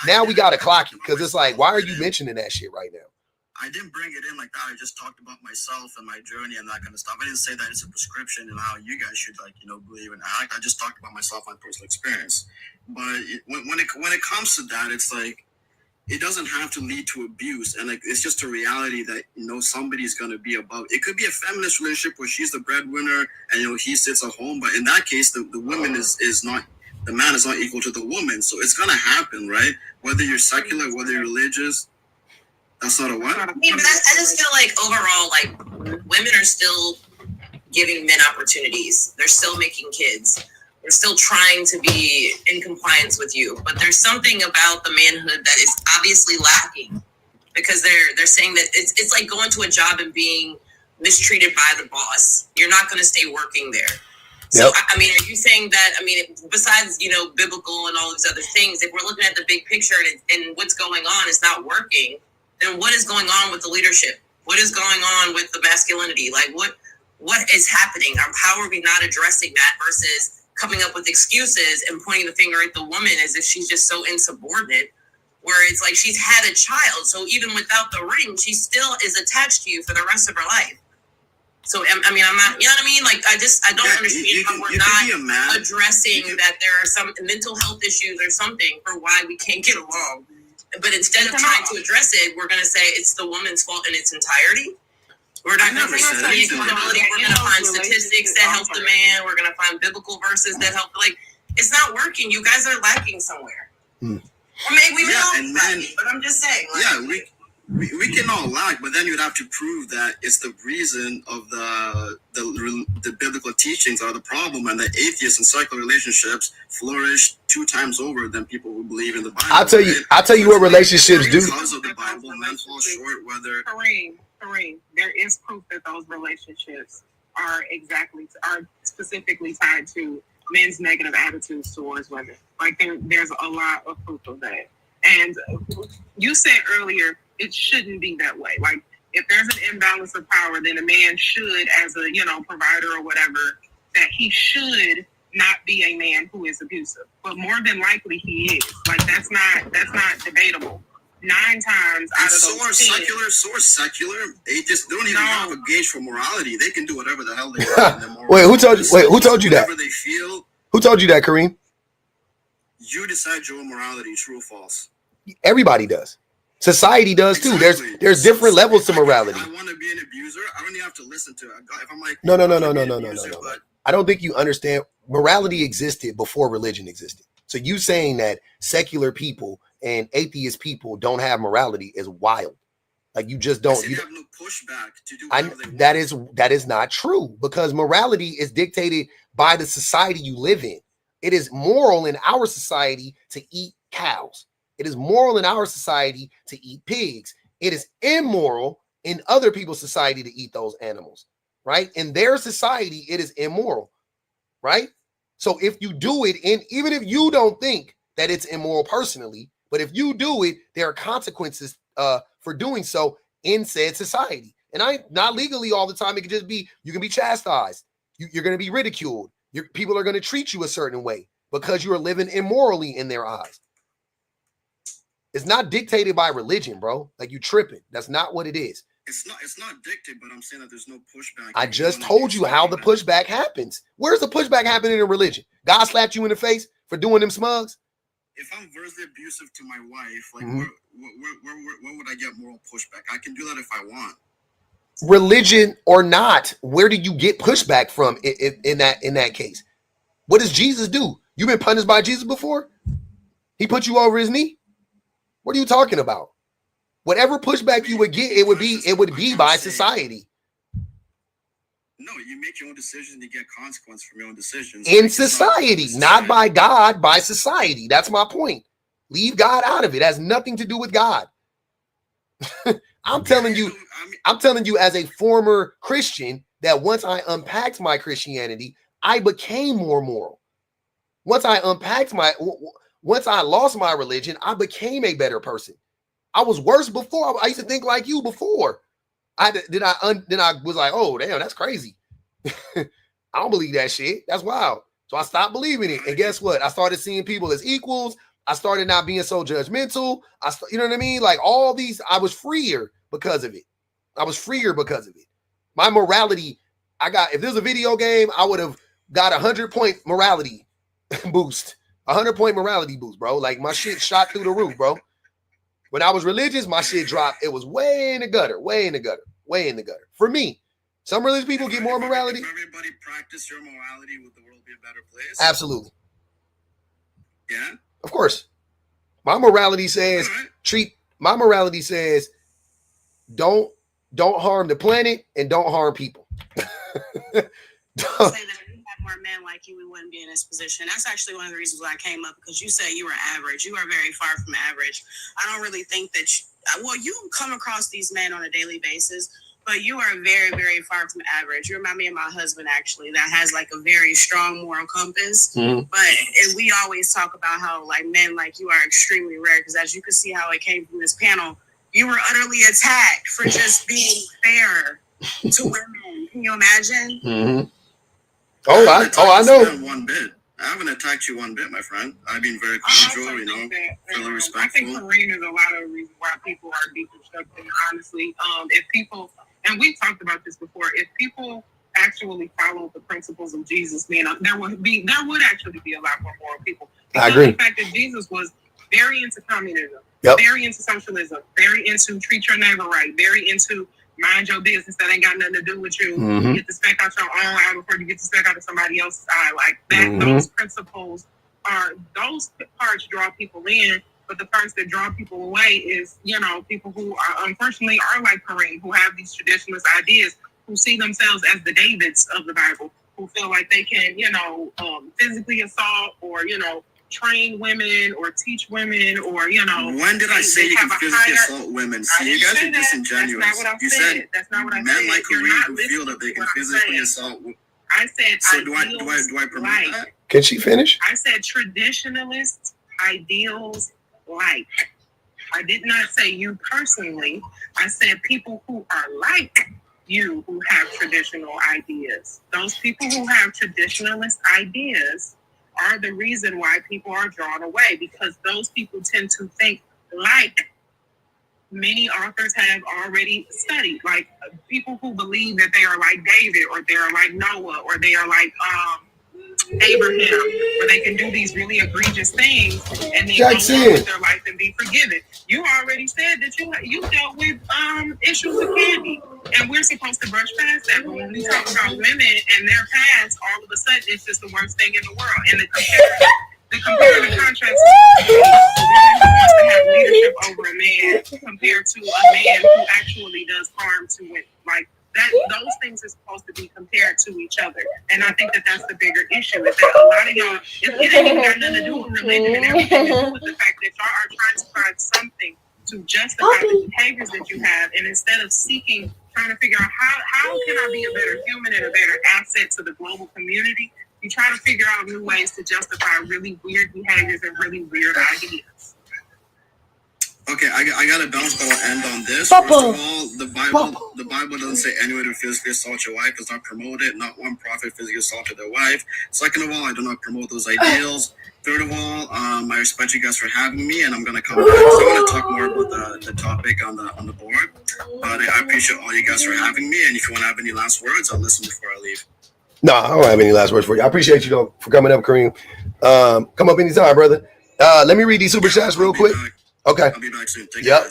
now we got to clock it, because it's like, why are you mentioning that shit right now? I didn't bring it in like that. I just talked about myself and my journey and that kind of stuff. I didn't say that it's a prescription and how you guys should believe and act. I just talked about myself, my personal experience. But when it comes to that, it's like it doesn't have to lead to abuse, and like it's just a reality that somebody's gonna be above. It could be a feminist relationship where she's the breadwinner and he sits at home, but in that case, the woman is not. The man is not equal to the woman, so it's gonna happen, right? Whether you're secular, whether you're religious. That's not a what? I mean, but I just feel like overall, like women are still giving men opportunities. They're still making kids. They're still trying to be in compliance with you. But there's something about the manhood that is obviously lacking, because they're saying that it's like going to a job and being mistreated by the boss. You're not going to stay working there. So, yep. I mean, are you saying that, besides, biblical and all these other things, if we're looking at the big picture and what's going on is not working, then what is going on with the leadership? What is going on with the masculinity? Like, what is happening? How are we not addressing that versus coming up with excuses and pointing the finger at the woman as if she's just so insubordinate, where it's like she's had a child. So even without the ring, she still is attached to you for the rest of her life. So, I'm not, you know what I mean? Like, I don't understand how we're not addressing that there are some mental health issues or something for why we can't get along. But instead of trying to address it, we're going to say it's the woman's fault in its entirety. We're not going to find accountability. We're going to find statistics that help the man. We're going to find biblical verses that help. Like, it's not working. You guys are lacking somewhere. Or maybe we all be lacking, but I'm just saying. Like, we can all lack, but then you'd have to prove that it's the reason of the biblical teachings are the problem, and the atheists and secular relationships flourish 2 times over than people who believe in the Bible. I'll tell you what relationships do. Because of the Bible, men fall short. Whether Kareem, there is proof that those relationships are specifically tied to men's negative attitudes towards women. Like there's a lot of proof of that. And you said earlier, it shouldn't be that way. Like, if there's an imbalance of power, then a man should, as a, provider or whatever, that he should not be a man who is abusive. But more than likely he is. Like, that's not debatable. 9 times out of those 10. So are secular. They don't even have a gauge for morality. They can do whatever the hell they want. Wait, who told you that? Whatever they feel. Who told you that, Kareem? You decide your morality, true or false. Everybody does. Society does too. Exactly. There's different levels to morality. I want to be an abuser. I don't even have to listen to it. If I'm like, no. I don't think you understand. Morality existed before religion existed. So you saying that secular people and atheist people don't have morality is wild. Like, you just don't. You have no pushback to do whatever they want. That is not true, because morality is dictated by the society you live in. It is moral in our society to eat cows. It is moral in our society to eat pigs. It is immoral in other people's society to eat those animals, right? In their society, it is immoral, right? So if you do it, and even if you don't think that it's immoral personally, but if you do it, there are consequences for doing so in said society. And not legally all the time. It can just be, you can be chastised. You're going to be ridiculed. People are going to treat you a certain way because you are living immorally in their eyes. It's not dictated by religion, bro. Like, you tripping. That's not what it is. It's not dictated, but I'm saying that there's no pushback. I just told you how the pushback happens. Where's the pushback happening in religion? God slapped you in the face for doing them smugs? If I'm versely abusive to my wife, like, where would I get moral pushback? I can do that if I want. Religion or not, where do you get pushback from in that case? What does Jesus do? You been punished by Jesus before? He put you over his knee? What are you talking about? Whatever pushback you would get, it would be by society. No, you make your own decisions, you get consequence from your own decisions. In society, not by God, by society. That's my point. Leave God out of it. It has nothing to do with God. I'm telling you as a former Christian that once I unpacked my Christianity, I became more moral. Once I lost my religion, I became a better person. I was worse before. I used to think like you before. I was like, oh damn, that's crazy. I don't believe that shit. That's wild. So I stopped believing it. And guess what? I started seeing people as equals. I started not being so judgmental. You know what I mean? Like all these, I was freer because of it. My morality, if there's a video game, I would have got 100-point morality boost. 100-point morality boost, bro. Like my shit shot through the roof, bro. When I was religious, my shit dropped. It was way in the gutter. For me. Some religious people get more morality. If everybody practice your morality, would the world be a better place? Absolutely. Yeah? Of course. My morality says don't harm the planet and don't harm people. Say that if we had more men like you, we wouldn't be in this position. That's actually one of the reasons why I came up, because you say you were average. You are very far from average. I don't really think that you come across these men on a daily basis, but you are very, very far from average. You remind me of my husband, actually, that has like a very strong moral compass. Mm-hmm. But we always talk about how like men like you are extremely rare, because as you can see how it came from this panel, you were utterly attacked for just being fair to women. Can you imagine? Mm-hmm. I know. One bit. I haven't attacked you one bit, my friend. I've been very cordial, fairly respectful. I think Kareem is a lot of reasons why people are deconstructing, honestly. If people, and we've talked about this before, if people actually follow the principles of Jesus, there would actually be a lot more moral people. Because I agree. The fact that Jesus was very into communism, yep, very into socialism, very into treat your neighbor right, very into mind your business that ain't got nothing to do with you. Mm-hmm. Get the speck out your own eye before you get the speck out of somebody else's eye. Like that, mm-hmm, those principles those parts draw people in, but the parts that draw people away is, people who are unfortunately are like Kareem, who have these traditionalist ideas, who see themselves as the Davids of the Bible, who feel like they can, physically assault or, train women or teach women or, When did I say you can physically assault women? See, you guys are disingenuous. That's not what I said. That's not what I said. Men like Kareem who feel that they can physically assault women. I said, so do I promote that? Can she finish? I said traditionalist ideals like. I did not say you personally. I said people who are like you who have traditional ideas. Those people who have traditionalist ideas are the reason why people are drawn away, because those people tend to think like many authors have already studied, like people who believe that they are like David or they are like Noah or they are like Abraham, where they can do these really egregious things and then go on with their life and be forgiven. You already said that you dealt with issues with candy, and we're supposed to brush past that. But when we talk about women and their past, all of a sudden it's just the worst thing in the world. And the comparative contrast, a woman who wants to have leadership over a man compared to a man who actually does harm to it, like. Those things are supposed to be compared to each other. And I think that that's the bigger issue, is that a lot of y'all, it ain't even got nothing to do with religion and everything to do with the fact that y'all are trying to find something to justify the behaviors that you have. And instead of trying to figure out how can I be a better human and a better asset to the global community, you try to figure out new ways to justify really weird behaviors and really weird ideas. Okay, I got to bounce, but I'll end on this. First of all, the Bible doesn't say anyone who physically assault your wife does not promote it. Not one prophet physically assaulted their wife. Second of all, I do not promote those ideals. Third of all, I respect you guys for having me, and I'm gonna come back. So I want to talk more about the topic on the board. But I appreciate all you guys for having me, and if you want to have any last words, I'll listen before I leave. No, I don't have any last words for you. I appreciate you though for coming up, Kareem. Come up anytime, brother. Let me read these super chats real quick. Okay. I'll be back soon. Thank Yep. you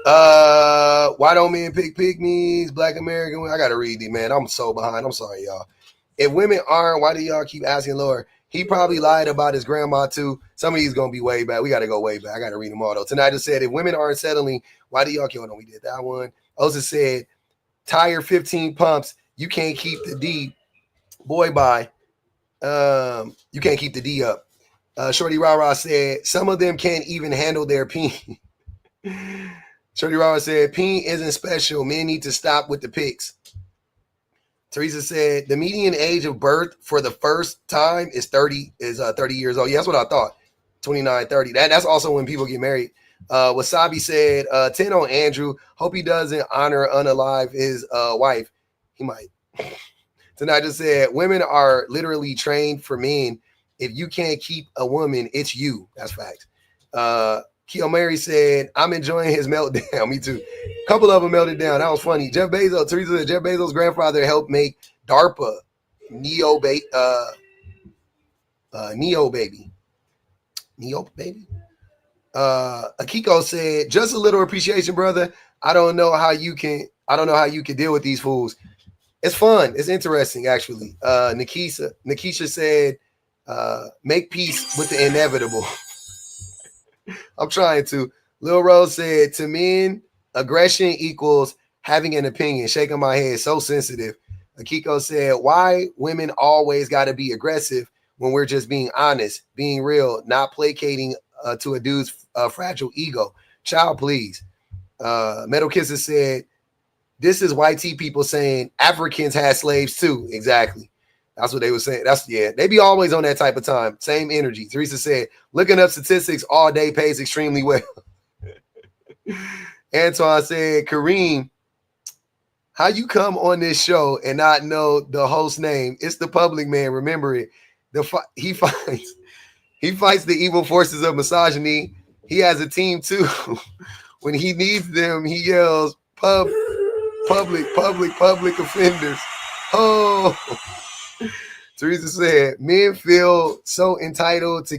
guys. Why don't men pick pygmies, Black American? I gotta read these, man. I'm so behind. I'm sorry, y'all. If women aren't, why do y'all keep asking Lord? He probably lied about his grandma too. Some of these gonna be way back. We gotta go way back. I gotta read them all though. Tonight just said, if women aren't settling, why do y'all kill them? We did that one. Oza said, tire 15 pumps. You can't keep the D. Boy, bye. You can't keep the D up. Shorty Rara said, some of them can't even handle their peen. Shorty Rara said, peen isn't special. Men need to stop with the pics. Teresa said, the median age of birth for the first time is 30 years old. Yeah, that's what I thought. 29, 30. That's also when people get married. Wasabi said, 10 on Andrew. Hope he doesn't honor unalive his wife. He might. Tonight just said, women are literally trained for men. If you can't keep a woman, it's you. That's fact. Keo Mary said, I'm enjoying his meltdown. Me too. A couple of them melted down. That was funny. Teresa said Jeff Bezos' grandfather helped make DARPA Neo baby. Akiko said, just a little appreciation, brother. I don't know how you can deal with these fools. It's fun. It's interesting, actually. Nikisha said, make peace with the inevitable. I'm trying to. Lil Rose said, to men, aggression equals having an opinion. Shaking my head, so sensitive. Akiko said, why women always got to be aggressive when we're just being honest, being real, not placating to a dude's fragile ego. Child, please. Metal Kisser said, this is YT people saying Africans had slaves too. Exactly. That's what they were saying. They be always on that type of time. Same energy. Teresa said, looking up statistics all day pays extremely well. Antoine said, Kareem, how you come on this show and not know the host name? It's the public, man. Remember it. He fights the evil forces of misogyny. He has a team too. When he needs them, he yells, public offenders. Oh. Teresa said, men feel so entitled to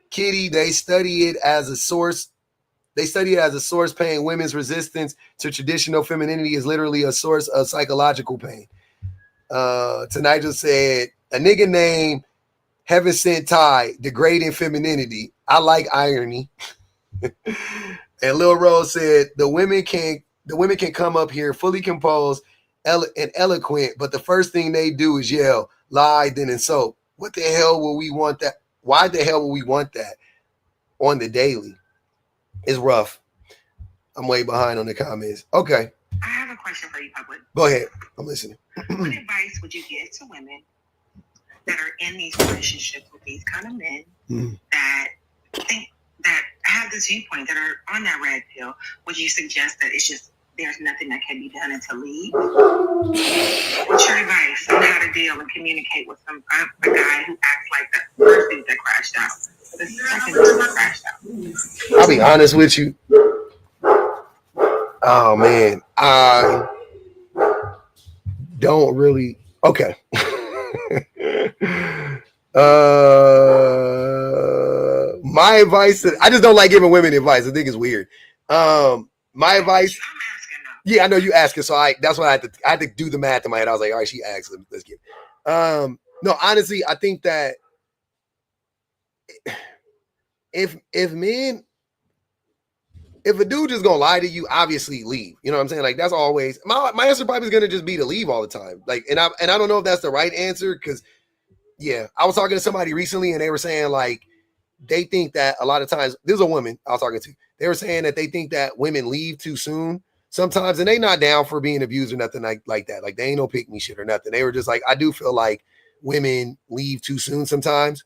Kitty. They study it as a source. Pain. Women's resistance to traditional femininity is literally a source of psychological pain. Tonight just said, a nigga named Heaven Sent Ty, degrading femininity. I like irony. And Lil Rose said, the women can come up here fully composed and eloquent, but the first thing they do is yell, lie, then insult. What the hell will we want that? Why the hell will we want that on the daily? It's rough. I'm way behind on the comments. Okay. I have a question for you, public. Go ahead. I'm listening. What advice would you give to women that are in these relationships with these kind of men that think that have this viewpoint, that are on that red pill? Would you suggest that it's just there's nothing that can be done until leave? What's your advice on how to deal and communicate with a guy who acts like the first dude that crashed out, the second dude that crashed out? I'll be honest with you. Oh man, I don't really. Okay. My advice, I just don't like giving women advice. I think it's weird. My advice. Yeah, I know you asking, so that's why I had to do the math in my head. I was like, all right, she asked, let's get. No, honestly, I think that if a dude just gonna lie to you, obviously leave. You know what I'm saying? Like that's always my answer. Probably is gonna just be to leave all the time. Like, and I don't know if that's the right answer because, yeah, I was talking to somebody recently and they were saying like they think that a lot of times there's a woman I was talking to. They were saying that they think that women leave too soon sometimes, and they not down for being abused or nothing like that. Like they ain't no pick me shit or nothing. They were just like, I do feel like women leave too soon sometimes.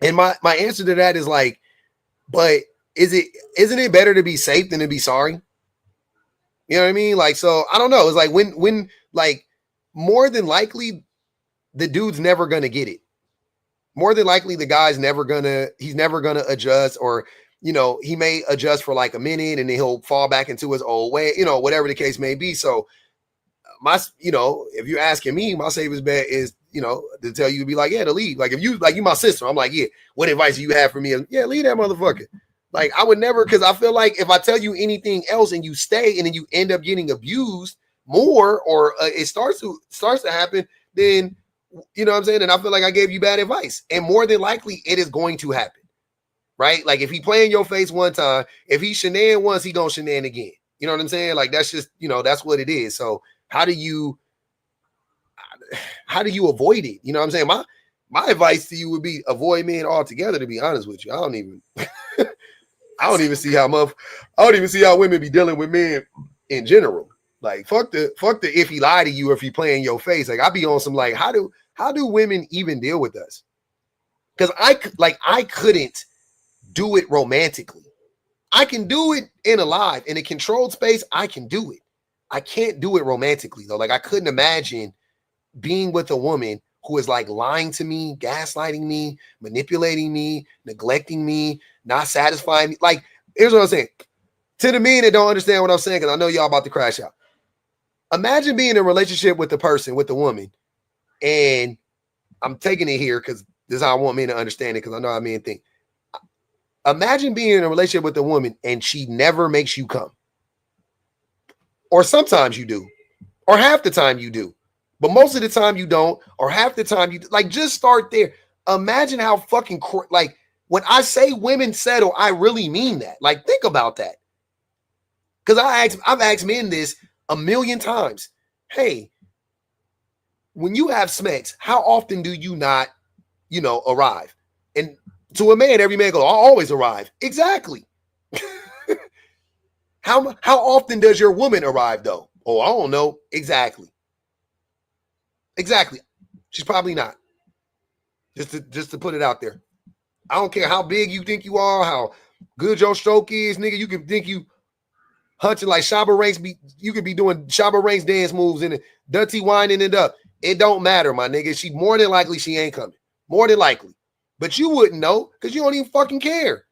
And my answer to that is like, but isn't it better to be safe than to be sorry? You know what I mean? Like, so I don't know. It's like when like more than likely the dude's never gonna get it. More than likely the guy's never gonna adjust, or you know, he may adjust for like a minute and then he'll fall back into his old way, you know, whatever the case may be. So if you're asking me, my safest bet is, you know, to tell you to be like, yeah, to leave. Like if you my sister, I'm like, yeah, what advice do you have for me? Yeah, leave that motherfucker. Like I would never, because I feel like if I tell you anything else and you stay and then you end up getting abused more, or it starts to happen, then you know what I'm saying? And I feel like I gave you bad advice. And more than likely it is going to happen. Right? Like if he play in your face one time, if he shenan once, he gonna shenan again. You know what I'm saying? Like that's just, you know, that's what it is. So how do you avoid it? You know what I'm saying? My advice to you would be avoid men altogether, to be honest with you. I don't even see how women be dealing with men in general. Like fuck the if he lied to you or if he play in your face. Like I be on some like how do women even deal with us? Because I couldn't do it romantically. I can do it in a controlled space. I can do it. I can't do it romantically though. Like I couldn't imagine being with a woman who is like lying to me, gaslighting me, manipulating me, neglecting me, not satisfying me. Like, here's what I'm saying. To the men that don't understand what I'm saying, because I know y'all about to crash out. Imagine being in a relationship with the person, with the woman, and I'm taking it here because this is how I want men to understand it, because I know how men think. Imagine being in a relationship with a woman and she never makes you come. Or sometimes you do. Or half the time you do. But most of the time you don't. Or half the time you do. Like, just start there. Imagine how fucking, like, when I say women settle, I really mean that. Like, think about that. Because I've asked men this a million times. Hey, when you have sex, how often do you not, arrive? And to a man, every man goes, I always arrive. Exactly. How often does your woman arrive, though? Oh, I don't know. Exactly. She's probably not. Just to put it out there. I don't care how big you think you are, how good your stroke is, nigga. You can think you hunting like Shabba Ranks. You could be doing Shabba Ranks dance moves and dirty winding it up. It don't matter, my nigga. She more than likely she ain't coming. More than likely. But you wouldn't know because you don't even fucking care.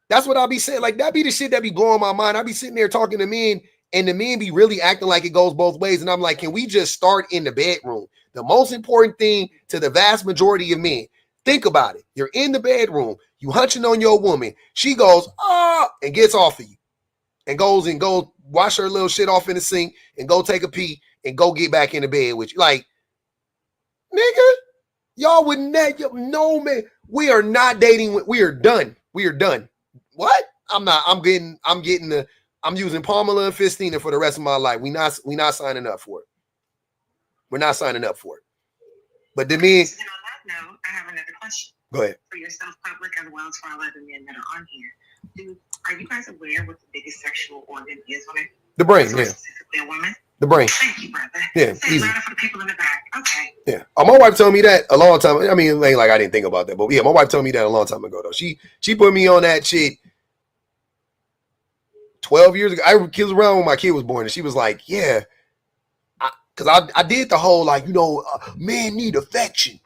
That's what I'll be saying. Like, that be the shit that be blowing my mind. I be sitting there talking to men, and the men be really acting like it goes both ways. And I'm like, can we just start in the bedroom? The most important thing to the vast majority of men. Think about it. You're in the bedroom. You hunching on your woman. She goes, and gets off of you. And goes wash her little shit off in the sink and go take a pee and go get back in the bed with you. Like, nigga, y'all would no, man. We are not dating. We are done. We are done. What? I'm using Pamela and Fistina for the rest of my life. We not signing up for it. We're not signing up for it. But the men. So on that note, I have another question. Go ahead. For yourself, public, as well as for all other men that are on here. Are you guys aware what the biggest sexual organ is on it? The brain, yeah. Specifically a woman? The brain. Thank you, brother. Yeah, Say easy. louder for the people in the back. Okay. Yeah. My wife told me that a long time. I mean, it ain't like I didn't think about that, but yeah, my wife told me that a long time ago, though. She put me on that shit 12 years ago. I was around when my kid was born, and she was like, yeah. Because I did the whole, like, men need affection.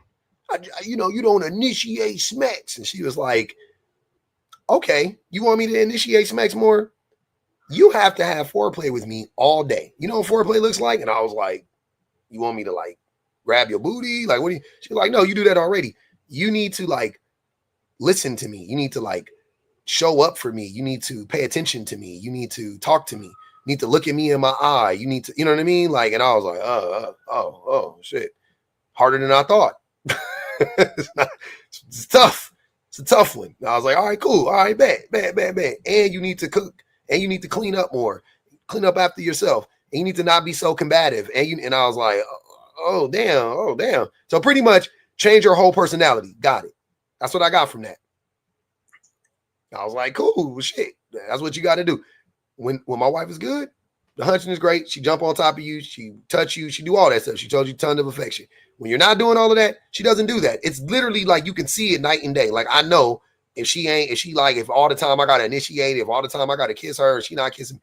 You don't initiate smacks. And she was like, okay, you want me to initiate smacks more? You have to have foreplay with me all day. You know what foreplay looks like? And I was like, you want me to, like, grab your booty? Like, what do you? She's like, no, you do that already. You need to, like, listen to me. You need to, like, show up for me. You need to pay attention to me. You need to talk to me. You need to look at me in my eye. You need to, you know what I mean? Like, and I was like, oh, shit. Harder than I thought. It's tough. It's a tough one. And I was like, all right, cool. All right, bet. And you need to cook. And you need to clean up more. Clean up after yourself. And you need to not be so combative. And I was like, oh, damn. So pretty much change your whole personality. Got it. That's what I got from that. I was like, cool, shit. That's what you got to do. When my wife is good, the hunching is great. She jump on top of you. She touch you. She do all that stuff. She told you tons of affection. When you're not doing all of that, she doesn't do that. It's literally like you can see it night and day. Like, I know if all the time I got to initiate, if all the time I got to kiss her, she not kissing me,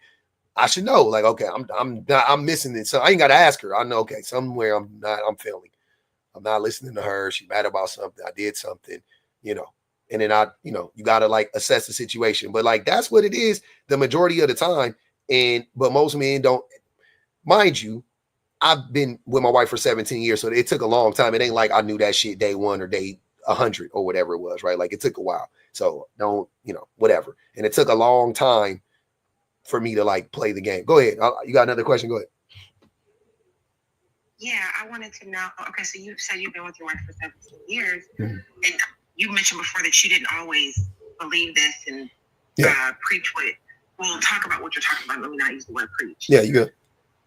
I should know. Like, okay, I'm missing it. So I ain't got to ask her. I know, okay, somewhere I'm failing. I'm not listening to her. She mad about something. I did something, and then you got to, like, assess the situation. But, like, that's what it is the majority of the time. But most men don't. Mind you, I've been with my wife for 17 years, so it took a long time. It ain't like I knew that shit day one or day 100 or whatever it was, right? Like, it took a while. So don't, whatever. And it took a long time for me to, like, play the game. Go ahead. You got another question? Go ahead. Yeah, I wanted to know. Okay, so you said you've been with your wife for 17 years. Mm-hmm. And you mentioned before that you didn't always believe this and preach what it. We'll talk about what you're talking about. Let me not use the word preach. Yeah, you good.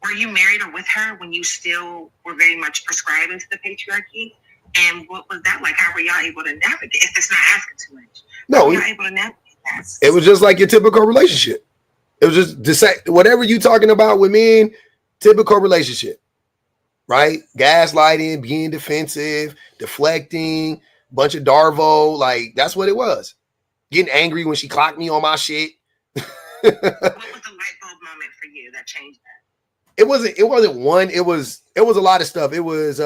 Were you married or with her when you still were very much prescribing to the patriarchy? And what was that like? How were y'all able to navigate? If it's not asking too much. No, how were y'all able to navigate that? It was just like your typical relationship. It was just whatever you talking about with men, typical relationship, right? Gaslighting, being defensive, deflecting, bunch of Darvo. Like, that's what it was. Getting angry when she clocked me on my shit. What was the light bulb moment for you that changed that? It wasn't one. It was a lot of stuff. It was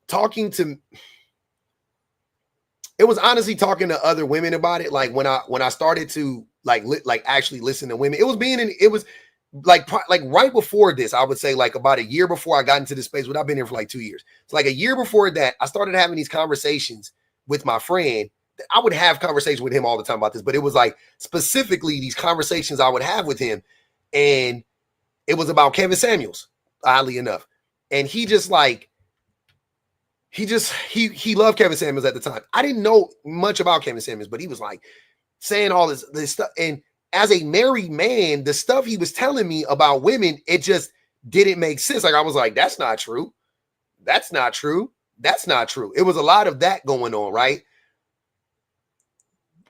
talking to, it was honestly talking to other women about it. Like when I started to like actually listen to women, it was like right before this, I would say like about a year before I got into this space, but I've been here for like 2 years. So like a year before that, I started having these conversations with my friend. I would have conversations with him all the time about this, but it was like specifically these conversations I would have with him. And it was about Kevin Samuels, oddly enough. And he loved Kevin Samuels at the time. I didn't know much about Kevin Samuels, but he was like saying all this stuff. And as a married man, the stuff he was telling me about women, it just didn't make sense. Like I was like, that's not true. That's not true. That's not true. It was a lot of that going on, right?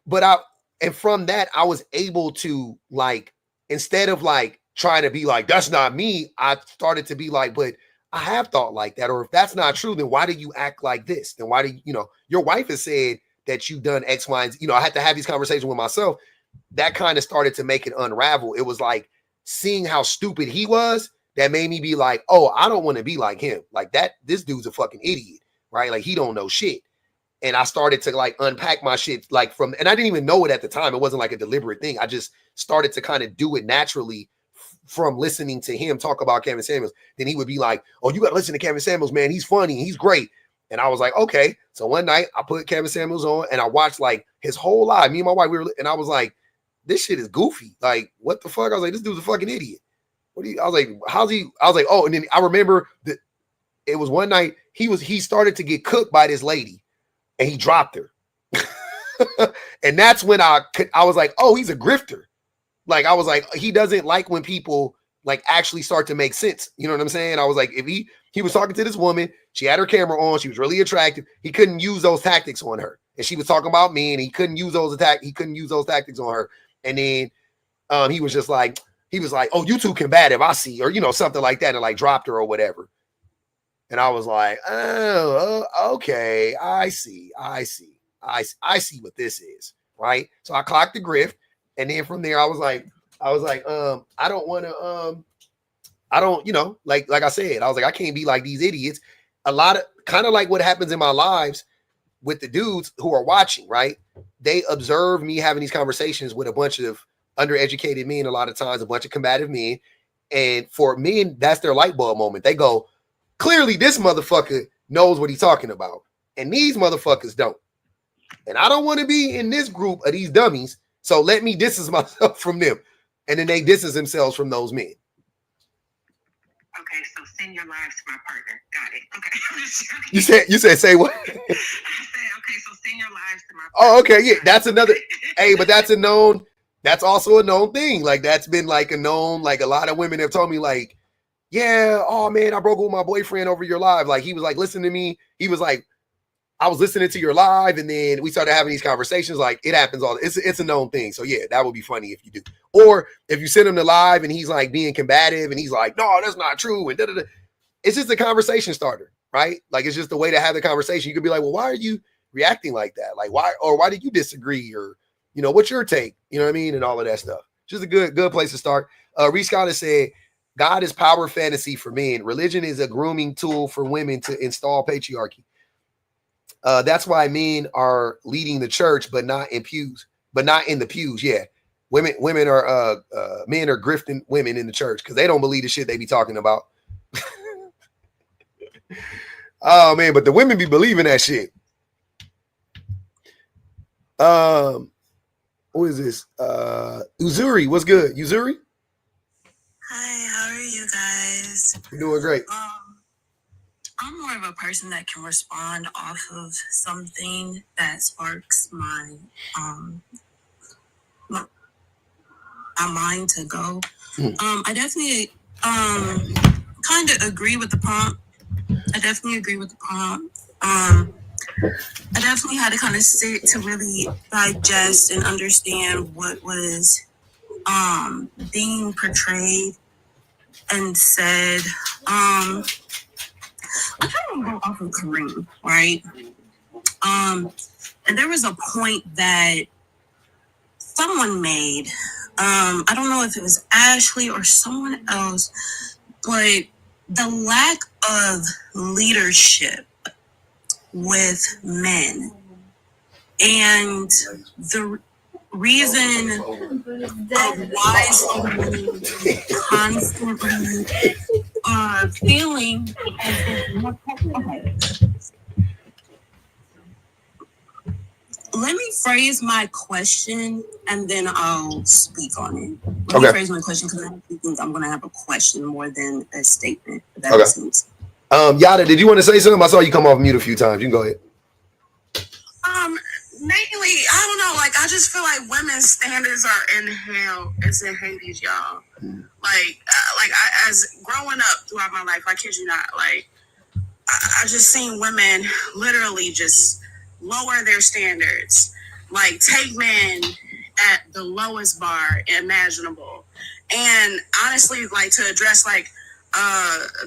But from that, I was able to like, instead of like trying to be like, that's not me, I started to be like, but I have thought like that. Or if that's not true, then why do you act like this? Then why do you, your wife has said that you've done X, Y, and Z. I had to have these conversations with myself. That kind of started to make it unravel. It was like seeing how stupid he was that made me be like, oh, I don't want to be like him. Like that, this dude's a fucking idiot, right? Like he don't know shit. And I started to like unpack my shit like and I didn't even know it at the time. It wasn't like a deliberate thing. I just started to kind of do it naturally from listening to him talk about Kevin Samuels. Then he would be like, oh, you got to listen to Kevin Samuels, man. He's funny. He's great. And I was like, okay. So one night I put Kevin Samuels on and I watched like his whole life. Me and my wife, and I was like, this shit is goofy. Like, what the fuck? I was like, this dude's a fucking idiot. I was like, how's he? I was like, oh, and then I remember that it was one night he started to get cooked by this lady and he dropped her. And that's when I was like, oh, he's a grifter. Like, I was like, he doesn't like when people like actually start to make sense. You know what I'm saying? I was like, if he was talking to this woman, she had her camera on, she was really attractive. He couldn't use those tactics on her. And she was talking about me and he couldn't use those tactics on her. And then he was like, oh, you too combative, I see, or something like that, and like dropped her or whatever. And I was like, oh, okay, I see what this is, right? So I clocked the grift, and then from there I was like, I don't want to, like I said, I was like, I can't be like these idiots. A lot of kind of like what happens in my lives with the dudes who are watching, right? They observe me having these conversations with a bunch of undereducated men, a lot of times, a bunch of combative men. And for men, that's their light bulb moment. They go, clearly this motherfucker knows what he's talking about. And these motherfuckers don't. And I don't want to be in this group of these dummies. So let me distance myself from them. And then they distance themselves from those men. Okay, so send your lives to my partner. Got it. Okay. You said say what? I said, okay, so send your lives to my partner. Oh, okay, yeah. That's another but that's also a known thing. Like that's been like a known, like a lot of women have told me, like, yeah, oh man, I broke up with my boyfriend over your live. Like he was like, listen to me. He was like, I was listening to your live, and then we started having these conversations. Like it happens it's a known thing. So yeah, that would be funny if you do. Or if you send him to live and he's like being combative and he's like, no, that's not true. And da-da-da. It's just a conversation starter, right? Like it's just a way to have the conversation. You could be like, well, why are you reacting like that? Like why did you disagree? Or, what's your take? You know what I mean? And all of that stuff. Just a good place to start. Reese Scott said, God is power fantasy for men. Religion is a grooming tool for women to install patriarchy. That's why men are leading the church, but not in the pews. Yeah. Men are grifting women in the church because they don't believe the shit they be talking about. Oh man, but the women be believing that shit. Who is this? Uzuri, what's good? Uzuri? Hi, how are you guys? You're doing great. I'm more of a person that can respond off of something that sparks my mind to go. I definitely kind of agree with the prompt. I definitely had to kind of sit to really digest and understand what was being portrayed and said. I kind of go off of Kareem, right? And there was a point that someone made. I don't know if it was Ashley or someone else, but the lack of leadership with men and the reason of why so many constantly feeling as if okay. Let me phrase my question and then I'll speak on it. Let me phrase my question because I think I'm going to have a question more than a statement. If that makes sense. Yada, did you want to say something? I saw you come off mute a few times. You can go ahead. Mainly, I don't know. Like, I just feel like women's standards are in hell. It's in Hades, y'all. As growing up throughout my life, I kid you not. Like, I just seen women literally just lower their standards, like take men at the lowest bar imaginable. And honestly, like to address like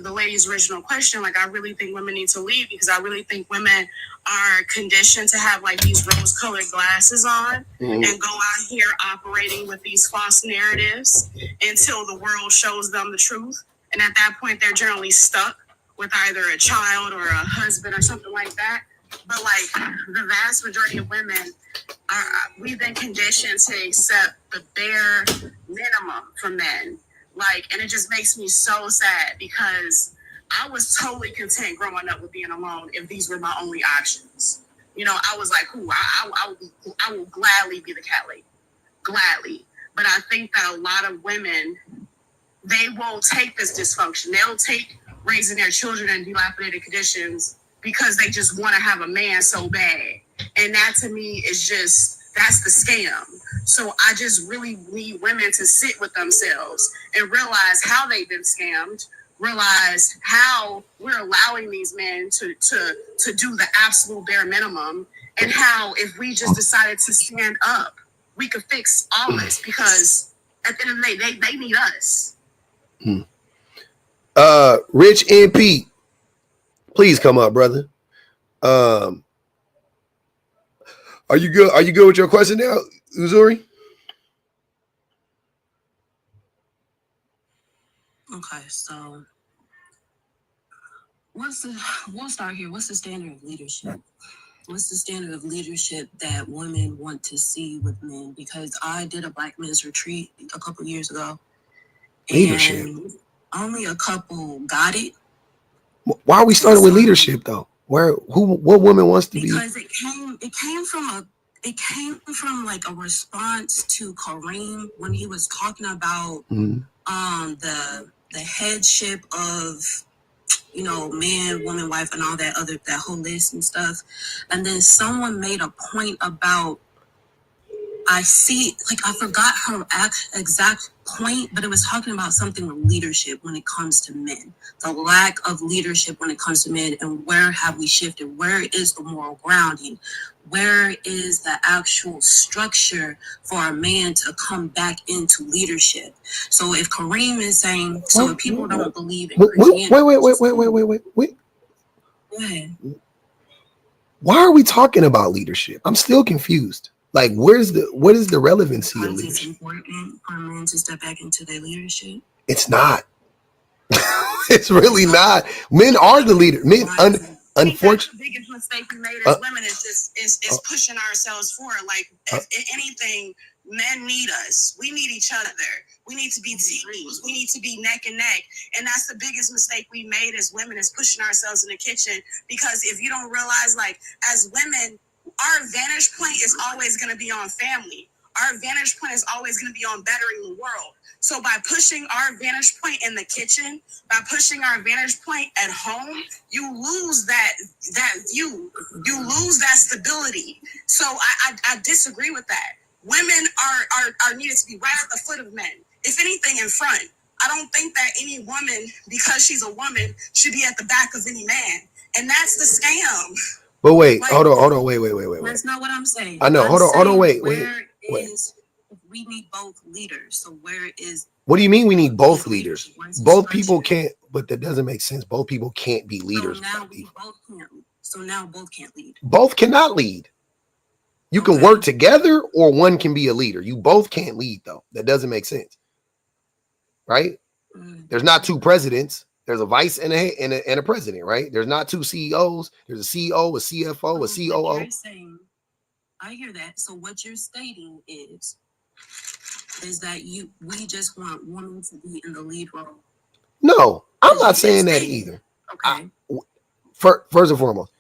the lady's original question, like I really think women need to leave because I really think women are conditioned to have like these rose-colored glasses on and go out here operating with these false narratives until the world shows them the truth. And at that point, they're generally stuck with either a child or a husband or something like that. But like the vast majority of women, we've been conditioned to accept the bare minimum from men. Like, and it just makes me so sad because I was totally content growing up with being alone if these were my only options. You know, I was like, I will gladly be the cat lady. Gladly. But I think that a lot of women, they won't take this dysfunction. They'll take raising their children in dilapidated conditions because they just want to have a man so bad. And that to me is just, that's the scam. So I just really need women to sit with themselves and realize how they've been scammed, realize how we're allowing these men to do the absolute bare minimum, and how if we just decided to stand up, we could fix all this because at the end of the day, they need us. Rich and Pete, please come up, brother. Are you good? Are you good with your question now, Uzuri? Okay, so we'll start here. What's the standard of leadership? What's the standard of leadership that women want to see with men? Because I did a Black men's retreat a couple years ago. Leadership. And only a couple got it. Why are we starting with leadership though? What woman wants to be? Because it came from like a response to Kareem when he was talking about the headship of, you know, man, woman, wife, and all that whole list and stuff. And then someone made a point about, I forgot her exact point, but it was talking about something with leadership when it comes to men, the lack of leadership when it comes to men, and where have we shifted? Where is the moral grounding? Where is the actual structure for a man to come back into leadership? So if Kareem is saying, if people don't believe in Christianity, wait. Go ahead. Why are we talking about leadership? I'm still confused. Like, what is the relevancy of leadership? It's important for men to step back into their leadership. It's not. It's really not. Men are the leader. Men, unfortunately, the biggest mistake we made as women is pushing ourselves forward. Like, if anything, men need us. We need each other. We need to be teams. We need to be neck and neck. And that's the biggest mistake we made as women, is pushing ourselves in the kitchen. Because if you don't realize, like, as women, our vantage point is always going to be on family. Our vantage point is always going to be on bettering the world. So by pushing our vantage point in the kitchen, by pushing our vantage point at home, you lose that view. You lose that stability. So I disagree with that. Women are needed to be right at the foot of men. If anything, in front. I don't think that any woman, because she's a woman, should be at the back of any man. And that's the scam. But wait, like, hold on, wait. That's not what I'm saying. I know. Hold on, wait. We need both leaders. So where is? What do you mean we need both leaders? Both people can't, but that doesn't make sense. Both people can't be leaders. So now both can't lead. Both cannot lead. You can work together, or one can be a leader. You both can't lead though. That doesn't make sense. Right? There's not two presidents. There's a vice and a president, right? There's not two CEOs. There's a CEO, a CFO, a COO. You're saying, I hear that. So what you're stating is that we just want women to be in the lead role. No, I'm not saying that either. Okay. First and foremost,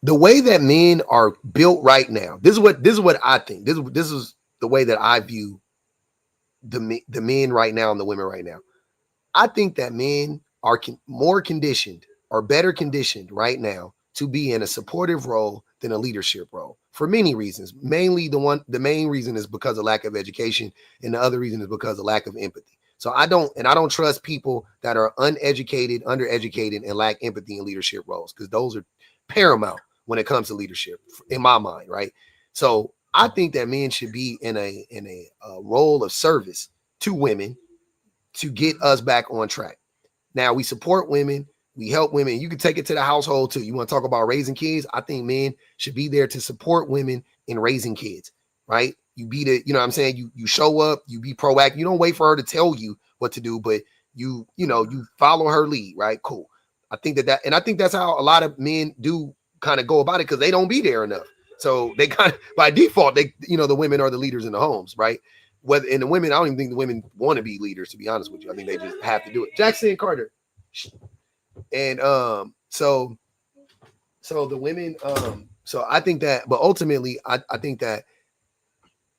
the way that men are built right now, this is what I think. This is the way that I view the men right now and the women right now. I think that men are more conditioned or better conditioned right now to be in a supportive role than a leadership role for many reasons. Mainly the main reason is because of lack of education, and the other reason is because of lack of empathy. So I don't trust people that are uneducated, undereducated, and lack empathy in leadership roles, because those are paramount when it comes to leadership in my mind, right? So I think that men should be in a role of service to women to get us back on track. Now, we support women, we help women. You can take it to the household too. You want to talk about raising kids? I think men should be there to support women in raising kids, right? You be the, you know what I'm saying? You show up, you be proactive. You don't wait for her to tell you what to do, but you follow her lead, right? Cool. I think and I think that's how a lot of men do kind of go about it, because they don't be there enough. So they kind of, by default, the women are the leaders in the homes, right? And the women, I don't even think the women want to be leaders, to be honest with you. I think they just have to do it. Jackson Carter. And so the women, so I think that, but ultimately, I think that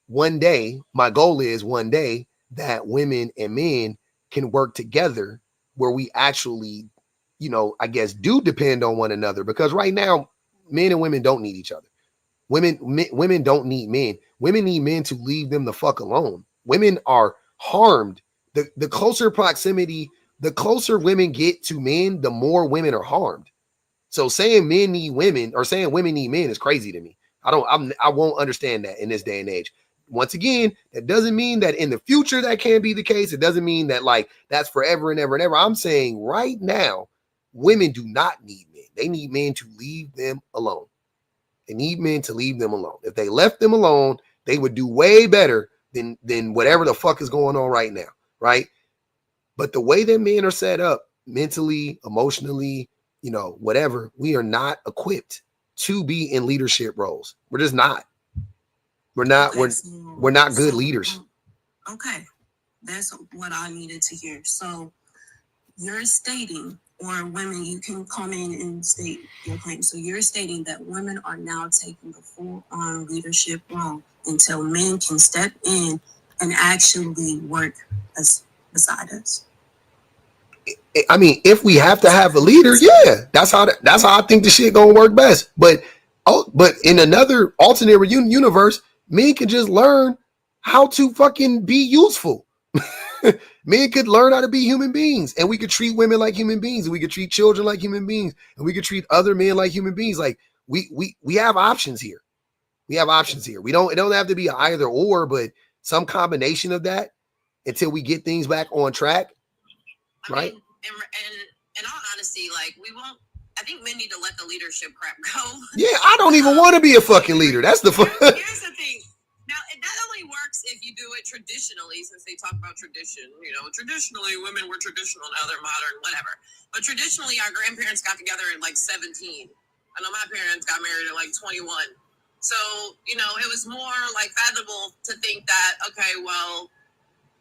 one day, my goal is one day that women and men can work together where we actually, I guess, do depend on one another, because right now, men and women don't need each other. Women don't need men. Women need men to leave them the fuck alone. Women are harmed. The closer proximity, the closer women get to men, the more women are harmed. So saying men need women or saying women need men is crazy to me. I won't understand that in this day and age. Once again, that doesn't mean that in the future that can't be the case. It doesn't mean that like that's forever and ever and ever. I'm saying right now, women do not need men. They need men to leave them alone. They need men to leave them alone. If they left them alone, they would do way better than whatever the fuck is going on right now, right? But the way that men are set up mentally, emotionally, whatever, we are not equipped to be in leadership roles. We're just not. We're not. Okay, we're not good leaders. Okay, that's what I needed to hear. So you're stating, or women, you can come in and state your claim. So you're stating that women are now taking the full-on leadership role until men can step in and actually work beside us. I mean, if we have to have a leader, yeah, that's how I think the shit gonna work best. But in another alternate universe, men can just learn how to fucking be useful. Men could learn how to be human beings, and we could treat women like human beings, and we could treat children like human beings, and we could treat other men like human beings. Like we have options here. We have options here. It don't have to be either or, but some combination of that until we get things back on track. Right. And in all honesty, like I think men need to let the leadership crap go. Yeah, I don't even want to be a fucking leader. That's the fun. Here's the thing. Now, that only works if you do it traditionally, since they talk about tradition. Traditionally, women were traditional, now they're modern, whatever. But traditionally, our grandparents got together at like 17. I know my parents got married at like 21. So, it was more like fathomable to think that, okay, well,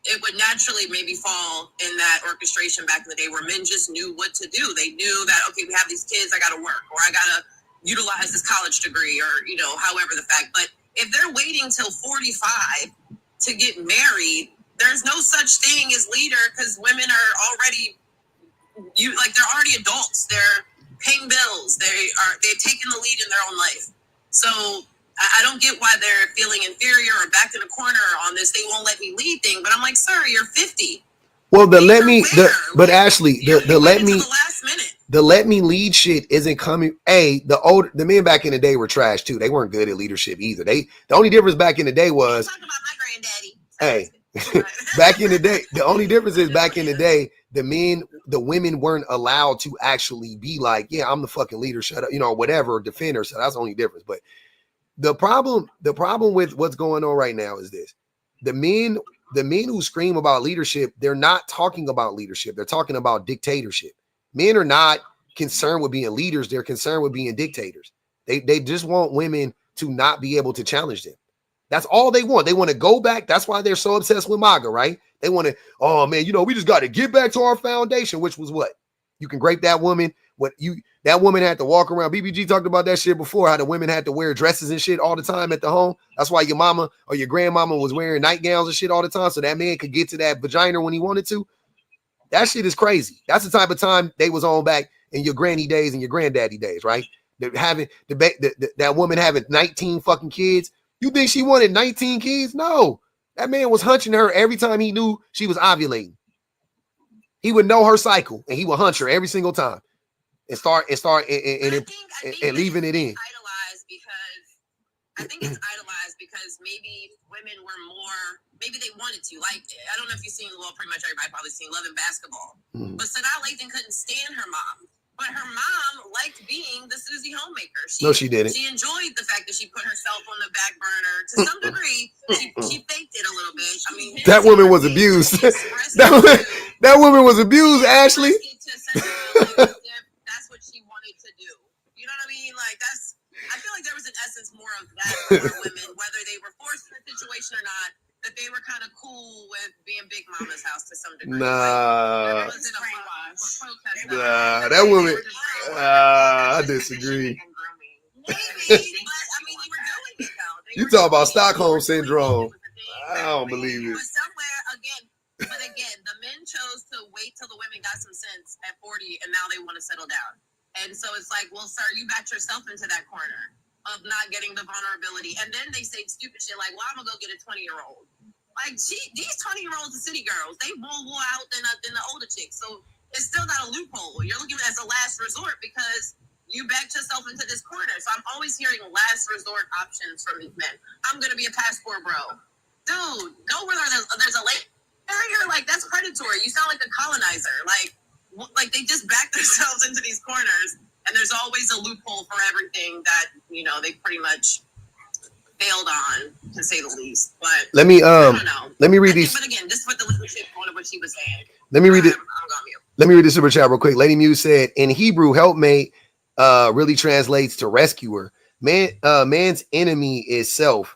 it would naturally maybe fall in that orchestration back in the day where men just knew what to do. They knew that, okay, we have these kids, I got to work, or I got to utilize this college degree, or, however the fact. But if they're waiting till 45 to get married, there's no such thing as leader, because women are already, they're already adults. They're paying bills. They've taken the lead in their own life. So I don't get why they're feeling inferior or backed in a corner on this "they won't let me lead" thing. But I'm like, sir, you're 50. Well, Ashley, the let me lead shit isn't coming. The men back in the day were trash too. They weren't good at leadership either. The only difference back in the day was, talking about my hey, granddaddy. back in the day, the only difference is back in the day, the women weren't allowed to actually be like, yeah, I'm the fucking leader, shut up, whatever, defender. So that's the only difference. But the problem with what's going on right now is this: the men the men who scream about leadership, they're not talking about leadership. They're talking about dictatorship. Men are not concerned with being leaders. They're concerned with being dictators. They just want women to not be able to challenge them. That's all they want. They want to go back. That's why they're so obsessed with MAGA, right? They want to, oh man, we just got to get back to our foundation, which was what? You can grape that woman. That woman had to walk around. BBG talked about that shit before, how the women had to wear dresses and shit all the time at the home. That's why your mama or your grandmama was wearing nightgowns and shit all the time, so that man could get to that vagina when he wanted to. That shit is crazy. That's the type of time they was on back in your granny days and your granddaddy days, right? Having that woman having 19 fucking kids. You think she wanted 19 kids? No. That man was hunching her every time he knew she was ovulating. He would know her cycle and he would hunch her every single time and start leaving it in. I think it's idolized because maybe women were more, maybe they wanted to. Like, I don't know if you've seen, well, pretty much everybody probably seen Love and Basketball. But Sanaa Lathan couldn't stand her mom. But her mom liked being the Susie homemaker. No, she didn't. She enjoyed the fact that she put herself on the back burner. To some degree, she faked it a little bit. I mean, that woman was abused. that woman was abused, Ashley. That's what she wanted to do. You know what I mean? Like, I feel like there was an essence more of that for women, whether they were forced in a situation or not, that they were kind of cool with being Big Mama's house to some degree. Nah, that woman. I disagree. Maybe, but I mean, they were doing it though. You talk about Stockholm syndrome. I don't believe it. But somewhere again, the men chose to wait till the women got some sense at 40, and now they want to settle down. And so it's like, well, sir, you backed yourself into that corner of not getting the vulnerability. And then they say stupid shit like, well, I'm going to go get a 20-year-old. Like, these 20-year-olds are city girls. They more out than the older chicks. So it's still not a loophole. You're looking at it as a last resort because you backed yourself into this corner. So I'm always hearing last resort options from these men. I'm going to be a passport bro. Dude, go where there's a lake area. Like, that's predatory. You sound like a colonizer. Like they just back themselves into these corners, and there's always a loophole for everything that they pretty much failed on, to say the least. But let me I don't know. Let me read these. But again, just with the leadership point of what she was saying. Let me read it. Let me read the super chat real quick. Lady Muse said, in Hebrew, helpmate really translates to rescuer. Man's enemy is self,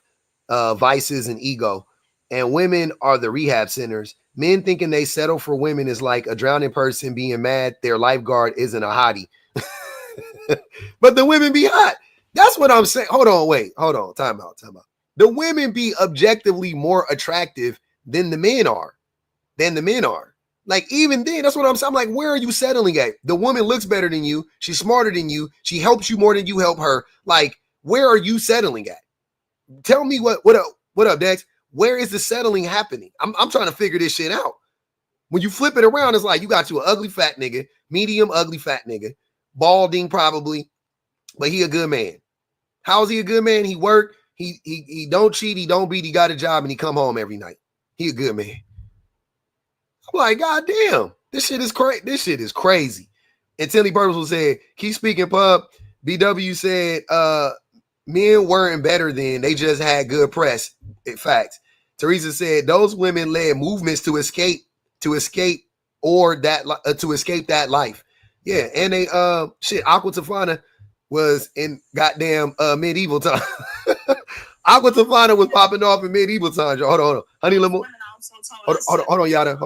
vices, and ego, and women are the rehab centers. Men thinking they settle for women is like a drowning person being mad their lifeguard isn't a hottie. But the women be hot. That's what I'm saying. Hold on. Time out. The women be objectively more attractive than the men are. Like, even then, that's what I'm saying. I'm like, where are you settling at? The woman looks better than you. She's smarter than you. She helps you more than you help her. Like, where are you settling at? Tell me what up, Dex? Where is the settling happening? I'm trying to figure this shit out. When you flip it around, it's like you got you an ugly fat nigga, medium ugly fat nigga, balding probably, but he a good man. How is he a good man? He work, he don't cheat, he don't beat, he got a job, and he come home every night. He a good man. I'm like, God damn, this shit is crazy. This shit is crazy. And Tilly Purposeful said, keep speaking, pub. BW said, men weren't better then, they just had good press. In fact, Teresa said those women led movements to escape that life. Yeah, and they Aqua Tofana was in goddamn medieval time. Aqua Tofana was popping off in medieval times. Hold on. Honey Lamore. Hold on, Yada.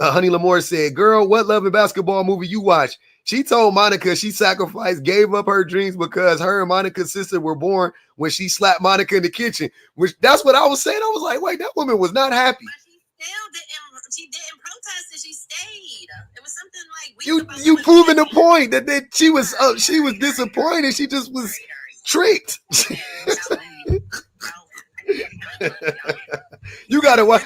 Honey Lamore said, girl, what Love and Basketball movie you watch? She told Monica she sacrificed, gave up her dreams because her and Monica's sister were born when she slapped Monica in the kitchen. Which that's what I was saying. I was like, wait, that woman was not happy. But she didn't protest and she stayed. It was something like you proving the point that she was disappointed. She just was tricked. You gotta watch.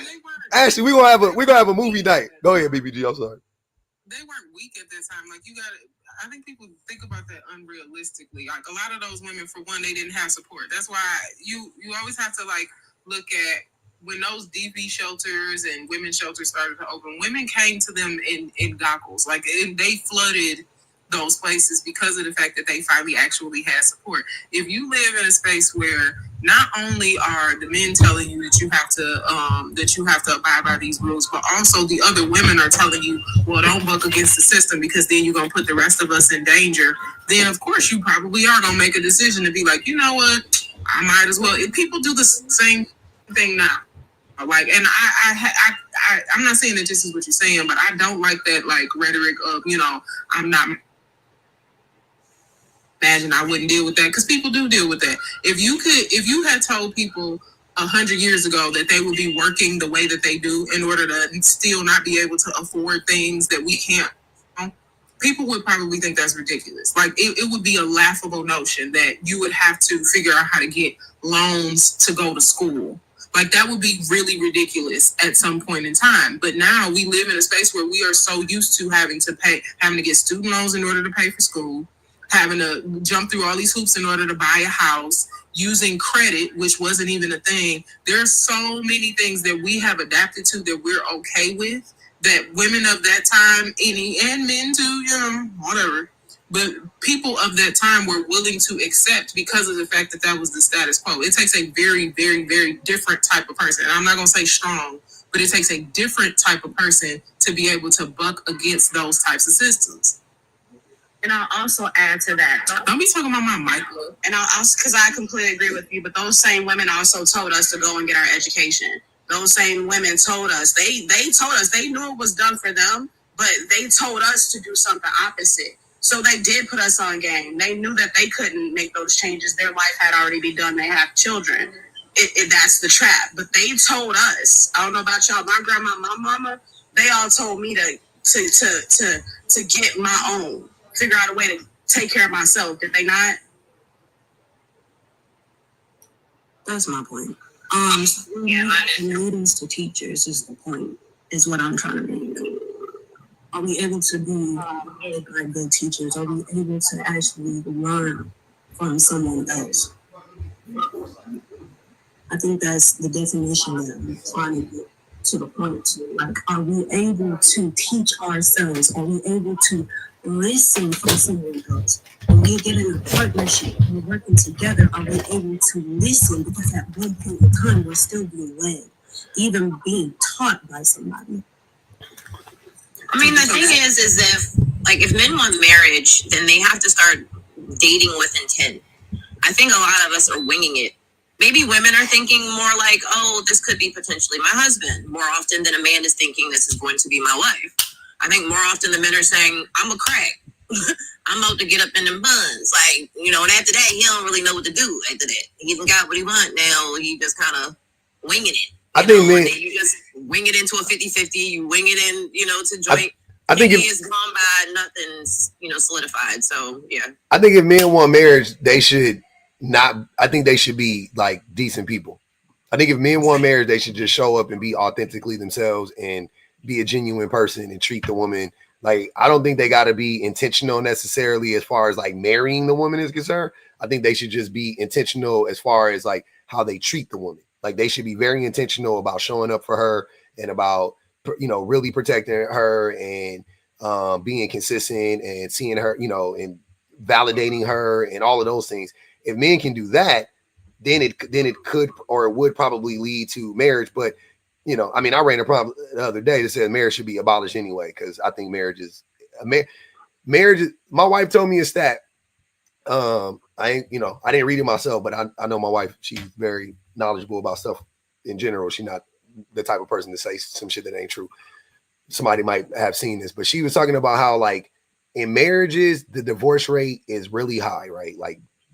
Actually, we're gonna have a movie night. Go ahead, BBG. I'm sorry. They weren't weak at that time. Like, I think people think about that unrealistically. Like, a lot of those women, for one, they didn't have support. That's why you always have to look at when those DV shelters and women's shelters started to open. Women came to them in goggles. Like, they flooded those places because of the fact that they finally actually had support. If you live in a space where not only are the men telling you that you have to abide by these rules, but also the other women are telling you, well, don't buck against the system because then you're gonna put the rest of us in danger. Then of course you probably are gonna make a decision to be like, you know what, I might as well. If people do the same thing now, like, and I'm not saying that this is what you're saying, but I don't like that like rhetoric of, you know, I'm not. Imagine I wouldn't deal with that, because people do deal with that. If you had told people 100 years ago that they would be working the way that they do in order to still not be able to afford things that we can't, people would probably think that's ridiculous. Like it would be a laughable notion that you would have to figure out how to get loans to go to school. Like that would be really ridiculous at some point in time. But now we live in a space where we are so used to having to get student loans in order to pay for school, having to jump through all these hoops in order to buy a house, using credit, which wasn't even a thing. There are so many things that we have adapted to that we're okay with, that women of that time, and men too, you know, whatever. But people of that time were willing to accept because of the fact that that was the status quo. It takes a very, very, very different type of person. And I'm not going to say strong, but it takes a different type of person to be able to buck against those types of systems. And I'll also add to that. Don't be talking about my mic. And I'll also, because I completely agree with you, but those same women also told us to go and get our education. Those same women told us, they told us, they knew it was done for them, but they told us to do something opposite. So they did put us on game. They knew that they couldn't make those changes. Their life had already been done. They have children. That's the trap. But they told us, I don't know about y'all, my grandma, my mama, they all told me to get my own. Figure out a way to take care of myself. Did they not? That's my point. Ladies to teachers is the point, is what I'm trying to make. Are we able to be good teachers? Are we able to actually learn from someone else? I think that's the definition that I'm trying to get to the point to. Like, are we able to teach ourselves? Are we able to listen from someone else? When we get in a partnership, we're working together, are we able to listen? Because at one point in time, we're still being led, even being taught by somebody. I mean, the thing is if men want marriage, then they have to start dating with intent. I think a lot of us are winging it. Maybe women are thinking more like, oh, this could be potentially my husband, more often than a man is thinking this is going to be my wife. I think more often the men are saying, I'm a crack. I'm about to get up in them buns. Like, you know, and after that, he don't really know what to do after that. He even got what he want now. He just kind of winging it. I think, man, you just wing it into a 50-50. You wing it in, you know, to joint. I think it's gone by, nothing's, you know, solidified. So, yeah. I think if men want marriage, they should not. I think they should be like decent people. I think if men want marriage, they should just show up and be authentically themselves and be a genuine person and treat the woman. Like, I don't think they got to be intentional necessarily as far as like marrying the woman is concerned. I think they should just be intentional as far as like how they treat the woman. Like, they should be very intentional about showing up for her and about, you know, really protecting her and being consistent and seeing her, you know, and validating her and all of those things. If men can do that, then it could, or it would probably lead to marriage. But, you know, I mean, I ran a problem the other day that said marriage should be abolished anyway, because I think marriage is my wife told me a stat. I didn't read it myself, but I know my wife, she's very knowledgeable about stuff in general. She's not the type of person to say some shit that ain't true. Somebody might have seen this, but she was talking about how, like, in marriages, the divorce rate is really high, right?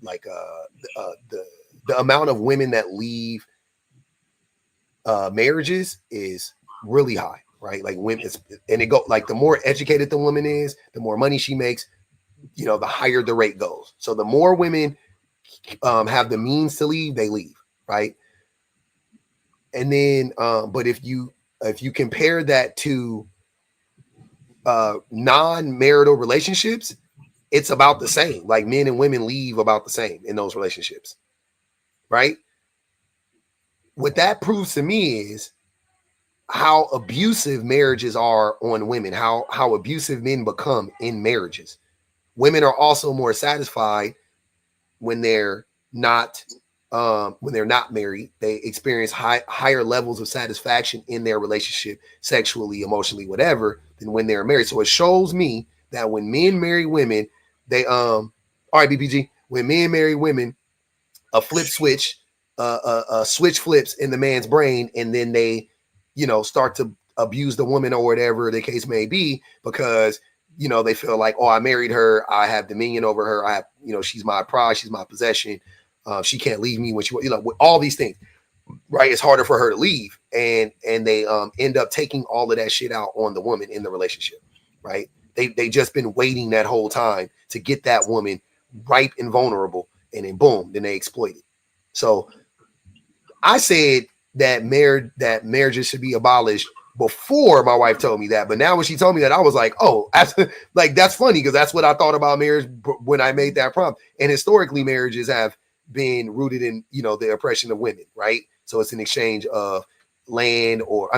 The amount of women that leave marriages is really high, right? Like, women, and it go like, the more educated the woman is, the more money she makes, you know, the higher the rate goes. So the more women have the means to leave, they leave, right? And then, but if you compare that to non-marital relationships, it's about the same. Like, men and women leave about the same in those relationships, right? What that proves to me is how abusive marriages are on women, how abusive men become in marriages. Women are also more satisfied when they're not when they're not married, they experience higher levels of satisfaction in their relationship, sexually, emotionally, whatever, than when they're married. So it shows me that when men marry women, they all right, BPG, when men marry women, a switch flips in the man's brain, and then they, start to abuse the woman or whatever the case may be, because they feel like, oh, I married her, I have dominion over her, I have, she's my pride, she's my possession, she can't leave me when she, with all these things, right? It's harder for her to leave, and they end up taking all of that shit out on the woman in the relationship, right? They just been waiting that whole time to get that woman ripe and vulnerable, and then boom, then they exploit it. So I said that marriages should be abolished before my wife told me that, but now when she told me that, I was like, oh, that's funny, because that's what I thought about marriage when I made that prompt. And historically, marriages have been rooted in the oppression of women, right? So it's an exchange of land, or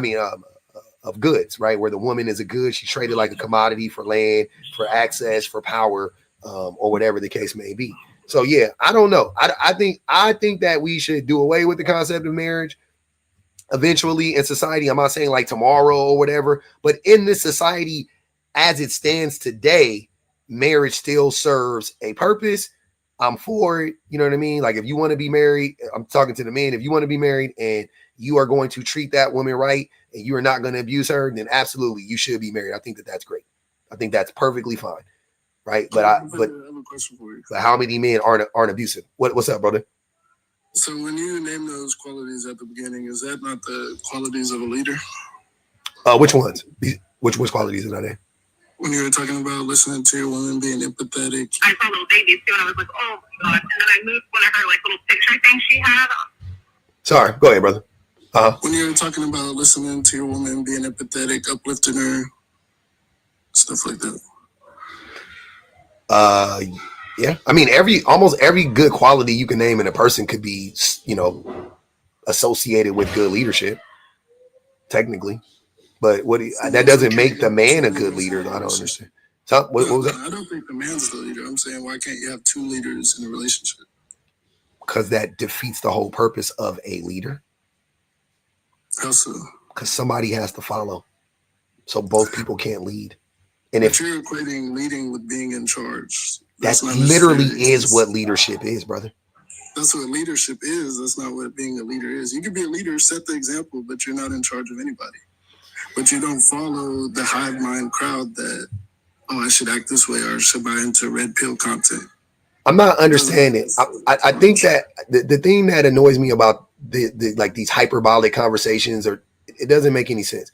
of goods, right? Where the woman is a good, she's traded like a commodity for land, for access, for power, or whatever the case may be. So yeah, I don't know. I think that we should do away with the concept of marriage eventually in society. I'm not saying like tomorrow or whatever, but in this society as it stands today, marriage still serves a purpose. I'm for it. You know what I mean? Like, if you want to be married, I'm talking to the men, if you want to be married and you are going to treat that woman right and you are not going to abuse her, then absolutely you should be married. I think that that's great. I think that's perfectly fine. Right. But I have a question for you. But how many men aren't abusive? What's up, brother? So when you name those qualities at the beginning, is that not the qualities of a leader? Which ones? Which qualities are there? When you were talking about listening to your woman, being empathetic. I saw little babies too, and I was like, oh my god. And then I moved one of her like little picture things she had. Sorry, go ahead, brother. When you were talking about listening to your woman, being empathetic, uplifting her, stuff like that. Yeah. I mean, almost every good quality you can name in a person could be, associated with good leadership, technically. But that doesn't make the man a good leader. I don't understand. So what was that? I don't think the man's the leader. I'm saying, why can't you have two leaders in a relationship? Because that defeats the whole purpose of a leader. How so? Because somebody has to follow. So both people can't lead. And if you're equating leading with being in charge, that literally is what leadership is, brother. That's what leadership is. That's not what being a leader is. You can be a leader, set the example, but you're not in charge of anybody. But you don't follow the hive mind crowd that, oh, I should act this way, or I should buy into red pill content. I'm not understanding. I think that the thing that annoys me about the like these hyperbolic conversations, or it doesn't make any sense.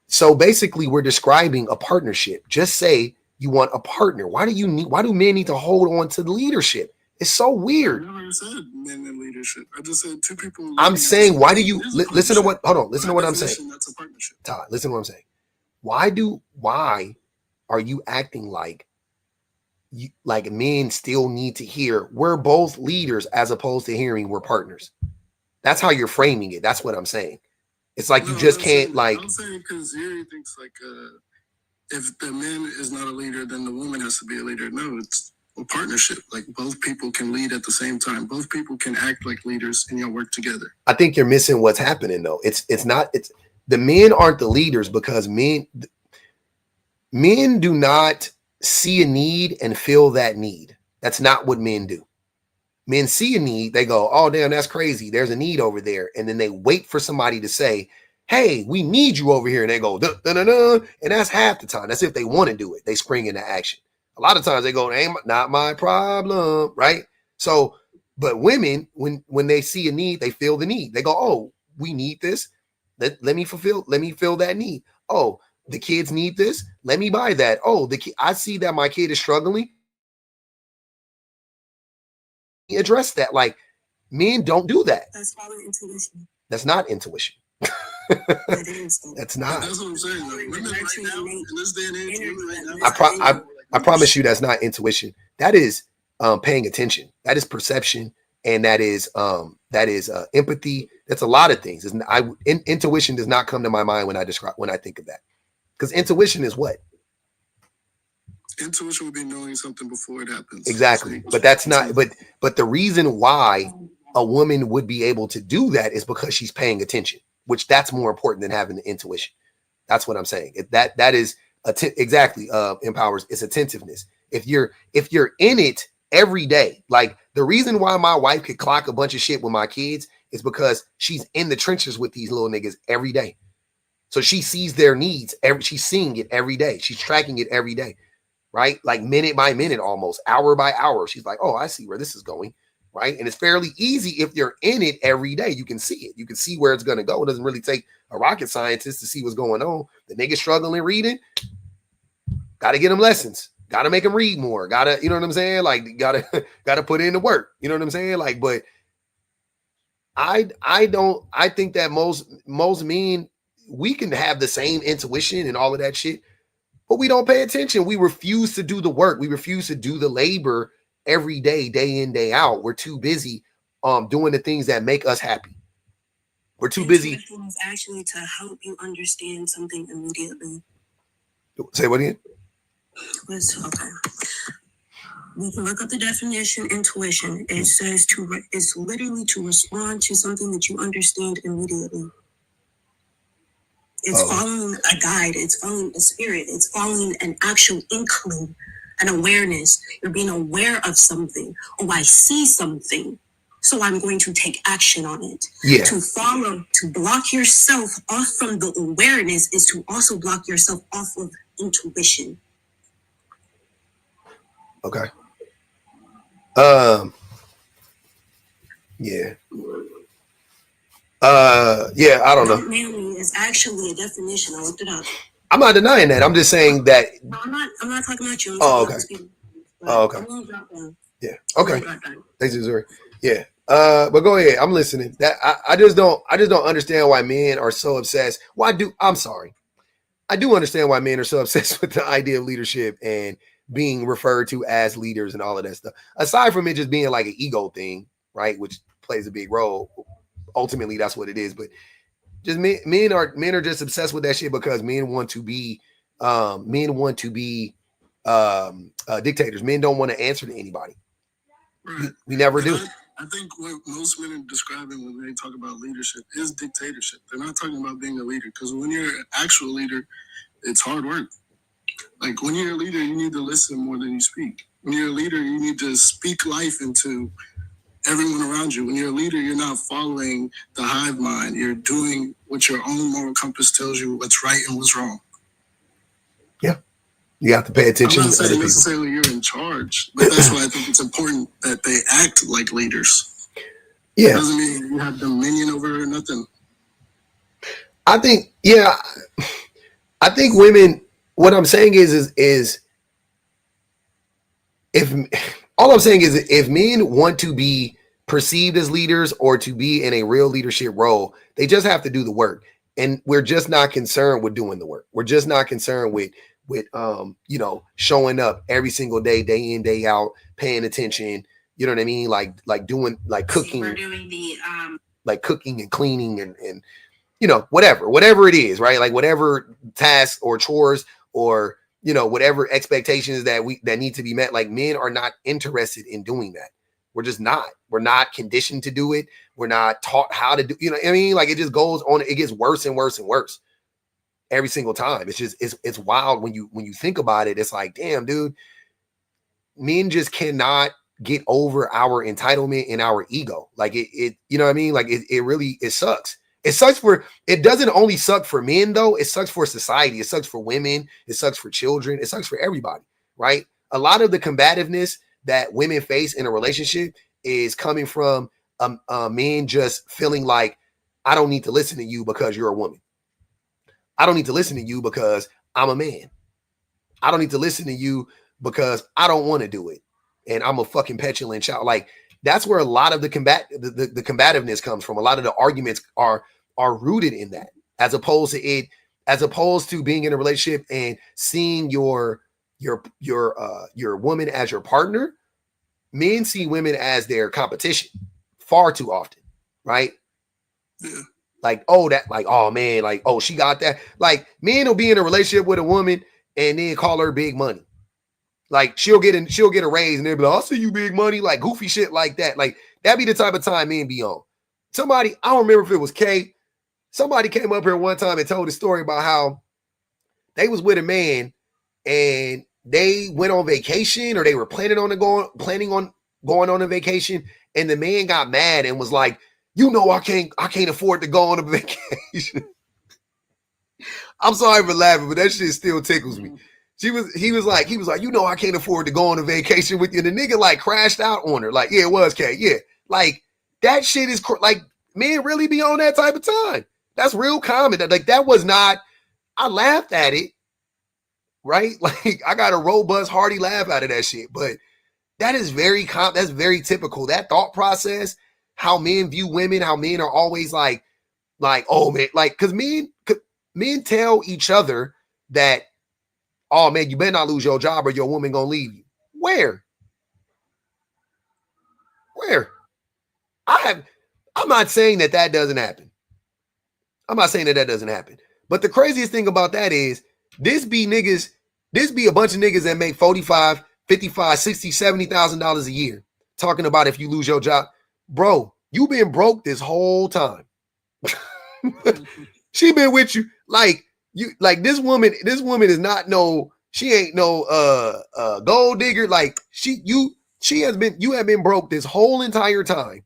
So basically, we're describing a partnership. Just say you want a partner. Why do men need to hold on to the leadership? It's so weird. I never said men in leadership. I just said two people. I'm saying, why do you listen to what? Hold on, listen to what I'm saying. That's a partnership. Todd, listen to what I'm saying. Why are you acting like men still need to hear we're both leaders as opposed to hearing we're partners? That's how you're framing it. That's what I'm saying. It's like you just can't like. I'm saying because Yuri thinks like if the man is not a leader, then the woman has to be a leader. No, it's a partnership. Like both people can lead at the same time. Both people can act like leaders and work together. I think you're missing what's happening though. It's the men aren't the leaders because men do not see a need and feel that need. That's not what men do. Men see a need, they go, oh, damn, that's crazy. There's a need over there. And then they wait for somebody to say, hey, we need you over here. And they go, duh, duh, duh, duh. And that's half the time. That's if they want to do it. They spring into action. A lot of times they go, ain't not my problem, right? So, but women, when they see a need, they feel the need. They go, oh, we need this. Let me fill that need. Oh, the kids need this. Let me buy that. Oh, I see that my kid is struggling. Address that. Like, men don't do that. That's probably intuition. That's not intuition. That is. That's not. That's what I'm saying. Like, women right now, in this day and age, women right now, I promise you that's not intuition. That is paying attention. That is perception, and that is empathy. That's a lot of things. Intuition does not come to my mind when I think of that. Because intuition is what? Intuition would be knowing something before it happens. Exactly. But that's not, but the reason why a woman would be able to do that is because she's paying attention, which that's more important than having the intuition. That's what I'm saying. That is exactly empowers. It's attentiveness. If you're in it every day, like the reason why my wife could clock a bunch of shit with my kids is because she's in the trenches with these little niggas every day. So she sees their needs. She's seeing it every day. She's tracking it every day, right? Like minute by minute, almost hour by hour. She's like, oh, I see where this is going, right? And it's fairly easy if you're in it every day. You can see it. You can see where it's going to go. It doesn't really take a rocket scientist to see what's going on. The nigga struggling reading, got to get them lessons. Got to make them read more. Got to, you know what I'm saying? Like, got to put in the work. You know what I'm saying? Like, but I think that most men, we can have the same intuition and all of that shit, but we don't pay attention. We refuse to do the work. We refuse to do the labor every day, day in, day out. We're too busy doing the things that make us happy. We're too busy. Intuition is actually to help you understand something immediately. Say what again? Okay. We can look up the definition. Intuition. It says it's literally to respond to something that you understand immediately. It's following a guide. It's following a spirit. It's following an actual inkling, an awareness. You're being aware of something. Oh, I see something, so I'm going to take action on it. Yeah. To block yourself off from the awareness is to also block yourself off of intuition. Okay. Yeah. Yeah, I don't know. Manly is actually a definition. I looked it up. I'm not denying that. I'm just saying that. No, I'm not talking about you. Okay. Okay. Yeah. Okay. Thanks, Missouri. Yeah. But go ahead. I'm listening. That I just don't understand why men are so obsessed. I'm sorry. I do understand why men are so obsessed with the idea of leadership and being referred to as leaders and all of that stuff. Aside from it just being like an ego thing, right? Which plays a big role. Ultimately, that's what it is. But just men are just obsessed with that shit because men want to be dictators. Men don't want to answer to anybody. Right. We never do. I think what most men are describing when they talk about leadership is dictatorship. They're not talking about being a leader, because when you're an actual leader, it's hard work. Like when you're a leader, you need to listen more than you speak. When you're a leader, you need to speak life into everyone around you. When you're a leader, you're not following the hive mind. You're doing what your own moral compass tells you what's right and what's wrong. Yeah. You have to pay attention. I'm not saying necessarily you're in charge, but that's why I think it's important that they act like leaders. Yeah. It doesn't mean you have dominion over nothing. I think women, what I'm saying is if men want to be perceived as leaders or to be in a real leadership role, they just have to do the work. And we're just not concerned with doing the work. We're just not concerned with showing up every single day, day in, day out, paying attention. You know what I mean? Like doing, like cooking. We're doing the like cooking and cleaning and whatever it is, right? Like whatever tasks or chores or whatever expectations that need to be met. Like men are not interested in doing that. We're just not. We're not conditioned to do it. We're not taught how to do. You know what I mean? Like it just goes on. It gets worse and worse and worse every single time. It's just it's wild when you think about it. It's like, damn, dude, men just cannot get over our entitlement and our ego. Like it you know what I mean? Like it really sucks. It doesn't only suck for men though. It sucks for society. It sucks for women. It sucks for children. It sucks for everybody, right? A lot of the combativeness that women face in a relationship is coming from men just feeling like, I don't need to listen to you because you're a woman. I don't need to listen to you because I'm a man. I don't need to listen to you because I don't want to do it. And I'm a fucking petulant child. Like that's where a lot of the combativeness comes from. A lot of the arguments are rooted in that, as opposed to being in a relationship and seeing your woman as your partner. Men see women as their competition far too often, right? Yeah. Like, oh man, like, oh, she got that. Like men will be in a relationship with a woman and then call her big money. Like she'll get a raise and they'll be like, I'll see you big money, like goofy shit like that. Like that'd be the type of time men be on. Somebody, I don't remember if it was Kay. Somebody came up here one time and told a story about how they was with a man and they went on vacation or they were planning on going on a vacation, and the man got mad and was like, I can't afford to go on a vacation. I'm sorry for laughing, but that shit still tickles me. He was like, I can't afford to go on a vacation with you. And the nigga like crashed out on her. Like, yeah, it was Kay. Yeah. Like that shit is like men really be on that type of time. That's real common. Like that was not, I laughed at it. Right? Like I got a robust, hearty laugh out of that shit. But that is that's very typical. That thought process, how men view women, how men are always like, oh man, like, cause men tell each other that, oh man, you better not lose your job or your woman gonna leave you. Where? I'm not saying that doesn't happen. I'm not saying that doesn't happen. But the craziest thing about that is this be a bunch of niggas that make $45, $55, $60, $70,000 a year talking about if you lose your job. Bro, you been broke this whole time. She been with you. Like this woman is not she ain't no gold digger. Like you have been broke this whole entire time.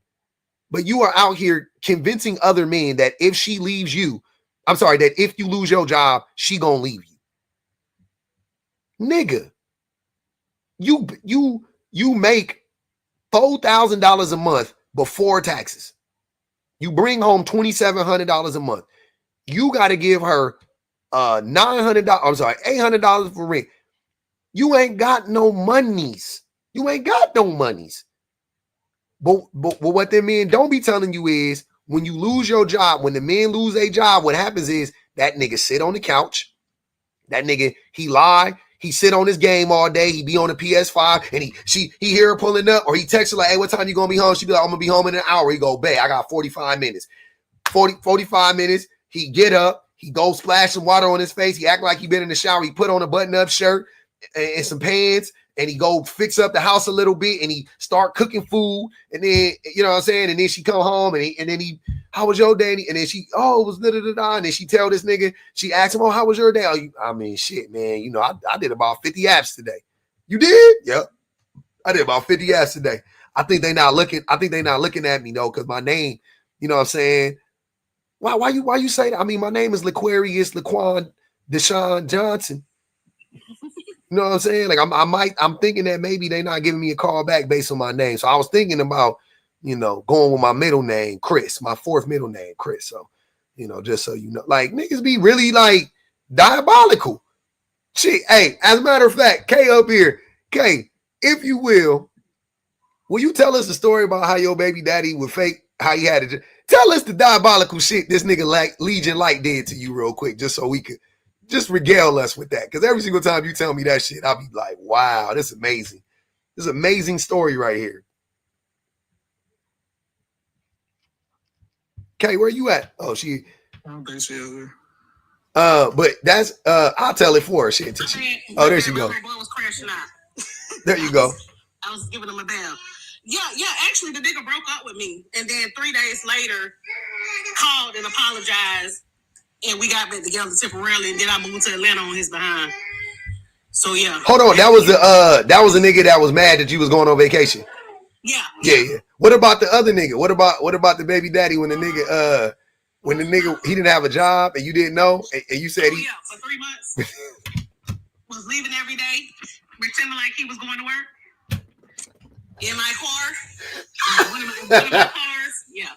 But you are out here convincing other men that if she leaves you, that if you lose your job, she gonna leave you. Nigga, you make $4,000 a month before taxes. You bring home $2,700 a month. You got to give her $800 for rent. You ain't got no monies. But what them men don't be telling you is when you lose your job, when the men lose their job, what happens is that nigga sit on the couch. That nigga, he lie. He sit on his game all day. He be on the PS5 and he hear her pulling up, or he text her like, hey, what time you gonna be home? She be like, I'm gonna be home in an hour. He go, bae, I got 45 minutes. 45 minutes. He get up. He go splash some water on his face. He act like he been in the shower. He put on a button-up shirt and some pants, and he go fix up the house a little bit, and he start cooking food, and then, you know what I'm saying, and then she come home, and then he, how was your day? And then she, it was da-da-da-da, and then she tell this nigga, she asked him, how was your day? I mean, shit, man, I did about 50 apps today. You did? Yep. I did about 50 apps today. I think they not looking at me, though, because my name, you know what I'm saying? Why you say that? I mean, my name is Laquarius Laquan Deshaun Johnson. You know what I'm saying? Like I'm thinking that maybe they not giving me a call back based on my name. So I was thinking about, going with my middle name, Chris, my fourth middle name, Chris. So, just so you know, like niggas be really like diabolical. Shit. Hey, as a matter of fact, Kay up here, Kay, if you will you tell us the story about how your baby daddy would fake how he had it? Tell us the diabolical shit this nigga like Legion Light did to you real quick, just so we could just regale us with that. Because every single time you tell me that shit, I'll be like, wow, this is amazing. This is an amazing story right here. Kay, where you at? Oh, I don't think she is there. But that's I'll tell it for her. There she go. Was crashing out. There you go. I was giving him a bell. Yeah. Actually, the nigga broke up with me, and then 3 days later, called and apologized, and we got back together temporarily. And then I moved to Atlanta on his behind. So yeah. Hold on, that was a nigga that was mad that you was going on vacation. Yeah. What about the other nigga? What about the baby daddy when the nigga he didn't have a job and you didn't know, and you said for 3 months was leaving every day, pretending like he was going to work. In my car, one of my cars, yeah.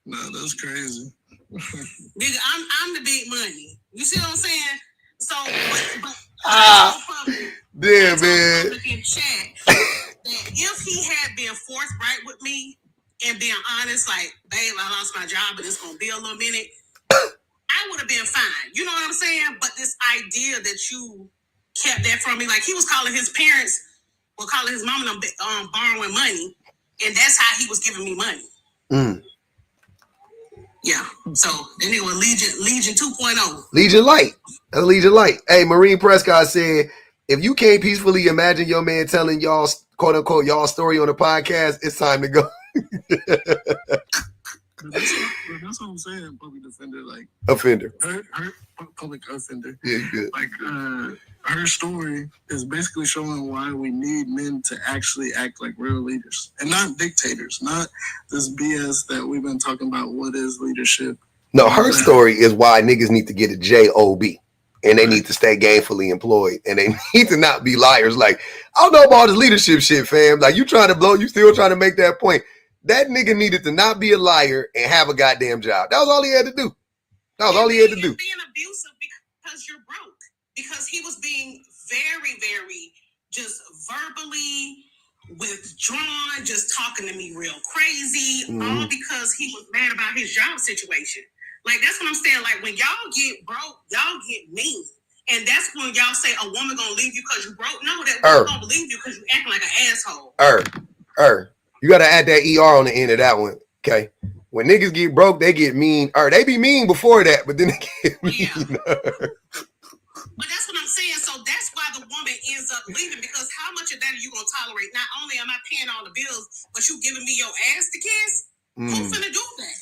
No, that's crazy. Nigga, I'm the big money. You see what I'm saying? So, damn, man. In chat, that if he had been forthright with me and being honest, like, babe, I lost my job, but it's gonna be a little minute, I would have been fine. You know what I'm saying? But this idea that you kept that from me, like he was calling his parents. Well, calling his mom and borrowing money, and that's how he was giving me money. Yeah. So then it was Legion 2.0. Legion Light. That's Legion Light. Hey, Marine Prescott said, if you can't peacefully imagine your man telling y'all, quote unquote, y'all story on the podcast, it's time to go. That's what I'm saying. Public defender, like offender. Her public offender. Yeah, good. Like her story is basically showing why we need men to actually act like real leaders and not dictators, not this BS that we've been talking about. What is leadership? No, her story is why niggas need to get a job. And they need to stay gainfully employed. And they need to not be liars. Like, I don't know about all this leadership shit, fam. Like, you trying to blow, you still trying to make that point. That nigga needed to not be a liar and have a goddamn job. That was all he had to do. That was all he had to do. Being abusive because you're broke. Because he was being very, very just verbally withdrawn, just talking to me real crazy, all because he was mad about his job situation. Like, that's what I'm saying. Like, when y'all get broke, y'all get mean. And that's when y'all say a woman gonna leave you because you broke. No, that woman gonna leave you because you acting like an asshole. You gotta add that ER on the end of that one. Okay. When niggas get broke, they get mean. They be mean before that, but then they get mean. Yeah. But that's what I'm saying. So that's why the woman ends up leaving, because how much of that are you gonna tolerate? Not only am I paying all the bills, but you giving me your ass to kiss? Who's gonna do that?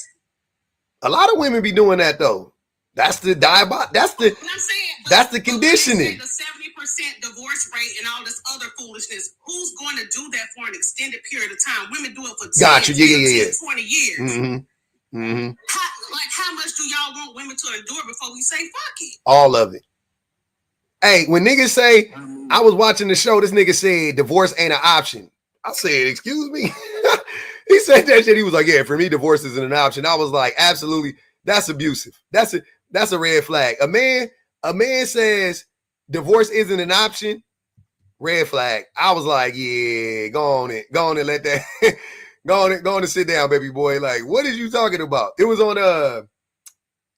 A lot of women be doing that though. That's the that's the conditioning. The 70% divorce rate and all this other foolishness. Who's going to do that for an extended period of time? Women do it for 20 years. How much do y'all want women to endure before we say fuck it? All of it. Hey, when niggas say, I was watching the show, this nigga said divorce ain't an option. I said, excuse me. He said that shit. He was like, yeah, for me, divorce isn't an option. I was like, absolutely. That's abusive. That's a red flag. A man says divorce isn't an option. Red flag. I was like, yeah, go on and let that go on and sit down, baby boy. Like, what is you talking about? It was on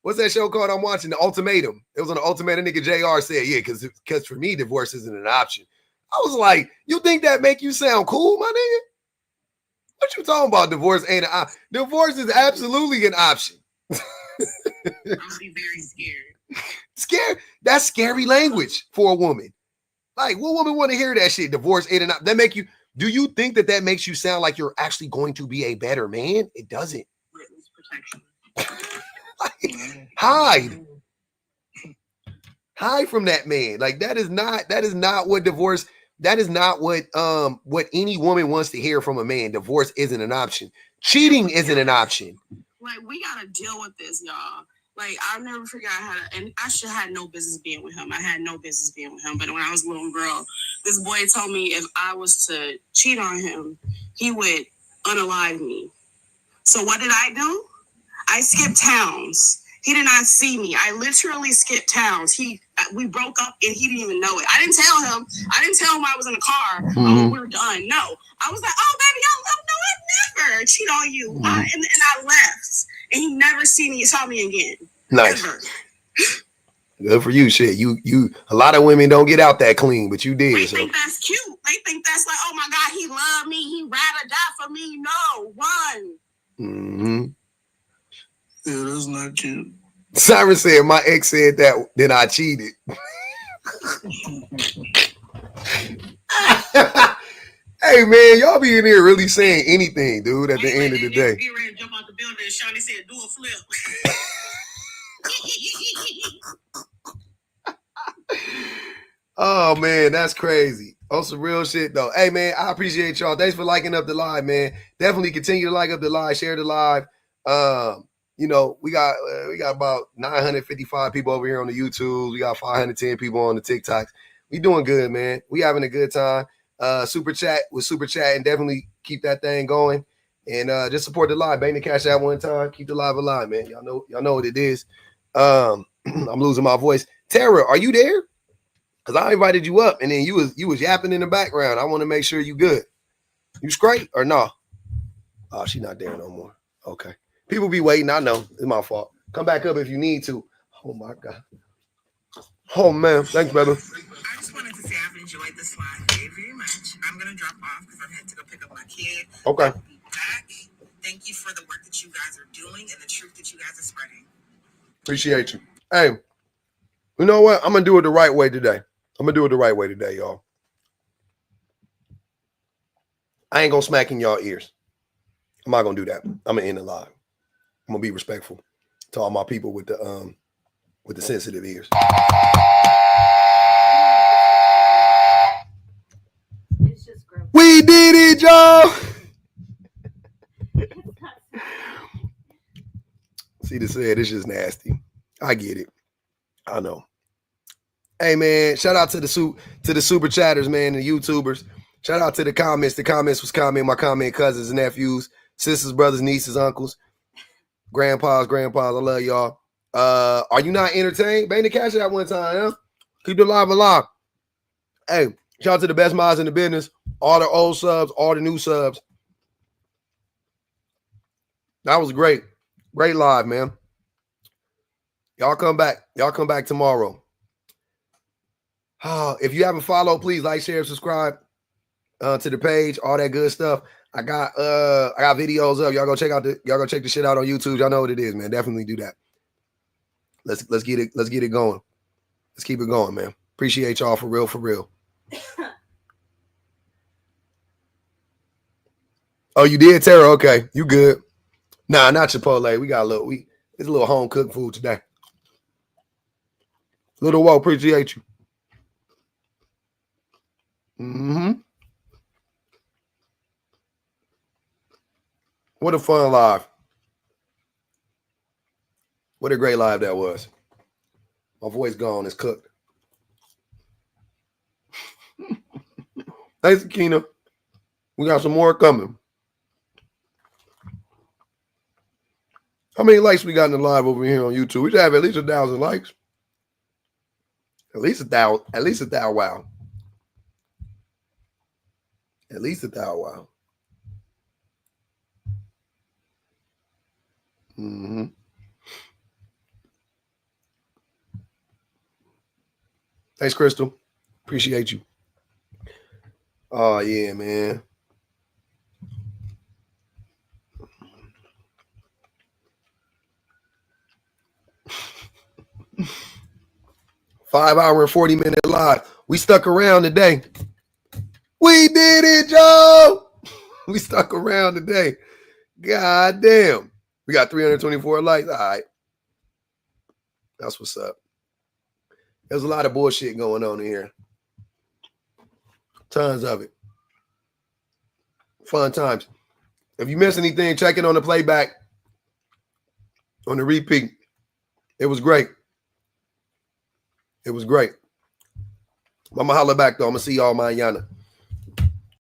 what's that show called I'm watching? The Ultimatum. It was on the Ultimatum. Nigga JR said, yeah, because for me, divorce isn't an option. I was like, you think that make you sound cool, my nigga? What you talking about? Divorce ain't an option. Divorce is absolutely an option. I'm be very scared. Scared? That's scary language for a woman. Like, what woman want to hear that shit? Divorce ain't an option. That make you, do you think that makes you sound like you're actually going to be a better man? It doesn't. Witness protection. Like, hide from that man. Like, that is not what divorce. That is not what any woman wants to hear from a man. Divorce isn't an option. Cheating isn't an option. Like, we gotta deal with this, y'all. Like, I'll never figure out how to, and I should have had no business being with him. I had no business being with him. But when I was a little girl, this boy told me if I was to cheat on him, he would unalive me. So what did I do? I skipped towns. He did not see me. I literally skipped towns. We broke up and he didn't even know it. I didn't tell him I was in the car. Oh, we're done. No. I was like, oh, baby, I'd never cheat on you. And I left. And he never saw me again. Nice. Ever. Good for you, shit. You a lot of women don't get out that clean, but you did. They think that's cute. They think that's like, oh my God, he loved me. He ride or die for me. No, run. Mm-hmm. Yeah, that's not cute. Simon said my ex said that, then I cheated. Hey man, y'all be in here really saying anything, dude, at the end of the day. Get ready to jump out the building and Shawty said, do a flip. Oh man, that's crazy. On some real shit though. Hey man, I appreciate y'all. Thanks for liking up the live, man. Definitely continue to like up the live, share the live. You know, we got about 955 people over here on the YouTube. We got 510 people on the TikToks. We doing good, man. We having a good time. Super chat and definitely keep that thing going. And just support the live. Bang the cash out one time. Keep the live alive, man. Y'all know what it is. I'm losing my voice. Tara, are you there? Because I invited you up and then you was yapping in the background. I want to make sure you good. You straight or no? Oh, she not there no more. Okay. People be waiting. I know. It's my fault. Come back up if you need to. Oh, my God. Oh, man. Thanks, brother. I just wanted to say I've enjoyed this live very, very much. I'm going to drop off because I had to go pick up my kid. Okay. I'll be back. Thank you for the work that you guys are doing and the truth that you guys are spreading. Appreciate you. Hey, you know what? I'm going to do it the right way today. I'm gonna do it the right way today, y'all. I ain't gonna smack in y'all ears. I'm not gonna do that. I'm gonna end the live. I'm gonna be respectful to all my people with the sensitive ears. It's just gross. We did it, y'all. See the said, it's just nasty. I get it. I know. Hey man, shout out to the super chatters, man, and the YouTubers. Shout out to the comments. The comments was my comment cousins and nephews, sisters, brothers, nieces, uncles, grandpas. I love y'all. Are you not entertained? Bang the cash out one time, huh? Keep the live alive. Hey, shout out to the best minds in the business, all the old subs, all the new subs. That was great. Great live, man. Y'all come back. Y'all come back tomorrow. If you haven't followed, please like, share, subscribe to the page, all that good stuff. I got videos up. Y'all go check the shit out on YouTube. Y'all know what it is, man. Definitely do that. Let's get it going. Let's keep it going, man. Appreciate y'all for real. Oh, you did, Tara? Okay, you good. Nah, not Chipotle. We got it's a little home cooked food today. Little Whoa, appreciate you. What a fun live. What a great live that was. My voice gone. It's cooked. Thanks, Akina. We got some more coming. How many likes we got in the live over here on YouTube? We should have at least 1,000 likes. At least 1,000. At least 1,000. Wow. At least 1,000. Wow. Thanks, Crystal. Appreciate you. Oh, yeah, man. $5-hour and 40-minute live. We stuck around today. We did it, Joe. We stuck around today. God damn. We got 324 likes. All right. That's what's up. There's a lot of bullshit going on in here. Tons of it. Fun times. If you miss anything, check it on the playback. On the repeat. It was great. It was great. I'm going to holler back, though. I'm going to see y'all mañana.